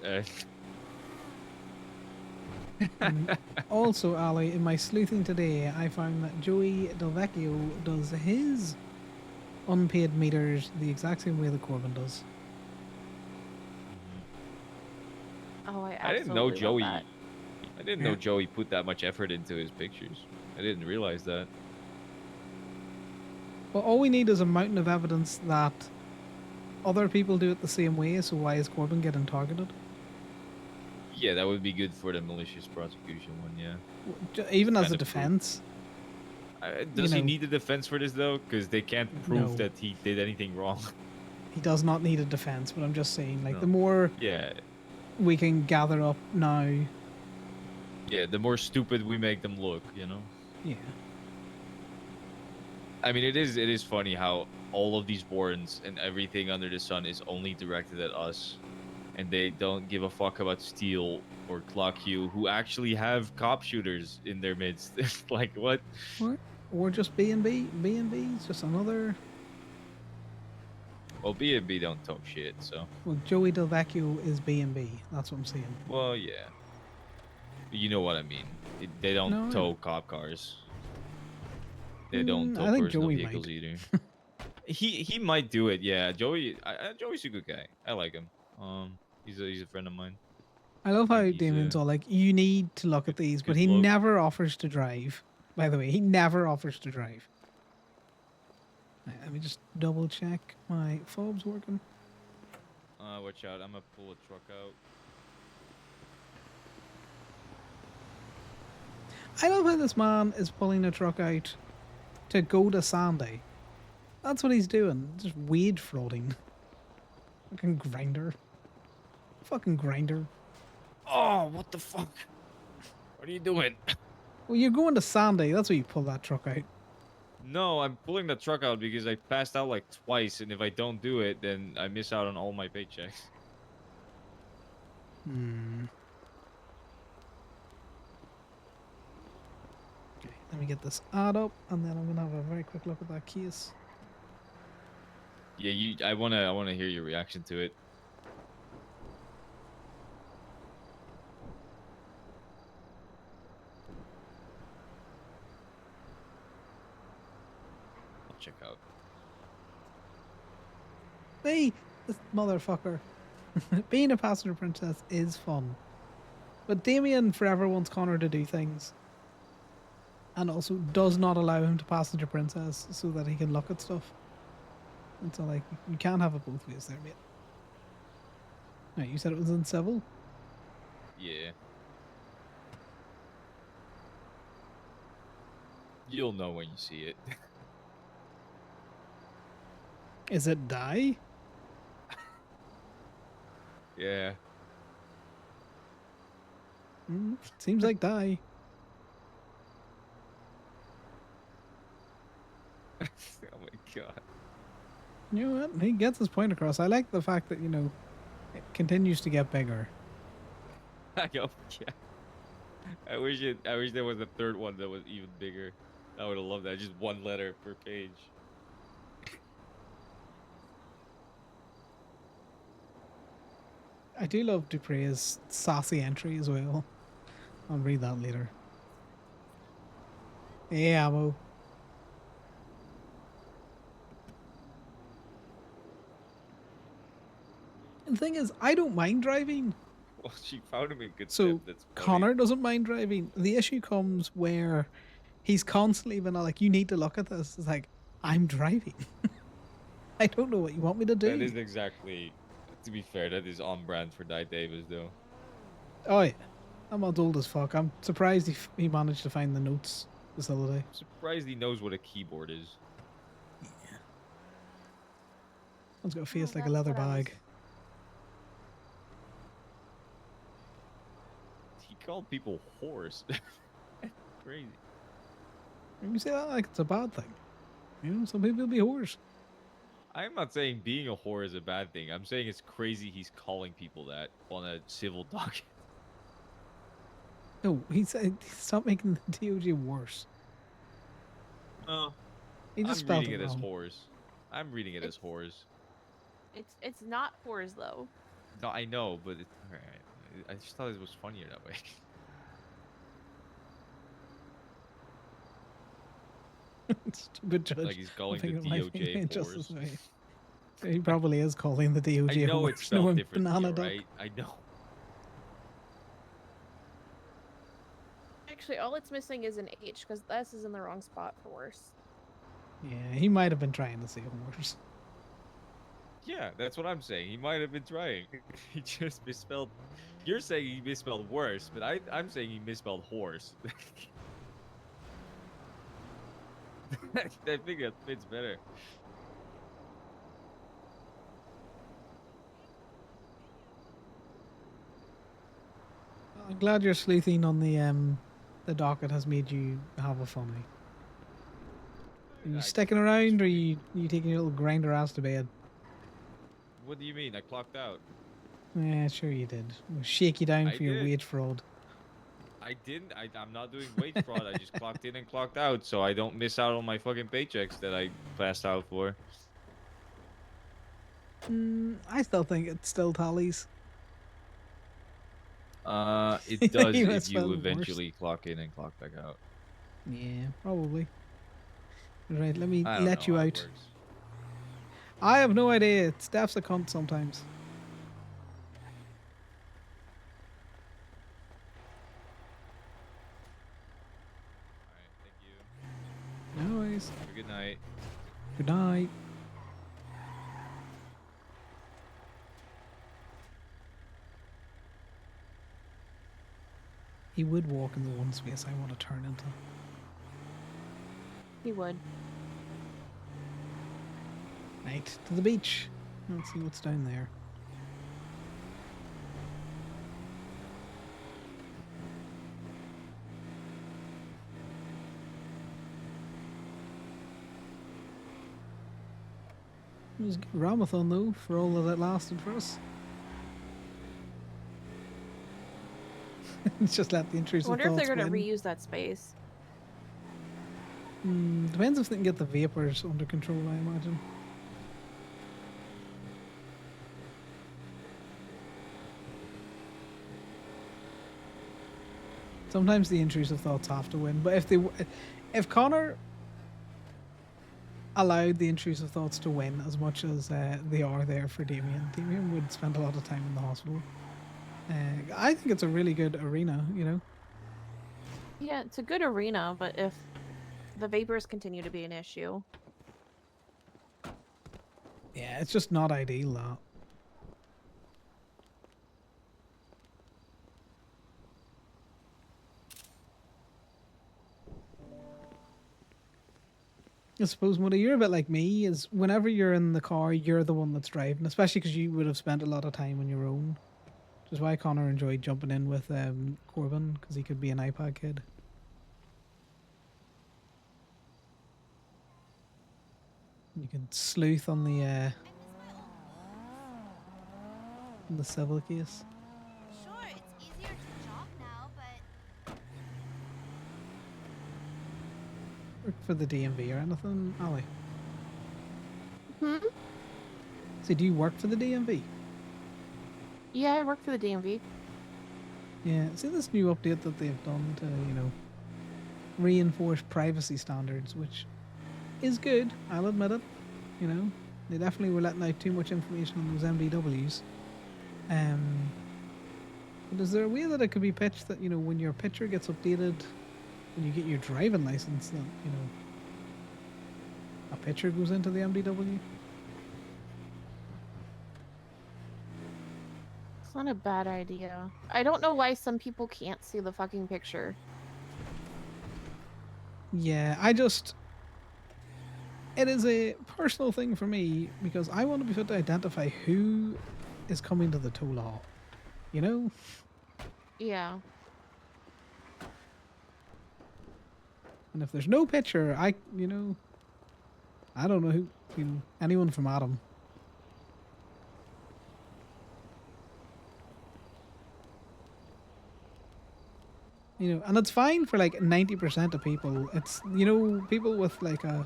Also, Ali, in my sleuthing today, I found that Joey Delvecchio does his unpaid meters the exact same way that Corbin does. Oh, I I didn't know absolutely love Joey. that. I didn't know Joey put that much effort into his pictures. I didn't realize that. Well, all we need is a mountain of evidence that other people do it the same way, so why is Corbin getting targeted? Yeah, that would be good for the malicious prosecution one, yeah. Even as Kind a of defense. Does You he know- need a defense for this, though? Because they can't prove No. that he did anything wrong. He does not need a defense, but I'm just saying, like, No. the more Yeah, we can gather up now, yeah, the more stupid we make them look, you know? yeah. I mean, it is funny how all of these warrants and everything under the sun is only directed at us. And they don't give a fuck about Steel or Clock U, who actually have cop shooters in their midst. Like, what? Or just B&B. B&B is just another... Well, B&B don't talk shit, so... Well, Joey Delvecchio is B&B. That's what I'm saying. Well, yeah. You know what I mean. They don't No, I- tow cop cars. They don't tow I think personal Joey vehicles might. either. He might do it, yeah. Joey's a good guy. I like him. He's a friend of mine. I love how he's, Damien's all like, you need to look at these, but he bloke. never offers to drive. By the way, he never offers to drive. Right, let me just double check my fob's working. Watch out. I'm gonna pull a truck out. I love how this man is pulling a truck out to go to Sandy. That's what he's doing. Just wage frauding. Fucking grinder. Fucking grinder. Oh, what the fuck? What are you doing? Well, you're going to Sandy. That's why you pull that truck out. No, I'm pulling the truck out because I passed out like twice, and if I don't do it, then I miss out on all my paychecks. Hmm. Okay, let me get this ad up, and then I'm gonna have a very quick look at that case. Yeah, I wanna hear your reaction to it. I'll check out. Hey, this motherfucker. Being a passenger princess is fun. But Damien forever wants Conor to do things. And also does not allow him to passenger princess so that he can look at stuff. And so, like, you can't have it both ways there, mate. Right, you said it was in civil? Yeah. You'll know when you see it. Is it die? Yeah. Seems like die. Oh my god. You know what? He gets his point across. I like the fact that, you know, it continues to get bigger. I go, yeah. I wish there was a third one that was even bigger. I would have loved that. Just one letter per page. I do love Dupre's saucy entry as well. I'll read that later. Hey, Ammo. The thing is, I don't mind driving. Well, she found him in good So tip. That's funny. Connor doesn't mind driving. The issue comes where he's constantly been like, you need to look at this. It's like, I'm driving. I don't know what you want me to do. That is exactly, to be fair, that is on brand for Di Davis, though. Oh yeah. I'm old as fuck. I'm surprised he managed to find the notes facility. Surprised he knows what a keyboard is. One's got a face like a leather bag. He called people whores. Crazy. You say that like it's a bad thing. You know, some people be whores. I'm not saying being a whore is a bad thing. I'm saying it's crazy he's calling people that on a civil docket. No, he said stop making the DOJ worse. Oh, He just I'm spelled reading it it as wrong. whores. I'm reading it as whores. It's not whores though. No, I know, but alright. I just thought it was funnier that way. Stupid judge. Like he's calling the thinking of my DOJ just this whores. way. He probably is calling the DOJ I know whores. it's spelled No, differently, banana duck. right? I know. Actually, all it's missing is an H because the S is in the wrong spot for worse. Yeah, he might have been trying to say horse. Yeah, that's what I'm saying. He might have been trying. He just misspelled. You're saying he misspelled worse, but I'm saying he misspelled horse. I think that fits better. I'm glad your sleuthing on the docket has made you have a funny. Are you sticking around, or you taking your little grinder ass to bed? What do you mean? I clocked out. Yeah, sure you did. We'll shake you down I for your did. wage fraud. I didn't. I'm not doing wage fraud. I just clocked in and clocked out, so I don't miss out on my fucking paychecks that I passed out for. I still think it still tallies. It does You if misspelled you worse. eventually clock in and clock back out. Yeah, probably. Right, let me I don't let know you how it out. works. I have no idea. Steph's a cunt sometimes. No worries. Have a good night. Good night. He would walk in the one space I want to turn into. He would. Right, to the beach. Let's see what's down there. It was a good Ramathon though, for all that it lasted for us. It's just let the I intrusive wonder if thoughts they're gonna win. reuse that space. Depends if they can get the vapors under control, I imagine. Sometimes the intrusive thoughts have to win, but if Connor allowed the intrusive thoughts to win as much as they are there for Damien, Damien would spend a lot of time in the hospital. I think it's a really good arena, you know. Yeah, it's a good arena, but if the vapors continue to be an issue. Yeah, it's just not ideal, that. I suppose, Muddy, you're a bit like me, is whenever you're in the car, you're the one that's driving, especially because you would have spent a lot of time on your own. Which is why Connor enjoyed jumping in with Corbin, because he could be an iPad kid. You can sleuth on the civil case. Sure, it's easier to jog now, but Work for the DMV or anything, Ali? Hmm? So do you work for the DMV? Yeah, I work for the DMV. Yeah, see this new update that they've done to, reinforce privacy standards, which is good, I'll admit it. They definitely were letting out too much information on those MDWs. But is there a way that it could be pitched that, when your picture gets updated, when you get your driving license, that, a picture goes into the MDW? It's not a bad idea. I don't know why some people can't see the fucking picture. Yeah, it is a personal thing for me because I want to be able to identify who is coming to the toll hall. Yeah. And if there's no picture, I don't know who, anyone from Adam. And it's fine for like 90% of people. It's, people with like a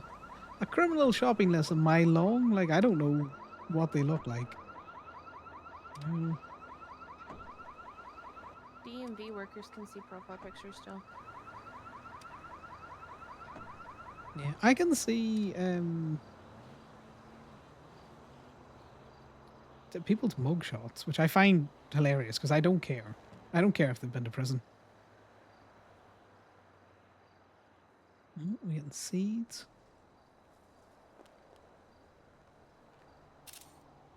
criminal shopping list a mile long. Like, I don't know what they look like. DMV workers can see profile pictures still. Yeah, I can see people's mugshots, which I find hilarious because I don't care. I don't care if they've been to prison. Oh, we're getting seeds.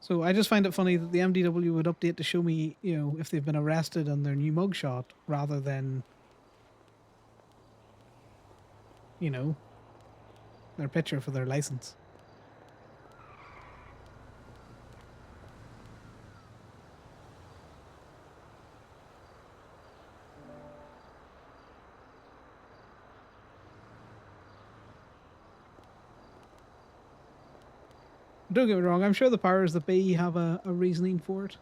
So I just find it funny that the MDW would update to show me, if they've been arrested on their new mugshot rather than, their picture for their license. Don't get me wrong, I'm sure the powers that be have a reasoning for it.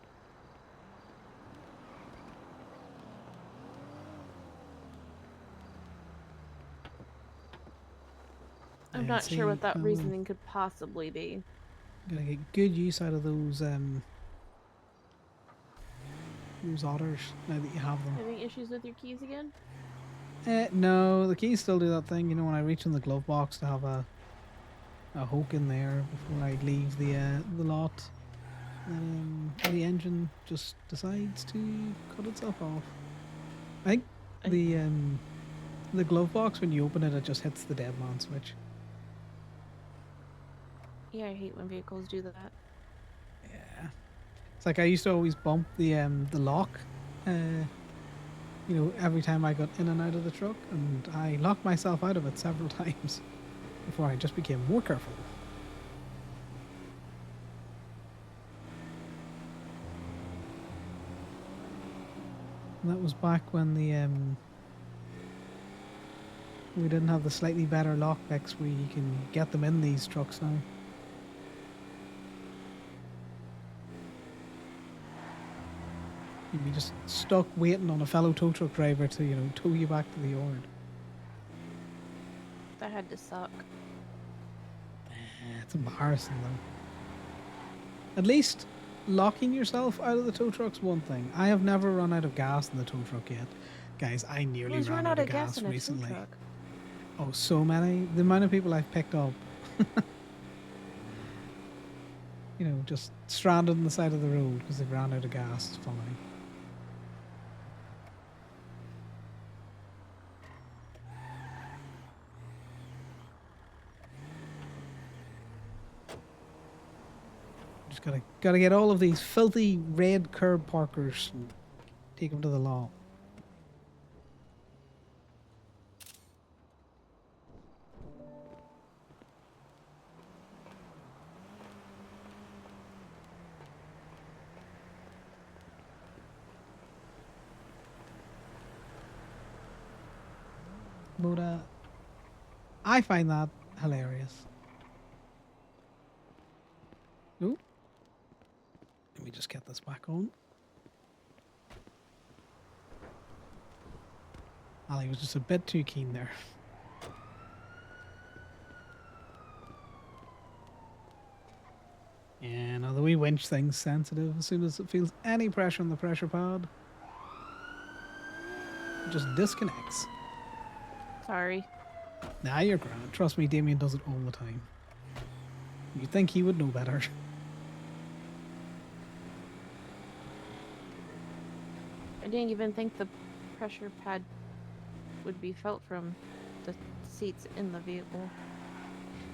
I'm not sure what that reasoning could possibly be. Gotta get good use out of those otters now that you have them. Having issues with your keys again? No, the keys still do that thing, when I reach in the glove box to have a hook in there before I leave the lot. The engine just decides to cut itself off. I think the glove box, when you open it, it just hits the dead man switch. Yeah, I hate when vehicles do that. Yeah. It's like I used to always bump the lock, every time I got in and out of the truck, and I locked myself out of it several times before I just became more careful. And that was back when we didn't have the slightly better lock picks where you can get them in these trucks now. You'd be just stuck waiting on a fellow tow truck driver to, tow you back to the yard. That had to suck. It's embarrassing though. At least locking yourself out of the tow truck's one thing. I have never run out of gas in the tow truck yet. Guys, I nearly ran out of gas recently. Oh, so many. The amount of people I've picked up. Just stranded on the side of the road because they've ran out of gas. It's funny. Just gotta get all of these filthy red curb parkers and take them to the law. But I find that hilarious. Ooh. Let me just get this back on. Ali was just a bit too keen there. Yeah, now the wee winch thing's sensitive. As soon as it feels any pressure on the pressure pad, it just disconnects. Sorry. Nah, you're grand. Trust me, Damien does it all the time. You'd think he would know better. I didn't even think the pressure pad would be felt from the seats in the vehicle.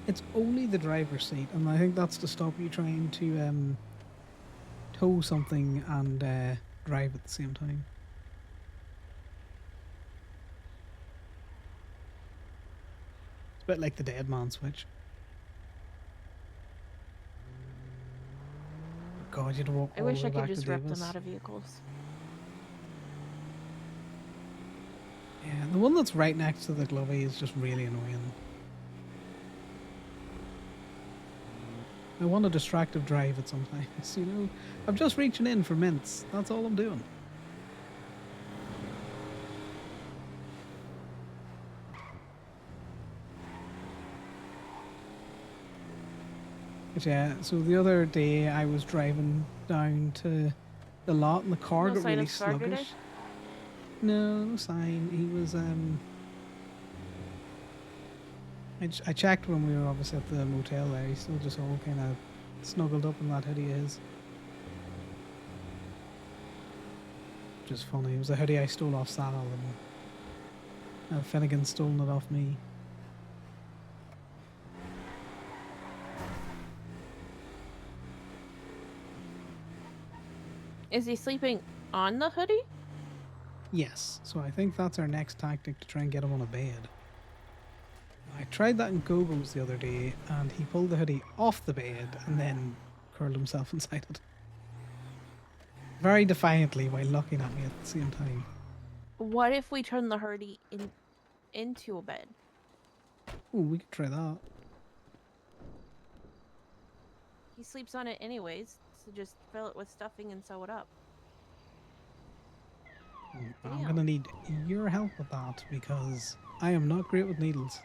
It's only the driver's seat, and I think that's to stop you trying to tow something and drive at the same time. It's a bit like the dead man switch. God, you'd walk I all the wish way I could back to just rip them Davis. out of vehicles. Yeah, the one that's right next to the Glovey is just really annoying. I want a distractive drive at sometimes, you know? I'm just reaching in for mints. That's all I'm doing. But yeah, so the other day I was driving down to the lot and the car No got sign really of Scar today? sluggish. No, no sign. He was I checked when we were obviously at the motel there. He's still just all kind of snuggled up in that hoodie of his. Which is funny. It was a hoodie I stole off Sal and Finnegan stolen it off me. Is he sleeping on the hoodie? Yes, so I think that's our next tactic to try and get him on a bed. I tried that in Gogo's the other day, and he pulled the hoodie off the bed and then curled himself inside it. Very defiantly while looking at me at the same time. What if we turn the hoodie into a bed? Ooh, we could try that. He sleeps on it anyways, so just fill it with stuffing and sew it up. I'm gonna need your help with that because I am not great with needles.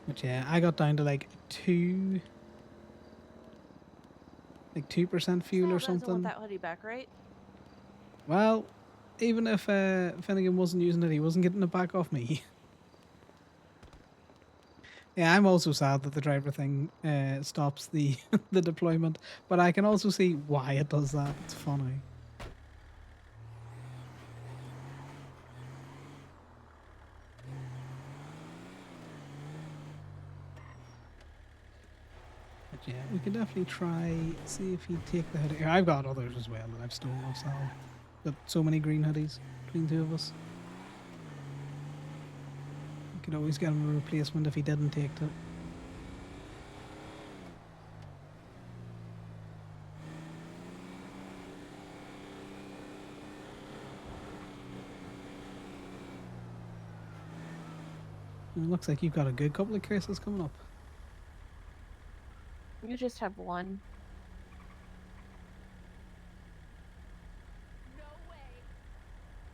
But yeah, I got down to like 2% fuel or Doesn't want something. that hoodie back, right? Well, even if Finnegan wasn't using it, he wasn't getting it back off me. Yeah, I'm also sad that the driver thing stops the the deployment, but I can also see why it does that. It's funny. But yeah, we can definitely try see if he'd take the hoodie. I've got others as well that I've stolen off Sal. Got so many green hoodies between the two of us. We could always get him a replacement if he didn't take it. It looks like you've got a good couple of cases coming up. You just have one.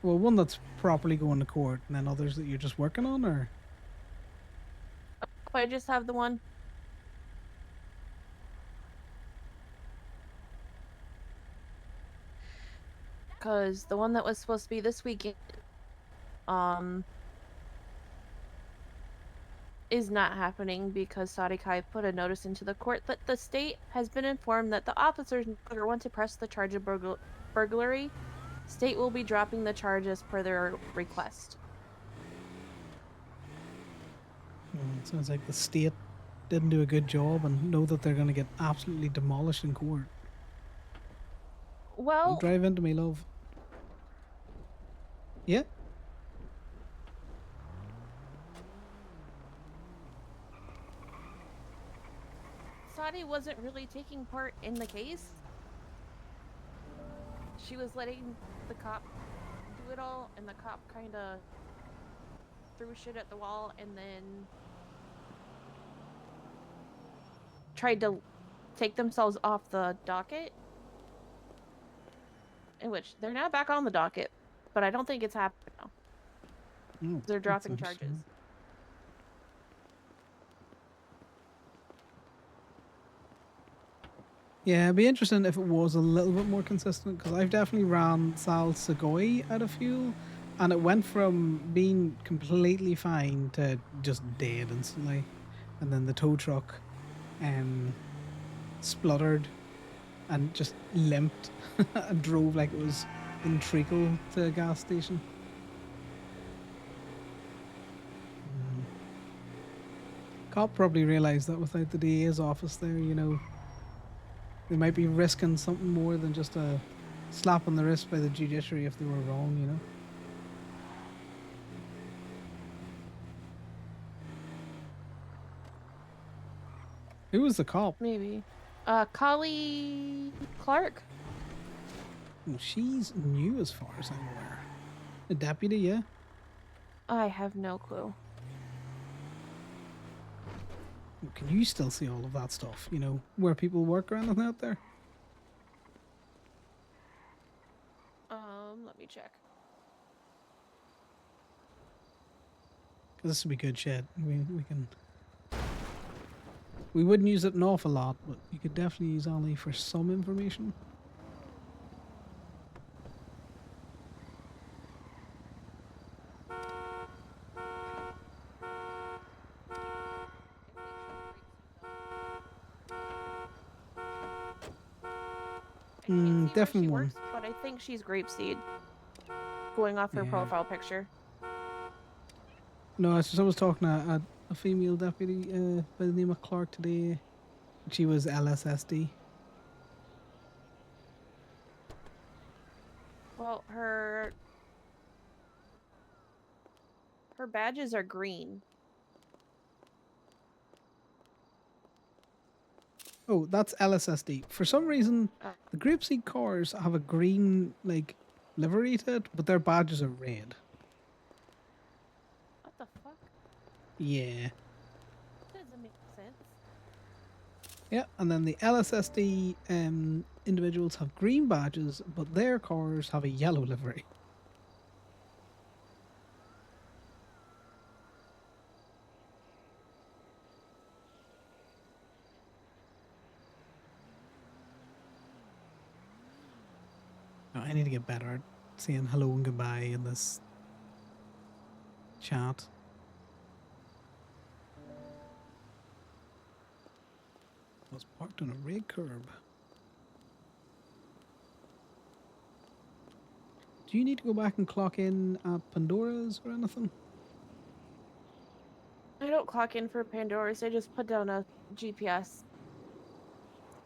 Well, one that's properly going to court, and then others that you're just working on, or? I just have the one. Because the one that was supposed to be this weekend, is not happening because Sadiq Kai put a notice into the court that the state has been informed that the officers no longer want to press the charge of burglary. State will be dropping the charges per their request. It sounds like the state didn't do a good job and know that they're going to get absolutely demolished in court. Well, don't drive into me, love. Yeah. Sadi wasn't really taking part in the case. She was letting the cop do it all, and the cop kind of threw shit at the wall and then tried to take themselves off the docket. In which they're now back on the docket, but I don't think it's happening now. Oh, They're that's dropping charges. interesting. Yeah, it'd be interesting if it was a little bit more consistent, because I've definitely ran Sal Segoy out of fuel, and it went from being completely fine to just dead instantly. And then the tow truck spluttered and just limped and drove like it was in treacle to a gas station. Cop probably realised that without the DA's office there, you know, they might be risking something more than just a slap on the wrist by the judiciary if they were wrong, you know. Who was the cop? Maybe. Collie Clark? Well, she's new as far as I'm aware. A deputy, yeah? I have no clue. Can you still see all of that stuff? You know, where people work or anything out there? Let me check. This would be good shit. We wouldn't use it an awful lot, but you could definitely use Ollie for some information. Definitely one. Works, but I think she's Grapeseed. Going off her Yeah. profile picture. No, I was talking to a female deputy by the name of Clark today. She was LSSD. Well, her badges are green. Oh, that's LSSD. For some reason, the Grapeseed cars have a green like livery to it, but their badges are red. What the fuck? Yeah. Doesn't make sense. Yeah, and then the LSSD individuals have green badges, but their cars have a yellow livery. Oh, I need to get better at saying hello and goodbye in this chat. I was parked on a red curb. Do you need to go back and clock in at Pandora's or anything? I don't clock in for Pandora's. I just put down a GPS.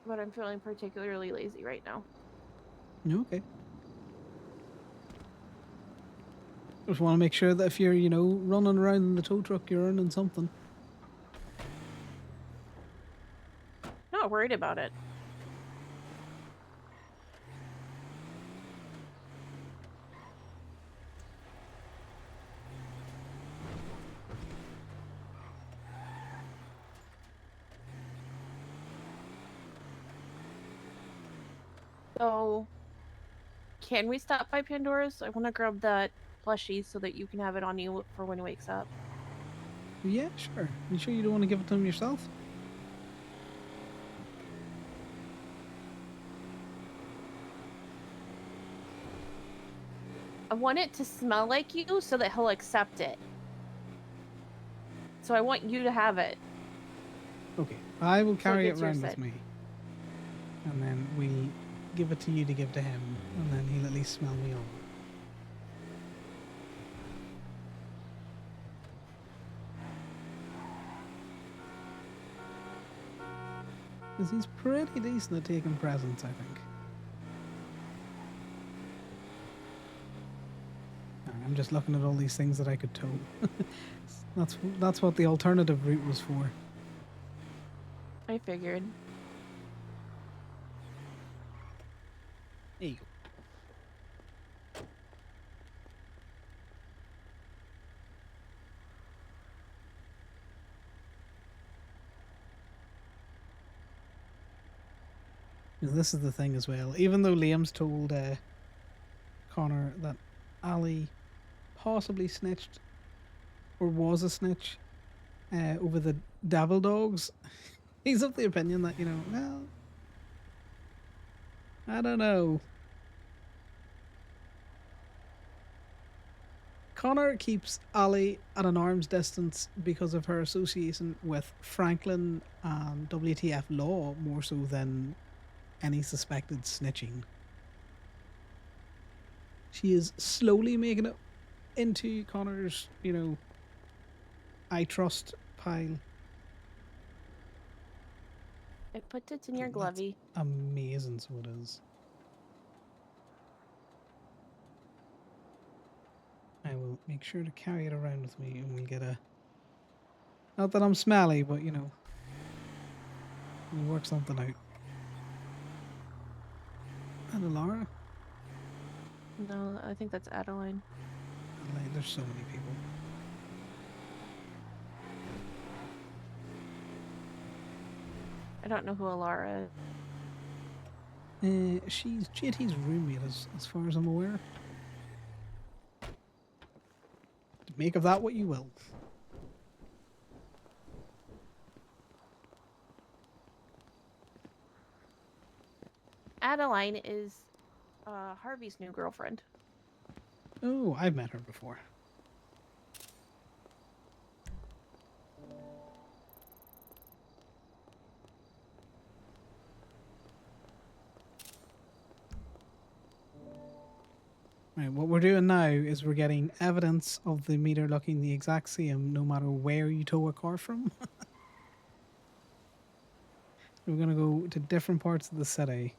But I'm feeling particularly lazy right now. Okay. Just want to make sure that if you're, you know, running around in the tow truck, you're earning something. Not worried about it. So, can we stop by Pandora's? I want to grab that plushie so that you can have it on you for when he wakes up. Yeah, sure. You sure you don't want to give it to him yourself? I want it to smell like you so that he'll accept it. So I want you to have it. Okay, I will carry it gets your around with scent. me. And then we'll give it to you to give to him, and then he'll at least smell me on. Because he's pretty decent at taking presents, I think. I'm just looking at all these things that I could tow. That's what the alternative route was for. I figured. There you go. This is the thing as well. Even though Liam's told Connor that Ali possibly snitched or was a snitch over the Devil Dogs, he's of the opinion that, well, I don't know. Connor keeps Ali at an arm's distance because of her association with Franklin and WTF law more so than any suspected snitching. She is slowly making it into Connor's, I trust pile. It puts it in your That's glovey. amazing, so it is. I will make sure to carry it around with me and we'll get a... Not that I'm smelly, but, we'll work something out. Hello, Laura. No, I think that's Adeline. Adeline, there's so many people. I don't know who Alara is. She's JT's roommate, as far as I'm aware. Make of that what you will. Adeline is Harvey's new girlfriend. Oh, I've met her before. Right, what we're doing now is we're getting evidence of the meter looking the exact same no matter where you tow a car from. We're going to go to different parts of the city.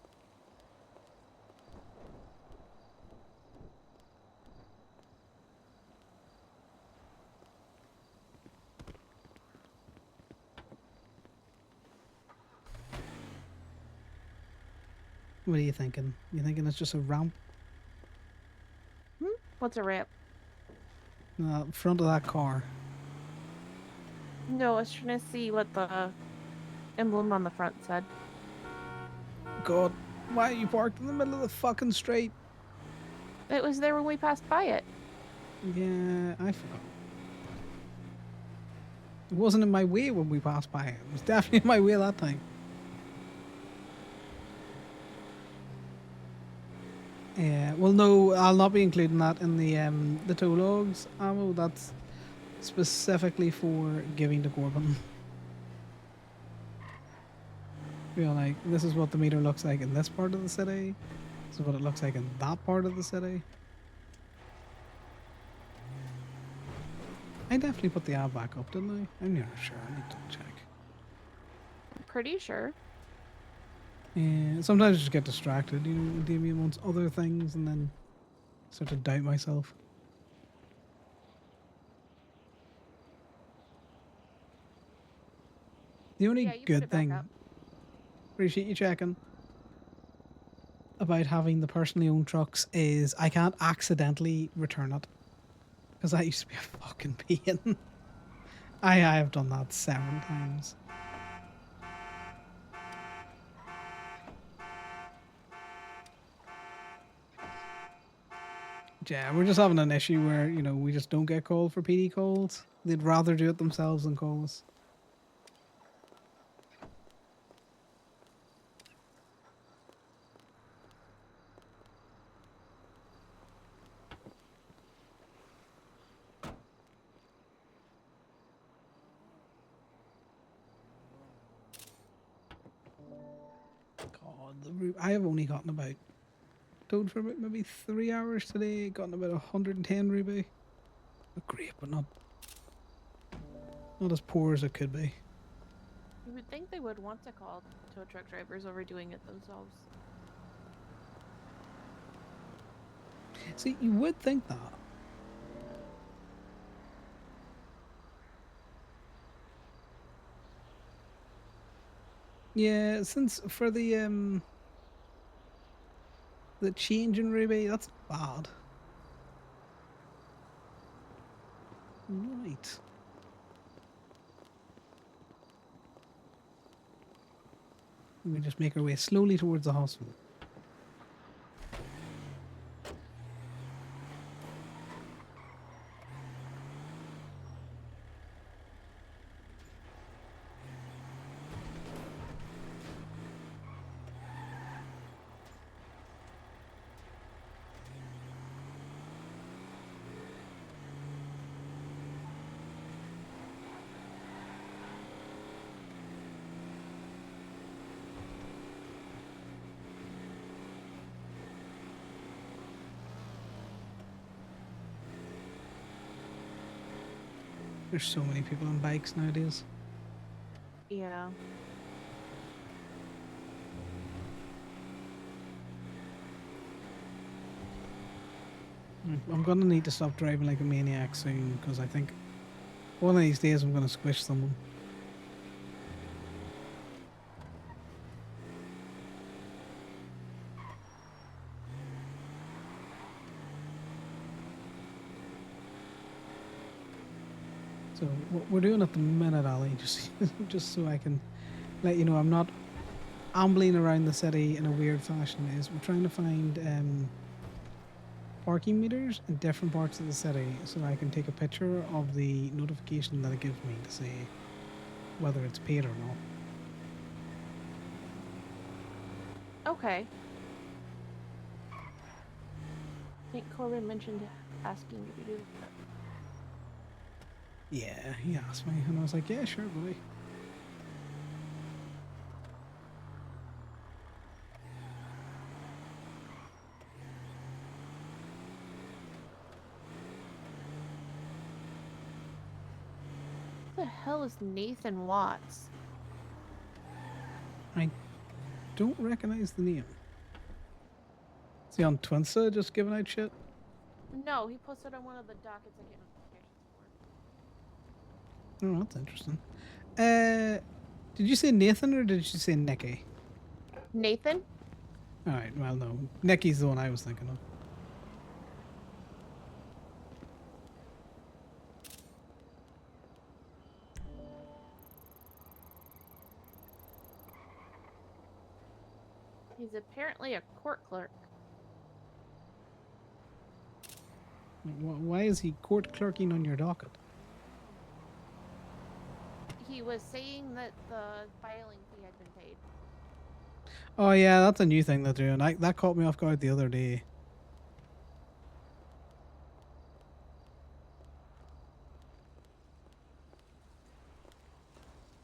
What are you thinking? You thinking it's just a ramp? What's a ramp? Front of that car. No, I was trying to see what the emblem on the front said. God, why are you parked in the middle of the fucking street? It was there when we passed by it. Yeah, I forgot. It wasn't in my way when we passed by it. It was definitely in my way that time. Yeah, well, no, I'll not be including that in the tow logs ammo. That's specifically for giving to Corbin. Feel like this is what the meter looks like in this part of the city. This is what it looks like in that part of the city. I definitely put the ad back up, didn't I? I'm never sure. I need to check. I'm pretty sure. Yeah, sometimes I just get distracted, when Damien wants other things and then start to doubt myself. The only Yeah, you put good it back thing, up. appreciate you checking, about having the personally owned trucks is I can't accidentally return it. Because that used to be a fucking pain. I have done that several times. Yeah, we're just having an issue where, we just don't get called for PD calls. They'd rather do it themselves than call us. God, I have only gotten about, towed for about maybe 3 hours today, gotten about 110 ruby. Not great, but not as poor as it could be. You would think they would want to call tow truck drivers over doing it themselves. See, you would think that. Yeah, since for the change in rebate, that's bad. Right. We just make our way slowly towards the hospital. There's so many people on bikes nowadays. Yeah. I'm gonna need to stop driving like a maniac soon because I think one of these days I'm gonna squish someone. So what we're doing at the minute, Ali, just so I can let you know, I'm not ambling around the city in a weird fashion. Is we're trying to find parking meters in different parts of the city so I can take a picture of the notification that it gives me to say whether it's paid or not. Okay. I think Corbin mentioned asking if you do that. Yeah, he asked me, and I was like, yeah, sure, buddy. What the hell is Nathan Watts? I don't recognize the name. Is he on Twinsta just giving out shit? No, he posted on one of the dockets I get notifications for. Oh, that's interesting. Did you say Nathan or did you say Nicky? Nathan? Alright, well, no. Nicky's the one I was thinking of. He's apparently a court clerk. Why is he court clerking on your docket? He was saying that the filing fee had been paid. Oh yeah, that's a new thing they're doing. That caught me off guard the other day.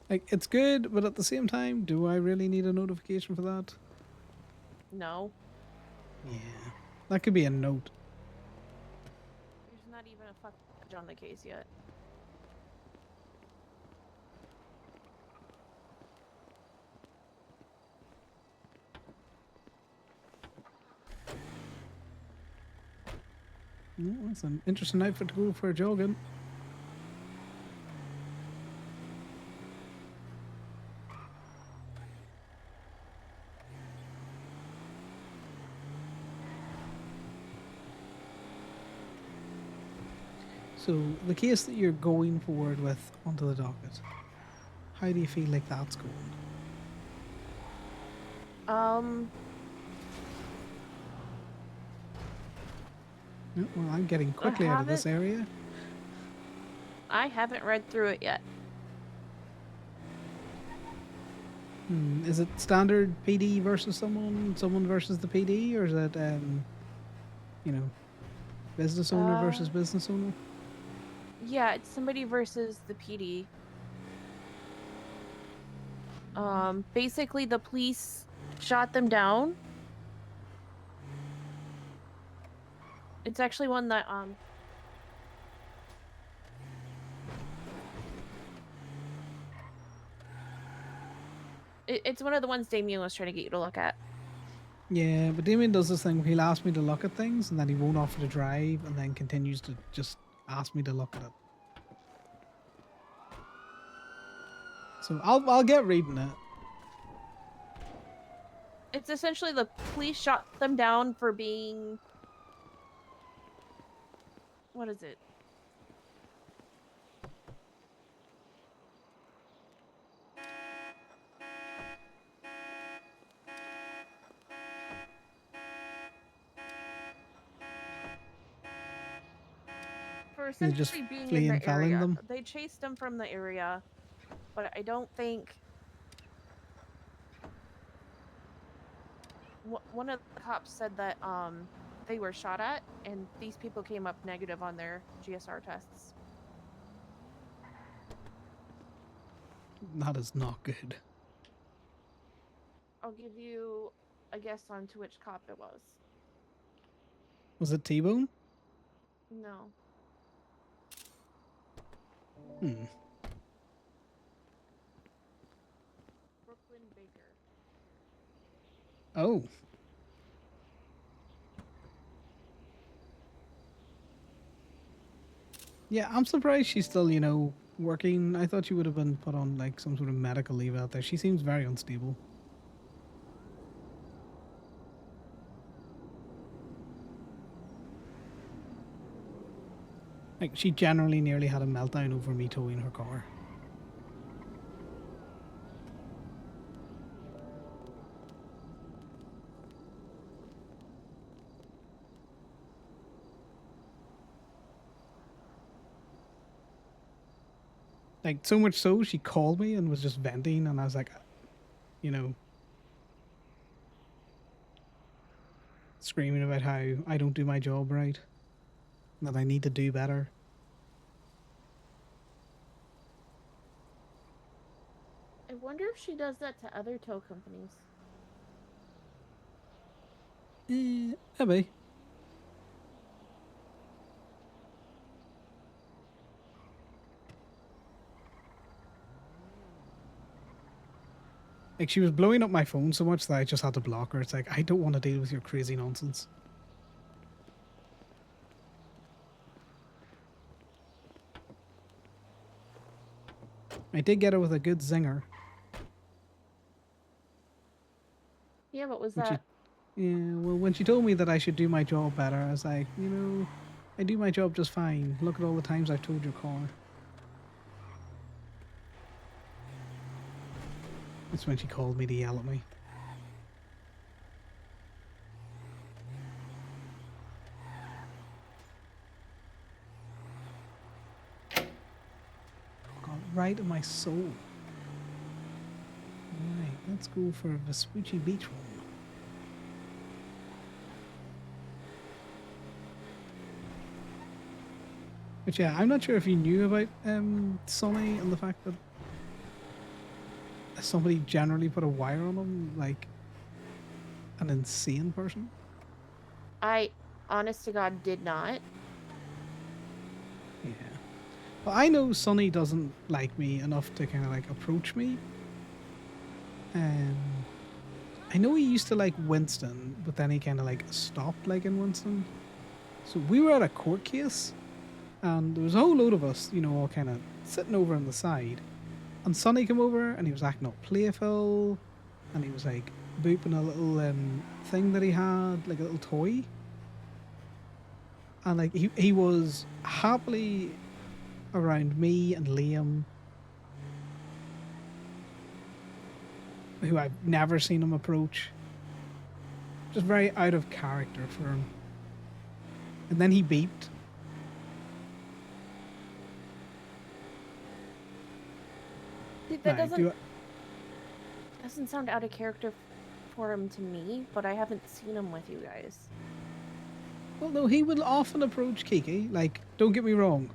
Like, it's good, but at the same time, do I really need a notification for that? No. Yeah. That could be a note. There's not even a fuck on the case yet. Oh, that's an interesting outfit to go for jogging. So, the case that you're going forward with onto the docket, how do you feel like that's going? Oh, well, I'm getting quickly out of this area. I haven't read through it yet. Is it standard PD versus someone versus the PD, or is it, you know, business owner versus business owner? Yeah, it's somebody versus the PD. Basically the police shot them down. It's actually one that, it's one of the ones Damien was trying to get you to look at. Yeah, but Damien does this thing where he'll ask me to look at things, and then he won't offer to drive, and then continues to just ask me to look at it. So I'll get reading it. It's essentially the police shot them down for being... What is it? For They just essentially being in fleeing, the felling area. them. They chased them from the area, but I don't think... One of the cops said that they were shot at, and these people came up negative on their GSR tests. That is not good. I'll give you a guess on to which cop it was. Was it T-Bone? No. Hmm. Brooklyn Baker. Oh. Yeah, I'm surprised she's still, you know, working. I thought she would have been put on like some sort of medical leave out there. She seems very unstable. Like, she generally nearly had a meltdown over me towing her car. Like, so much so, she called me and was just venting, and I was like, you know, screaming about how I don't do my job right, that I need to do better. I wonder if she does that to other tow companies. Maybe. Like, she was blowing up my phone so much that I just had to block her. It's like, I don't want to deal with your crazy nonsense. I did get her with a good zinger. Yeah, what was When that? yeah, well, when she told me that I should do my job better, I was like, you know, I do my job just fine. Look at all the times I've towed your car. That's when she called me to yell at me. Got right in my soul. Right, let's go for a Vespucci Beach roll. But yeah, I'm not sure if you knew about Sonny and the fact that somebody generally put a wire on him, like an insane person. I, honest to God, did not. Yeah. Well, I know Sonny doesn't like me enough to kind of like approach me. I know he used to like Winston, but then he kind of like stopped liking Winston. So we were at a court case, and there was a whole load of us, you know, all kind of sitting over on the side. And Sonny came over, and he was acting all playful, and he was like booping a little thing that he had, like a little toy. And like he was happily around me and Liam, who I've never seen him approach. Just very out of character for him. And then he beeped. That doesn't sound out of character for him to me, but I haven't seen him with you guys. Well, no, he will often approach Kiki. Like, don't get me wrong,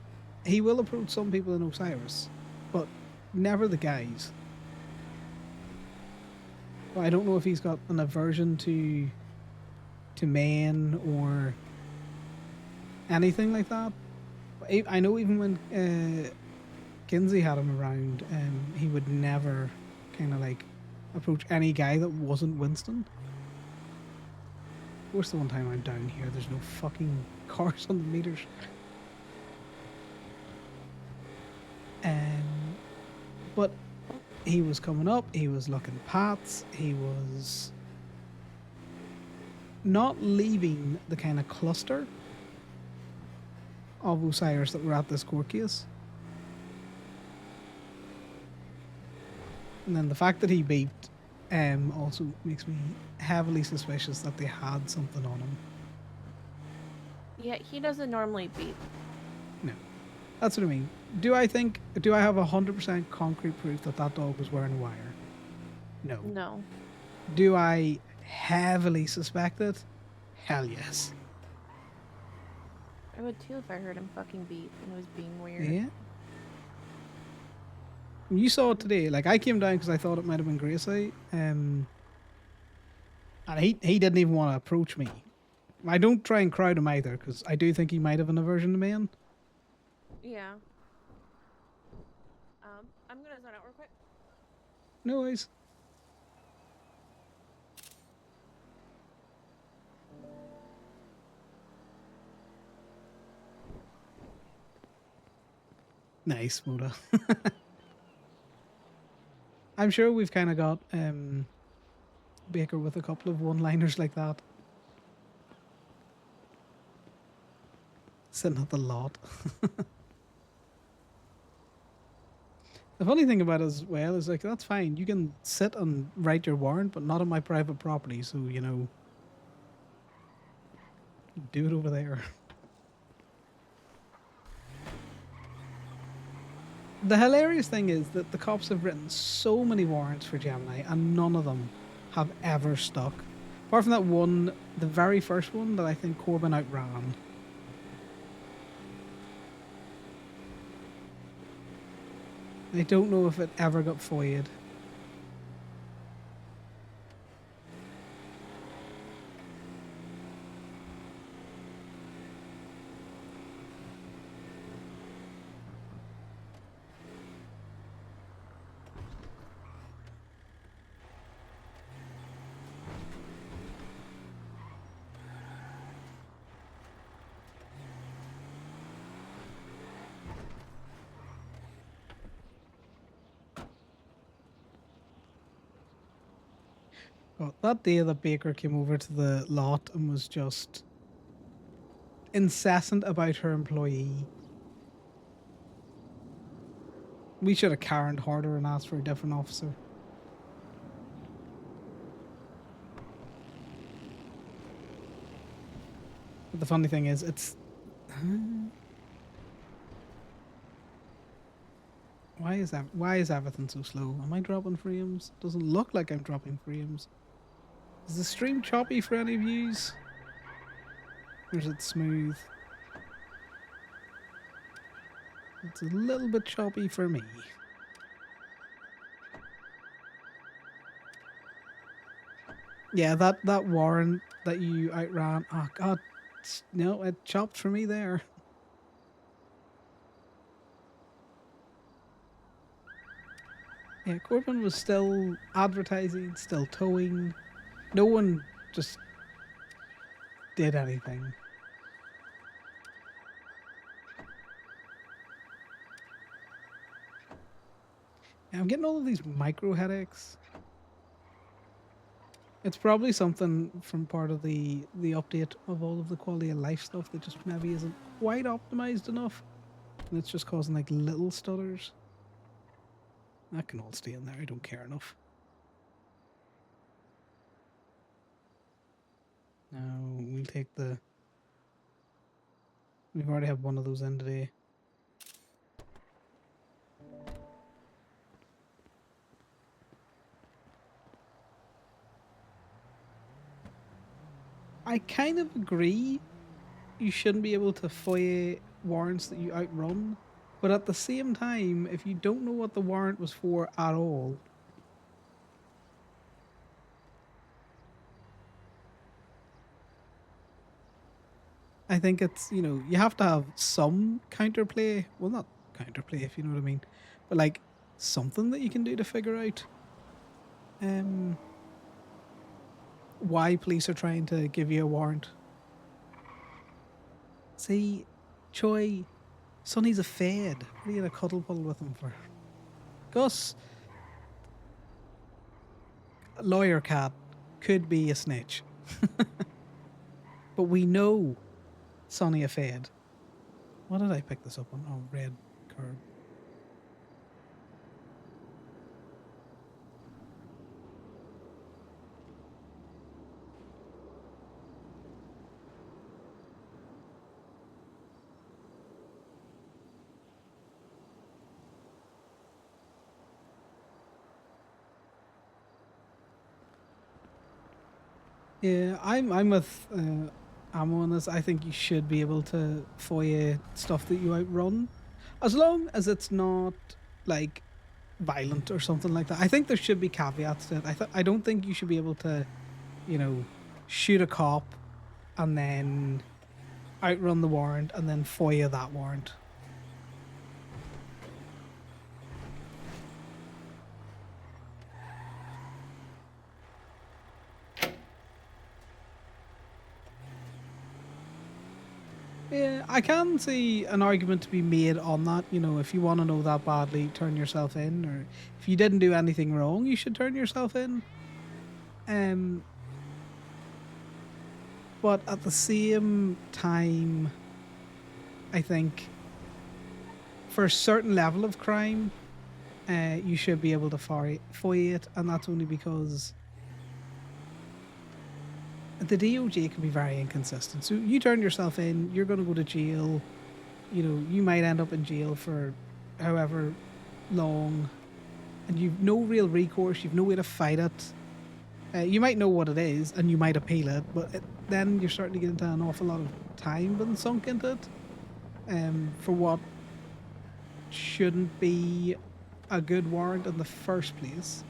he will approach some people in Osiris, but never the guys. Well, I don't know if he's got an aversion to men or anything like that. I know even when Kinsey had him around, he would never kind of like approach any guy that wasn't Winston. Of course, the one time I'm down here, there's no fucking cars on the meters. But he was coming up, he was looking pats, he was not leaving the kind of cluster of Osiris that were at this court case. And then the fact that he beeped also makes me heavily suspicious that they had something on him. Yeah, he doesn't normally beep. No. That's what I mean. Do I have 100% concrete proof that that dog was wearing a wire? No. No. Do I heavily suspect it? Hell yes. I would too if I heard him fucking beep and it was being weird. Yeah. You saw it today. Like, I came down because I thought it might have been Gracie. And he didn't even want to approach me. I don't try and crowd him either because I do think he might have an aversion to men. Yeah. I'm gonna zone out real quick. No worries. Nice, Moda. I'm sure we've kind of got Baker with a couple of one-liners like that. Sitting at the lot. The funny thing about it as well is, like, that's fine. You can sit and write your warrant, but not on my private property. So, you know, do it over there. The hilarious thing is that the cops have written so many warrants for Gemini and none of them have ever stuck. Apart from that one, the very first one that I think Corbin outran. I don't know if it ever got FOIA'd. Oh, that day that Baker came over to the lot and was just incessant about her employee. We should have Karen'd harder and asked for a different officer. But the funny thing is, it's... Why is everything so slow? Am I dropping frames? Doesn't look like I'm dropping frames. Is the stream choppy for any of yous? Or is it smooth? It's a little bit choppy for me. Yeah, that warrant that you outran. Oh god, no, it chopped for me there. Yeah, Corbin was still advertising, still towing. No one just did anything. Yeah, I'm getting all of these micro headaches. It's probably something from part of the update of all of the quality of life stuff that just maybe isn't quite optimized enough. And it's just causing like little stutters. That can all stay in there, I don't care enough. Now we'll take the... We've already had one of those in today. I kind of agree you shouldn't be able to FOIA warrants that you outrun, but at the same time, if you don't know what the warrant was for at all, I think it's, you know, you have to have some counterplay. Well, not counterplay, if you know what I mean, but like something that you can do to figure out why police are trying to give you a warrant. See, Choi, Sonny's a fed. What are you gonna cuddle puddle with him for? Gus, lawyer cat, could be a snitch. But we know Sonia Fade. What did I pick this up on? Oh, red curb. Yeah, I'm with Ammo on this. I think you should be able to FOIA stuff that you outrun, as long as it's not like violent or something like that. I think there should be caveats to it. I don't think you should be able to, you know, shoot a cop and then outrun the warrant and then FOIA that warrant. Yeah, I can see an argument to be made on that. You know, if you want to know that badly, turn yourself in, or if you didn't do anything wrong, you should turn yourself in. But at the same time, I think for a certain level of crime, you should be able to FOIA it, and that's only because the DOJ can be very inconsistent. So you turn yourself in, you're going to go to jail. You know, you might end up in jail for however long, and you've no real recourse. You've no way to fight it. You might know what it is, and you might appeal it, but then you're starting to get into an awful lot of time being sunk into it, for what shouldn't be a good warrant in the first place.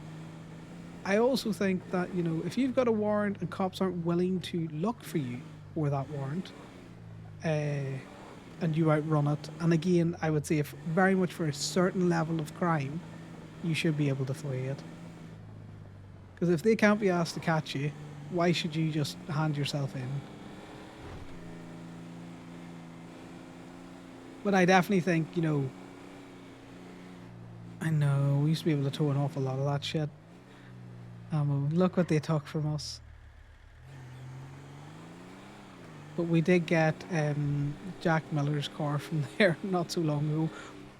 I also think that, you know, if you've got a warrant and cops aren't willing to look for you for that warrant, and you outrun it, and again, I would say if very much for a certain level of crime, you should be able to FOIA it. Because if they can't be asked to catch you, why should you just hand yourself in? But I definitely think, you know, I know, we used to be able to tow an awful lot of that shit. Look what they took from us. But we did get Jack Miller's car from there not so long ago.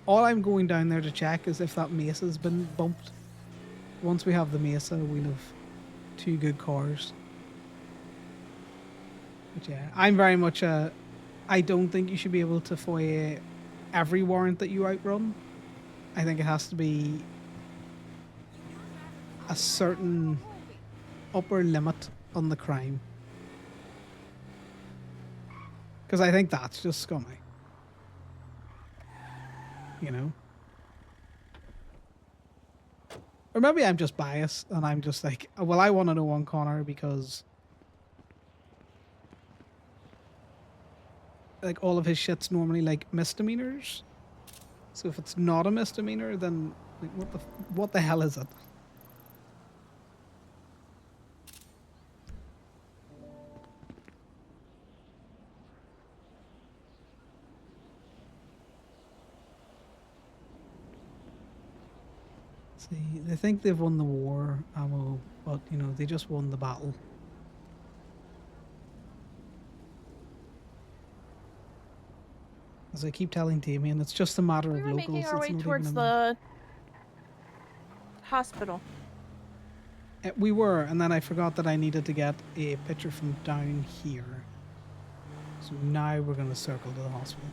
All I'm going down there to check is if that Mesa's been bumped. Once we have the Mesa, we'll have 2 good cars. But yeah, I'm very much I don't think you should be able to FOIA every warrant that you outrun. I think it has to be a certain upper limit on the crime. Because I think that's just scummy. You know? Or maybe I'm just biased and I'm just like, well, I want to know on Conor because like all of his shit's normally like misdemeanors. So if it's not a misdemeanor, then like what the hell is it? See, they think they've won the war, Ammo, but you know, they just won the battle. As I keep telling Damien, it's just a matter of locals. Making our it's way not towards even the hospital. We were, and then I forgot that I needed to get a picture from down here. So now we're going to circle to the hospital.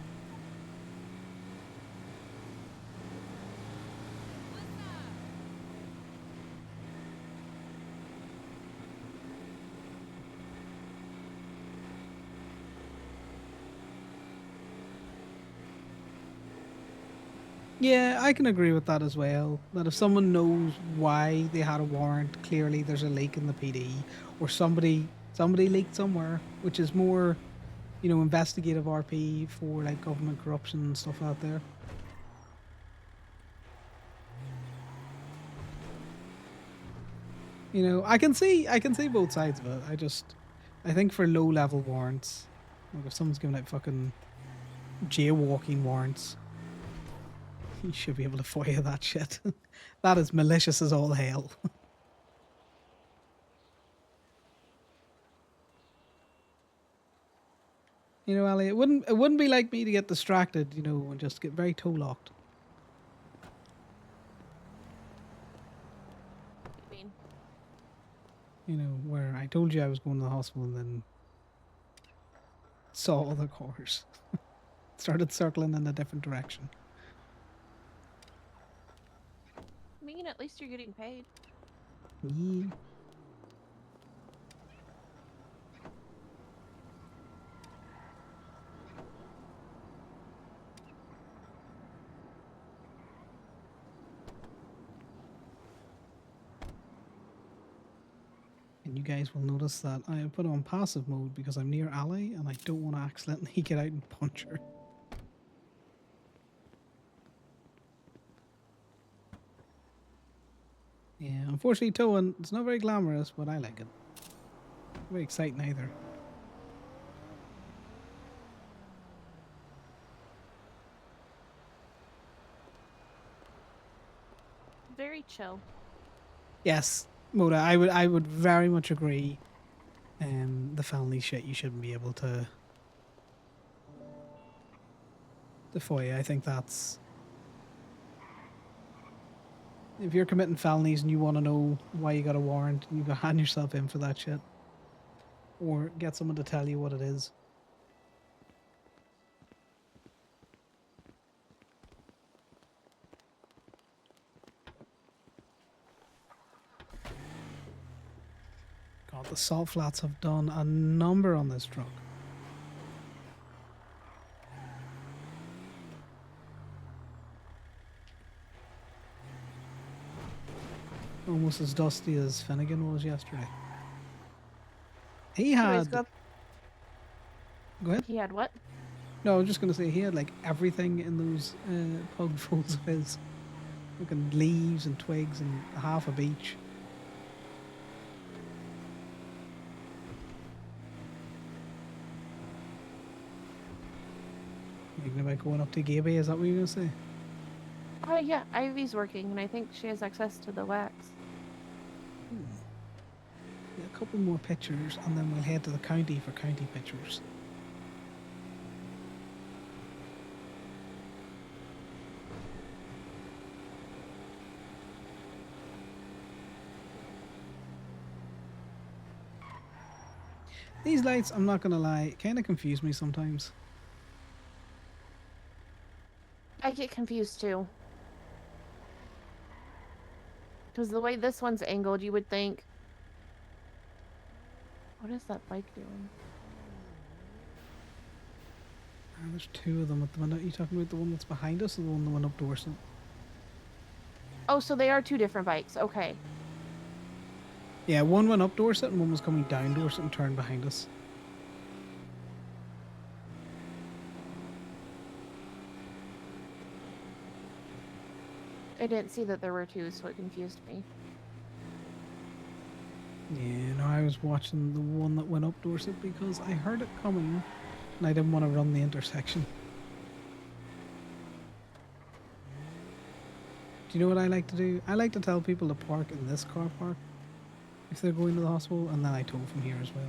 Yeah, I can agree with that as well. That if someone knows why they had a warrant, clearly there's a leak in the PD, or somebody leaked somewhere, which is more, you know, investigative RP for like government corruption and stuff out there. You know, I can see both sides of it. I think for low level warrants, like if someone's giving out fucking jaywalking warrants, you should be able to FOIA that shit. That is malicious as all hell. You know, Ali, it wouldn't be like me to get distracted, you know, and just get very toe locked. I mean, You know, where I told you I was going to the hospital and then saw other cars. Started circling in a different direction. I mean, at least you're getting paid. Yeah. And you guys will notice that I have put on passive mode because I'm near Ali and I don't want to accidentally get out and punch her. Yeah, unfortunately towing, it's not very glamorous, but I like it. Not very exciting either. Very chill. Yes, Moda, I would very much agree. The felony shit you shouldn't be able to FOIA. I think that's, if you're committing felonies and you want to know why you got a warrant, you gotta hand yourself in for that shit, or get someone to tell you what it is. God, the salt flats have done a number on this truck. Almost as dusty as Finnegan was yesterday. He had... Go ahead. He had what? No, I was just going to say he had like everything in those pug folds of his. Fucking leaves and twigs and half a beach. Thinking about going up to Gaby, is that what you're going to say? Oh yeah, Ivy's working, and I think she has access to the wax. Yeah, a couple more pictures, and then we'll head to the county for county pictures. These lights, I'm not going to lie, kind of confuse me sometimes. I get confused too. Because the way this one's angled, you would think... What is that bike doing? There's two of them at the minute. Are you talking about the one that's behind us or the one that went up Dorset? Oh, so they are two different bikes. Okay. Yeah, one went up Dorset and one was coming down Dorset and turned behind us. I didn't see that there were two, so it confused me. Yeah, no, I was watching the one that went up Dorset because I heard it coming and I didn't want to run the intersection. Do you know what I like to do? I like to tell people to park in this car park if they're going to the hospital, and then I tow from here as well.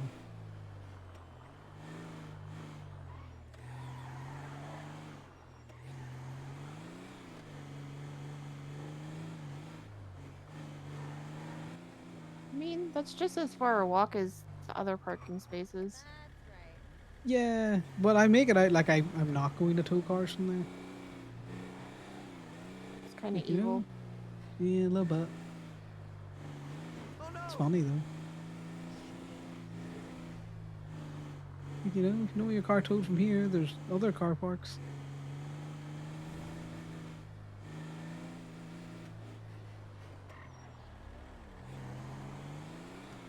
I mean, that's just as far a walk as the other parking spaces. Yeah, but I make it out like I'm not going to tow cars from there. It's kind of You know? evil. Yeah, a little bit. It's funny though. You know, if you know your car towed from here, there's other car parks.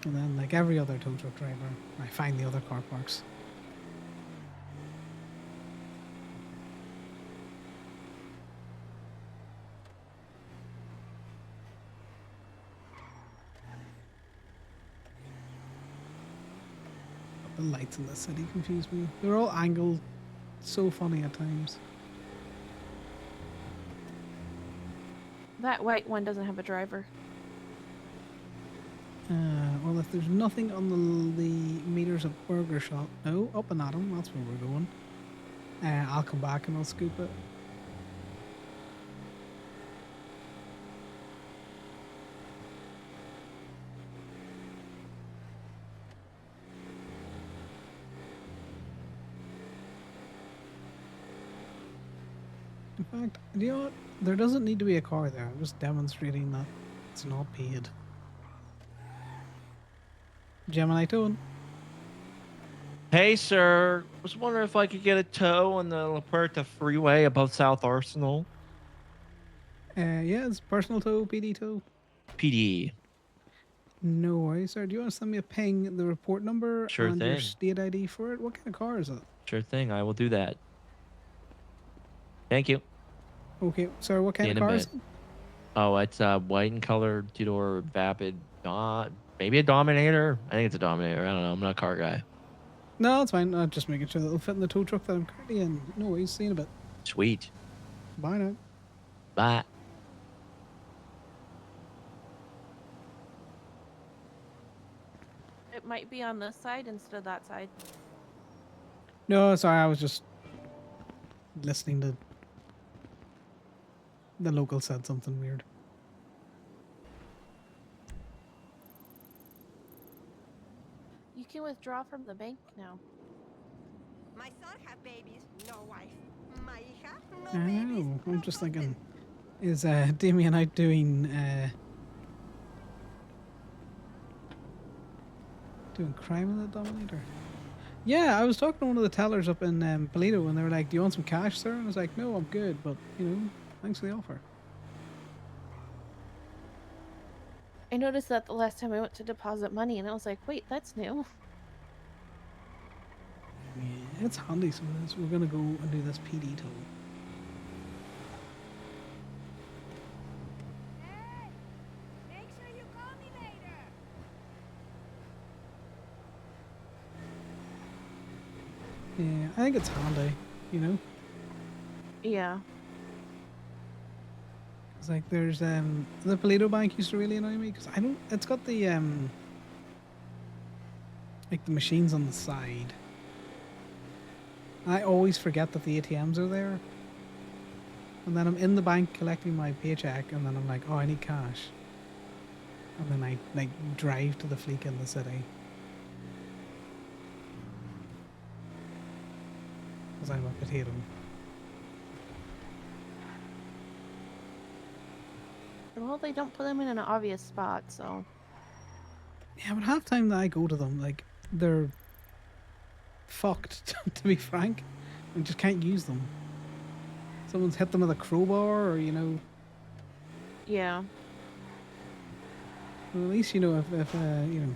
And then, like every other tow truck driver, I find the other car parks. The lights in the city confuse me. They're all angled so funny at times. That white one doesn't have a driver. Well, if there's nothing on the meters of Burger Shop, no, up and at 'em, that's where we're going. I'll come back and I'll scoop it. In fact, you know what? There doesn't need to be a car there. I'm just demonstrating that it's not paid. Gemini towing. Hey, sir. Was wondering if I could get a tow on the La Puerta Freeway above South Arsenal. Yeah, it's personal tow, PD tow. PD. No worries, sir. Do you want to send me a ping, the report number, Sure and your thing. state ID for it? What kind of car is it? Sure thing. I will do that. Thank you. Okay, sir, what kind See of you in a car is bit. it? Oh, it's white in color, two-door Vapid. Maybe a Dominator. I think it's a Dominator. I don't know. I'm not a car guy. No, it's fine. I'm just making sure that it'll fit in the tow truck that I'm currently in. No worries. See you in a bit. Sweet. Bye now. Bye. It might be on this side instead of that side. No, sorry. I was just listening to the local said something weird. You can withdraw from the bank now. My son have babies, no wife. My hija, no I babies. know. I'm just thinking, is Damien out doing crime in the Dominator? Yeah, I was talking to one of the tellers up in Polito, and they were like, "Do you want some cash, sir?" And I was like, "No, I'm good, but you know, thanks for the offer." I noticed that the last time I went to deposit money, and I was like, wait, that's new. Yeah, it's handy sometimes. We're gonna go and do this PD toll. Make sure you call me later. Yeah, I think it's handy, you know. Yeah. It's like there's the Polito Bank used to really annoy me because I don't. It's got the like the machines on the side. I always forget that the ATMs are there. And then I'm in the bank collecting my paycheck, and then I'm like, oh, I need cash. And then I like drive to the fleek in the city. Because I'm a potato. Well, they don't put them in an obvious spot, so. Yeah, but half time that I go to them, like, they're fucked, to be frank. I just can't use them. Someone's hit them with a crowbar, or, you know. Yeah. Well, at least, you know, if you know,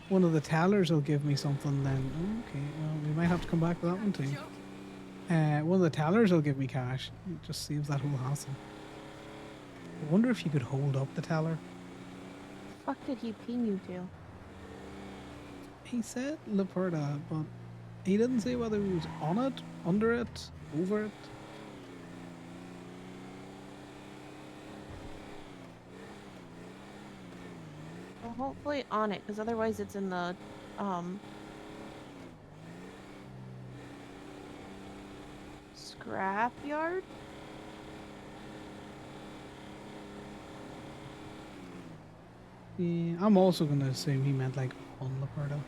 one of the tellers will give me something, then, okay, well, we might have to come back to that one too. One of the tellers will give me cash. It just saves that whole hassle. I wonder if you could hold up the teller. Fuck did he ping you to? He said Laporta, but he didn't say whether he was on it, under it, over it. Well, hopefully on it, because otherwise it's in the, scrap yard? Yeah, I'm also gonna assume he meant like on Laporta.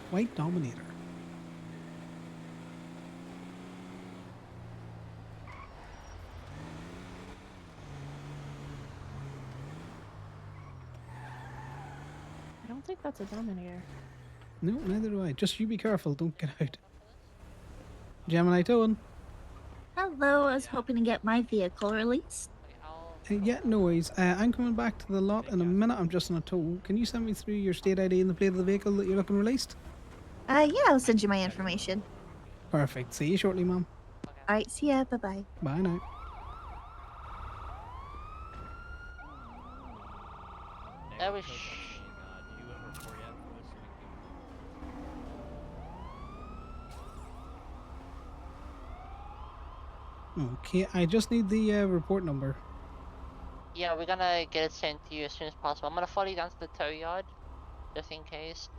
White Dominator. I don't think that's a Dominator. No, neither do I. Just you be careful, don't get out. Gemini towing. Hello, I was hoping to get my vehicle released. Yeah, no worries. I'm coming back to the lot in a minute. I'm just on a tow. Can you send me through your state ID and the plate of the vehicle that you're looking released? Yeah, I'll send you my information. Perfect. See you shortly, Mom. Alright, see ya, bye-bye. Bye now. That was Okay, I just need the report number. Yeah, we're gonna get it sent to you as soon as possible. I'm gonna follow you down to the tow yard, just in case.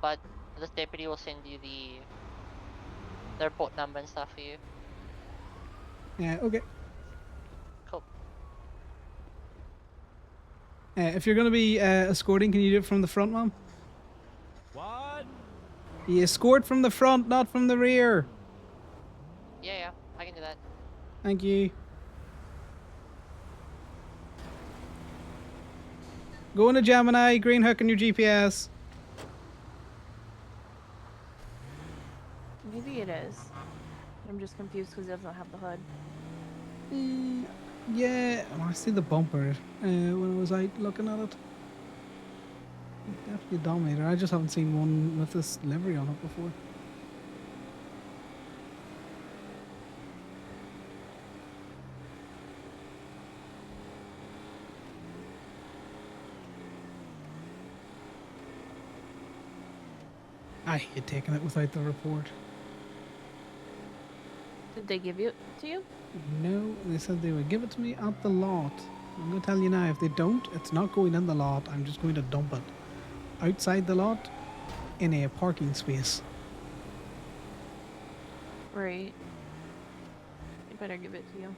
But this deputy will send you the report number and stuff for you. Yeah, okay. Cool. If you're going to be escorting, can you do it from the front, Mom? What? You escort from the front, not from the rear. Yeah, I can do that. Thank you. Go into Gemini, green hook on your GPS. Maybe it is. I'm just confused because it doesn't have the hood. Yeah, I see the bumper when I was out looking at it. Definitely a Dominator. I just haven't seen one with this livery on it before. I hate taking it without the report. Did they give it to you? No, they said they would give it to me at the lot. I'm going to tell you now, if they don't, it's not going in the lot. I'm just going to dump it outside the lot in a parking space. Right. They better give it to you.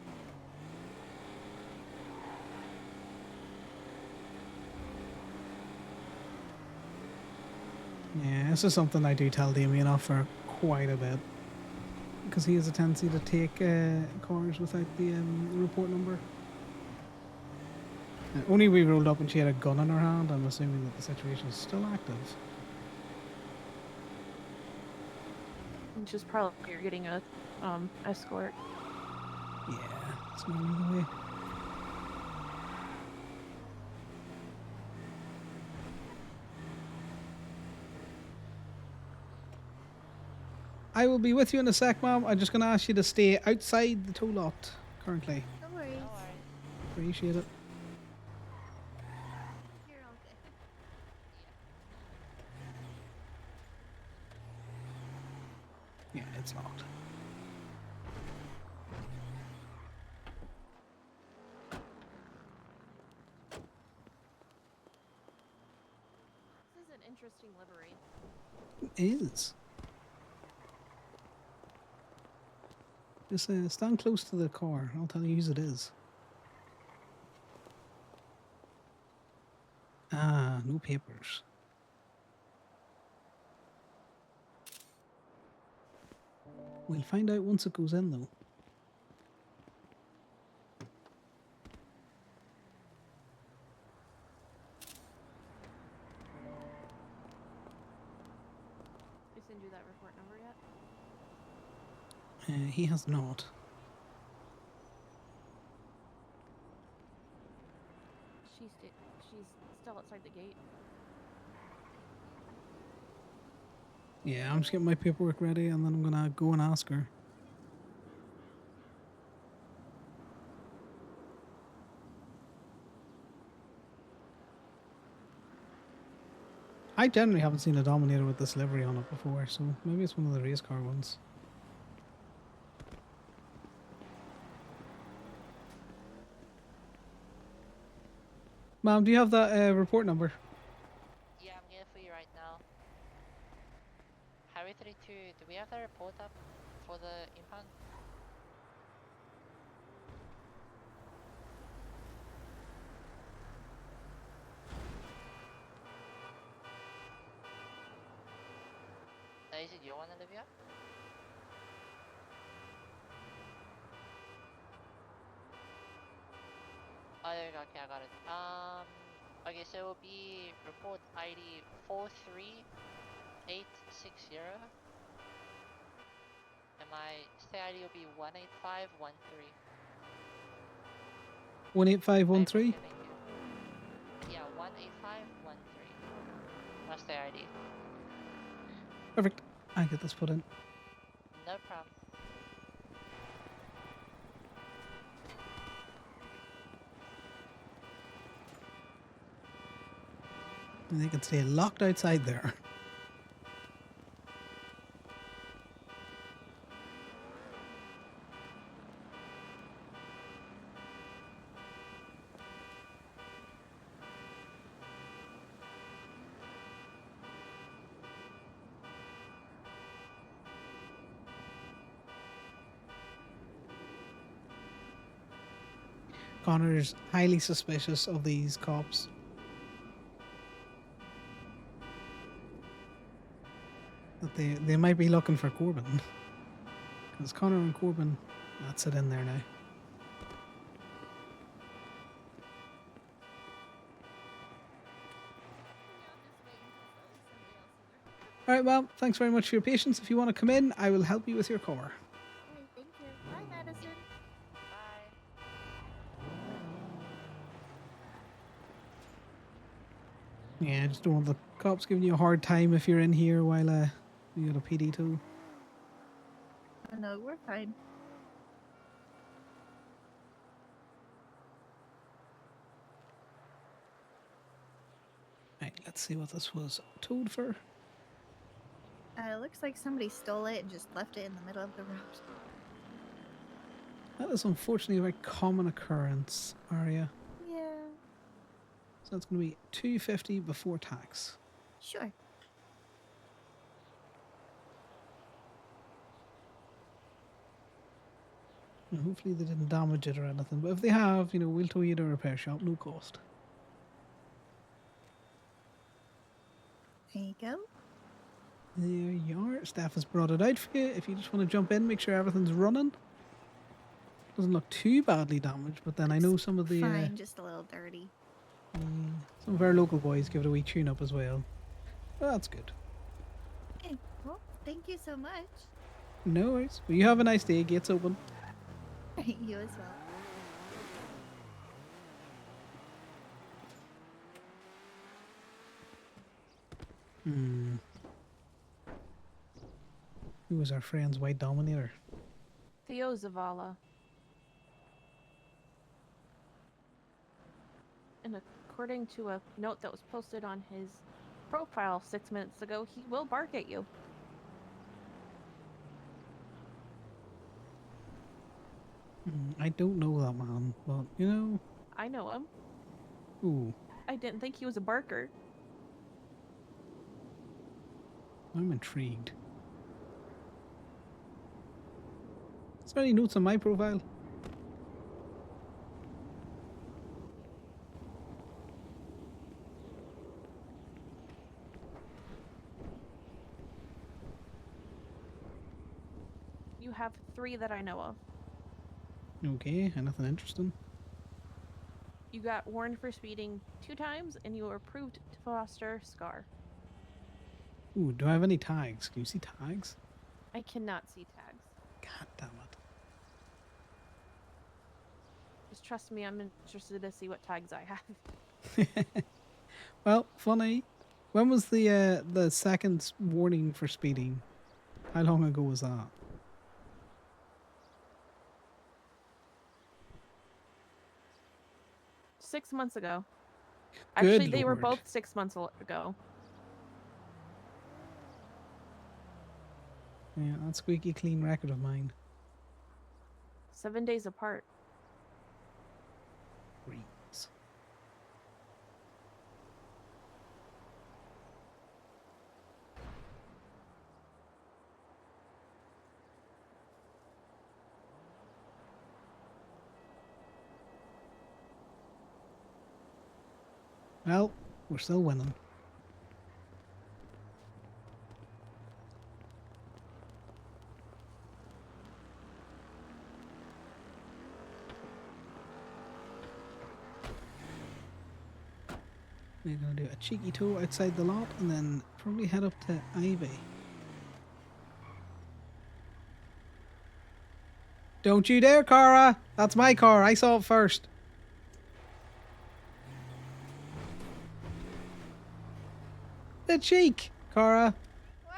Yeah, this is something I do tell Damien off for quite a bit. Because he has a tendency to take cars without the report number. Only we rolled up and she had a gun in her hand. I'm assuming that the situation is still active. It's just probably you're getting a escort. Yeah, it's normally the way. I will be with you in a sec, Mom. I'm just going to ask you to stay outside the tow lot currently. No worries. Appreciate it. You're all good. Yeah, it's locked. This is an interesting livery. It is. Just stand close to the car. I'll tell you whose it is. Ah, no papers. We'll find out once it goes in, though. They send you that report number yet? He has not. She's still outside the gate. Yeah, I'm just getting my paperwork ready and then I'm gonna go and ask her. I generally haven't seen a Dominator with this livery on it before, so maybe it's one of the race car ones. Ma'am, do you have that report number? Yeah, I'm getting it for you right now. Harry 32, do we have the report up for the impound? Is it your one, Olivia? Oh, there we go. Okay, I got it. Okay, so it will be report ID 43860. And my stay ID will be 18513. 18513? Yeah, 18513. My stay ID. Perfect. I get this put in. No problem. And they can stay locked outside there. Connor's highly suspicious of these cops. That they might be looking for Corbin. Because Connor and Corbin, that's it in there now. Alright, well, thanks very much for your patience. If you want to come in, I will help you with your car. Alright, thank you. Bye, Madison. Yeah, I just don't want the cops giving you a hard time if you're in here while you got a PD tool. Oh, no, we're fine. Right, let's see what this was towed for. It looks like somebody stole it and just left it in the middle of the road. That is unfortunately a very common occurrence, Aria. Yeah. So that's going to be $250 before tax. Sure. And hopefully they didn't damage it or anything. But if they have, you know, we'll tow you to a repair shop, no cost. There you go. There you are. Staff has brought it out for you. If you just want to jump in, make sure everything's running. Doesn't look too badly damaged, but then I know some of the Fine, just a little dirty. some of our local boys give it a wee tune up as well. Well, that's good. Hey, well, thank you so much. No worries. Well, you have a nice day. Gates open. You as well. Who was our friend's white dominator? Theo Zavala. And according to a note that was posted on his profile 6 minutes ago, he will bark at you. I don't know that man, but you know. I know him. Ooh, I didn't think he was a barker. I'm intrigued. Is there any notes on my profile? You have 3 that I know of. Okay, anything interesting? You got warned for speeding 2 times, and you were approved to foster Scar. Ooh, do I have any tags? Can you see tags? I cannot see tags. God damn Just trust me, I'm interested to see what tags I have. it. Well, funny. When was the second warning for speeding? How long ago was that? Six months ago. Good Actually, they were Lord. both 6 months ago. Yeah, that's squeaky clean record of mine. 7 days apart. Great. Well, we're still winning. We're gonna do a cheeky tour outside the lot and then probably head up to Ivy. Don't you dare, Cara! That's my car. I saw it first. The cheek, Cara. What?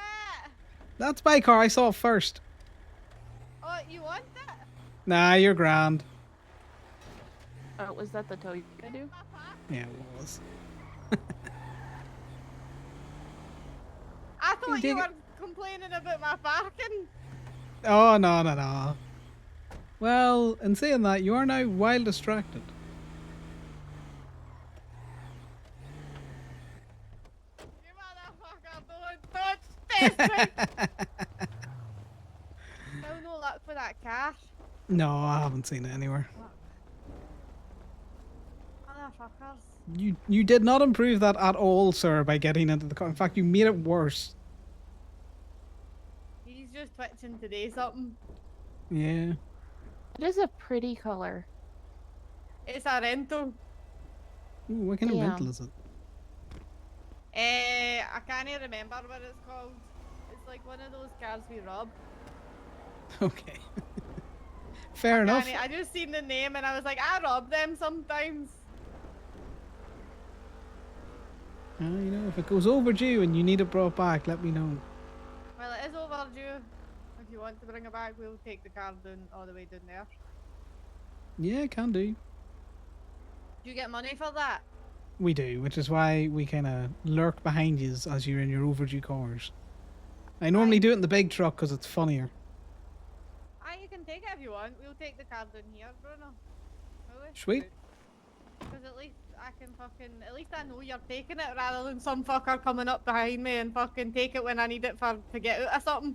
That's my car. I saw it first. Oh, you want that? Nah, you're grand. Oh, was that the tow you could do? Yeah, it was. I thought dig you it. were complaining about my parking. Oh, no. Well, in saying that, you are now wild distracted. You motherfucker, don't touch this thing. No luck for that cash. No, I haven't seen it anywhere. You did not improve that at all, sir, by getting into the car. In fact, you made it worse. He's just twitching today, something. Yeah. It is a pretty color. It's a rental. Ooh, what kind of rental Damn. is it? I can't even remember what it's called. It's like one of those cars we rob. Okay. Fair enough. I just seen the name and I was like, I rob them sometimes. You know, if it goes overdue and you need it brought back, let me know. Well, it is overdue. If you want to bring it back, we'll take the car down all the way down there. Yeah, can do. Do you get money for that? We do, which is why we kind of lurk behind you as you're in your overdue cars. I normally do it in the big truck because it's funnier. You can take it if you want. We'll take the car down here, Bruno. Will we? Sweet. Because at least I can at least I know you're taking it rather than some fucker coming up behind me and fucking take it when I need it to get out of something.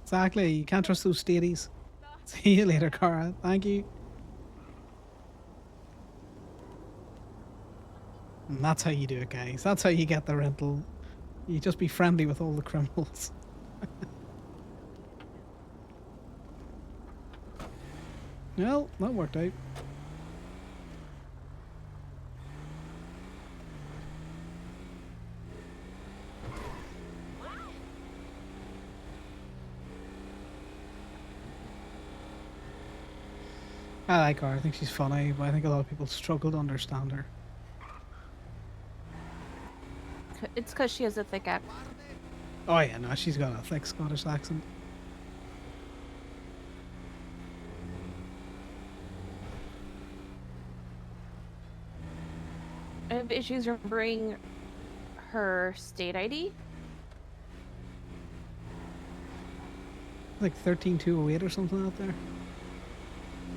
Exactly. You can't trust those steadies. See you later, Cara. Thank you. And that's how you do it, guys. That's how you get the rental. You just be friendly with all the criminals. Well, that worked out. I like her. I think she's funny, but I think a lot of people struggle to understand her. It's because she has a thick accent. Oh yeah, no, she's got a thick Scottish accent. I have issues remembering her state ID. Like 13208 or something out there.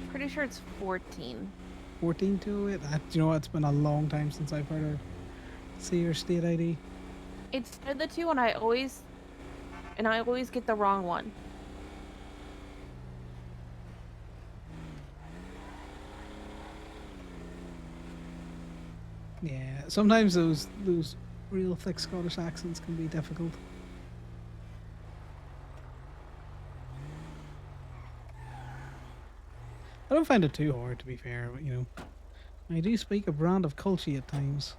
Pretty sure it's 14. 14208? You know what? It's been a long time since I've heard her see her state ID. It's the two, and I always get the wrong one. Yeah, sometimes those real thick Scottish accents can be difficult. I don't find it too hard, to be fair, but you know, I do speak a brand of culture at times.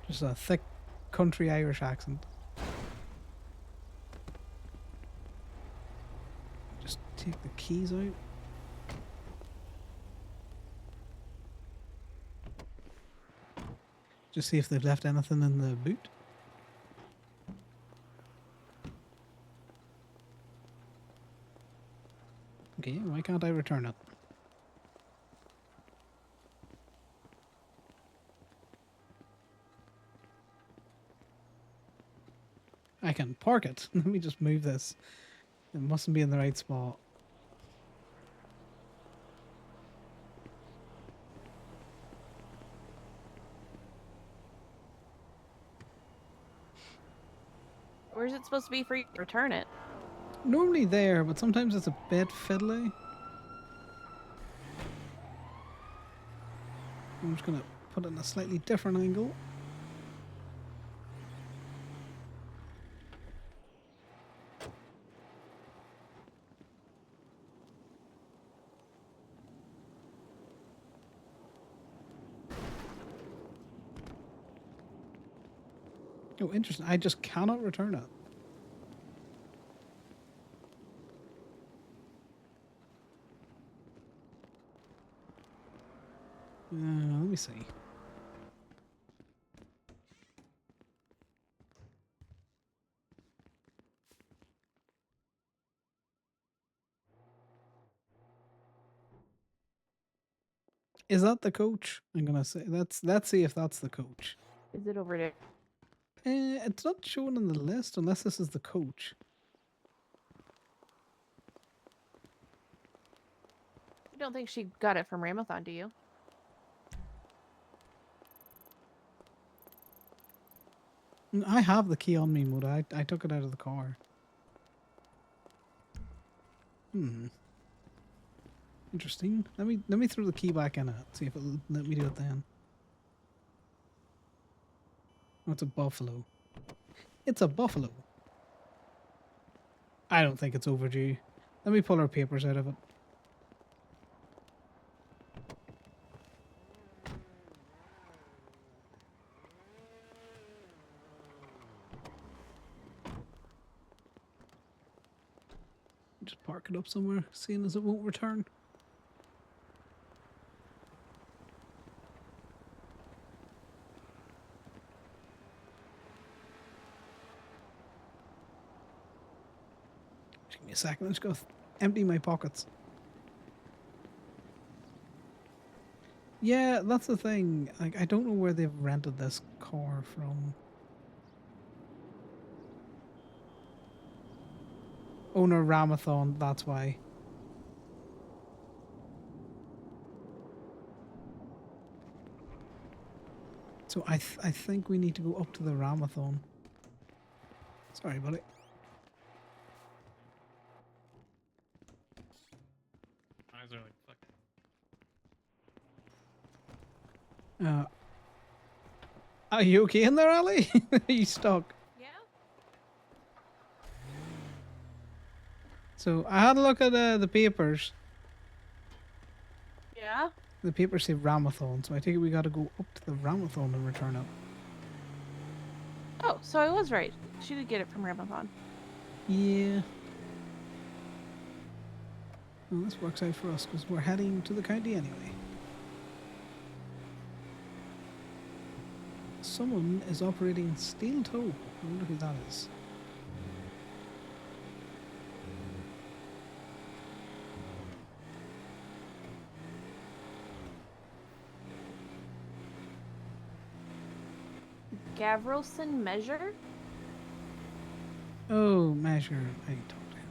Just a thick country Irish accent. Just take the keys out. Just see if they've left anything in the boot. Okay, why can't I return it? I can park it. Let me just move this. It mustn't be in the right spot. Where's it supposed to be for you to return it? Normally there, but sometimes it's a bit fiddly. I'm just gonna put it in a slightly different angle. Oh, interesting. I just cannot return it. Let me see. Is that the coach? I'm gonna say let's see if that's the coach. Is it over there? It's not shown on the list unless this is the coach. You don't think she got it from Ramathon, do you? I have the key on me, Muda. I took it out of the car. Interesting. Let me throw the key back in it. See if it'll let me do it then. Oh, it's a buffalo. It's a buffalo. I don't think it's overdue. Let me pull our papers out of it. Just park it up somewhere, seeing as it won't return. Just give me a second, let's go empty my pockets. Yeah, that's the thing. Like, I don't know where they've rented this car from. Owner Ramathon, that's why. So I think we need to go up to the Ramathon. Sorry, buddy. Eyes are like fucking. Are you okay in there, Ali? Are you stuck? Yeah. So I had a look at the papers. Yeah. The papers say Ramathon, so I think we got to go up to the Ramathon and return it. Oh, so I was right. She did get it from Ramathon. Yeah. Well, this works out for us because we're heading to the county anyway. Someone is operating steel toe. I wonder who that is. Gavrilson Measure? Oh, Measure. I talked to him.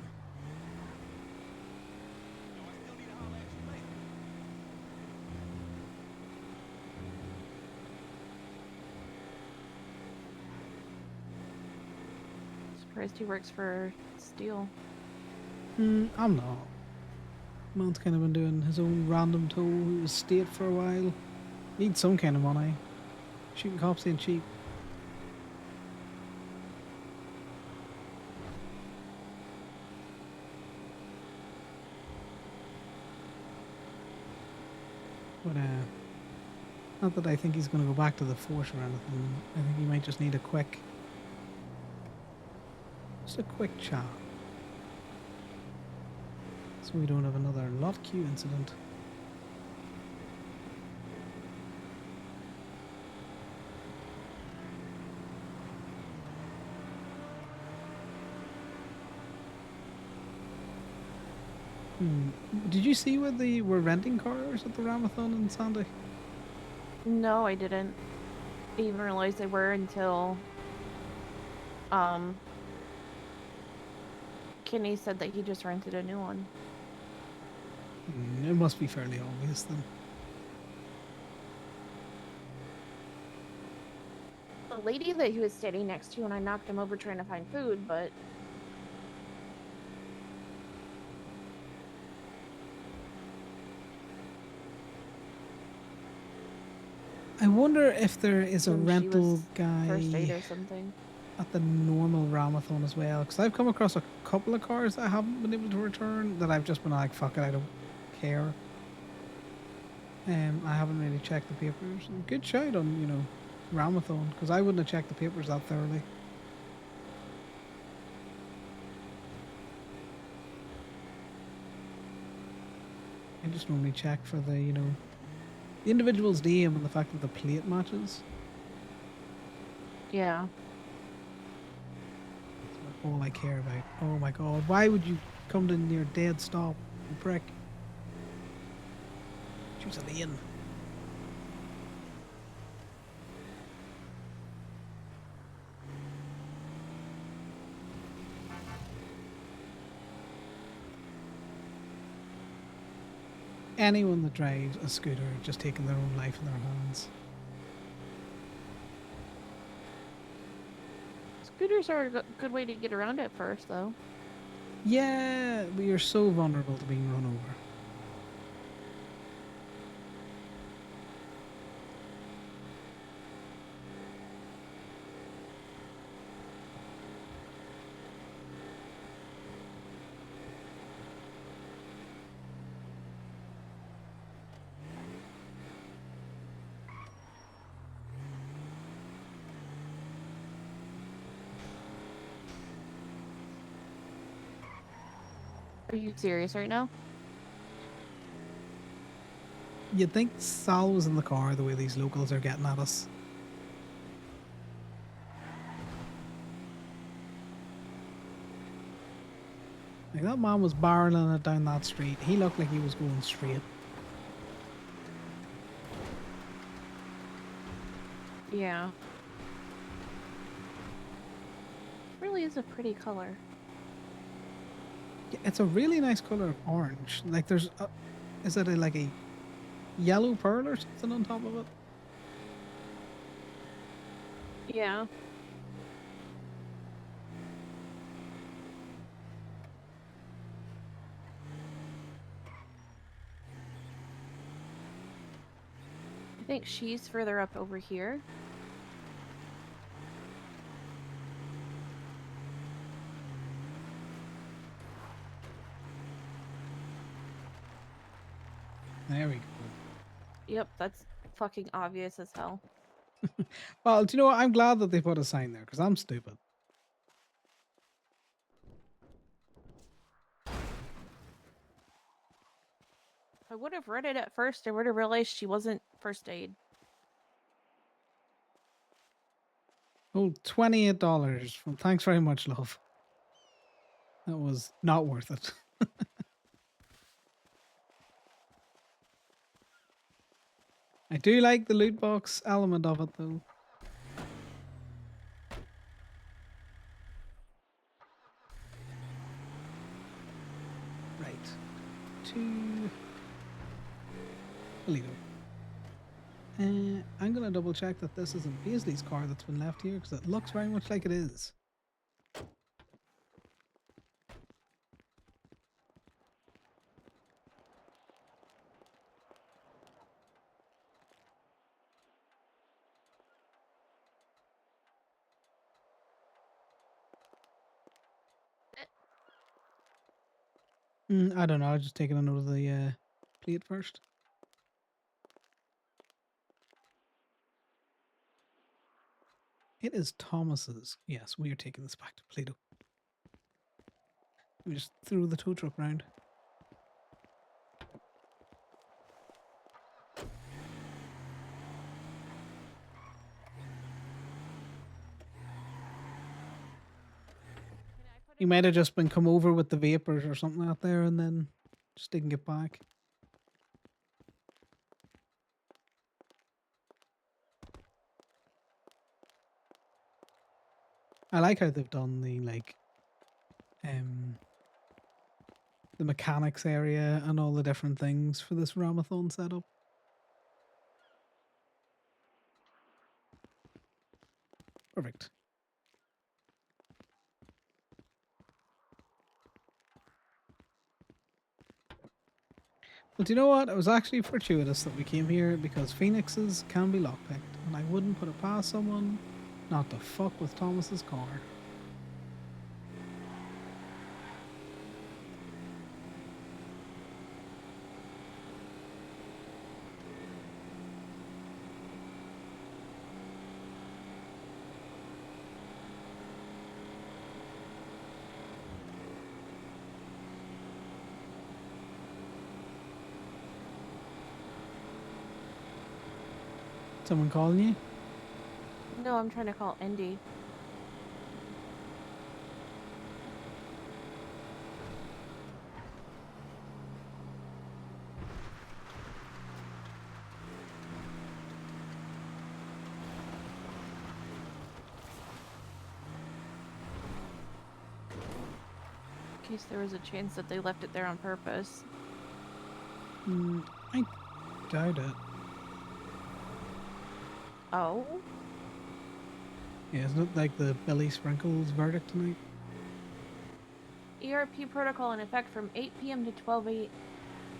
Surprised he works for Steel. I'm not. Man's kind of been doing his own random tow. He was state for a while. Needs some kind of money. Shooting cops ain't cheap. But not that I think he's going to go back to the force or anything. I think he might just need a quick chat. So we don't have another lot queue incident. Did you see where they were renting cars at the Ramathon in Sandy? No, I didn't even realize they were until Kenny said that he just rented a new one. It must be fairly obvious then. The lady that he was standing next to, and I knocked him over trying to find food, but I wonder if there is a She rental was first aid guy or something. at the normal Ramathon as well. Because I've come across a couple of cars that I haven't been able to return that I've just been like, fuck it, I don't care. I haven't really checked the papers. Good shout on, you know, Ramathon, because I wouldn't have checked the papers that thoroughly. I just normally check for the, you know, the individual's name and the fact that the plate matches. Yeah. That's all I care about. Oh my god, why would you come to near dead stop, you prick? Choose a lane. Anyone that drives a scooter just taking their own life in their hands. Scooters are a good way to get around at first, though. Yeah, we are so vulnerable to being run over. Are you serious right now? You'd think Sal was in the car the way these locals are getting at us. Like that man was barreling it down that street. He looked like he was going straight. Yeah. Really is a pretty color. Yeah, it's a really nice color of orange. Like there's a, is it like a yellow pearl or something on top of it? Yeah. I think she's further up over here. There we go. Yep, that's fucking obvious as hell. Well, do you know what? I'm glad that they put a sign there because I'm stupid. If I would have read it at first, I would have realized she wasn't first aid. Oh, $28. Well, thanks very much, love. That was not worth it. I do like the loot box element of it, though. Right. To Toledo. I'm going to double check that this isn't Paisley's car that's been left here because it looks very much like it is. I don't know. I was just taking a note of the plate first. It is Thomas's. Yes, we are taking this back to Plato. We just threw the tow truck round. He might have just been come over with the vapors or something out there and then just didn't get back. I like how they've done the the mechanics area and all the different things for this Ramathon setup. Perfect. Well, do you know what? It was actually fortuitous that we came here because Phoenixes can be lockpicked, and I wouldn't put it past someone not to fuck with Thomas's car. Someone calling you? No, I'm trying to call Indy. In case there was a chance that they left it there on purpose. I doubt it. Oh? Yeah, isn't it like the Billy Sprinkles verdict tonight? ERP protocol in effect from 8 p.m. to 12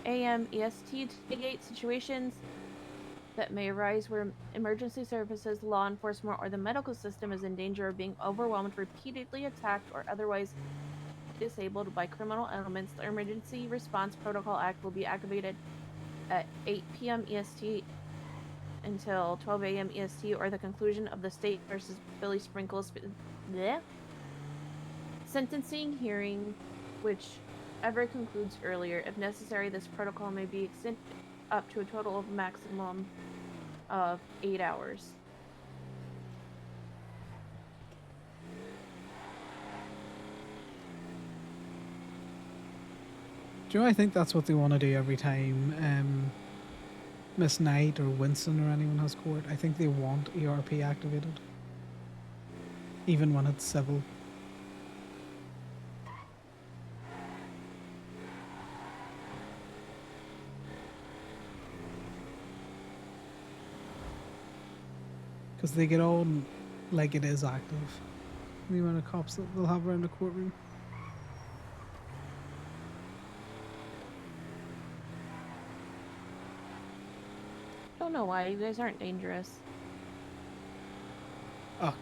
a.m. EST to mitigate situations that may arise where emergency services, law enforcement, or the medical system is in danger of being overwhelmed, repeatedly attacked, or otherwise disabled by criminal elements. The Emergency Response Protocol Act will be activated at 8 p.m. EST until 12 a.m. EST or the conclusion of the state versus Billy Sprinkles sentencing hearing, which ever concludes earlier. If necessary, this protocol may be extended up to a total of maximum of 8 hours. Do you know, I think that's what they want to do every time Miss Knight or Winston or anyone has court. I think they want ERP activated. Even when it's civil. Because they get on like it is active. The amount of cops that they'll have around the courtroom. Don't know why you guys aren't dangerous. Oh,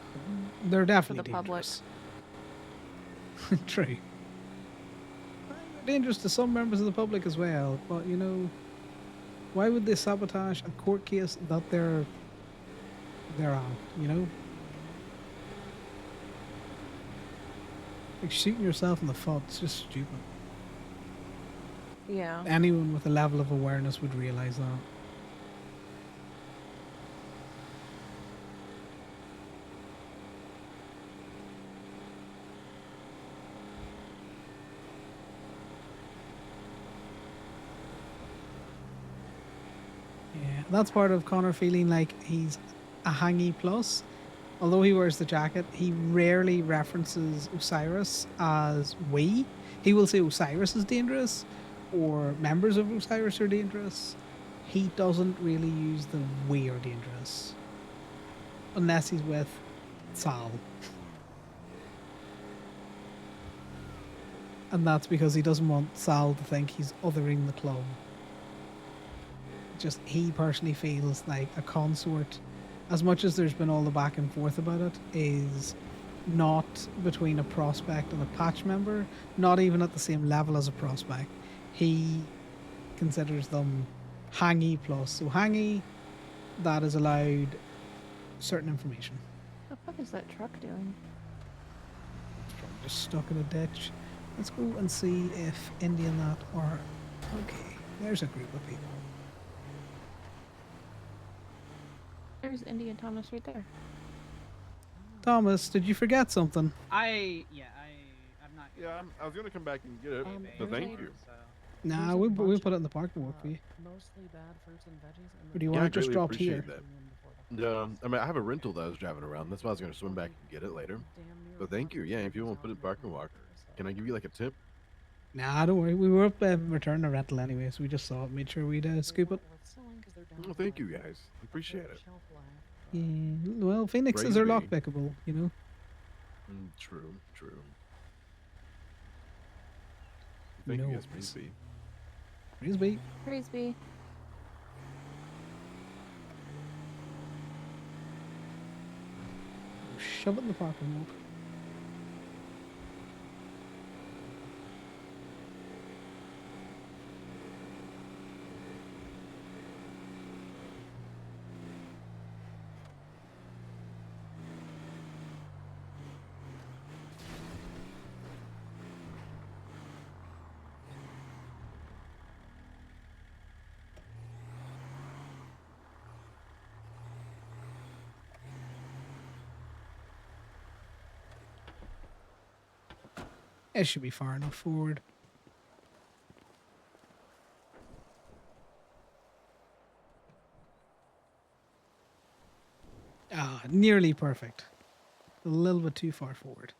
they're definitely For the public. dangerous. True. They're dangerous to some members of the public as well, but you know, why would they sabotage a court case that they're on, you know? Like shooting yourself in the foot, it's just stupid. Yeah. Anyone with a level of awareness would realize that. Yeah, that's part of Conor feeling like he's a hangy plus. Although he wears the jacket, he rarely references Osiris as we. He will say Osiris is dangerous or members of Osiris are dangerous. He doesn't really use the we are dangerous. Unless he's with Sal. And that's because he doesn't want Sal to think he's othering the club. Just he personally feels like a consort, as much as there's been all the back and forth about it, is not between a prospect and a patch member, not even at the same level as a prospect. He considers them hangy plus. So hangy, that is allowed certain information. What the fuck is that truck doing? Probably just stuck in a ditch. Let's go and see if Indy and that are okay. There's a group of people. There's Indy and Thomas right there. Thomas, did you forget something? I'm not. Yeah, I was gonna come back and get it, but thank you. Nah, we'll put it in the parking lot for you. Mostly bad fruits and veggies. Or do you want it just dropped here? Yeah, I mean, I have a rental that I was driving around. That's why I was gonna swim back and get it later. But thank you. Yeah, if you want to put it in parking walk, can I give you like a tip? Nah, don't worry. We were up returning the rental anyway, so we just saw it, made sure we'd scoop it. Oh, thank you guys. Appreciate it. Yeah, well, Phoenixes are lockpickable, you know. True. Thank you guys, Praise be. Praise be. Praise be. Shove it in the parking lot. It should be far enough forward. Ah, nearly perfect. A little bit too far forward.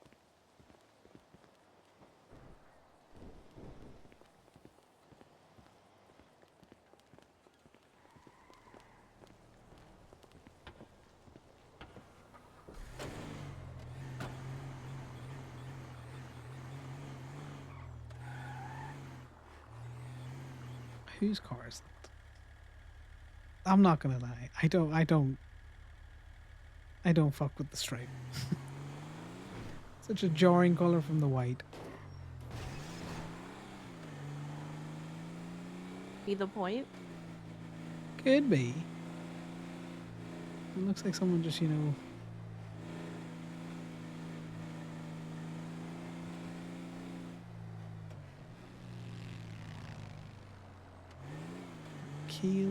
Whose car is that? I'm not gonna lie. I don't fuck with the stripe. Such a jarring color from the white. Be the point? Could be. It looks like someone just, you know. keel.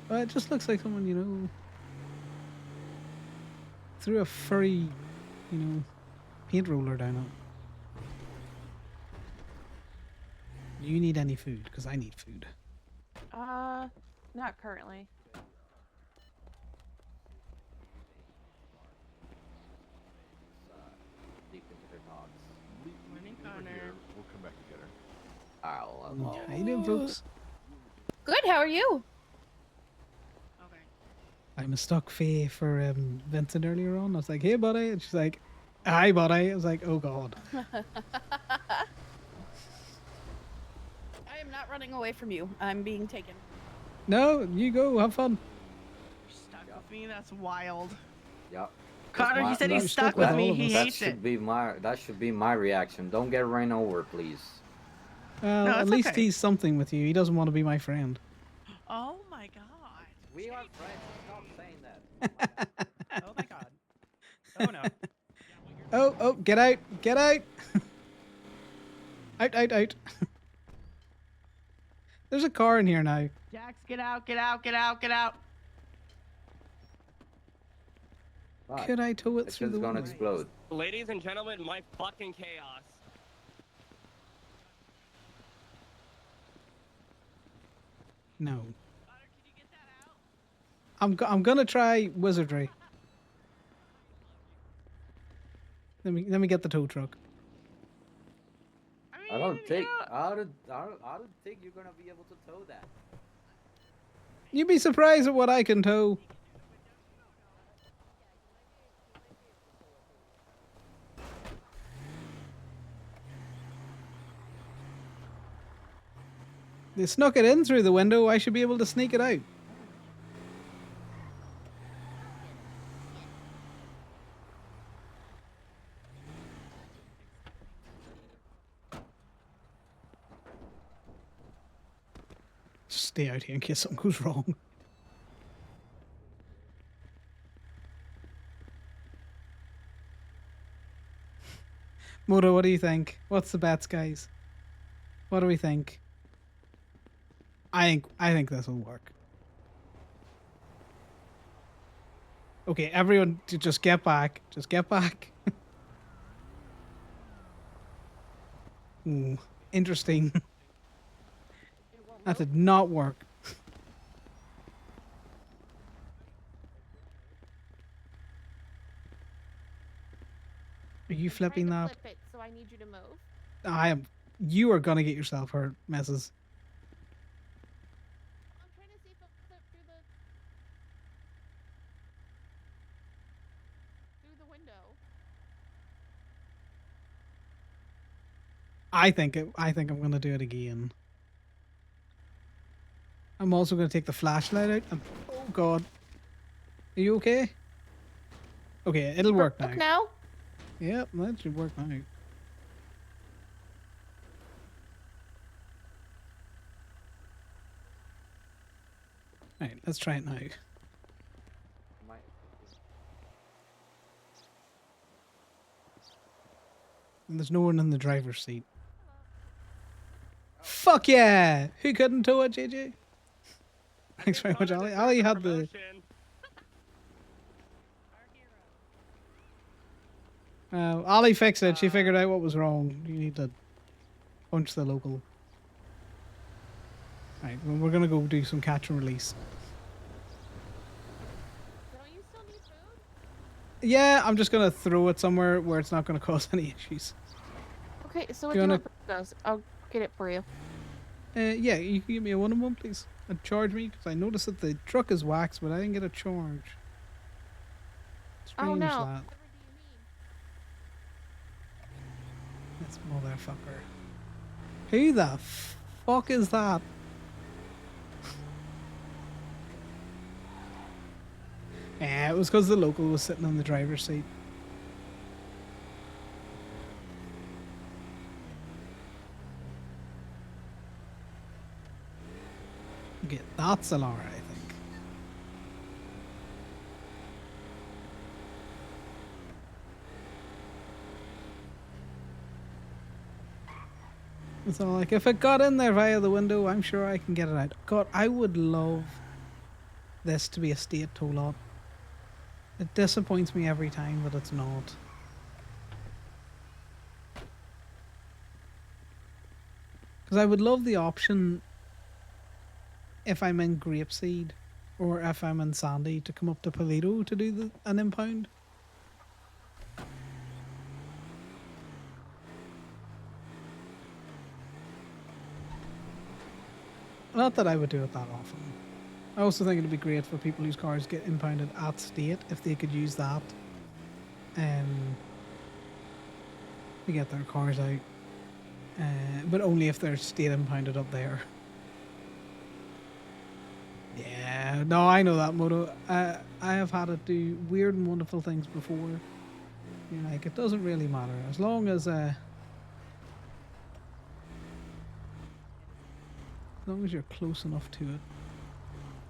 Well, it just looks like someone, you know, threw a furry, you know, paint roller down it. Do you need any food? Because I need food. Not currently. Deep into her thoughts. Morning, Leave her Connor. here. We'll come back and get her. How you doing, folks? Good. How are you? Okay. I mistook Faye for Vincent earlier on. I was like, "Hey, buddy," and she's like, "Hi, buddy." I was like, "Oh God." I am not running away from you. I'm being taken. No, you go. Have fun. You're stuck with me. That's wild. Yep. Connor, he said You're he's stuck stuck with with all me. of He us. That hates should it. be my reaction. Don't get ran over, please. Well, No, at it's least okay. he's something with you. He doesn't want to be my friend. Oh my god. We are friends. Stop saying that. Oh my god. Oh no. Oh, get out. Get out. Out. There's a car in here now. Jax, get out, get out, get out, get out. Fuck. Could I tow it It's through just the gonna window? explode. Ladies and gentlemen, my fucking chaos. No. I'm gonna try wizardry. Let me get the tow truck. I don't think I don't think you're gonna be able to tow that. You'd be surprised at what I can tow. They snuck it in through the window. I should be able to sneak it out. Just stay out here in case something goes wrong. Moto, what do you think? What's the bets, guys? What do we think? I think this will work. Okay, everyone, just get back. Just get back. Ooh, interesting. That did not work. Are you flipping that? Flip it, so I need you to move. I am. You are gonna get yourself hurt, messes. I'm trying to see if it'll flip through the window. I think I'm gonna do it again. I'm also gonna take the flashlight out. Oh God. Are you okay? Okay, it'll work now. Now? Yep, that should work now. Right, let's try it now. And there's no one in the driver's seat. Fuck yeah! Who couldn't tow it, JJ? Thanks very much, Ali. Ali had the... Ali fixed it. She figured out what was wrong. You need to punch the local. Right, well, we're gonna go do some catch and release. Don't you still need food? Yeah, I'm just gonna throw it somewhere where it's not gonna cause any issues. Okay, so what Do do you you wanna- want those? I'll get it for you. Yeah, you can give me a 1-on-1, please, and charge me because I noticed that the truck is waxed, but I didn't get a charge. Oh Strange no. that. This motherfucker. Who the fuck is that? Yeah, it was because the local was sitting on the driver's seat. Okay, that's Alara, I think. So, like, if it got in there via the window, I'm sure I can get it out. God, I would love this to be a state tow lot. It disappoints me every time that it's not. Because I would love the option, if I'm in Grapeseed or if I'm in Sandy, to come up to Paleto to do an impound. Not that I would do it that often. I also think it'd be great for people whose cars get impounded at state if they could use that to get their cars out. But only if they're state impounded up there. Yeah, no, I know that, Moto. I have had it do weird and wonderful things before. You're like, it doesn't really matter as long as you're close enough to it.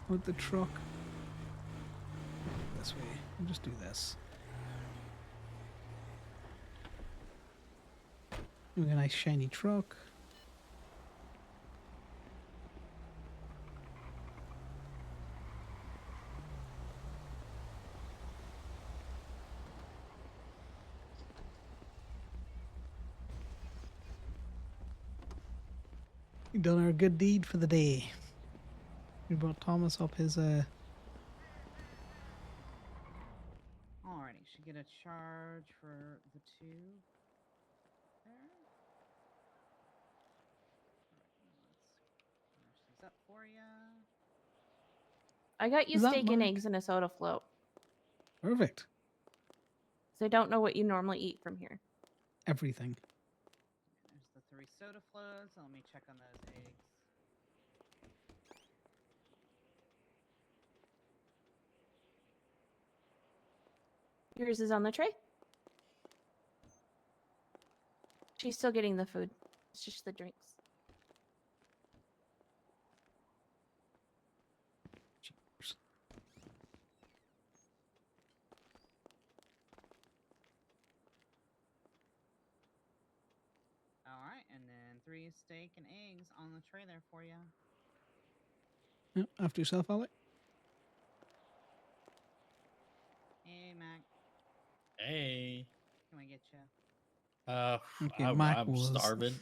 With the truck. This way. I'll just do this. We got a nice shiny truck. We done our good deed for the day. We brought Thomas up his Alrighty, should get a charge for the 2 there. Let's finish these up for you. I got you Is that steak and Mark? eggs and a soda float. Perfect. So I don't know what you normally eat from here. Everything. There's the 3 soda floats. Let me check on those eggs. Yours is on the tray. She's still getting the food. It's just the drinks. Alright, and then 3 steak and eggs on the tray there for you. Yeah, after yourself, Alec. Hey, Mac. Hey. Can I get you? Okay, Mac I'm was- starving.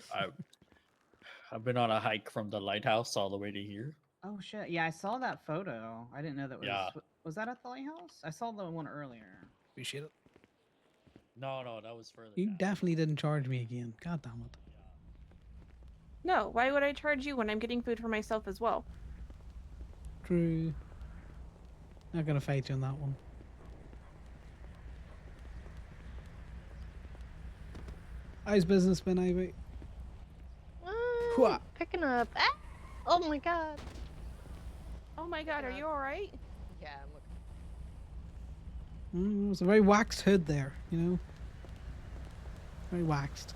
I've been on a hike from the lighthouse all the way to here. Oh shit! Yeah, I saw that photo. I didn't know that was. Yeah. Was that at the lighthouse? I saw the one earlier. Appreciate it. No, that was further. You definitely didn't charge me again. God damn it. No, why would I charge you when I'm getting food for myself as well? True. Not gonna fight you on that one. How's business been, Ivy? Hwah. Picking up. Ah! Oh my god. Oh my god, are you alright? Yeah, I'm looking. It's a very waxed hood there, you know? Very waxed.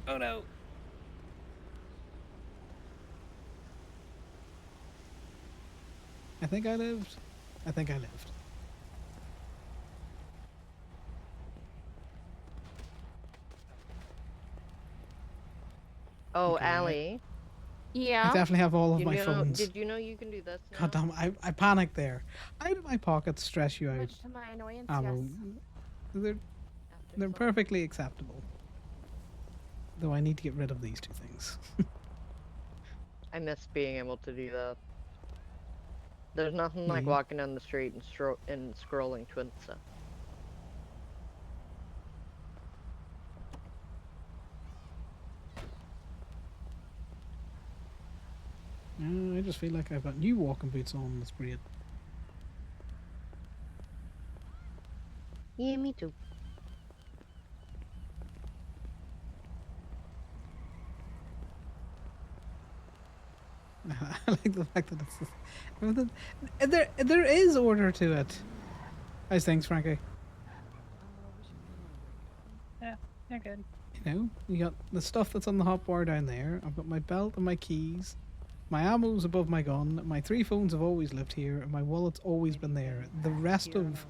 Oh no. I think I lived. I think I lived. Oh, Okay, Allie. Yeah. I definitely have all of my know, phones. Did you know you can do this now? God damn, I panicked there. Out of my pocket stress you out. Much to my annoyance, Ammo. yes. They're perfectly acceptable. Though I need to get rid of these 2 things. I miss being able to do that. There's nothing like Yeah. walking down the street and scrolling Twin stuff. I just feel like I've got new walking boots on. That's great. Yeah, me too. I like the fact that there is order to it. How's things, Frankie? Yeah, they're good. You know, you got the stuff that's on the hot bar down there. I've got my belt and my keys. My ammo's above my gun. My 3 phones have always lived here, and my wallet's always been there. The rest of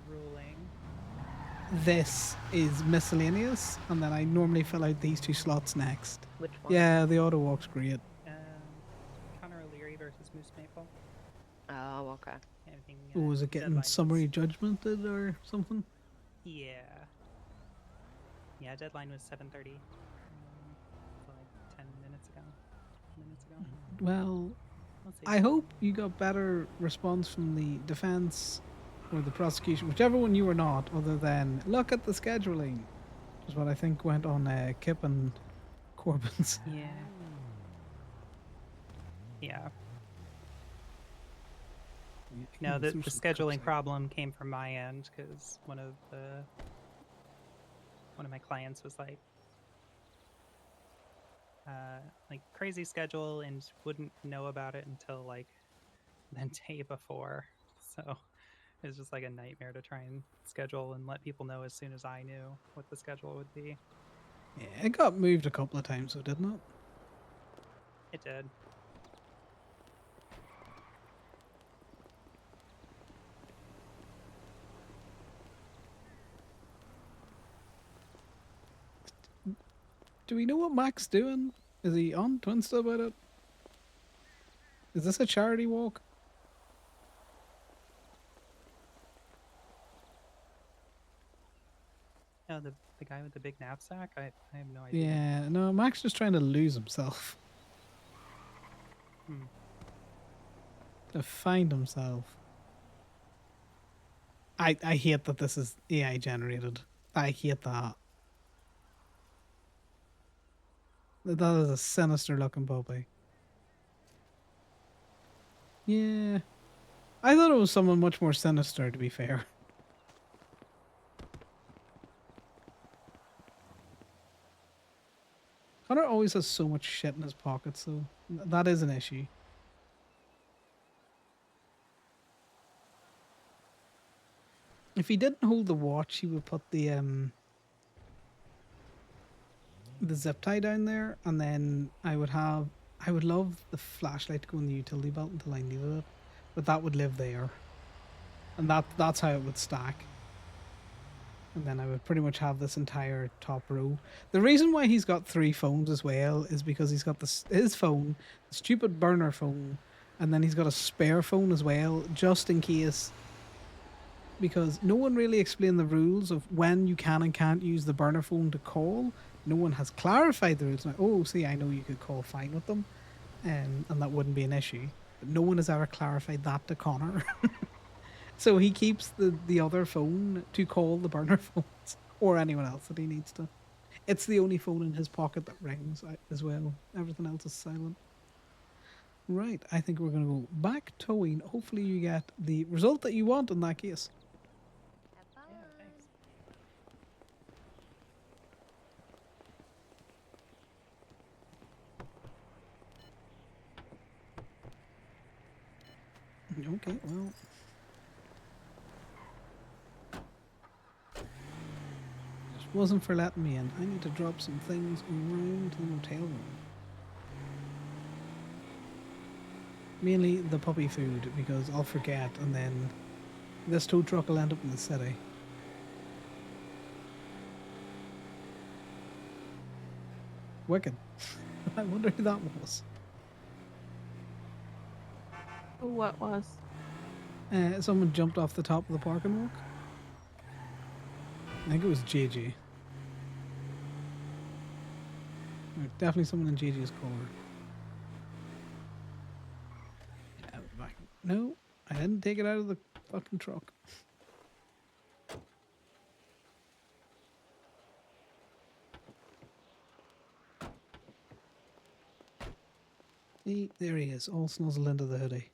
this is miscellaneous, and then I normally fill out these 2 slots next. Which one? Yeah, the auto walk's great. Connor O'Leary versus Moose Maple. Oh, okay. Anything, Oh, was it getting deadline was- summary judgmented or something? Yeah. Yeah, deadline was 7:30. So like 10 minutes ago. Well, We'll see. I hope you got better response from the defense or the prosecution, whichever one you were not, other than look at the scheduling, is what I think went on Kip and Corbin's. Yeah. Yeah. No, the scheduling problem came from my end because one of my clients was like crazy schedule and wouldn't know about it until like the day before. So it was just like a nightmare to try and schedule and let people know as soon as I knew what the schedule would be. Yeah, it got moved a couple of times, though, didn't it? It did. Do we know what Mac's doing? Is he on Twinsta about it? Is this a charity walk? No, the guy with the big knapsack? I have no idea. Yeah, no, Mac's just trying to lose himself. Hmm. To find himself. I hate that this is AI generated. I hate that. That is a sinister looking puppy. Yeah. I thought it was someone much more sinister, to be fair. Conor always has so much shit in his pockets, so that is an issue. If he didn't hold the watch, he would put the zip tie down there, and then I would love the flashlight to go in the utility belt until I needed it, but that would live there, and that's how it would stack. And then I would pretty much have this entire top row. The reason why he's got 3 phones as well is because he's got his phone, the stupid burner phone, and then he's got a spare phone as well, just in case. Because no one really explained the rules of when you can and can't use the burner phone to call. No one has clarified the rules. Now, oh, see, I know you could call fine with them, and that wouldn't be an issue. But no one has ever clarified that to Conor. So he keeps the other phone to call the burner phones or anyone else that he needs to. It's the only phone in his pocket that rings as well. Everything else is silent. Right, I think we're going to go back towing. Hopefully you get the result that you want in that case. Okay, well. Just wasn't for letting me in. I need to drop some things around the motel room. Mainly the puppy food, because I'll forget, and then this tow truck will end up in the city. Wicked. I wonder who that was. What was? Someone jumped off the top of the parking walk. I think it was JJ. Definitely someone in JJ's car. No, I didn't take it out of the fucking truck. See, there he is, all snuzzled into the hoodie.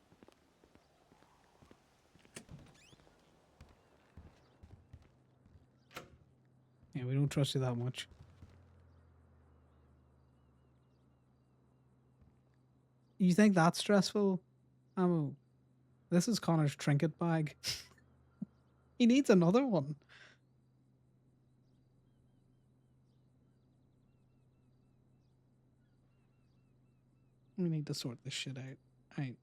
Yeah, we don't trust you that much. You think that's stressful? Ammo. This is Connor's trinket bag. He needs another one. We need to sort this shit out. Right.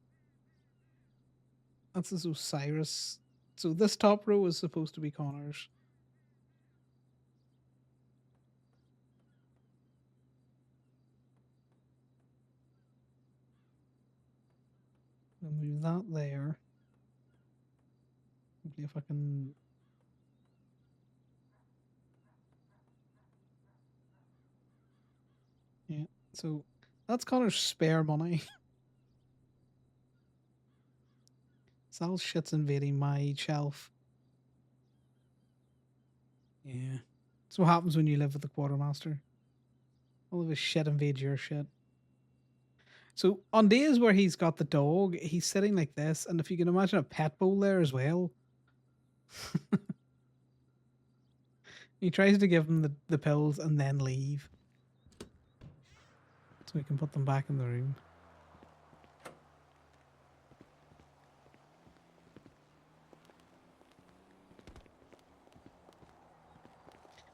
That's this Osiris. So this top row is supposed to be Connor's. move that there. Hopefully if I can... Yeah, so that's Connor's spare money. Sal's shit's invading my shelf. Yeah. That's what happens when you live with the quartermaster. All of his shit invades your shit. So on days where he's got the dog, he's sitting like this, and if you can imagine a pet bowl there as well. He tries to give him the pills and then leave. So we can put them back in the room.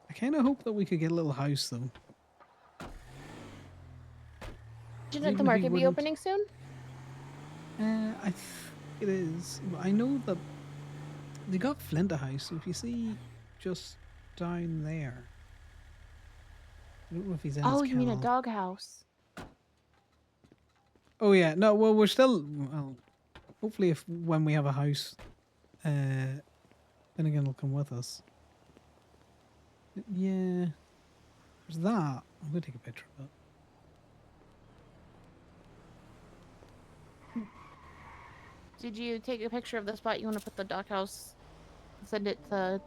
I kind of hope that we could get a little house though. Shouldn't the market be opening soon? I think it is. But I know that they got Flint a house. So if you see just down there, I don't know if he's in Oh, his you mean a kennel. doghouse? Oh yeah, no. Well, we're still. Well, hopefully, if when we have a house, Finnegan will come with us. Yeah, there's that. I'm gonna take a picture of it. Did you take a picture of the spot you want to put the doghouse? Send it to.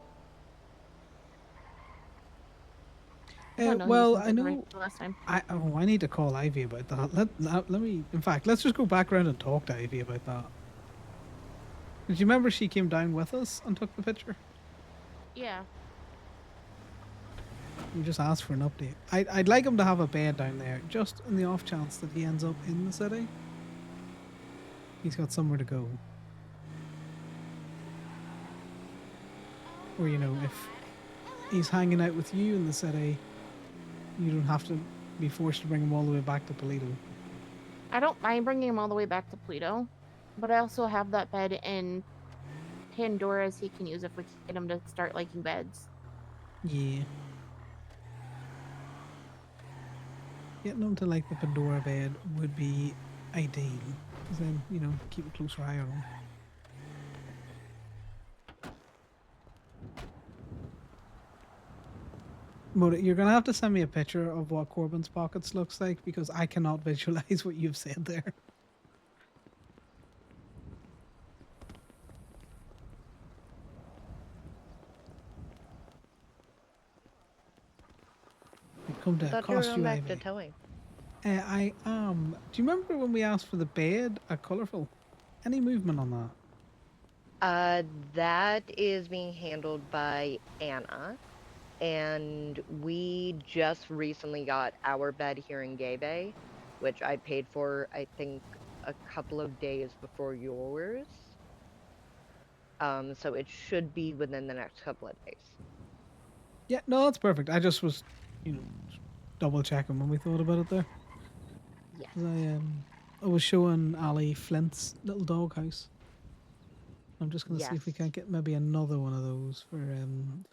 Well, I know. Last time. I need to call Ivy about that. Let me. In fact, let's just go back around and talk to Ivy about that. Did you remember she came down with us and took the picture? Yeah. We just asked for an update. I'd like him to have a bed down there, just in the off chance that he ends up in the city. He's got somewhere to go. Or, you know, if he's hanging out with you in the city, you don't have to be forced to bring him all the way back to Toledo. I don't mind bringing him all the way back to Pluto, but I also have that bed in Pandora's he can use if we can get him to start liking beds. Yeah. Getting him to like the Pandora bed would be ideal. Because then, you know, keep a closer eye on him. But you're going to have to send me a picture of what Corbin's pockets looks like because I cannot visualize what you've said there. Come to I thought you were cost going you, back to Ivy. towing. I am. Do you remember when we asked for the bed at Colourful? Any movement on that? That is being handled by Anna, and we just recently got our bed here in Gay Bay, which I paid for, I think, a couple of days before yours. So it should be within the next couple of days. Yeah, no, that's perfect. I just was, you know, double checking when we thought about it there. Yes. I was showing Ali Flint's little doghouse. I'm just gonna see if we can't get maybe another one of those for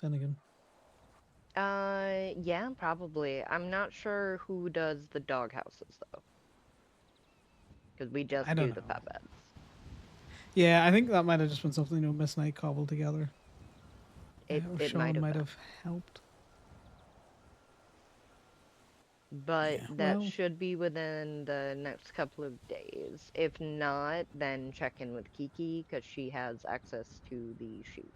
Finnegan. Yeah, probably. I'm not sure who does the dog houses though, because we just do the pet beds. Yeah, I think that might have just been something, you know, Miss Knight cobbled together. It Sean might have helped. But that should be within the next couple of days. If not, then check in with Kiki because she has access to the shoot.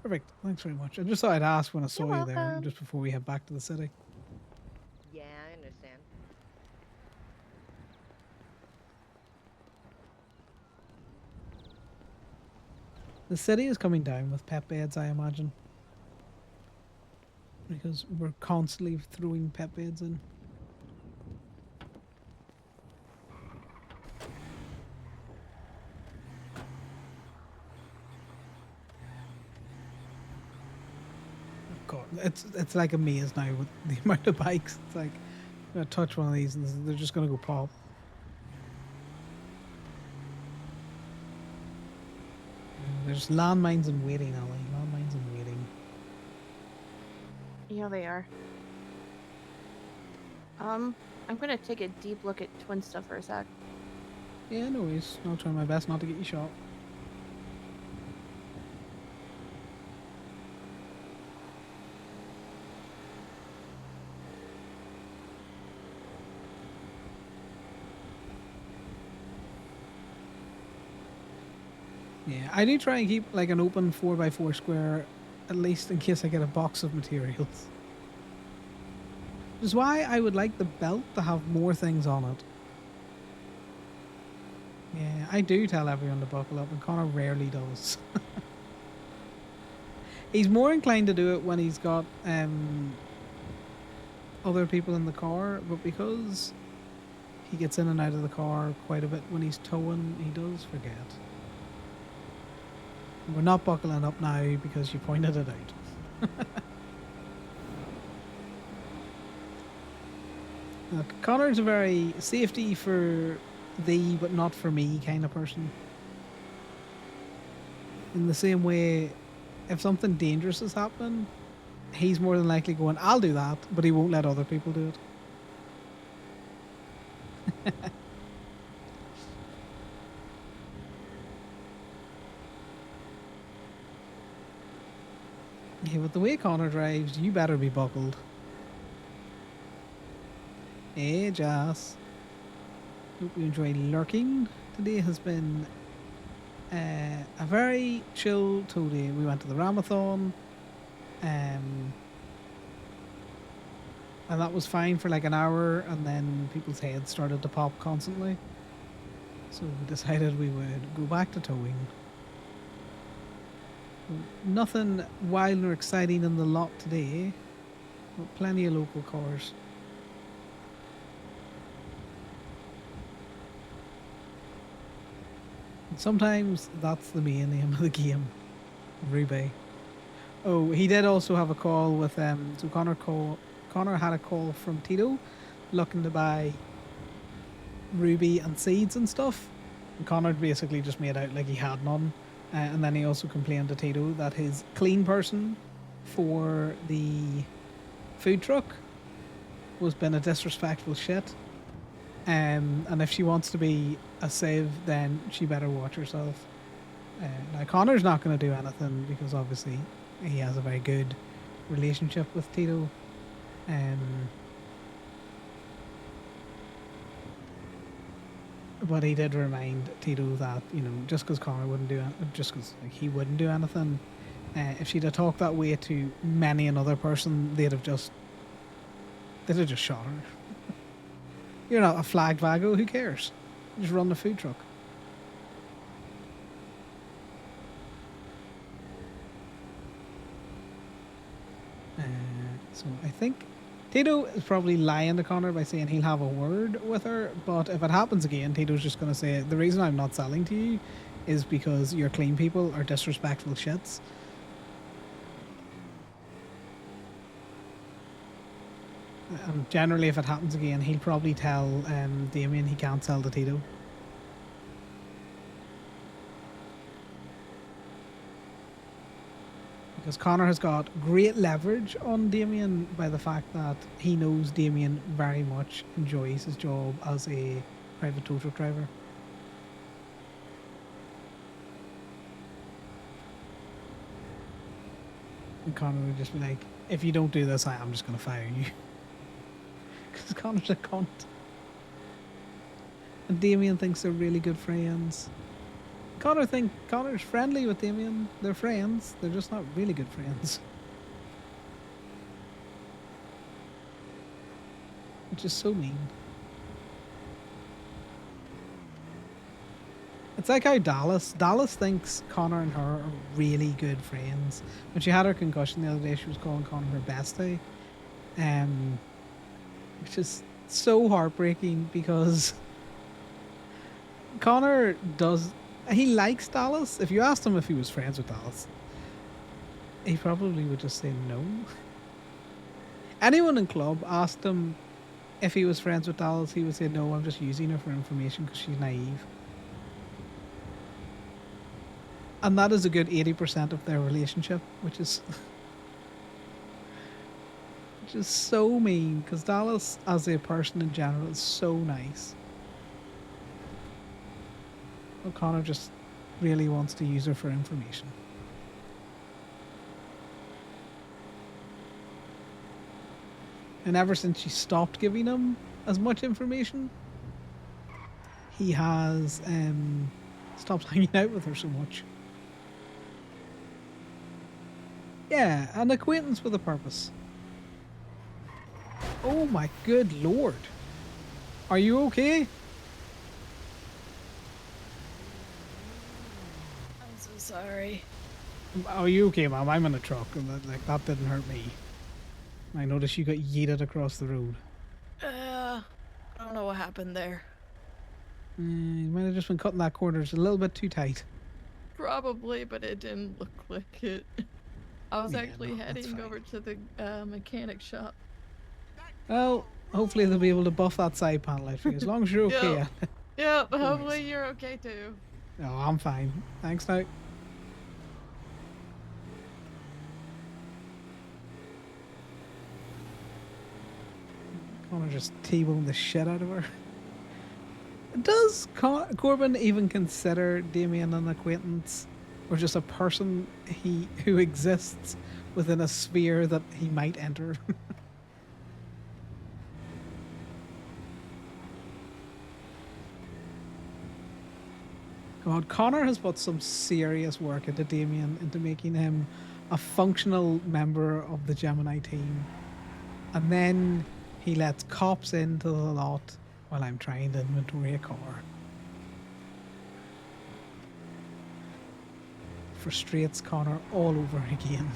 Perfect. Thanks very much. I just thought I'd ask when I saw you there, welcome. just before we head back to the city. Yeah, I understand. The city is coming down with pet beds, I imagine. Because we're constantly throwing pet beds in. God, it's like a maze now with the amount of bikes. It's like, I'm gonna touch one of these and they're just gonna go pop. There's landmines and waiting, Ali. Landmines and waiting. Yeah, they are. I'm gonna take a deep look at twin stuff for a sec. Yeah, no worries. I'll try my best not to get you shot. Yeah, I do try and keep like an open 4x4 square, at least in case I get a box of materials. Which is why I would like the belt to have more things on it. Yeah, I do tell everyone to buckle up, and Connor rarely does. He's more inclined to do it when he's got other people in the car, but because he gets in and out of the car quite a bit when he's towing, he does forget. We're not buckling up now because you pointed it out. Look, Connor's a very safety for thee but not for me kind of person. In the same way, if something dangerous is happening, he's more than likely going, I'll do that, but he won't let other people do it. Yeah, but the way Connor drives, you better be buckled. Hey, Jas. Hope you enjoy lurking. Today has been a very chill tow day. We went to the Ramathon, and that was fine for like an hour, and then people's heads started to pop constantly. So we decided we would go back to towing. Nothing wild or exciting in the lot today, but plenty of local cars. And sometimes that's the main aim of the game, Ruby. Oh, he did also have a call with so Connor had a call from Tito looking to buy Ruby and seeds and stuff. And Connor basically just made out like he had none. And then he also complained to Tito that his clean person for the food truck was been a disrespectful shit. And if she wants to be a civ, then she better watch herself. Now, Connor's not going to do anything because obviously he has a very good relationship with Tito. But he did remind Tito that, you know, just because Connor wouldn't do it, just because like, he wouldn't do anything, if she'd have talked that way to many another person, they'd have just shot her. You're not a flagged Vago, who cares? Just run the food truck. So I think Tito is probably lying to Connor by saying he'll have a word with her, but if it happens again, Tito's just going to say, the reason I'm not selling to you is because your clean people are disrespectful shits. Generally, if it happens again, he'll probably tell Damien he can't sell to Tito. Because Connor has got great leverage on Damien by the fact that he knows Damien very much enjoys his job as a private tow truck driver. And Connor would just be like, if you don't do this, I'm just going to fire you. Because Connor's a cunt. And Damien thinks they're really good friends. Connor's friendly with Damien. They're friends. They're just not really good friends. Which is so mean. It's like how Dallas thinks Connor and her are really good friends. When she had her concussion the other day, she was calling Connor her bestie. Which is so heartbreaking because Connor he likes Dallas. If you asked him if he was friends with Dallas, he probably would just say no. Anyone in club asked him if he was friends with Dallas, he would say no, I'm just using her for information because she's naive. And that is a good 80% of their relationship, which is so mean because Dallas as a person in general is so nice. O'Connor just really wants to use her for information. And ever since she stopped giving him as much information, he has stopped hanging out with her so much. Yeah, an acquaintance with a purpose. Oh my good lord. Are you okay? I'm so sorry. Are you okay, Mom? I'm in a truck, and that didn't hurt me. I noticed you got yeeted across the road. I don't know what happened there. You might have just been cutting that corner just a little bit too tight. Probably, but it didn't look like it. I was Yeah, actually no, that's heading fine. over to the mechanic shop. Well, hopefully they'll be able to buff that side panel out for you. As long as you're okay. Yep. Yep, No worries. hopefully you're okay too. No, I'm fine. Thanks, now. Connor just T-boned the shit out of her. Does Corbin even consider Damien an acquaintance, or just a person who exists within a sphere that he might enter? God, Connor has put some serious work into Damien, into making him a functional member of the Gemini team. And then he lets cops into the lot while I'm trying to inventory a car. Frustrates Connor all over again.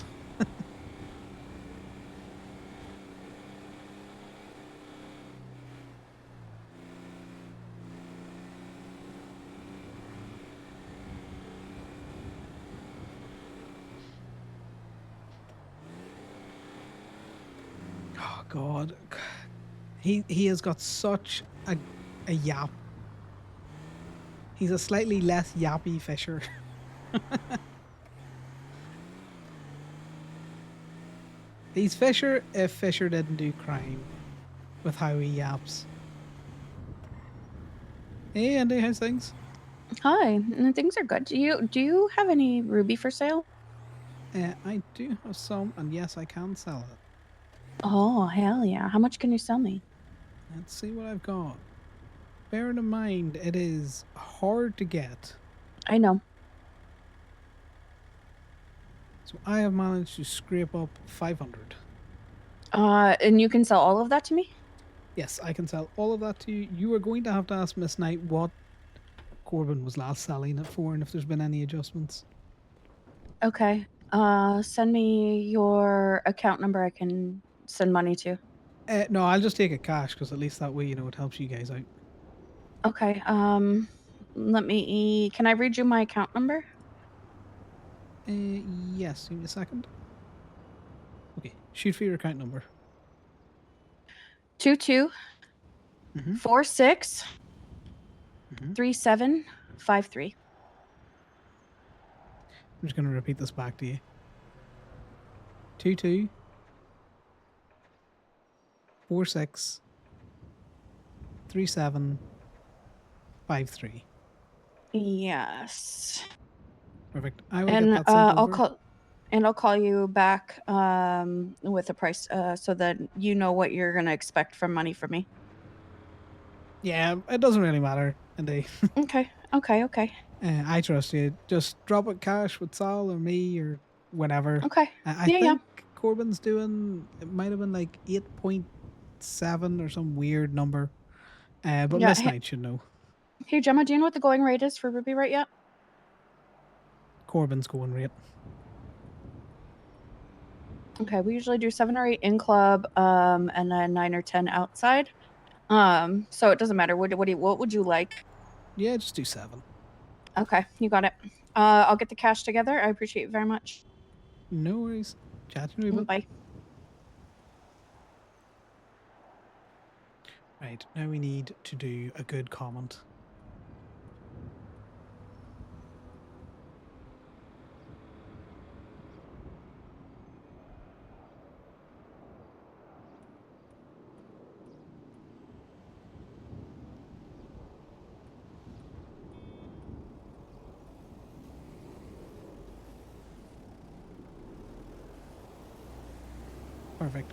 Oh God, he has got such a yap. He's a slightly less yappy Fisher. He's Fisher if Fisher didn't do crime with how he yaps. Hey Andy, how's things? Hi, things are good. Do you have any ruby for sale? I do have some, and yes, I can sell it. Oh, hell yeah. How much can you sell me? Let's see what I've got. Bearing in mind, it is hard to get. I know. So I have managed to scrape up 500. And you can sell all of that to me? Yes, I can sell all of that to you. You are going to have to ask Miss Knight what Corbin was last selling it for and if there's been any adjustments. Okay. Send me your account number I can send money to. No, I'll just take it cash because at least that way, it helps you guys out. Okay. Can I read you my account number? Yes, give me a second. Okay, shoot for your account number. 22 46 3753. I'm just going to repeat this back to you. 22 46 3753. Yes. Perfect. I will get that sent over. I'll call you back with a price so that you know what you're gonna expect from money from me. Yeah, it doesn't really matter, Indeed. Okay. I trust you. Just drop it cash with Sal or me or whenever. Okay. I think Corbin's doing, it might have been like 8.7 or some weird number. But Yeah, Miss hey- Knight should know. Hey Gemma, do you know what the going rate is for Ruby right yet? Corbin's going rate. Okay, we usually do 7 or 8 in club, and then 9 or 10 outside. So it doesn't matter. What would you like? Yeah, just do 7. Okay, you got it. I'll get the cash together. I appreciate it very much. No worries. Chat to you in a bit. Bye. Right, now we need to do a good comment. Perfect.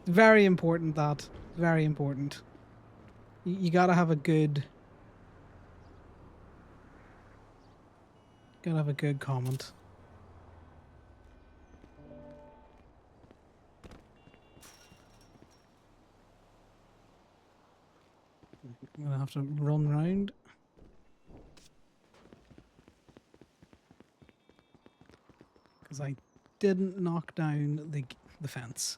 Very important, that. Very important. You gotta have a good... Gotta have a good comment. I'm gonna have to run round. Because I didn't knock down the fence.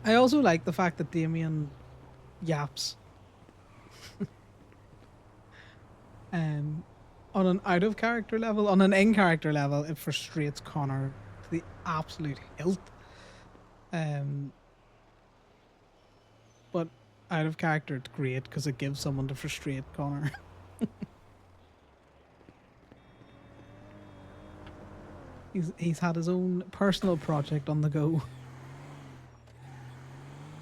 I also like the fact that Damien yaps. On an out of character level, on an in character level, it frustrates Conor to the absolute hilt. But out of character, it's great because it gives someone to frustrate Conor. He's had his own personal project on the go.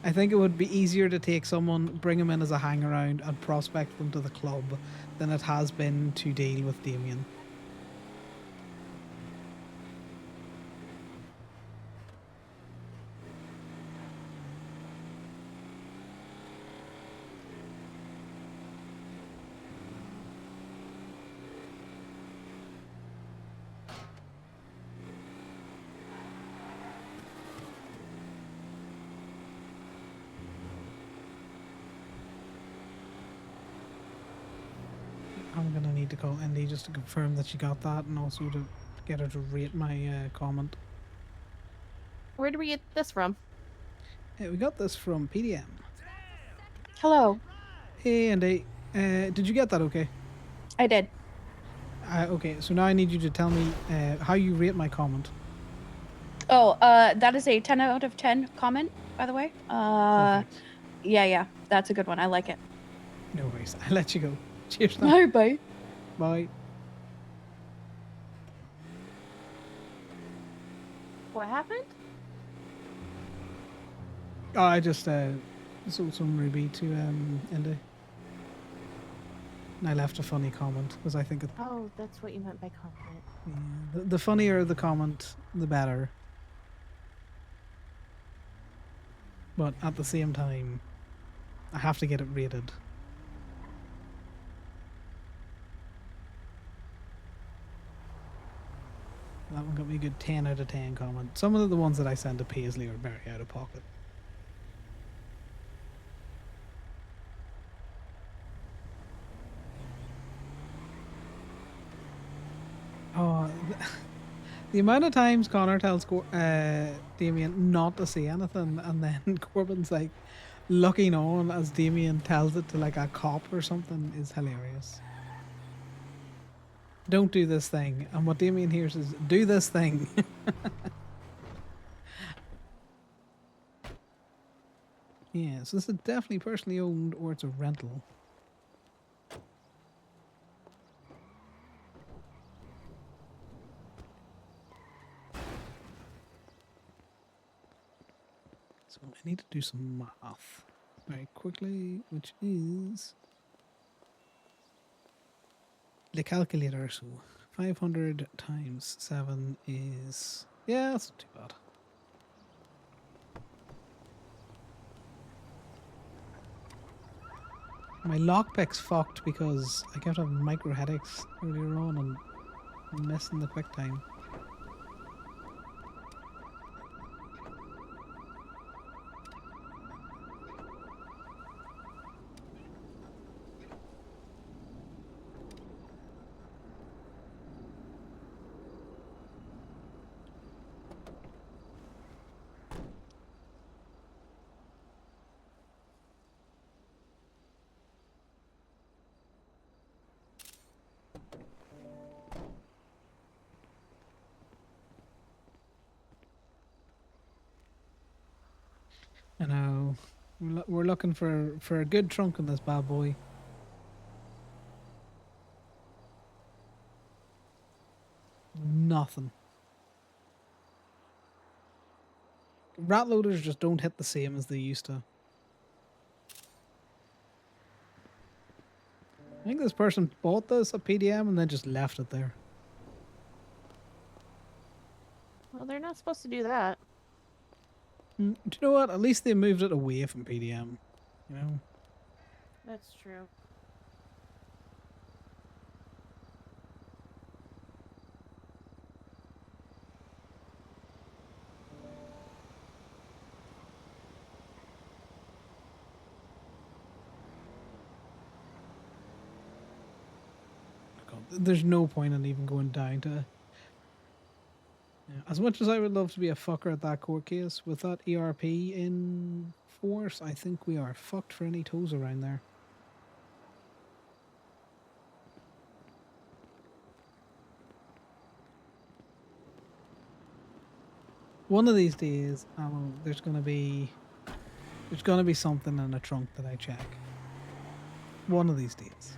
I think it would be easier to take someone, bring him in as a hang around, and prospect them to the club than it has been to deal with Damien. I'm gonna need to call Indy just to confirm that she got that, and also to get her to rate my comment. Where do we get this from? We got this from PDM. Hello. Hey Indy, did you get that okay? I did. Okay, so now I need you to tell me how you rate my comment. Oh, that is a 10 out of 10 comment, by the way. Yeah, that's a good one. I like it. No worries. I'll let you go. Cheers. Now. Bye bye. Bye. What happened? Oh, I just sold some Ruby to Indy. And I left a funny comment because I think it... Oh, that's what you meant by comment. Yeah, the funnier the comment, the better. But at the same time, I have to get it rated. That one got me a good 10 out of 10 comment. Some of the ones that I send to Paisley are very out of pocket. Oh, the amount of times Conor tells Damien not to say anything, and then Corbin's like looking on as Damien tells it to like a cop or something is hilarious. Don't do this thing. And what Damien hears is, do this thing. Yeah, so this is definitely personally owned or it's a rental. So I need to do some math very quickly, which is the calculator. So 500 times 7 is... yeah, that's not too bad. My lockpick's fucked because I kept having micro headaches earlier on and missing the quick time. I know. We're looking for a good trunk on this bad boy. Nothing. rat loaders just don't hit the same as they used to. I think this person bought this at PDM and then just left it there. Well, they're not supposed to do that. Do you know what? At least they moved it away from PDM. You know? That's true. There's no point in even going down to. Yeah, as much as I would love to be a fucker at that court case, with that ERP in force, I think we are fucked for any toes around there. One of these days, there's gonna be something in the trunk that I check. One of these days.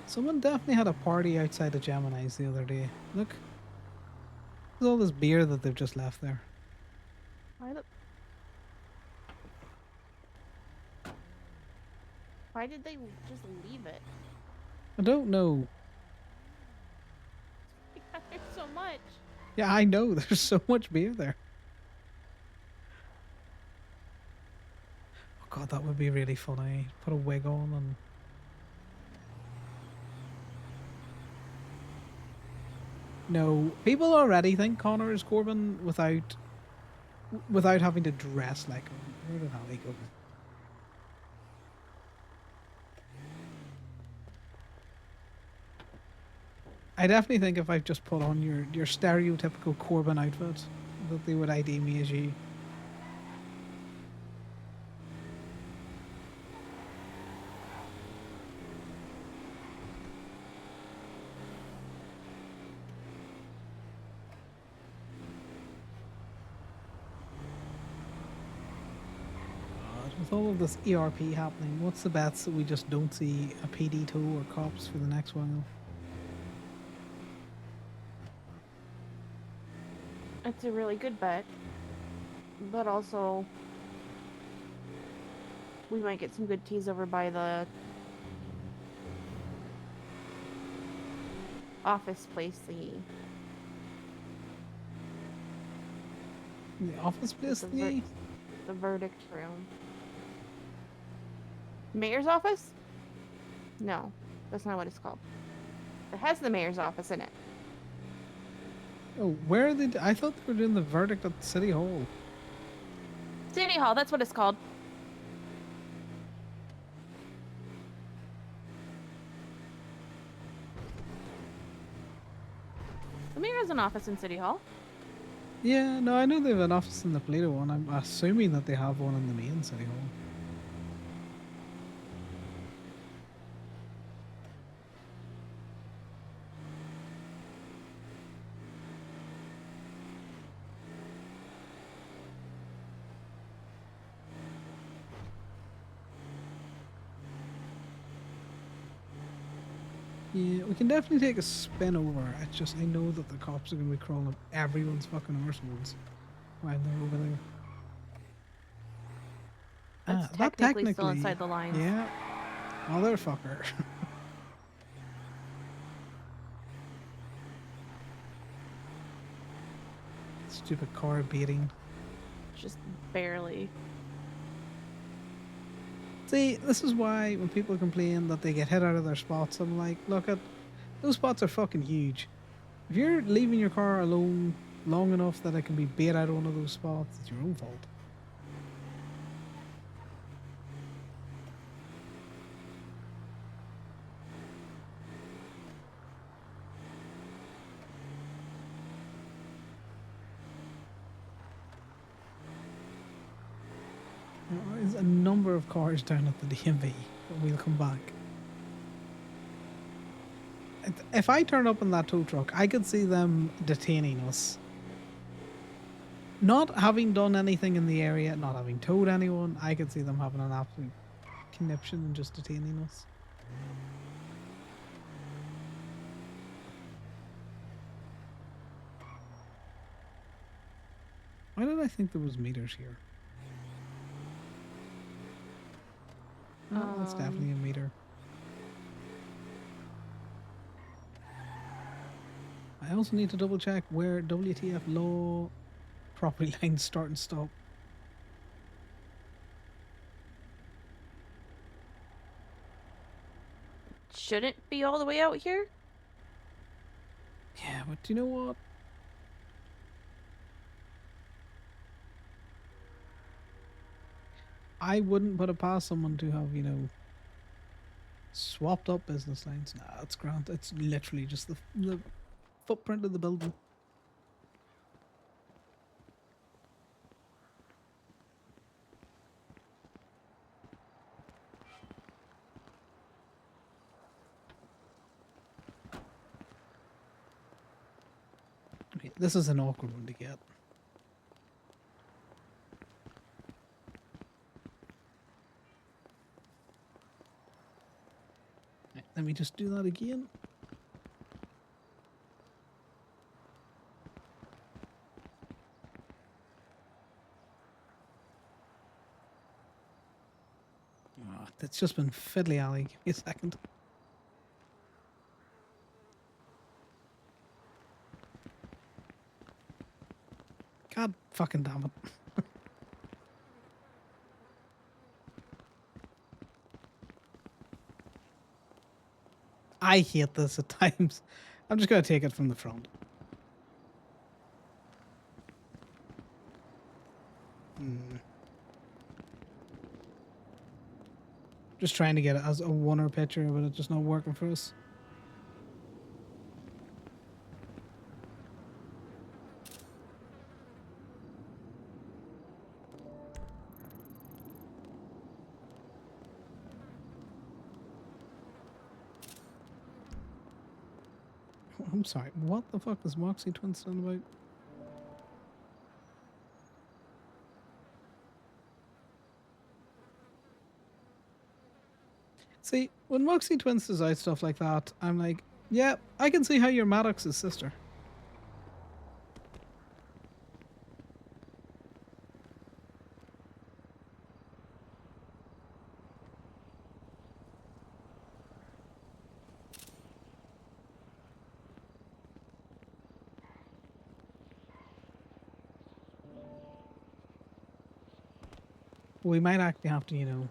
Someone definitely had a party outside of Gemini's the other day. Look. There's all this beer that they've just left there. Why did they just leave it? I don't know. There's so much. Yeah, I know. There's so much beer there. Oh god, that would be really funny. Put a wig on and... No, people already think Conor is Corbin without having to dress like him. Where did Ali go? I definitely think if I just put on your stereotypical Corbin outfit, that they would ID me as you. With all of this ERP happening, what's the bets that we just don't see a PD tow or cops for the next while? It's a really good bet, but also we might get some good teas over by the office place. The office place? The verdict room. Mayor's office? No, that's not what it's called. It has the mayor's office in it. Oh, where are they? I thought they were doing the verdict at City Hall. City Hall, that's what it's called. The mayor has an office in City Hall. Yeah, no, I know they have an office in the Plato one. I'm assuming that they have one in the main City Hall. Yeah, we can definitely take a spin over. It's just, I know that the cops are going to be crawling up everyone's fucking arseholes while they're over there. That's that technically still inside the lines. Yeah. Motherfucker. Stupid car beating. Just barely. See, this is why when people complain that they get hit out of their spots, I'm like, look at those spots are fucking huge. If you're leaving your car alone long enough that it can be bait out of one of those spots, it's your own fault. There's a number of cars down at the DMV, but we'll come back. If I turn up in that tow truck, I could see them detaining us. Not having done anything in the area, not having told anyone, I could see them having an absolute conniption and just detaining us. Why did I think there was meters here? Oh, that's definitely a meter. I also need to double check where WTF law property lines start and stop. Shouldn't be all the way out here. Yeah, but do you know what? I wouldn't put it past someone to have, you know, swapped up business lines. Nah, it's grand. It's literally just the footprint of the building. Okay, this is an awkward one to get. Right, let me just do that again. Oh, that's just been fiddly alley. Give me a second. God fucking damn it. I hate this at times. I'm just going to take it from the front. Just trying to get it as a one-er picture, but it's just not working for us. I'm sorry, what the fuck is Moxie Twins on about? See, when Moxie Twins does out stuff like that, I'm like, yeah, I can see how you're Maddox's sister. We might actually have to, you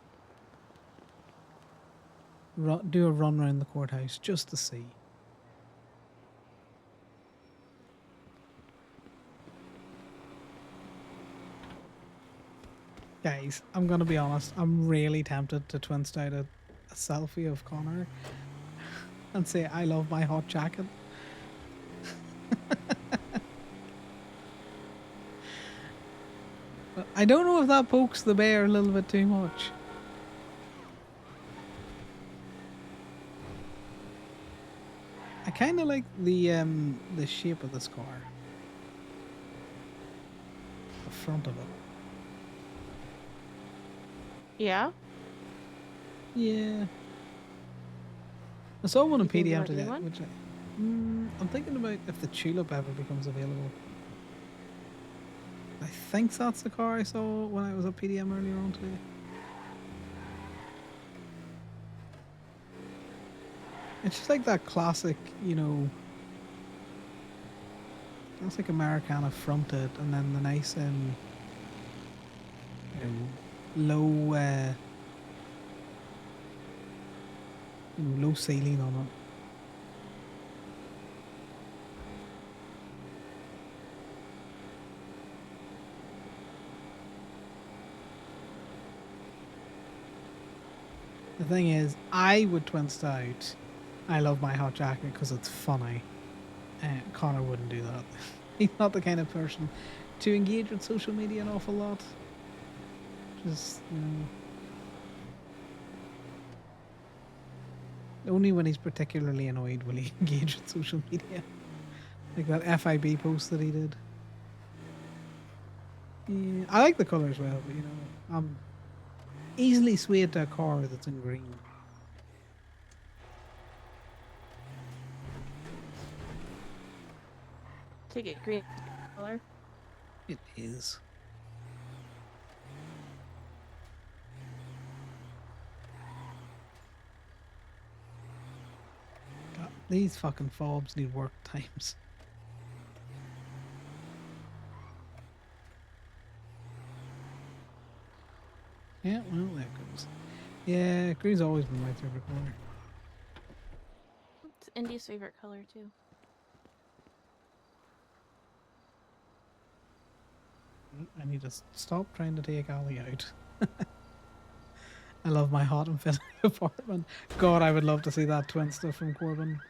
know, do a run around the courthouse just to see. Guys, I'm gonna be honest, I'm really tempted to twinst out a selfie of Conor and say I love my hot jacket. But I don't know if that pokes the bear a little bit too much. I kind of like the shape of this car. The front of it. Yeah. Yeah. I saw one on You think PDM about today, doing one? which I'm thinking about if the Tulip ever becomes available. I think that's the car I saw when I was at PDM earlier on today. It's just like that classic, you know, classic Americana fronted, and then the nice, you know, low ceiling on it. The thing is, I would twist out I love my hot jacket because it's funny. Conor wouldn't do that. He's not the kind of person to engage with social media an awful lot. Just, you know, only when he's particularly annoyed will he engage with social media. Like that FIB post that he did. Yeah, I like the color as well, but you know, I'm easily swayed to a car that's in green. Ticket green color. It is. God, these fucking fobs need work times. Yeah, well, there it goes. Yeah, green's always been my favorite color. It's Indy's favorite color too. I need to stop trying to take Ali out. I love my hot and fitted apartment. God, I would love to see that twin stuff from Corbin.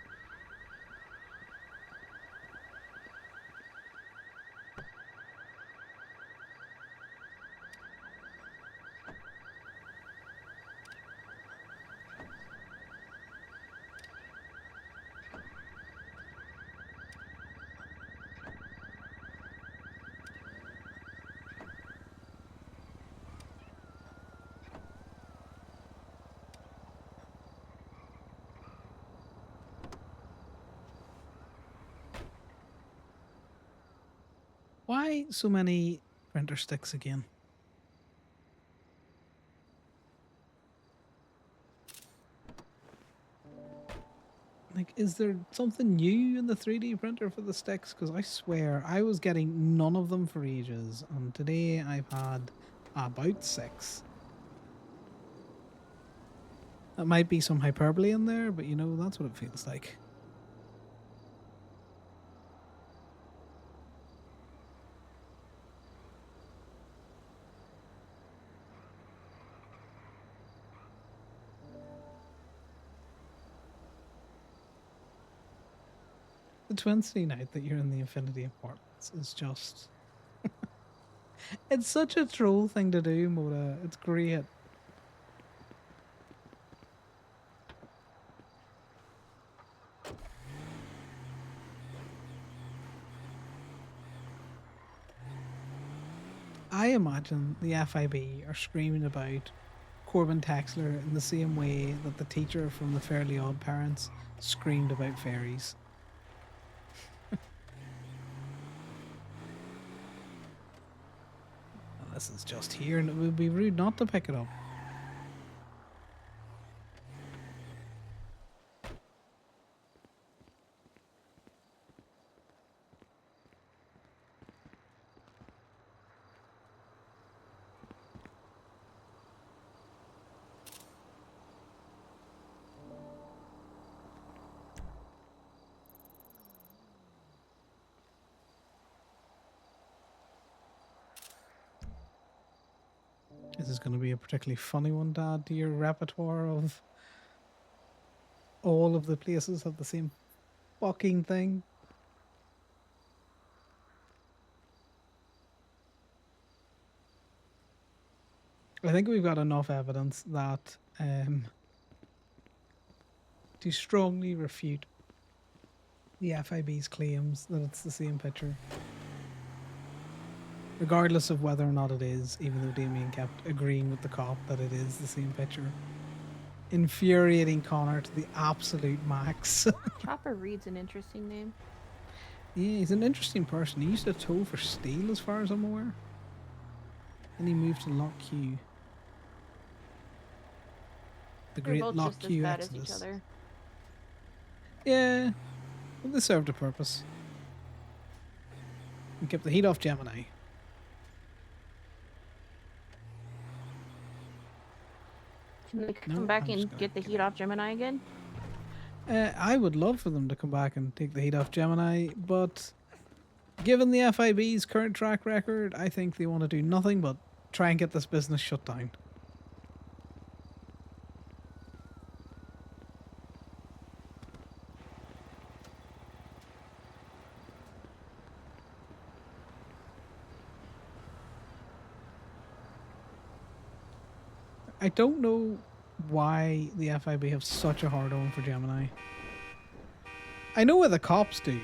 Why so many printer sticks again? Like, is there something new in the 3D printer for the sticks? Because I swear I was getting none of them for ages, and today I've had about 6. That might be some hyperbole in there, but you know, that's what it feels like. The Wednesday night that you're in the Infinity Apartments is just... it's such a troll thing to do, Moda. It's great. I imagine the FIB are screaming about Corbin Taxler in the same way that the teacher from the Fairly Odd Parents screamed about fairies. Well, this is just here, and it would be rude not to pick it up. This is going to be a particularly funny one to add to your repertoire of all of the places have the same fucking thing. I think we've got enough evidence that to strongly refute the FIB's claims that it's the same picture. Regardless of whether or not it is, even though Damien kept agreeing with the cop that it is the same picture. Infuriating Conor to the absolute max. Chopper Reed's an interesting name. Yeah, he's an interesting person. He used to tow for Steel, as far as I'm aware. Then he moved to Lock Q. The They're great both Lock just as Q bad as exodus. each other. Yeah, well, they served a purpose. And kept the heat off Gemini. Can they No, come back I'm just and gonna get the heat off Gemini again? I would love for them to come back and take the heat off Gemini, but given the FIB's current track record, I think they want to do nothing but try and get this business shut down. I don't know why the FIB have such a hard on for Gemini. I know what the cops do.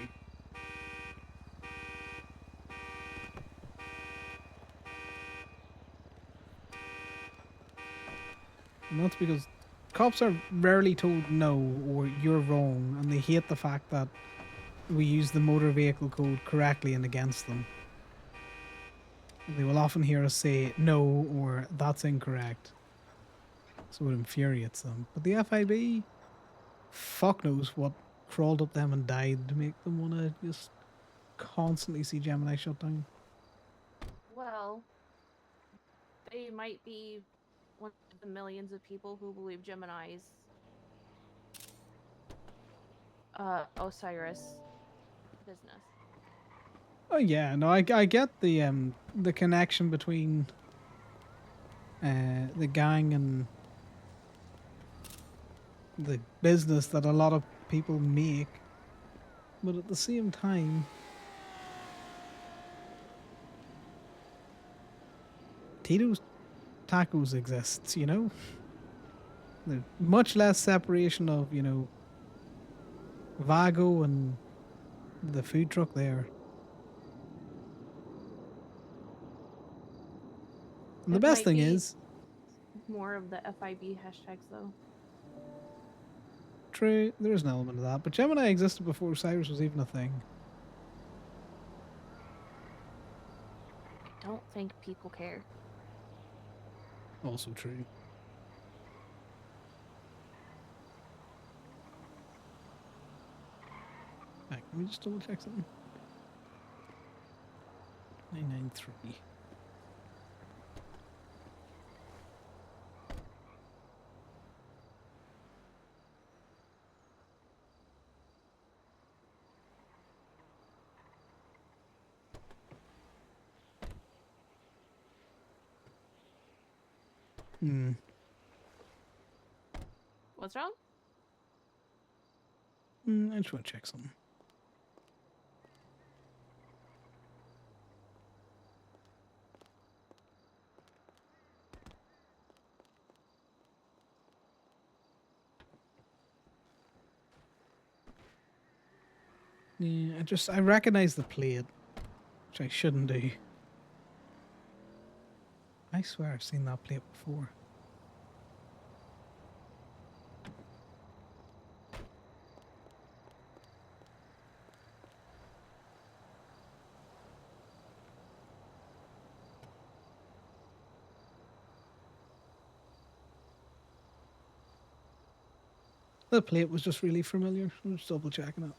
And that's because cops are rarely told no or you're wrong, and they hate the fact that we use the motor vehicle code correctly and against them. They will often hear us say no or that's incorrect. So it infuriates them. But the FIB, fuck knows what crawled up them and died to make them want to just constantly see Gemini shut down. Well, they might be one of the millions of people who believe Gemini's Osiris business. Oh yeah, no, I get the connection between the gang and the business that a lot of people make, but at the same time, Tito's Tacos exists, you know? There's much less separation of, you know, Vago and the food truck there. And the It best might thing be is, more of the FIB hashtags though. true, there is an element of that, but Gemini existed before Cyrus was even a thing. I don't think people care. Also true. Right, let me just double check something. 993. What's wrong? I just want to check something. Yeah, I recognize the plate, which I shouldn't do. I swear I've seen that plate before. The plate was just really familiar. I'm just double checking it.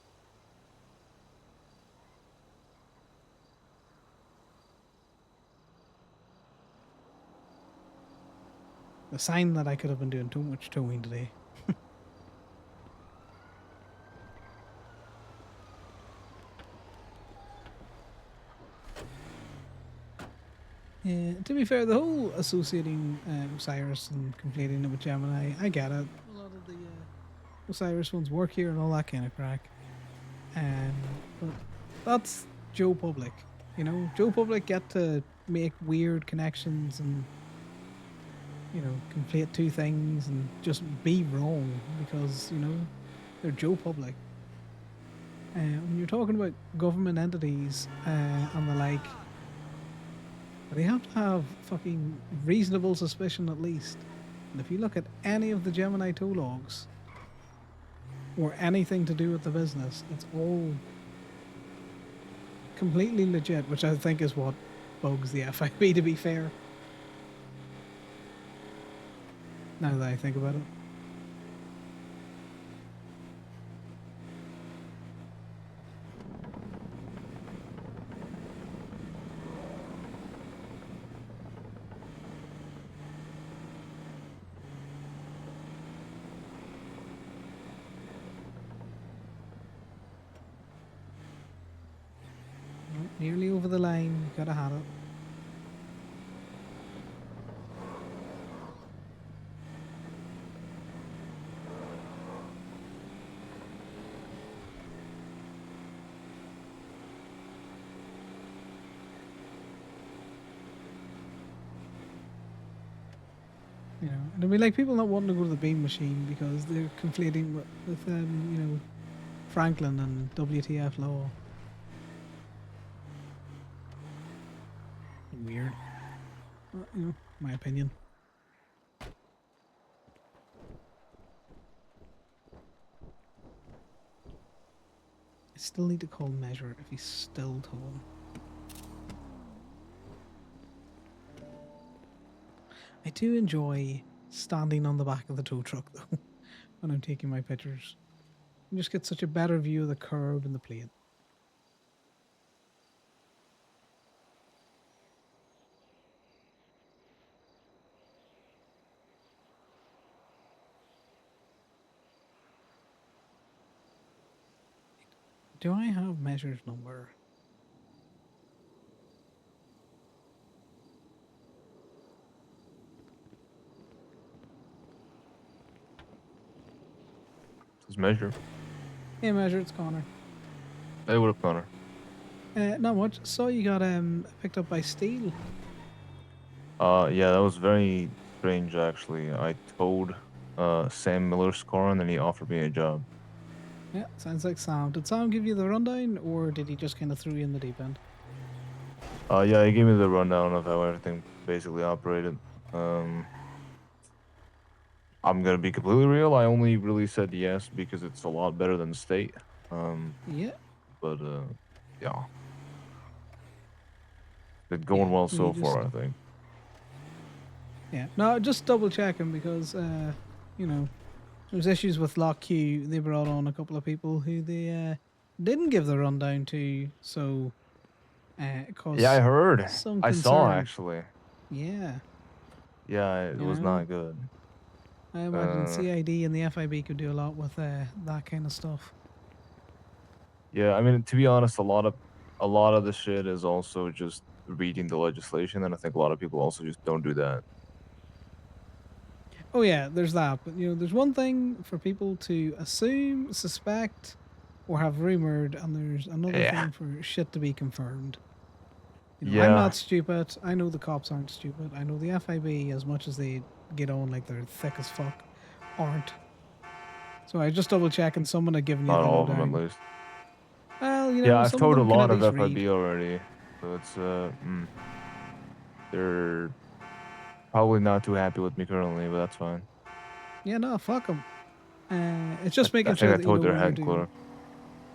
A sign that I could have been doing too much towing today. Yeah, to be fair, the whole associating Osiris and conflating it with Gemini, I get it. A lot of the Osiris ones work here and all that kind of crack. But that's Joe Public. You know, Joe Public get to make weird connections and, you know, conflate two things and just be wrong because, you know, they're Joe Public. When you're talking about government entities and the like, they have to have fucking reasonable suspicion at least. And if you look at any of the Gemini tow logs or anything to do with the business, it's all completely legit, which I think is what bugs the FIB, to be fair. Now that I think about it. Nearly over the line, gotta have it. You know, there'll be like people not wanting to go to the beam machine because they're conflating with you know, Franklin and WTF law. Weird. You know, my opinion. I still need to call Measure if he's still towing. I do enjoy standing on the back of the tow truck though when I'm taking my pictures. You just get such a better view of the curb and the plate. Do I have Measure's number? Let's measure. Hey, Measure, it's Connor. Hey, what up, Connor? Not much. Saw you got picked up by Steel. Yeah, that was very strange actually. I told Sam Miller's car and then he offered me a job. Yeah, sounds like Sam. Did Sam give you the rundown, or did he just kind of throw you in the deep end? Yeah, he gave me the rundown of how everything basically operated. I'm gonna be completely real. I only really said yes because it's a lot better than state. Yeah. But yeah, it's going well so you just- far, I think. Yeah. No, just double checking because you know, there's issues with Lock Q. They brought on a couple of people who they didn't give the rundown to, so caused Yeah, I heard. some I concern. saw actually. Yeah. Yeah, it was know? not good. I imagine CID and the FIB could do a lot with that kind of stuff. Yeah, I mean, to be honest, a lot of the shit is also just reading the legislation, and I think a lot of people also just don't do that. Oh yeah, there's that. But you know, there's one thing for people to assume, suspect, or have rumored, and there's another Yeah. thing for shit to be confirmed. You know, Yeah. I'm not stupid. I know the cops aren't stupid. I know the FIB, as much as they get on like they're thick as fuck, aren't. So I just double checking someone had given you Not the all of them, at lowdown. least. Well, you know, Yeah, I've some told a of them can lot at of least FIB read. already, so it's they're probably not too happy with me currently, but that's fine. Yeah, no, fuck them. It's just I making think sure I that you told know their what you're head doing. clerk.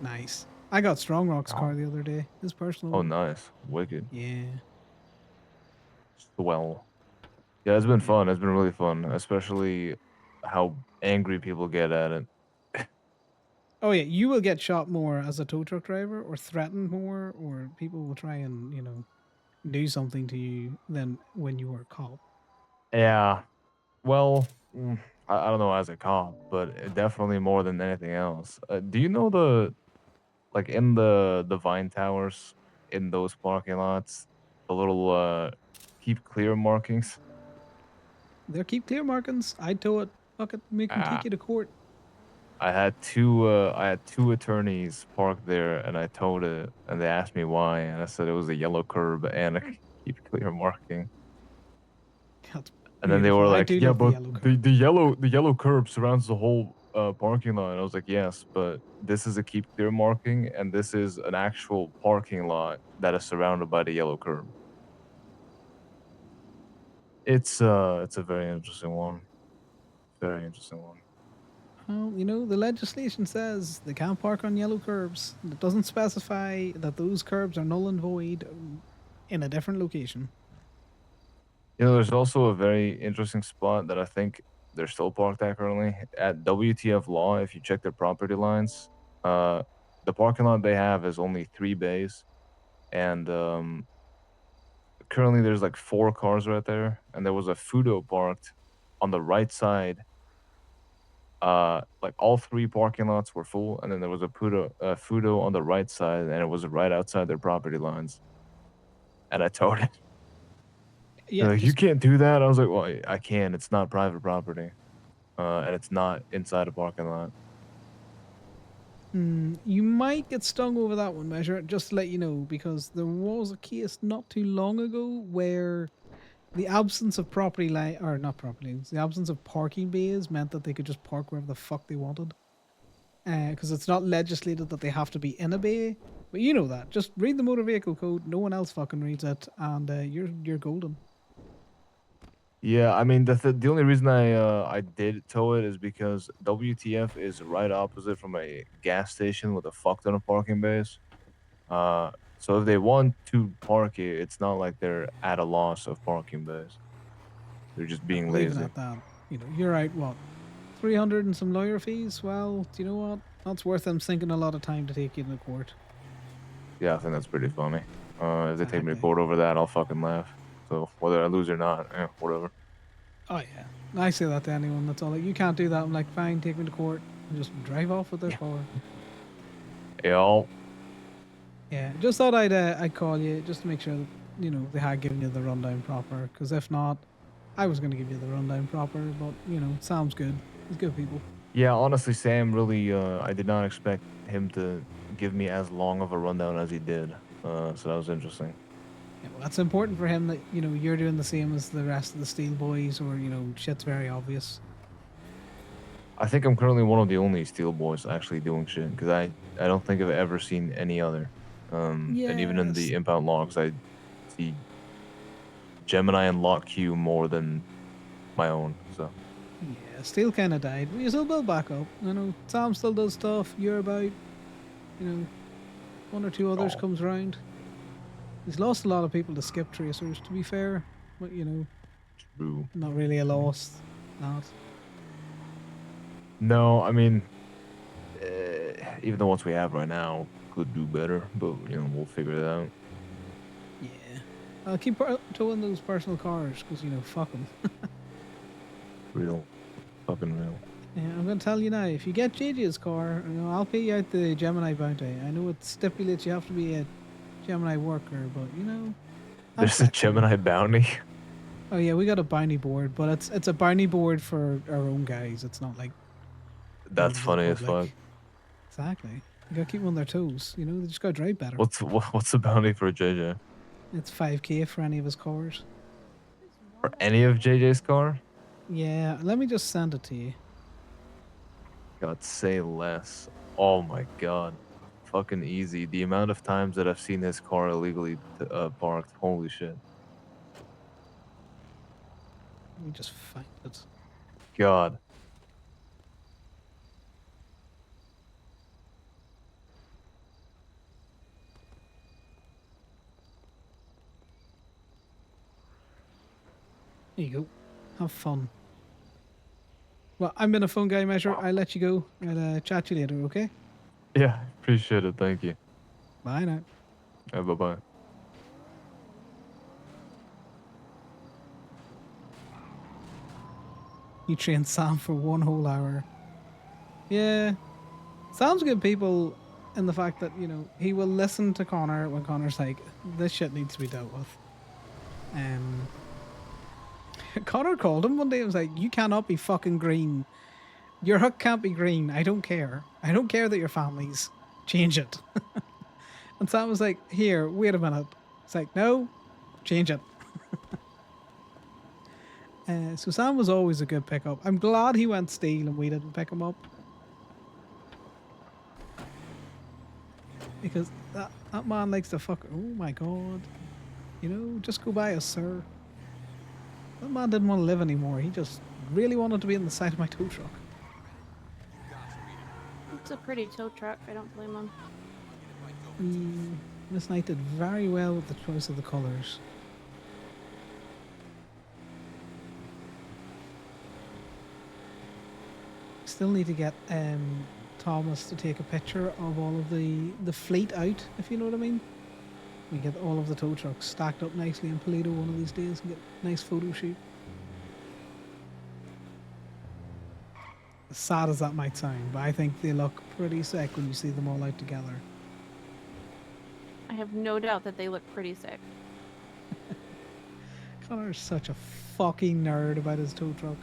Nice. I got Strong Rock's Oh. car the other day. His personal Oh, one. nice, wicked. Yeah. Swell. Yeah, it's been fun. It's been really fun, especially how angry people get at it. Oh yeah, you will get shot more as a tow truck driver, or threatened more, or people will try and do something to you than when you were a cop. Yeah. Well, I don't know as a cop, but definitely more than anything else. Do you know like in the Vine Towers, in those parking lots, the little keep clear markings? They're keep clear markings. I'd tow it. Fuck it, make them take you to court. I had two attorneys parked there, and I told it, and they asked me why, and I said it was a yellow curb and a keep clear marking. That's And then they beautiful. were I like, do "Yeah, love the but yellow curb." the yellow curb surrounds the whole parking lot." And I was like, "Yes, but this is a keep clear marking, and this is an actual parking lot that is surrounded by the yellow curb." It's a very interesting one. Very interesting one. Well, you know, the legislation says they can't park on yellow curbs. It doesn't specify that those curbs are null and void in a different location. You know, there's also a very interesting spot that I think they're still parked at currently at WTF Law. If you check their property lines, the parking lot they have is only 3 bays, and currently there's like 4 cars right there, and there was a Fudo parked on the right side. Like all 3 parking lots were full, and then there was a Fudo on the right side, and it was right outside their property lines. And I told it. Yeah, Like, you can't do that. I was like, well, I can. It's not private property, and it's not inside a parking lot. You might get stung over that one, Measure, just to let you know, because there was a case not too long ago where the absence of property line, or not property lines, the absence of parking bays meant that they could just park wherever the fuck they wanted. Because it's not legislated that they have to be in a bay. But you know that. Just read the motor vehicle code. No one else fucking reads it, and you're golden. Yeah, I mean the only reason I did tow it is because WTF is right opposite from a gas station with a fuck ton of parking bays. So if they want to park it, it's not like they're at a loss of parking bays. They're just being Leave it lazy. at that. You know, you're out what, 300 and some lawyer fees. Well, do you know what? That's worth them sinking a lot of time to take you to court. Yeah, I think that's pretty funny. If they take me to Exactly. court over that, I'll fucking laugh. So whether I lose or not, whatever. Oh yeah, I say that to anyone that's all like, you can't do that. I'm like, fine, take me to court and just drive off with their car. Yo. Yeah, just thought I'd call you just to make sure that you know they had given you the rundown proper. Because if not, I was gonna give you the rundown proper. But you know, Sam's good. He's good people. Yeah, honestly, Sam really, I did not expect him to give me as long of a rundown as he did. So that was interesting. Yeah, well, that's important for him that you know you're doing the same as the rest of the Steel Boys, or you know, shit's very obvious. I think I'm currently one of the only Steel Boys actually doing shit because I don't think I've ever seen any other. And even in Yes. the impound logs, I see Gemini and Lock Q more than my own. So Yeah, Steel kind of died. We still build back up. You know, Sam still does stuff. You're about, you know, one or two others comes around. He's lost a lot of people to skip tracers, to be fair. But you know, true. not really a loss. Not. No, I mean, even the ones we have right now could do better, but you know we'll figure it out. Yeah. I'll keep towing those personal cars because you know, fuck them. Real, fucking real. Yeah, I'm gonna tell you now. If you get JJ's car, you know, I'll pay you out the Gemini bounty. I know it stipulates you have to be a Gemini worker, but you know. I'm There's a Gemini bounty. Oh yeah, we got a bounty board, but it's a bounty board for our own guys. It's not like That's funny as fuck. Exactly. You gotta keep them on their toes. You know, they just gotta drive better. What's the bounty for JJ? It's 5k for any of his cars. For any of JJ's car? Yeah, let me just send it to you. God, say less. Oh my god. Fucking easy. The amount of times that I've seen his car illegally parked. Holy shit. Let me just find it. God. There you go. Have fun. Well, I'm been a phone guy measure. I'll let you go. I'll chat to you later, okay? Yeah, appreciate it. Thank you. Bye now. Bye-bye. You trained Sam for 1 whole hour. Yeah. Sam's good people in the fact that, you know, he will listen to Conor when Conor's like, this shit needs to be dealt with. Conor called him one day and was like, you cannot be fucking green. Your hook can't be green. I don't care. I don't care that your family's. Change it. And Sam was like, here, wait a minute. It's like, no, change it. So Sam was always a good pickup. I'm glad he went steel and we didn't pick him up. Because that man likes to fuck. Oh my god. You know, just go by us, sir. That man didn't want to live anymore. He just really wanted to be in the side of my tow truck. It's a pretty tow truck. I don't blame him. Miss Knight did very well with the choice of the colours. Still need to get Thomas to take a picture of all of the fleet out, if you know what I mean. We get all of the tow trucks stacked up nicely in Toledo one of these days and get a nice photo shoot. As sad as that might sound, but I think they look pretty sick when you see them all out together. I have no doubt that they look pretty sick. Conor's such a fucking nerd about his tow truck.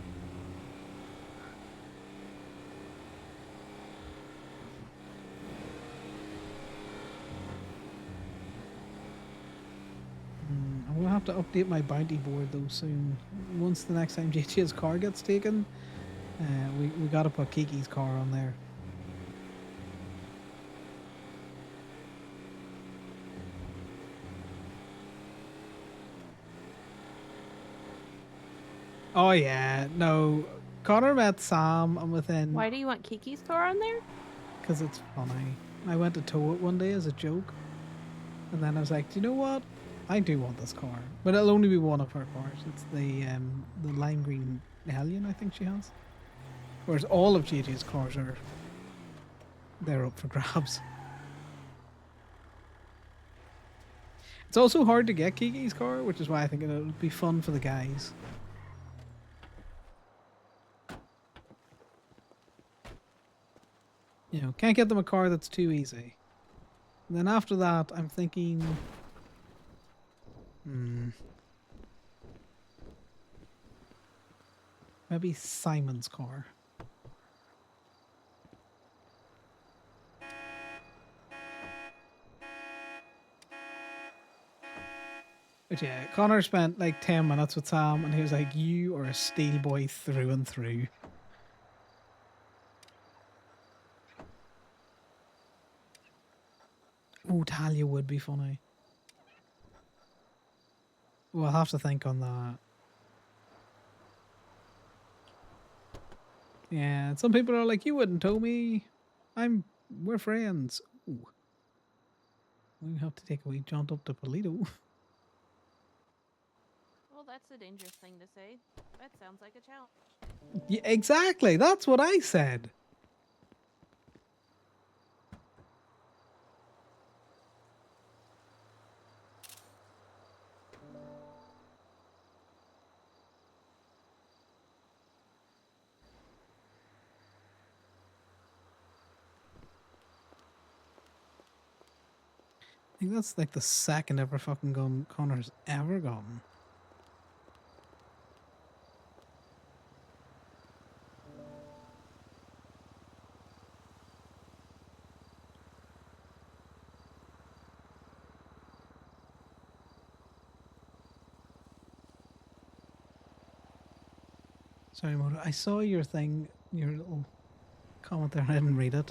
I'm gonna have to update my bounty board though soon. Once the next time JJ's car gets taken, we gotta put Kiki's car on there. Oh yeah, no. Connor met Sam and within Why do you want Kiki's car on there? because it's funny. I went to tow it one day as a joke, and then I was like, do you know what? I do want this car, but it'll only be one of her cars. It's the lime green Hellion, I think she has. Whereas all of JJ's cars are they're up for grabs. It's also hard to get Kiki's car, which is why I think it'll be fun for the guys. You know, can't get them a car that's too easy. And then after that, I'm thinking... maybe Simon's car. But yeah, Connor spent like 10 minutes with Sam and he was like, you are a steel boy through and through. Oh, Talia would be funny. We'll have to think on that. Yeah, some people are like, you wouldn't tow me. We're friends. Ooh. We have to take a wee jaunt up to Polito. Well, that's a dangerous thing to say. That sounds like a challenge. Yeah, exactly. That's what I said. I think that's like the second ever fucking gun Connor's ever gotten. Sorry, Moto. I saw your thing, your little comment there, and I didn't read it.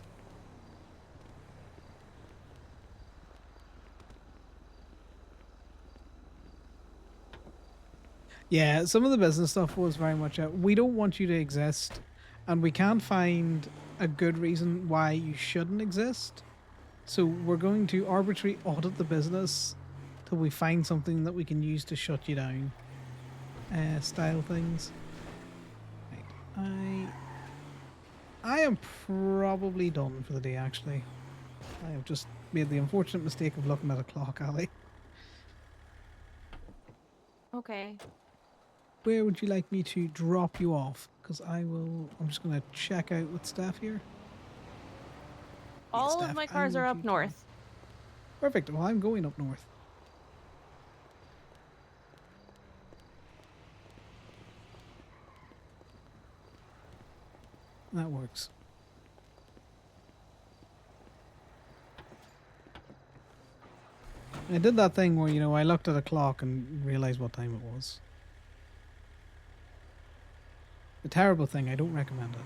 Yeah, some of the business stuff was very much we don't want you to exist, and we can't find a good reason why you shouldn't exist. So we're going to arbitrarily audit the business till we find something that we can use to shut you down. Style things. Right. I am probably done for the day, actually. I have just made the unfortunate mistake of looking at a clock, Ali. Okay. Where would you like me to drop you off? Because I'm just going to check out with staff here. All of my cars are up north. Perfect. Well, I'm going up north. That works. I did that thing where, you know, I looked at a clock and realized what time it was. A terrible thing. I don't recommend it.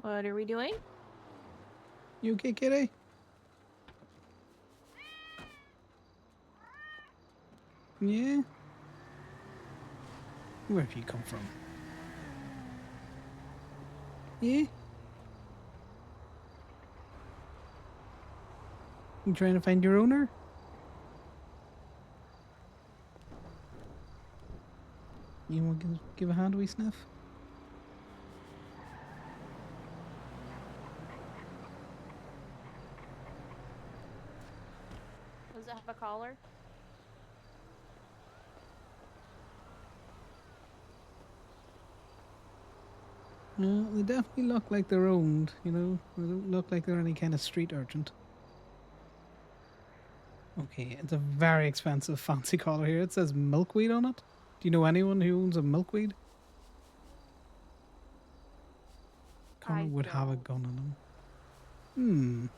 What are we doing? You okay, kitty? Yeah? Where have you come from? Yeah? You trying to find your owner? You want to give a hand a wee sniff? Does it have a collar? No, they definitely look like they're owned, you know? They don't look like they're any kind of street urchin. Okay, it's a very expensive fancy collar here. It says milkweed on it. Do you know anyone who owns a milkweed? Connor would have a gun on him.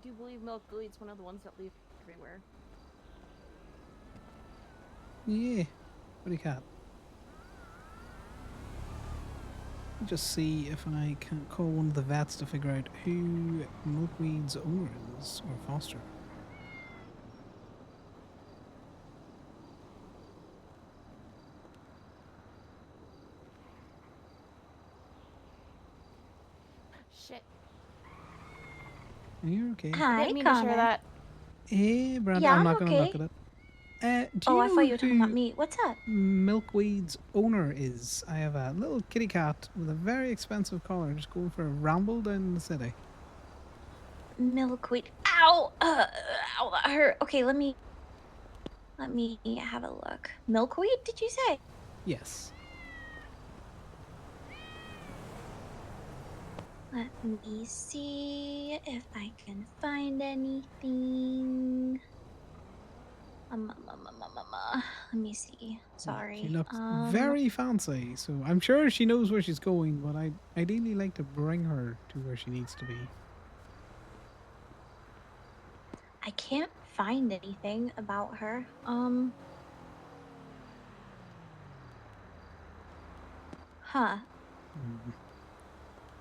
do believe milkweed's one of the ones that leave everywhere. Yeah. Pretty cat. Just see if I can call one of the vets to figure out who Milkweed's owner is, or foster. Shit. Are you okay? I Hi, didn't mean to share Connor. that. Hey, Brandon, Yeah, I'm I'm not going to look okay. at it. Do Oh, you I know thought you were talking about who me. What's up? Milkweed's owner is? I have a little kitty cat with a very expensive collar just going for a ramble down the city. Milkweed. Ow! Ow, that hurt. Okay, let me have a look. Milkweed, did you say? Yes. Let me see if I can find anything. Let me see. She Sorry. looks very fancy, so I'm sure she knows where she's going, but I'd ideally like to bring her to where she needs to be. I can't find anything about her. Huh.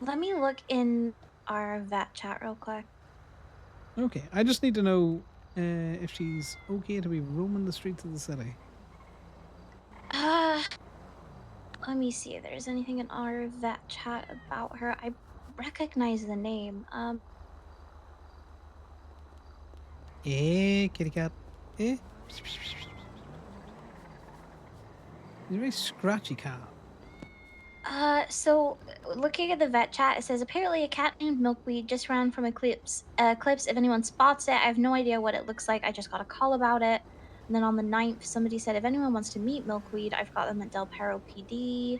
Let me look in our vet chat real quick. Okay, I just need to know if she's okay to be roaming the streets of the city. Let me see if there's anything in our vet chat about her. I recognize the name. Eh, kitty cat. Eh? She's a very scratchy cat. So looking at the vet chat, it says apparently a cat named Milkweed just ran from Eclipse. Eclipse, if anyone spots it, I have no idea what it looks like. I just got a call about it. And then on the 9th, somebody said if anyone wants to meet Milkweed, I've got them at Del Perro PD.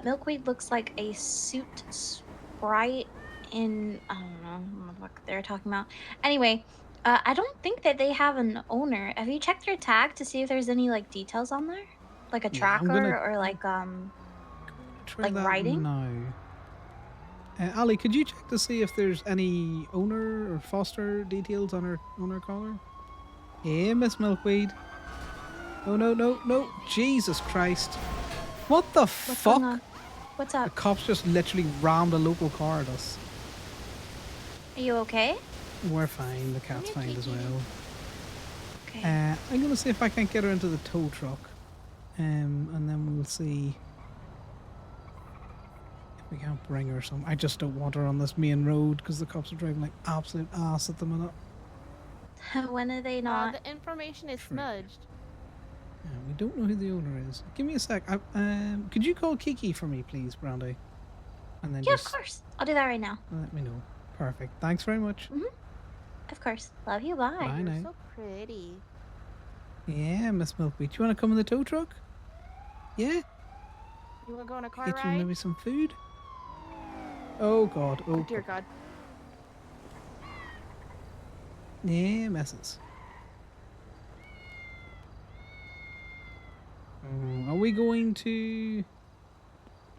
Milkweed looks like a suit sprite in I don't know what they're talking about. Anyway, I don't think that they have an owner. Have you checked their tag to see if there's any like details on there, like a Yeah, I'm gonna tracker or like try that writing? now. Ali, could you check to see if there's any owner or foster details on her collar? Hey, Miss Milkweed. Oh no, no, no! Jesus Christ! What the What's fuck? going on? What's The up? cops just literally rammed a local car at us. Are you okay? We're fine. The cat's fine as well. Okay. I'm gonna see if I can't get her into the tow truck, and then we'll see if we can't bring her some. I just don't want her on this main road because the cops are driving like absolute ass at the minute. When are they not? The information is smudged. We don't know who the owner is. Give me a sec. Could you call Kiki for me, please, Brandy? And then Yeah, just of course. I'll do that right now. let me know. Perfect. Thanks very much. Of course. Love you. Bye. Bye now. So pretty. Yeah, Miss Milkweed. Do you want to come in the tow truck? Yeah? You want to go on a car Get you ride? maybe some food? Oh, God. Oh, Oh, dear God. Yeah, messes. Are we going to...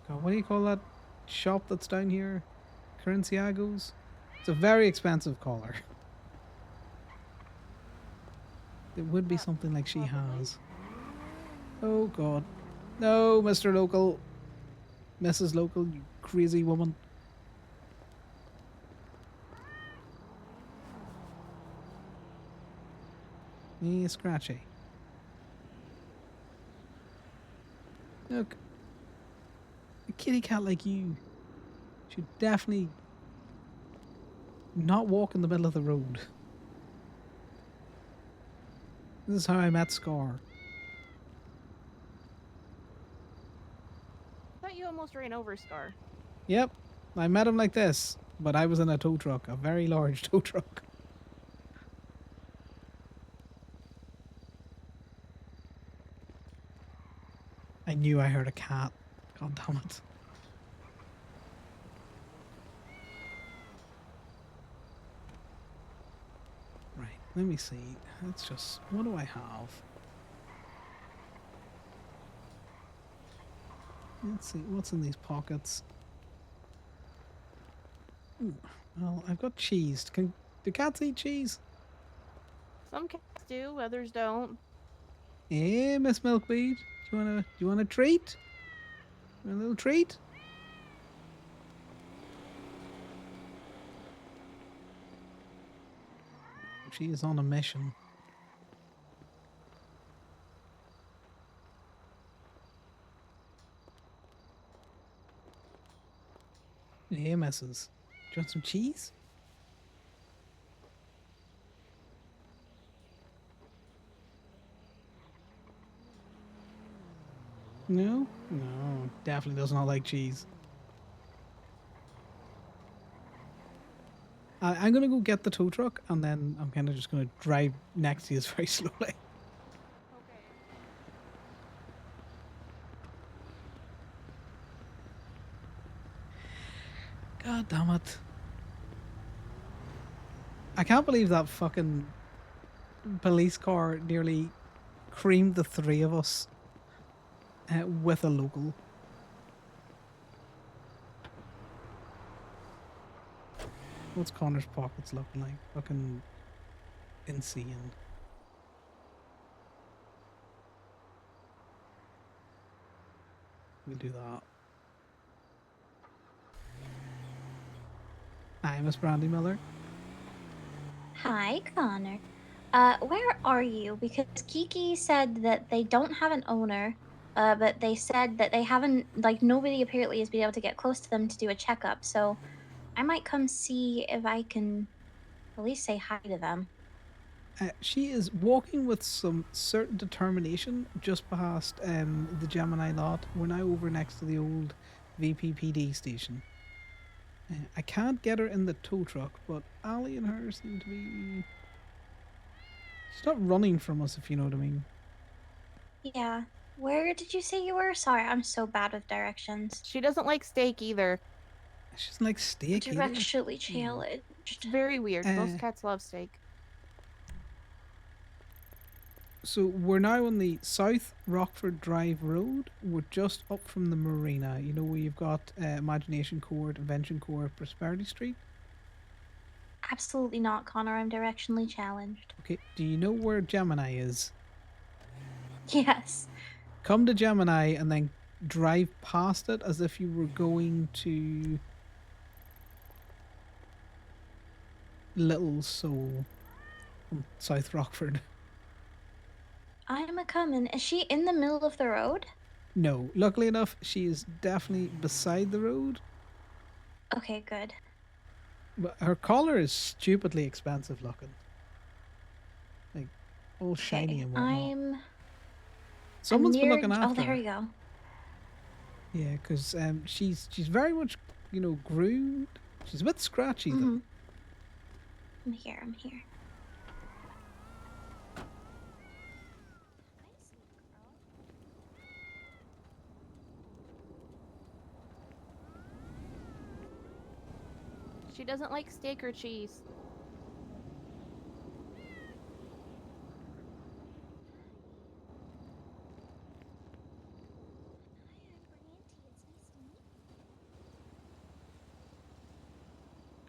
God, what do you call that shop that's down here? Currenciago's? It's a very expensive collar. It would be something like she has. Oh, God. No, Mr. Local. Mrs. Local, you crazy woman. Yeah, scratchy. Look. A kitty cat like you should definitely not walk in the middle of the road. This is how I met Scar. I thought you almost ran over Scar. Yep, I met him like this, but I was in a tow truck, a very large tow truck. I knew I heard a cat. God damn it. Right, let me see. Let's just... What do I have? Let's see, what's in these pockets? Ooh, well, I've got cheese. Do cats eat cheese? Some cats do, others don't. Hey, Miss Milkweed, do you want a treat? You want a little treat? She is on a mission. Hey, missus. Do you want some cheese? No? No, definitely does not like cheese. I'm gonna go get the tow truck, and then I'm kind of just gonna drive next to you very slowly. God damn it. I can't believe that fucking police car nearly creamed the three of us with a local. What's Connor's pockets looking like? Fucking insane. We'll do that. Hi, Miss Brandy Miller. Hi, Connor. Where are you? Because Kiki said that they don't have an owner, but they said that they haven't, like, nobody apparently has been able to get close to them to do a checkup. So I might come see if I can at least say hi to them. She is walking with some certain determination just past the Gemini lot. We're now over next to the old VPPD station. I can't get her in the tow truck, but Ali and her seem to be... She's not running from us, if you know what I mean. Yeah. Where did you say you were? Sorry, I'm so bad with directions. She doesn't like steak either. She doesn't like steak either. Directionally challenged. It's very weird. Most cats love steak. So we're now on the South Rockford Drive Road. We're just up from the marina. You know where you've got Imagination Court, Invention Court, Prosperity Street? Absolutely not, Connor. I'm directionally challenged. Okay, do you know where Gemini is? Yes. Come to Gemini and then drive past it as if you were going to Little Soul on South Rockford. I'm a coming. Is she in the middle of the road? No, luckily enough, she is definitely beside the road. Okay, good. But her collar is stupidly expensive looking. Like, all shiny and whatnot. Someone's been looking after Oh, there her. we go. Yeah, because she's very much, you know, groomed. She's a bit scratchy though. I'm here. I'm here. She doesn't like steak or cheese.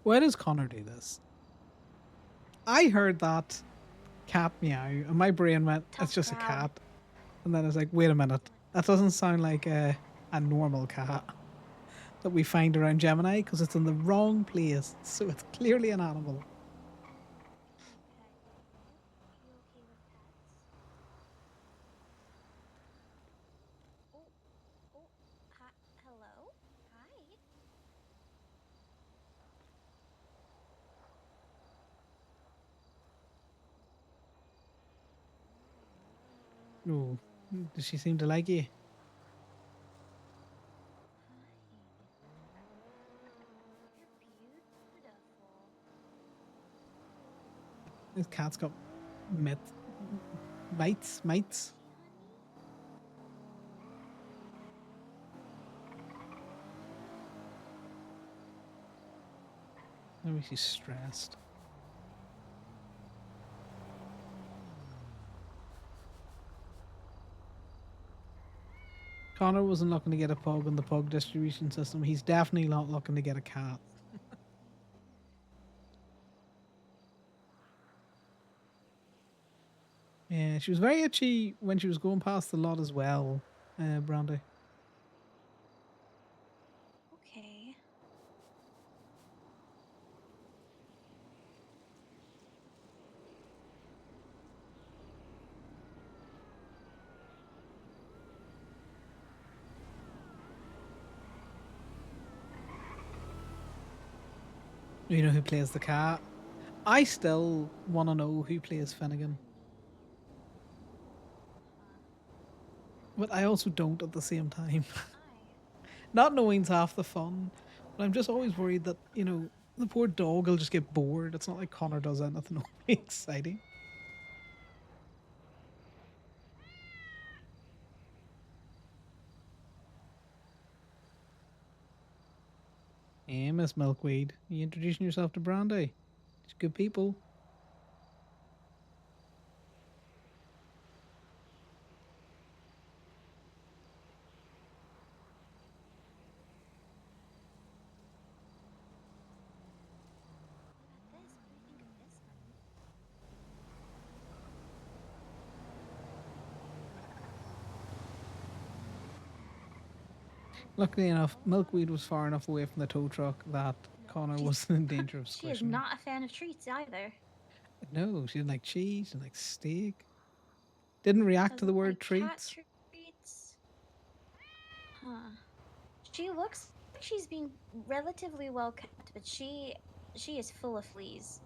Why does Connor do this? I heard that cat meow, and my brain went, "It's just a cat," and then I was like, "Wait a minute, that doesn't sound like a normal cat that we find around Gemini because it's in the wrong place, so it's clearly an animal." Hello? Hi. Oh, does she seem to like you? This cat's got mites. Maybe she's stressed. Connor wasn't looking to get a pug in the pug distribution system. He's definitely not looking to get a cat. Yeah, she was very itchy when she was going past the lot as well, Brandy. Okay. You know who plays the cat? I still want to know who plays Finnegan. But I also don't at the same time. Not knowing's half the fun. But I'm just always worried that, you know, the poor dog will just get bored. It's not like Connor does anything overly exciting. Hey, Miss Milkweed. You introducing yourself to Brandy? It's good people. Luckily enough, Milkweed was far enough away from the tow truck that Connor wasn't in danger of She is squishing her. not a fan of treats either. No, she didn't like cheese, she didn't like steak. Didn't react to the Doesn't word like cat treats. treats. Huh. She looks like she's being relatively well kept, but she is full of fleas.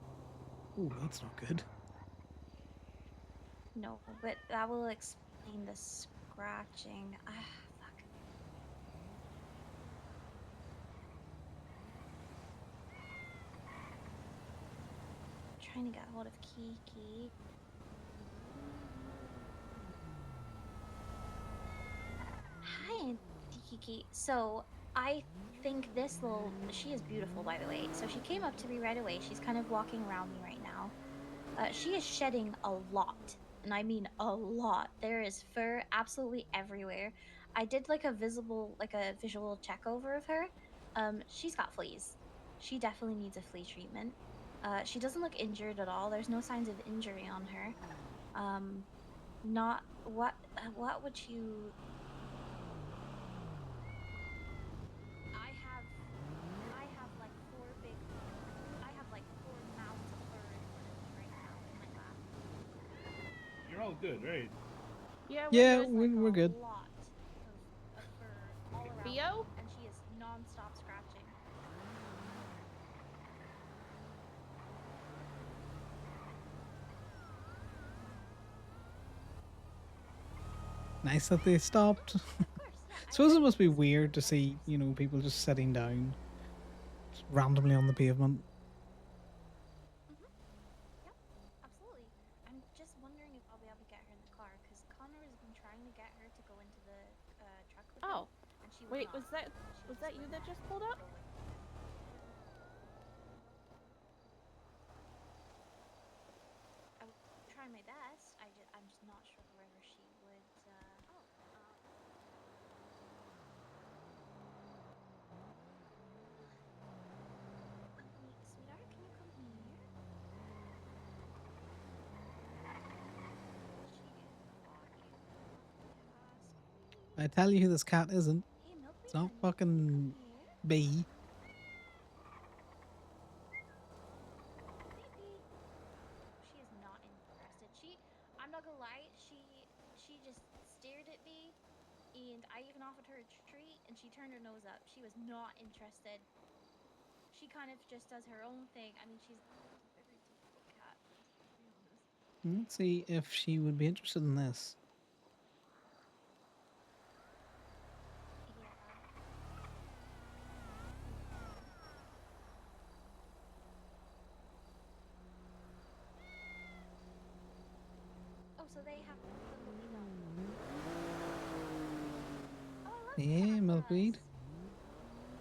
Ooh, that's not good. No, but that will explain the scratching. Ah, fuck. Trying to get hold of Kiki. Hi, Auntie Kiki. So I think this little she is beautiful, by the way. So she came up to me right away. She's kind of walking around me right now. She is shedding a lot, and I mean a lot. There is fur absolutely everywhere. I did like a visual check over of her. She's got fleas. She definitely needs a flea treatment. She doesn't look injured at all. There's no signs of injury on her. Not what would you? I have like four mounds of fur in front of me right now in my lap. You're all good, right? Yeah, we're Yeah, good. we're good. Lot of fur all around Theo? me, and she is non-stop scratching. Nice that they stopped. Suppose it must be weird to see, you know, people just sitting down just randomly on the pavement. Yep, absolutely. I'm just wondering if I'll be able to get her in the car because Connor has been trying to get her to go into the truck with him, Oh, and she would wait, not. was that you that just pulled up? I would try my best. I'm just not sure whether she would. Honey, sweetheart, can you come here? She is walking off past me. I tell you who this cat isn't. Hey, It's Milkweed, not honey, can you come fucking here? B. Baby. She is not interested. I'm not gonna lie, she just stared at me, and I even offered her a treat, and she turned her nose up. She was not interested. She kind of just does her own thing. I mean, she's a very difficult cat, to be honest. Let's see if she would be interested in this. Yeah. Oh, so they have what we don't. Oh, I love Yeah, Milkweed.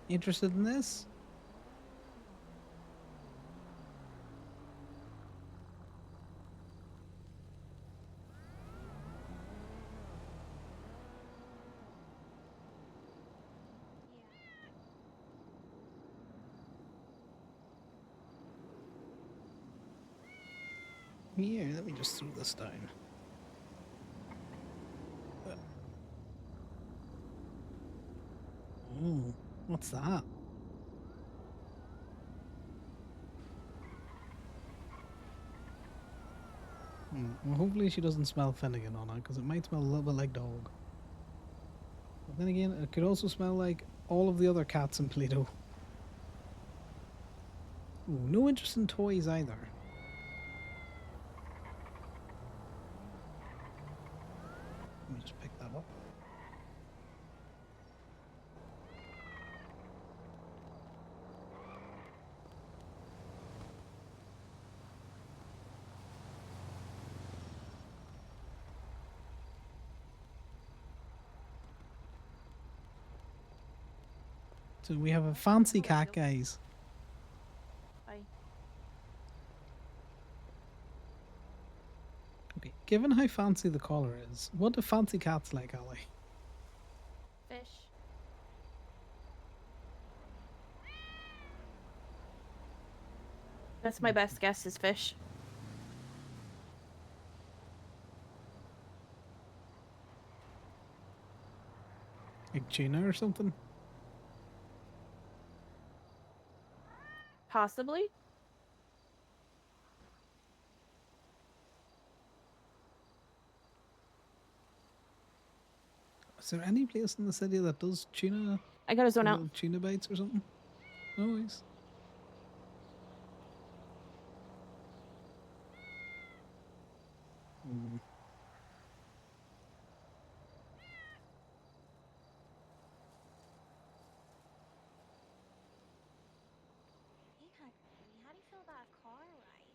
Interested in this? Here, let me just throw this down. What's that? Well, hopefully she doesn't smell Finnegan on her, because it might smell a little bit like dog. But then again, it could also smell like all of the other cats in Toledo. Ooh, no interest in toys either. Let me just pick that up. So we have a fancy cat, guys. Bye. Okay, given how fancy the collar is, what do fancy cats like, Ali? Fish. That's my best guess is fish. Like tuna or something? Possibly. Is there any place in the city that does tuna? I gotta zone out. little tuna bites or something? Always. Hey, honey, how do you feel about a car ride?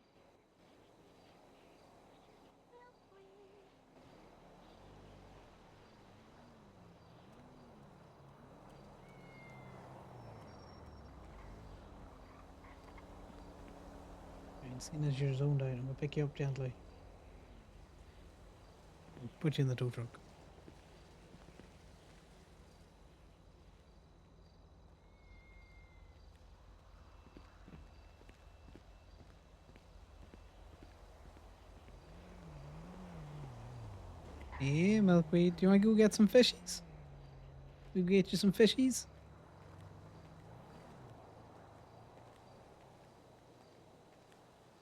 And seeing as you're zoned out, I'm gonna pick you up gently. Put you in the tow truck. Hey, Milkweed, do you want to go get some fishies? We can get you some fishies?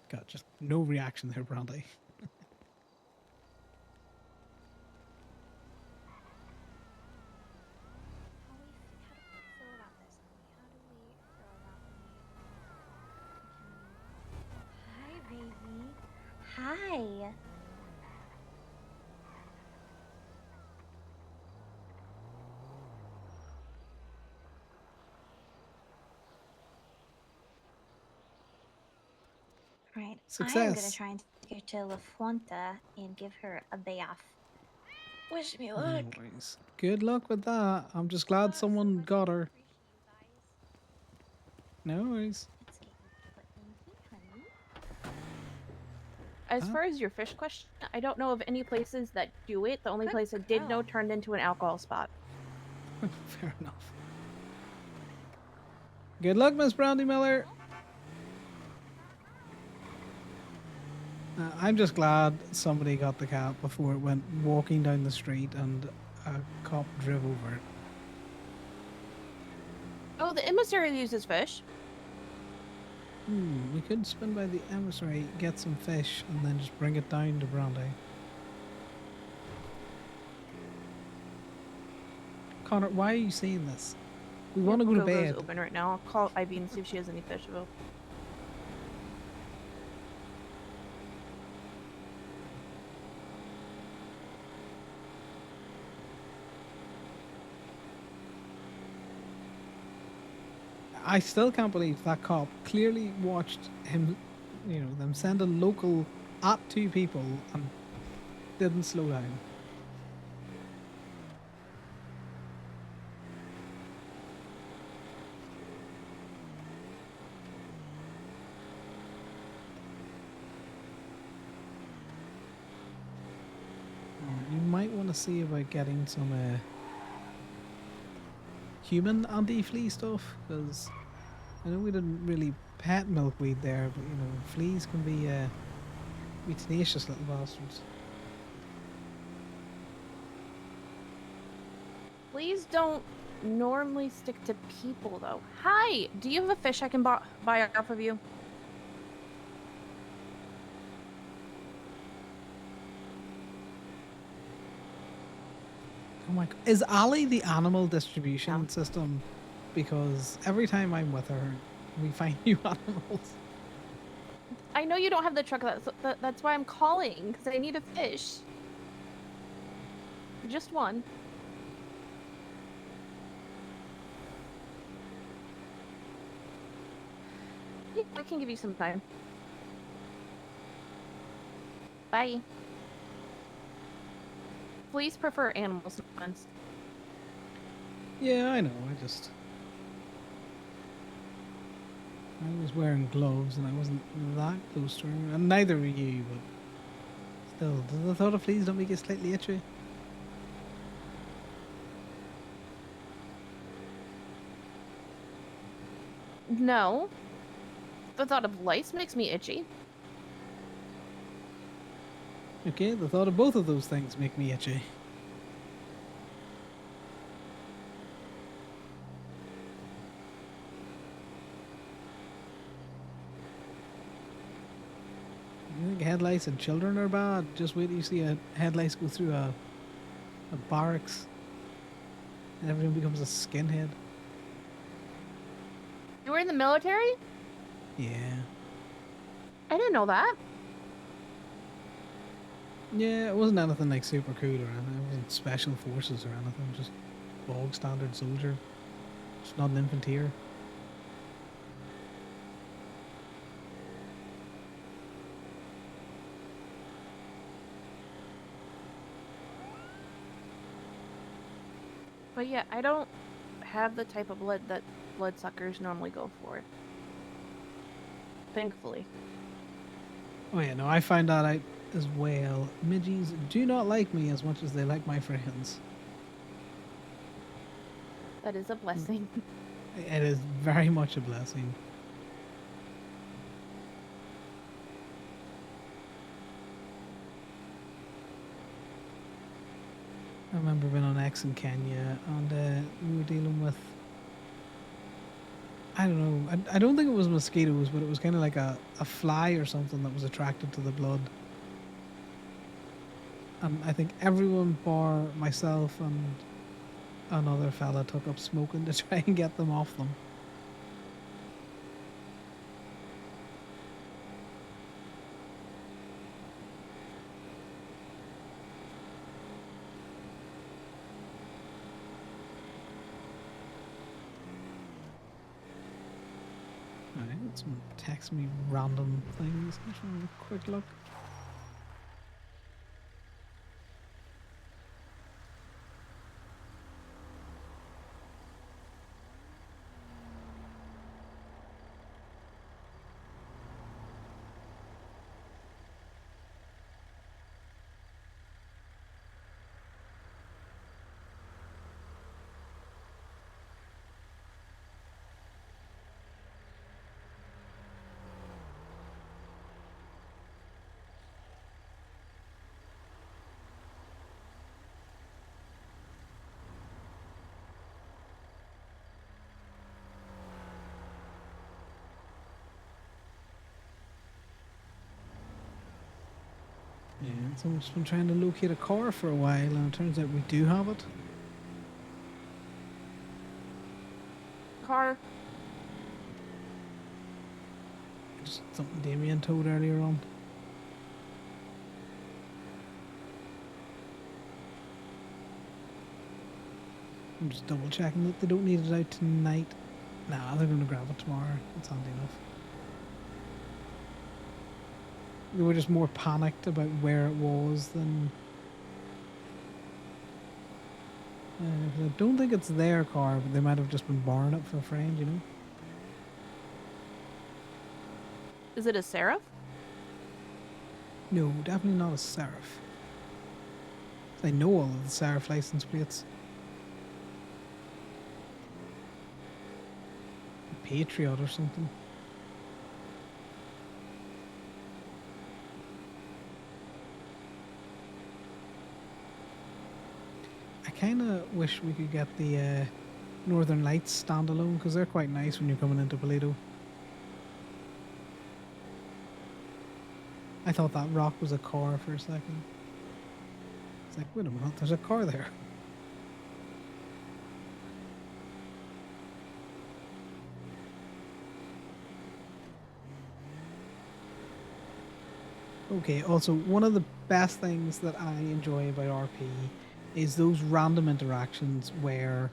God, just no reaction there, Brandy. How do we feel about this, honey? How do we feel about when we Hi, baby. Hi. Right. I am Success. gonna try and take her to La Fuente and give her a bath. Wish me No luck. worries. Good luck with that. I'm just glad someone got her. No worries. Let's get your foot in here, honey. As far as your fish question, I don't know of any places that do it. The only place I did know turned into an alcohol spot. Fair enough. Good luck, Miss Brandy Miller. I'm just glad somebody got the cat before it went walking down the street and a cop drove over it. Oh, the emissary uses fish. We could spin by the emissary, get some fish, and then just bring it down to Brandy. Connor, why are you saying this? We want to go to Go-Go's bed. open right now. I'll call Ivy and see if she has any fish available. I still can't believe that cop clearly watched him, them send a local at two people and didn't slow down. You might want to see about getting some human anti-flea stuff, because I know we didn't really pet milkweed there, but fleas can be tenacious little bastards. Please don't normally stick to people, though. Hi! Do you have a fish I can buy off of you? Oh my god. Is Ali the animal distribution system? Because every time I'm with her, we find new animals. I know you don't have the truck, that's why I'm calling, because I need a fish. Just one. Yeah, I can give you some time. Bye. Please prefer animals, not humans. Yeah, I know. I was wearing gloves and I wasn't that close to her, and neither were you, but still, does the thought of fleas don't make you slightly itchy? No. The thought of lice makes me itchy. Okay, the thought of both of those things make me itchy. You think head lice and children are bad? Just wait till you see a head lice go through a barracks and everyone becomes a skinhead. You were in the military? Yeah. I didn't know that. Yeah, it wasn't anything like super cool or anything. It wasn't special forces or anything. Just bog standard soldier. Just not an infanteer. But yeah, I don't have the type of blood that bloodsuckers normally go for. Thankfully. Oh yeah, no, I find that out as well. Midgies do not like me as much as they like my friends. That is a blessing. It is very much a blessing. I remember being on X in Kenya and we were dealing with, I don't know, I don't think it was mosquitoes, but it was kind of like a fly or something that was attracted to the blood. And I think everyone bar myself and another fella took up smoking to try and get them off them. Alright, someone text me random things. Let's have a quick look. Yeah, someone's been trying to locate a car for a while, and it turns out we do have it. Car. Just something Damien told earlier on. I'm just double checking that they don't need it out tonight. Nah, they're gonna grab it tomorrow. That's handy enough. They were just more panicked about where it was than. I don't think it's their car, but they might have just been borrowing it for a friend, you know? Is it a Seraph? No, definitely not a Seraph. I know all of the Seraph license plates. A Patriot or something. I kind of wish we could get the Northern Lights standalone because they're quite nice when you're coming into Toledo. I thought that rock was a car for a second. It's like, wait a minute, there's a car there. Okay, also, one of the best things that I enjoy about RP is those random interactions where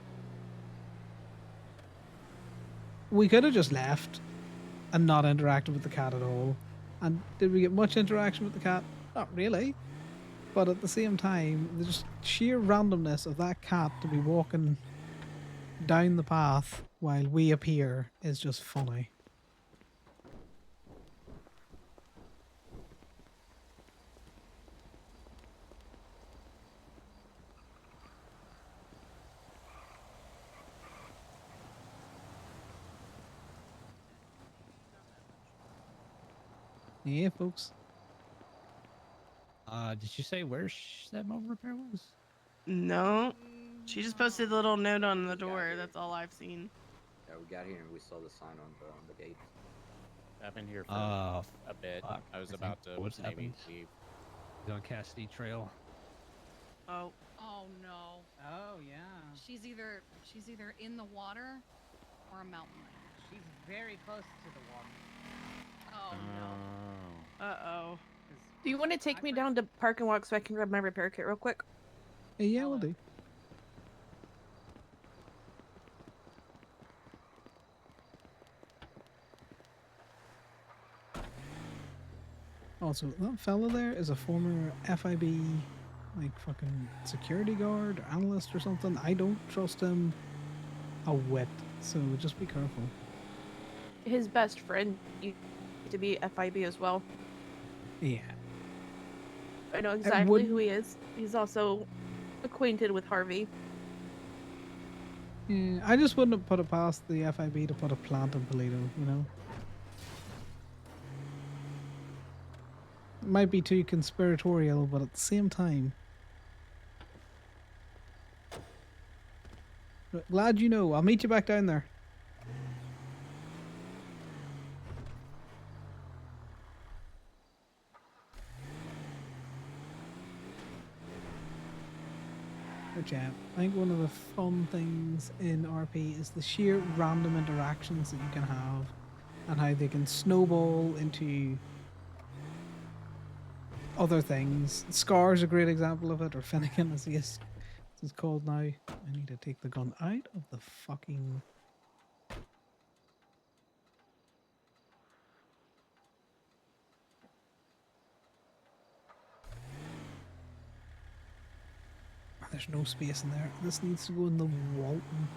we could have just left and not interacted with the cat at all. And did we get much interaction with the cat? Not really. But at the same time, the just sheer randomness of that cat to be walking down the path while we appear is just funny. Yeah, folks. Did you say where that mobile repair was? No. She just posted a little note on the door. That's all I've seen. Yeah, we got here and we saw the sign on the gate. I've been here for Oh, a bit. fuck. I was I think about to what's maybe happened? leave. He's on Cassidy Trail. Oh. Oh no. Oh yeah. She's either in the water or a mountain lion. She's very close to the water. Oh no. Uh-oh. Do you want to take me down to Park and Walk so I can grab my repair kit real quick? Yeah, we'll do. Also, that fella there is a former FIB, like, fucking security guard or analyst or something. I don't trust him a whit, so just be careful. His best friend used to be FIB as well. Yeah. I know exactly wouldn't- who he is. He's also acquainted with Harvey. Yeah, I just wouldn't have put it past the FIB to put a plant in Toledo, you know? It might be too conspiratorial, but at the same time... But glad you know. I'll meet you back down there. Chat. I think one of the fun things in RP is the sheer random interactions that you can have and how they can snowball into other things. Scar's a great example of it, or Finnegan as he is called now. I need to take the gun out of the fucking... There's no space in there. This needs to go in the Walton.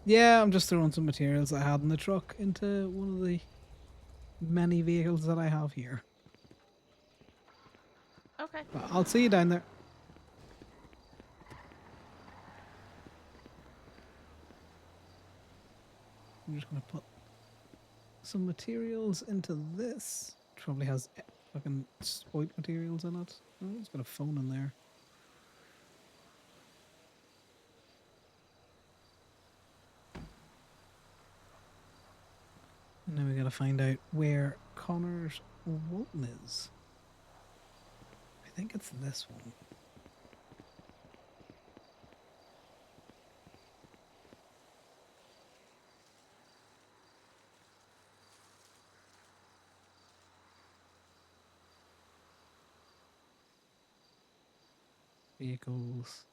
Yeah, I'm just throwing some materials I had in the truck into one of the many vehicles that I have here. Okay. But I'll see you down there. I'm just going to put some materials into this. It probably has fucking spoit materials in it. Oh, it's got a phone in there. And now we gotta find out where Connor's Walton is. I think it's this one. Vehicles.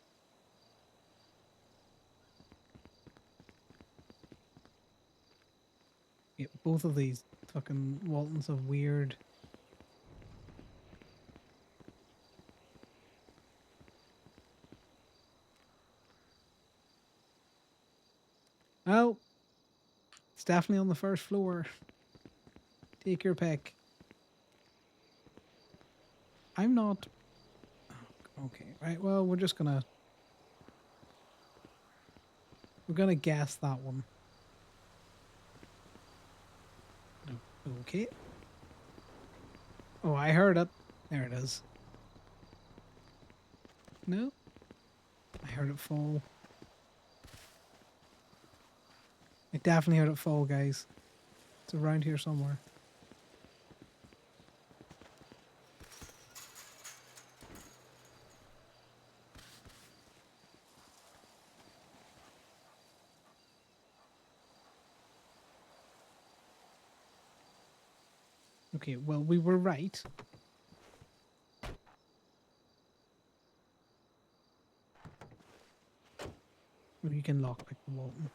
Yeah, both of these fucking Waltons have weird. Oh, it's definitely on the first floor. Take your pick. I'm not. Okay, right. Well, we're gonna guess that one. Okay. Oh, I heard it. There it is. No, I heard it fall. I definitely heard it fall, guys. It's around here somewhere. Okay, well, we were right. You can lockpick the Walton.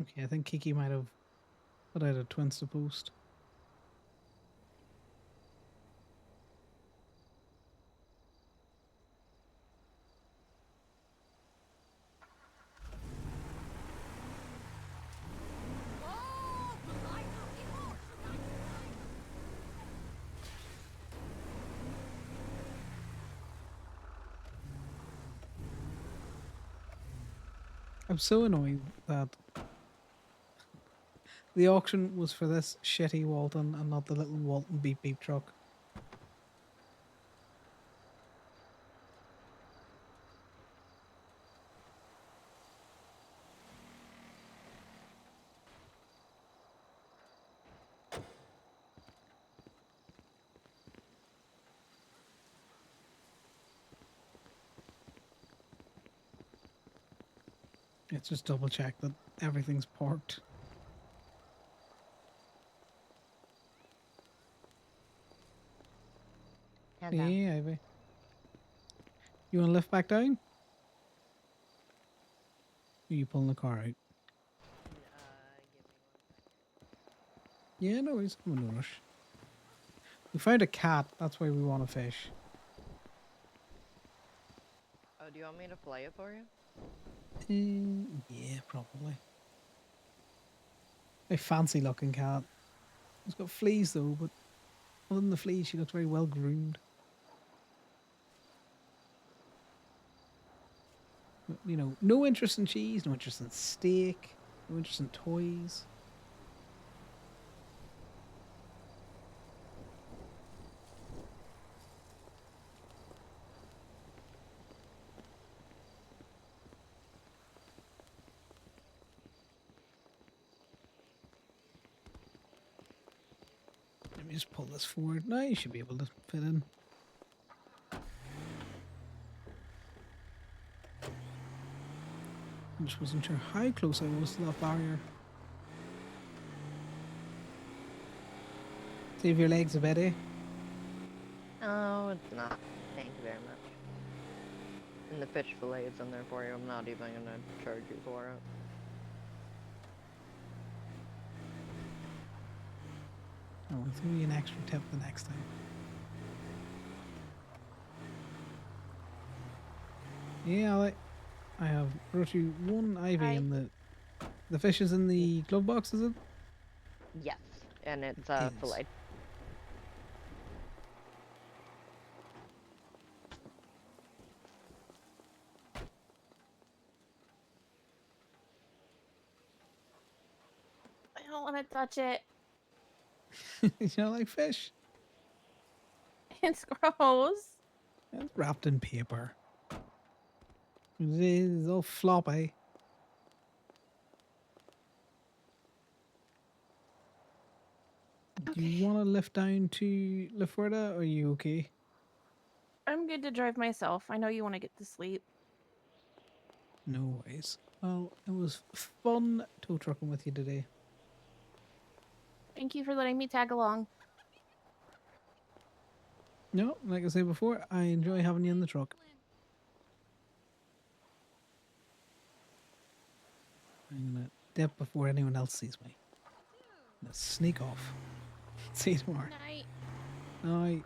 Okay, I think Kiki might have put out a twins to post. I'm so annoyed that the auction was for this shitty Walton and not the little Walton beep beep truck. Let's just double check that everything's parked. Hello. Yeah, Ivy. You want to lift back down? Or are you pulling the car out? Yeah, no worries. I'm in no rush. We found a cat. That's why we want to fish. Oh, do you want me to play it for you? Yeah, probably. A fancy looking cat. It's got fleas though, but other than the fleas, she looks very well groomed. But, you know, no interest in cheese, no interest in steak, no interest in toys. Let me just pull this forward. Now you should be able to fit in. I just wasn't sure how close I was to that barrier. Save your legs a bit, eh? Oh, it's not. Thank you very much. And the fish fillet is in there for you. I'm not even gonna charge you for it. Oh, I'll throw you an extra tip the next time. Yeah, I have brought you one ivy and the fish is in the glove box, is it? Yes, and it's fillet. I don't want to touch it. You don't like fish? It's gross. It's wrapped in paper. It is all floppy. Do you want to lift down to La Fuerta, or are you okay? I'm good to drive myself. I know you want to get to sleep. No worries. Well, it was fun tow trucking with you today. Thank you for letting me tag along. No, like I said before, I enjoy having you in the truck. I'm gonna dip before anyone else sees me. I'm gonna sneak off. See you tomorrow. Night. Night.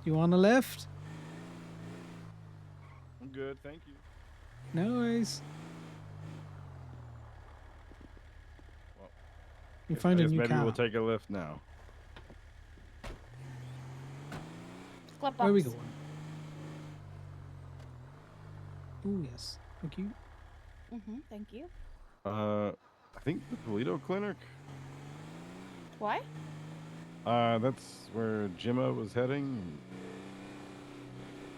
You want a lift? I'm good, thank you. No worries. Well, You I found a guess new maybe car. we'll take a lift now. Glove Where are we box. going? Oh yes, thank you. Thank you. I think the Toledo Clinic. Why? That's where Gemma was heading.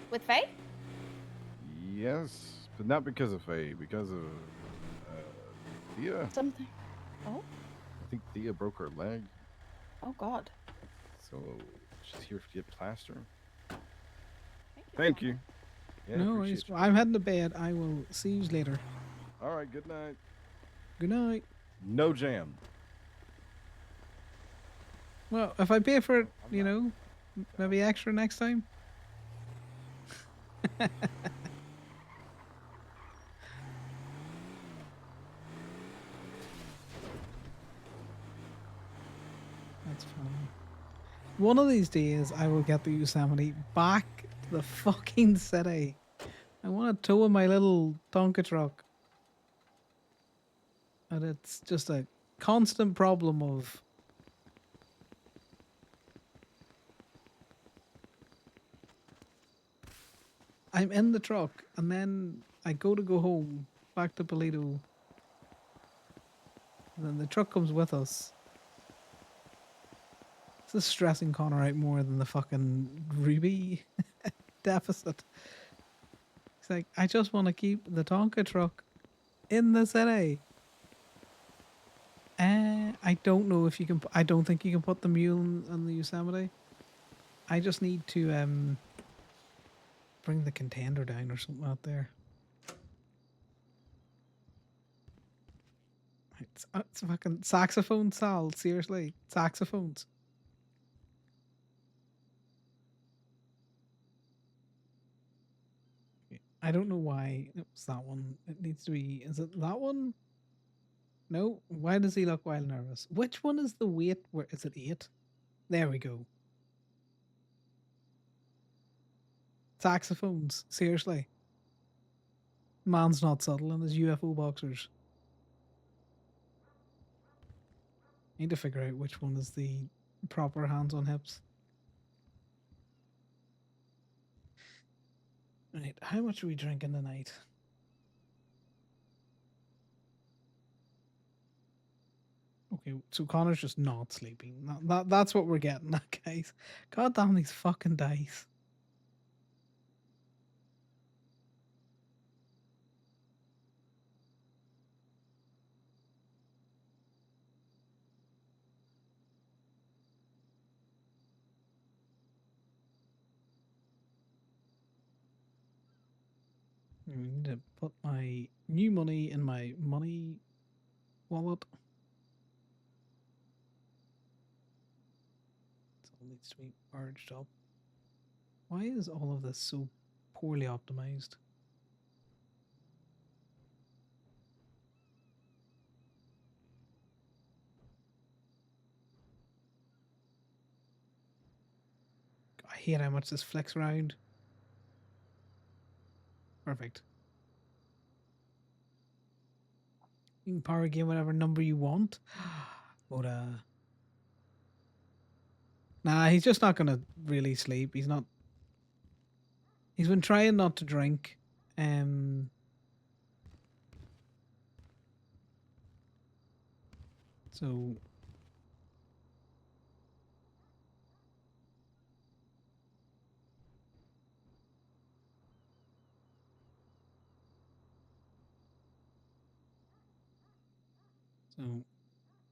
With Faye? Yes, but not because of Faye, because of Thea. Something. Oh. I think Thea broke her leg, Oh God. so she's here to get plaster. Thank you. Yeah, No worries. Well, I'm heading to bed. I will see you later. All right, good night. Good night. No jam. Well, if I pay for it, you know, maybe extra next time. That's fine. One of these days, I will get the Yosemite back to the fucking city. I want to tow my little Tonka truck. And it's just a constant problem of... I'm in the truck, and then I go home, back to Polito. And then the truck comes with us. This is stressing Conor out more than the fucking Ruby deficit. It's like, I just want to keep the Tonka truck in the city. I don't know if you can... I don't think you can put the mule on the Yosemite. I just need to bring the contender down or something out there. It's a fucking saxophone, Sal. Seriously, saxophones. I don't know why it was that one. It needs to be... Is it that one? No? Why does he look wild nervous? Which one is the weight? Where is it 8? There we go. Saxophones. Seriously. Man's not subtle in his UFO boxers. Need to figure out which one is the proper hands on hips. Right, how much are we drinking tonight? Okay, so Connor's just not sleeping. That's what we're getting at, guys. God damn these fucking dice. I need to put my new money in my money wallet. So it needs to be merged up. Why is all of this so poorly optimized? I hate how much this flicks around. Perfect. You can power game whatever number you want. But nah, he's just not gonna really sleep. He's not. He's been trying not to drink. So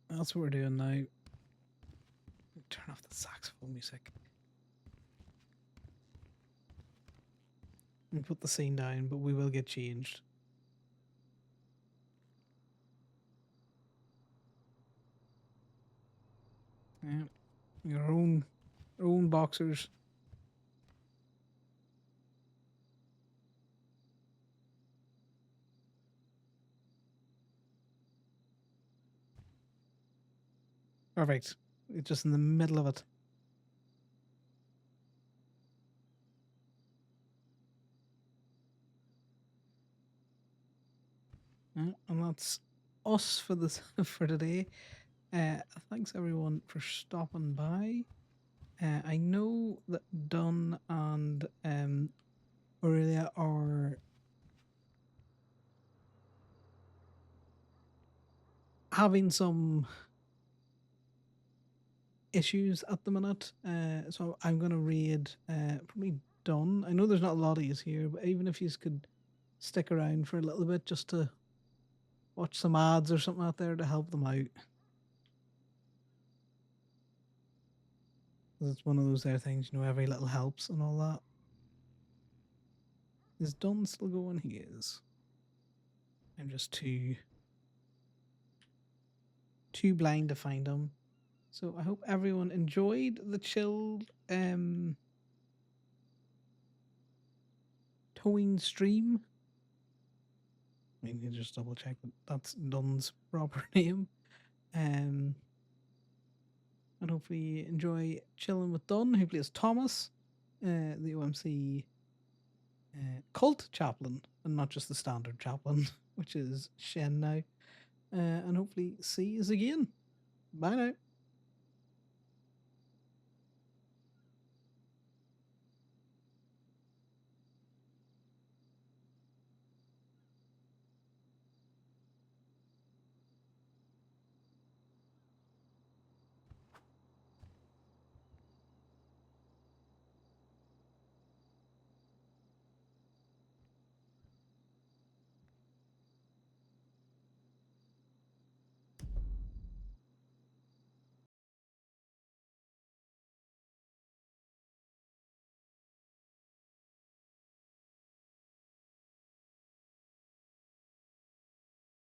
that's what we're doing now. Turn off the saxophone music. and put the scene down, but we will get changed. Yeah, your own boxers. Perfect. It's just in the middle of it. And that's us for this for today. Thanks everyone for stopping by. I know that Dunn and Aurelia are having some issues at the minute, so I'm gonna raid probably Dunn. I know there's not a lot of yous here, but even if yous could stick around for a little bit just to watch some ads or something out there to help them out. 'Cause it's one of those there things, you know, every little helps and all that. Is Dunn still going? He is. I'm just too blind to find him. So I hope everyone enjoyed the chilled towing stream. I need to just double check that that's Dunn's proper name. And hopefully you enjoy chilling with Dunn, who plays Thomas, the OMC cult chaplain, and not just the standard chaplain, which is Shen now. And hopefully see you again. Bye now.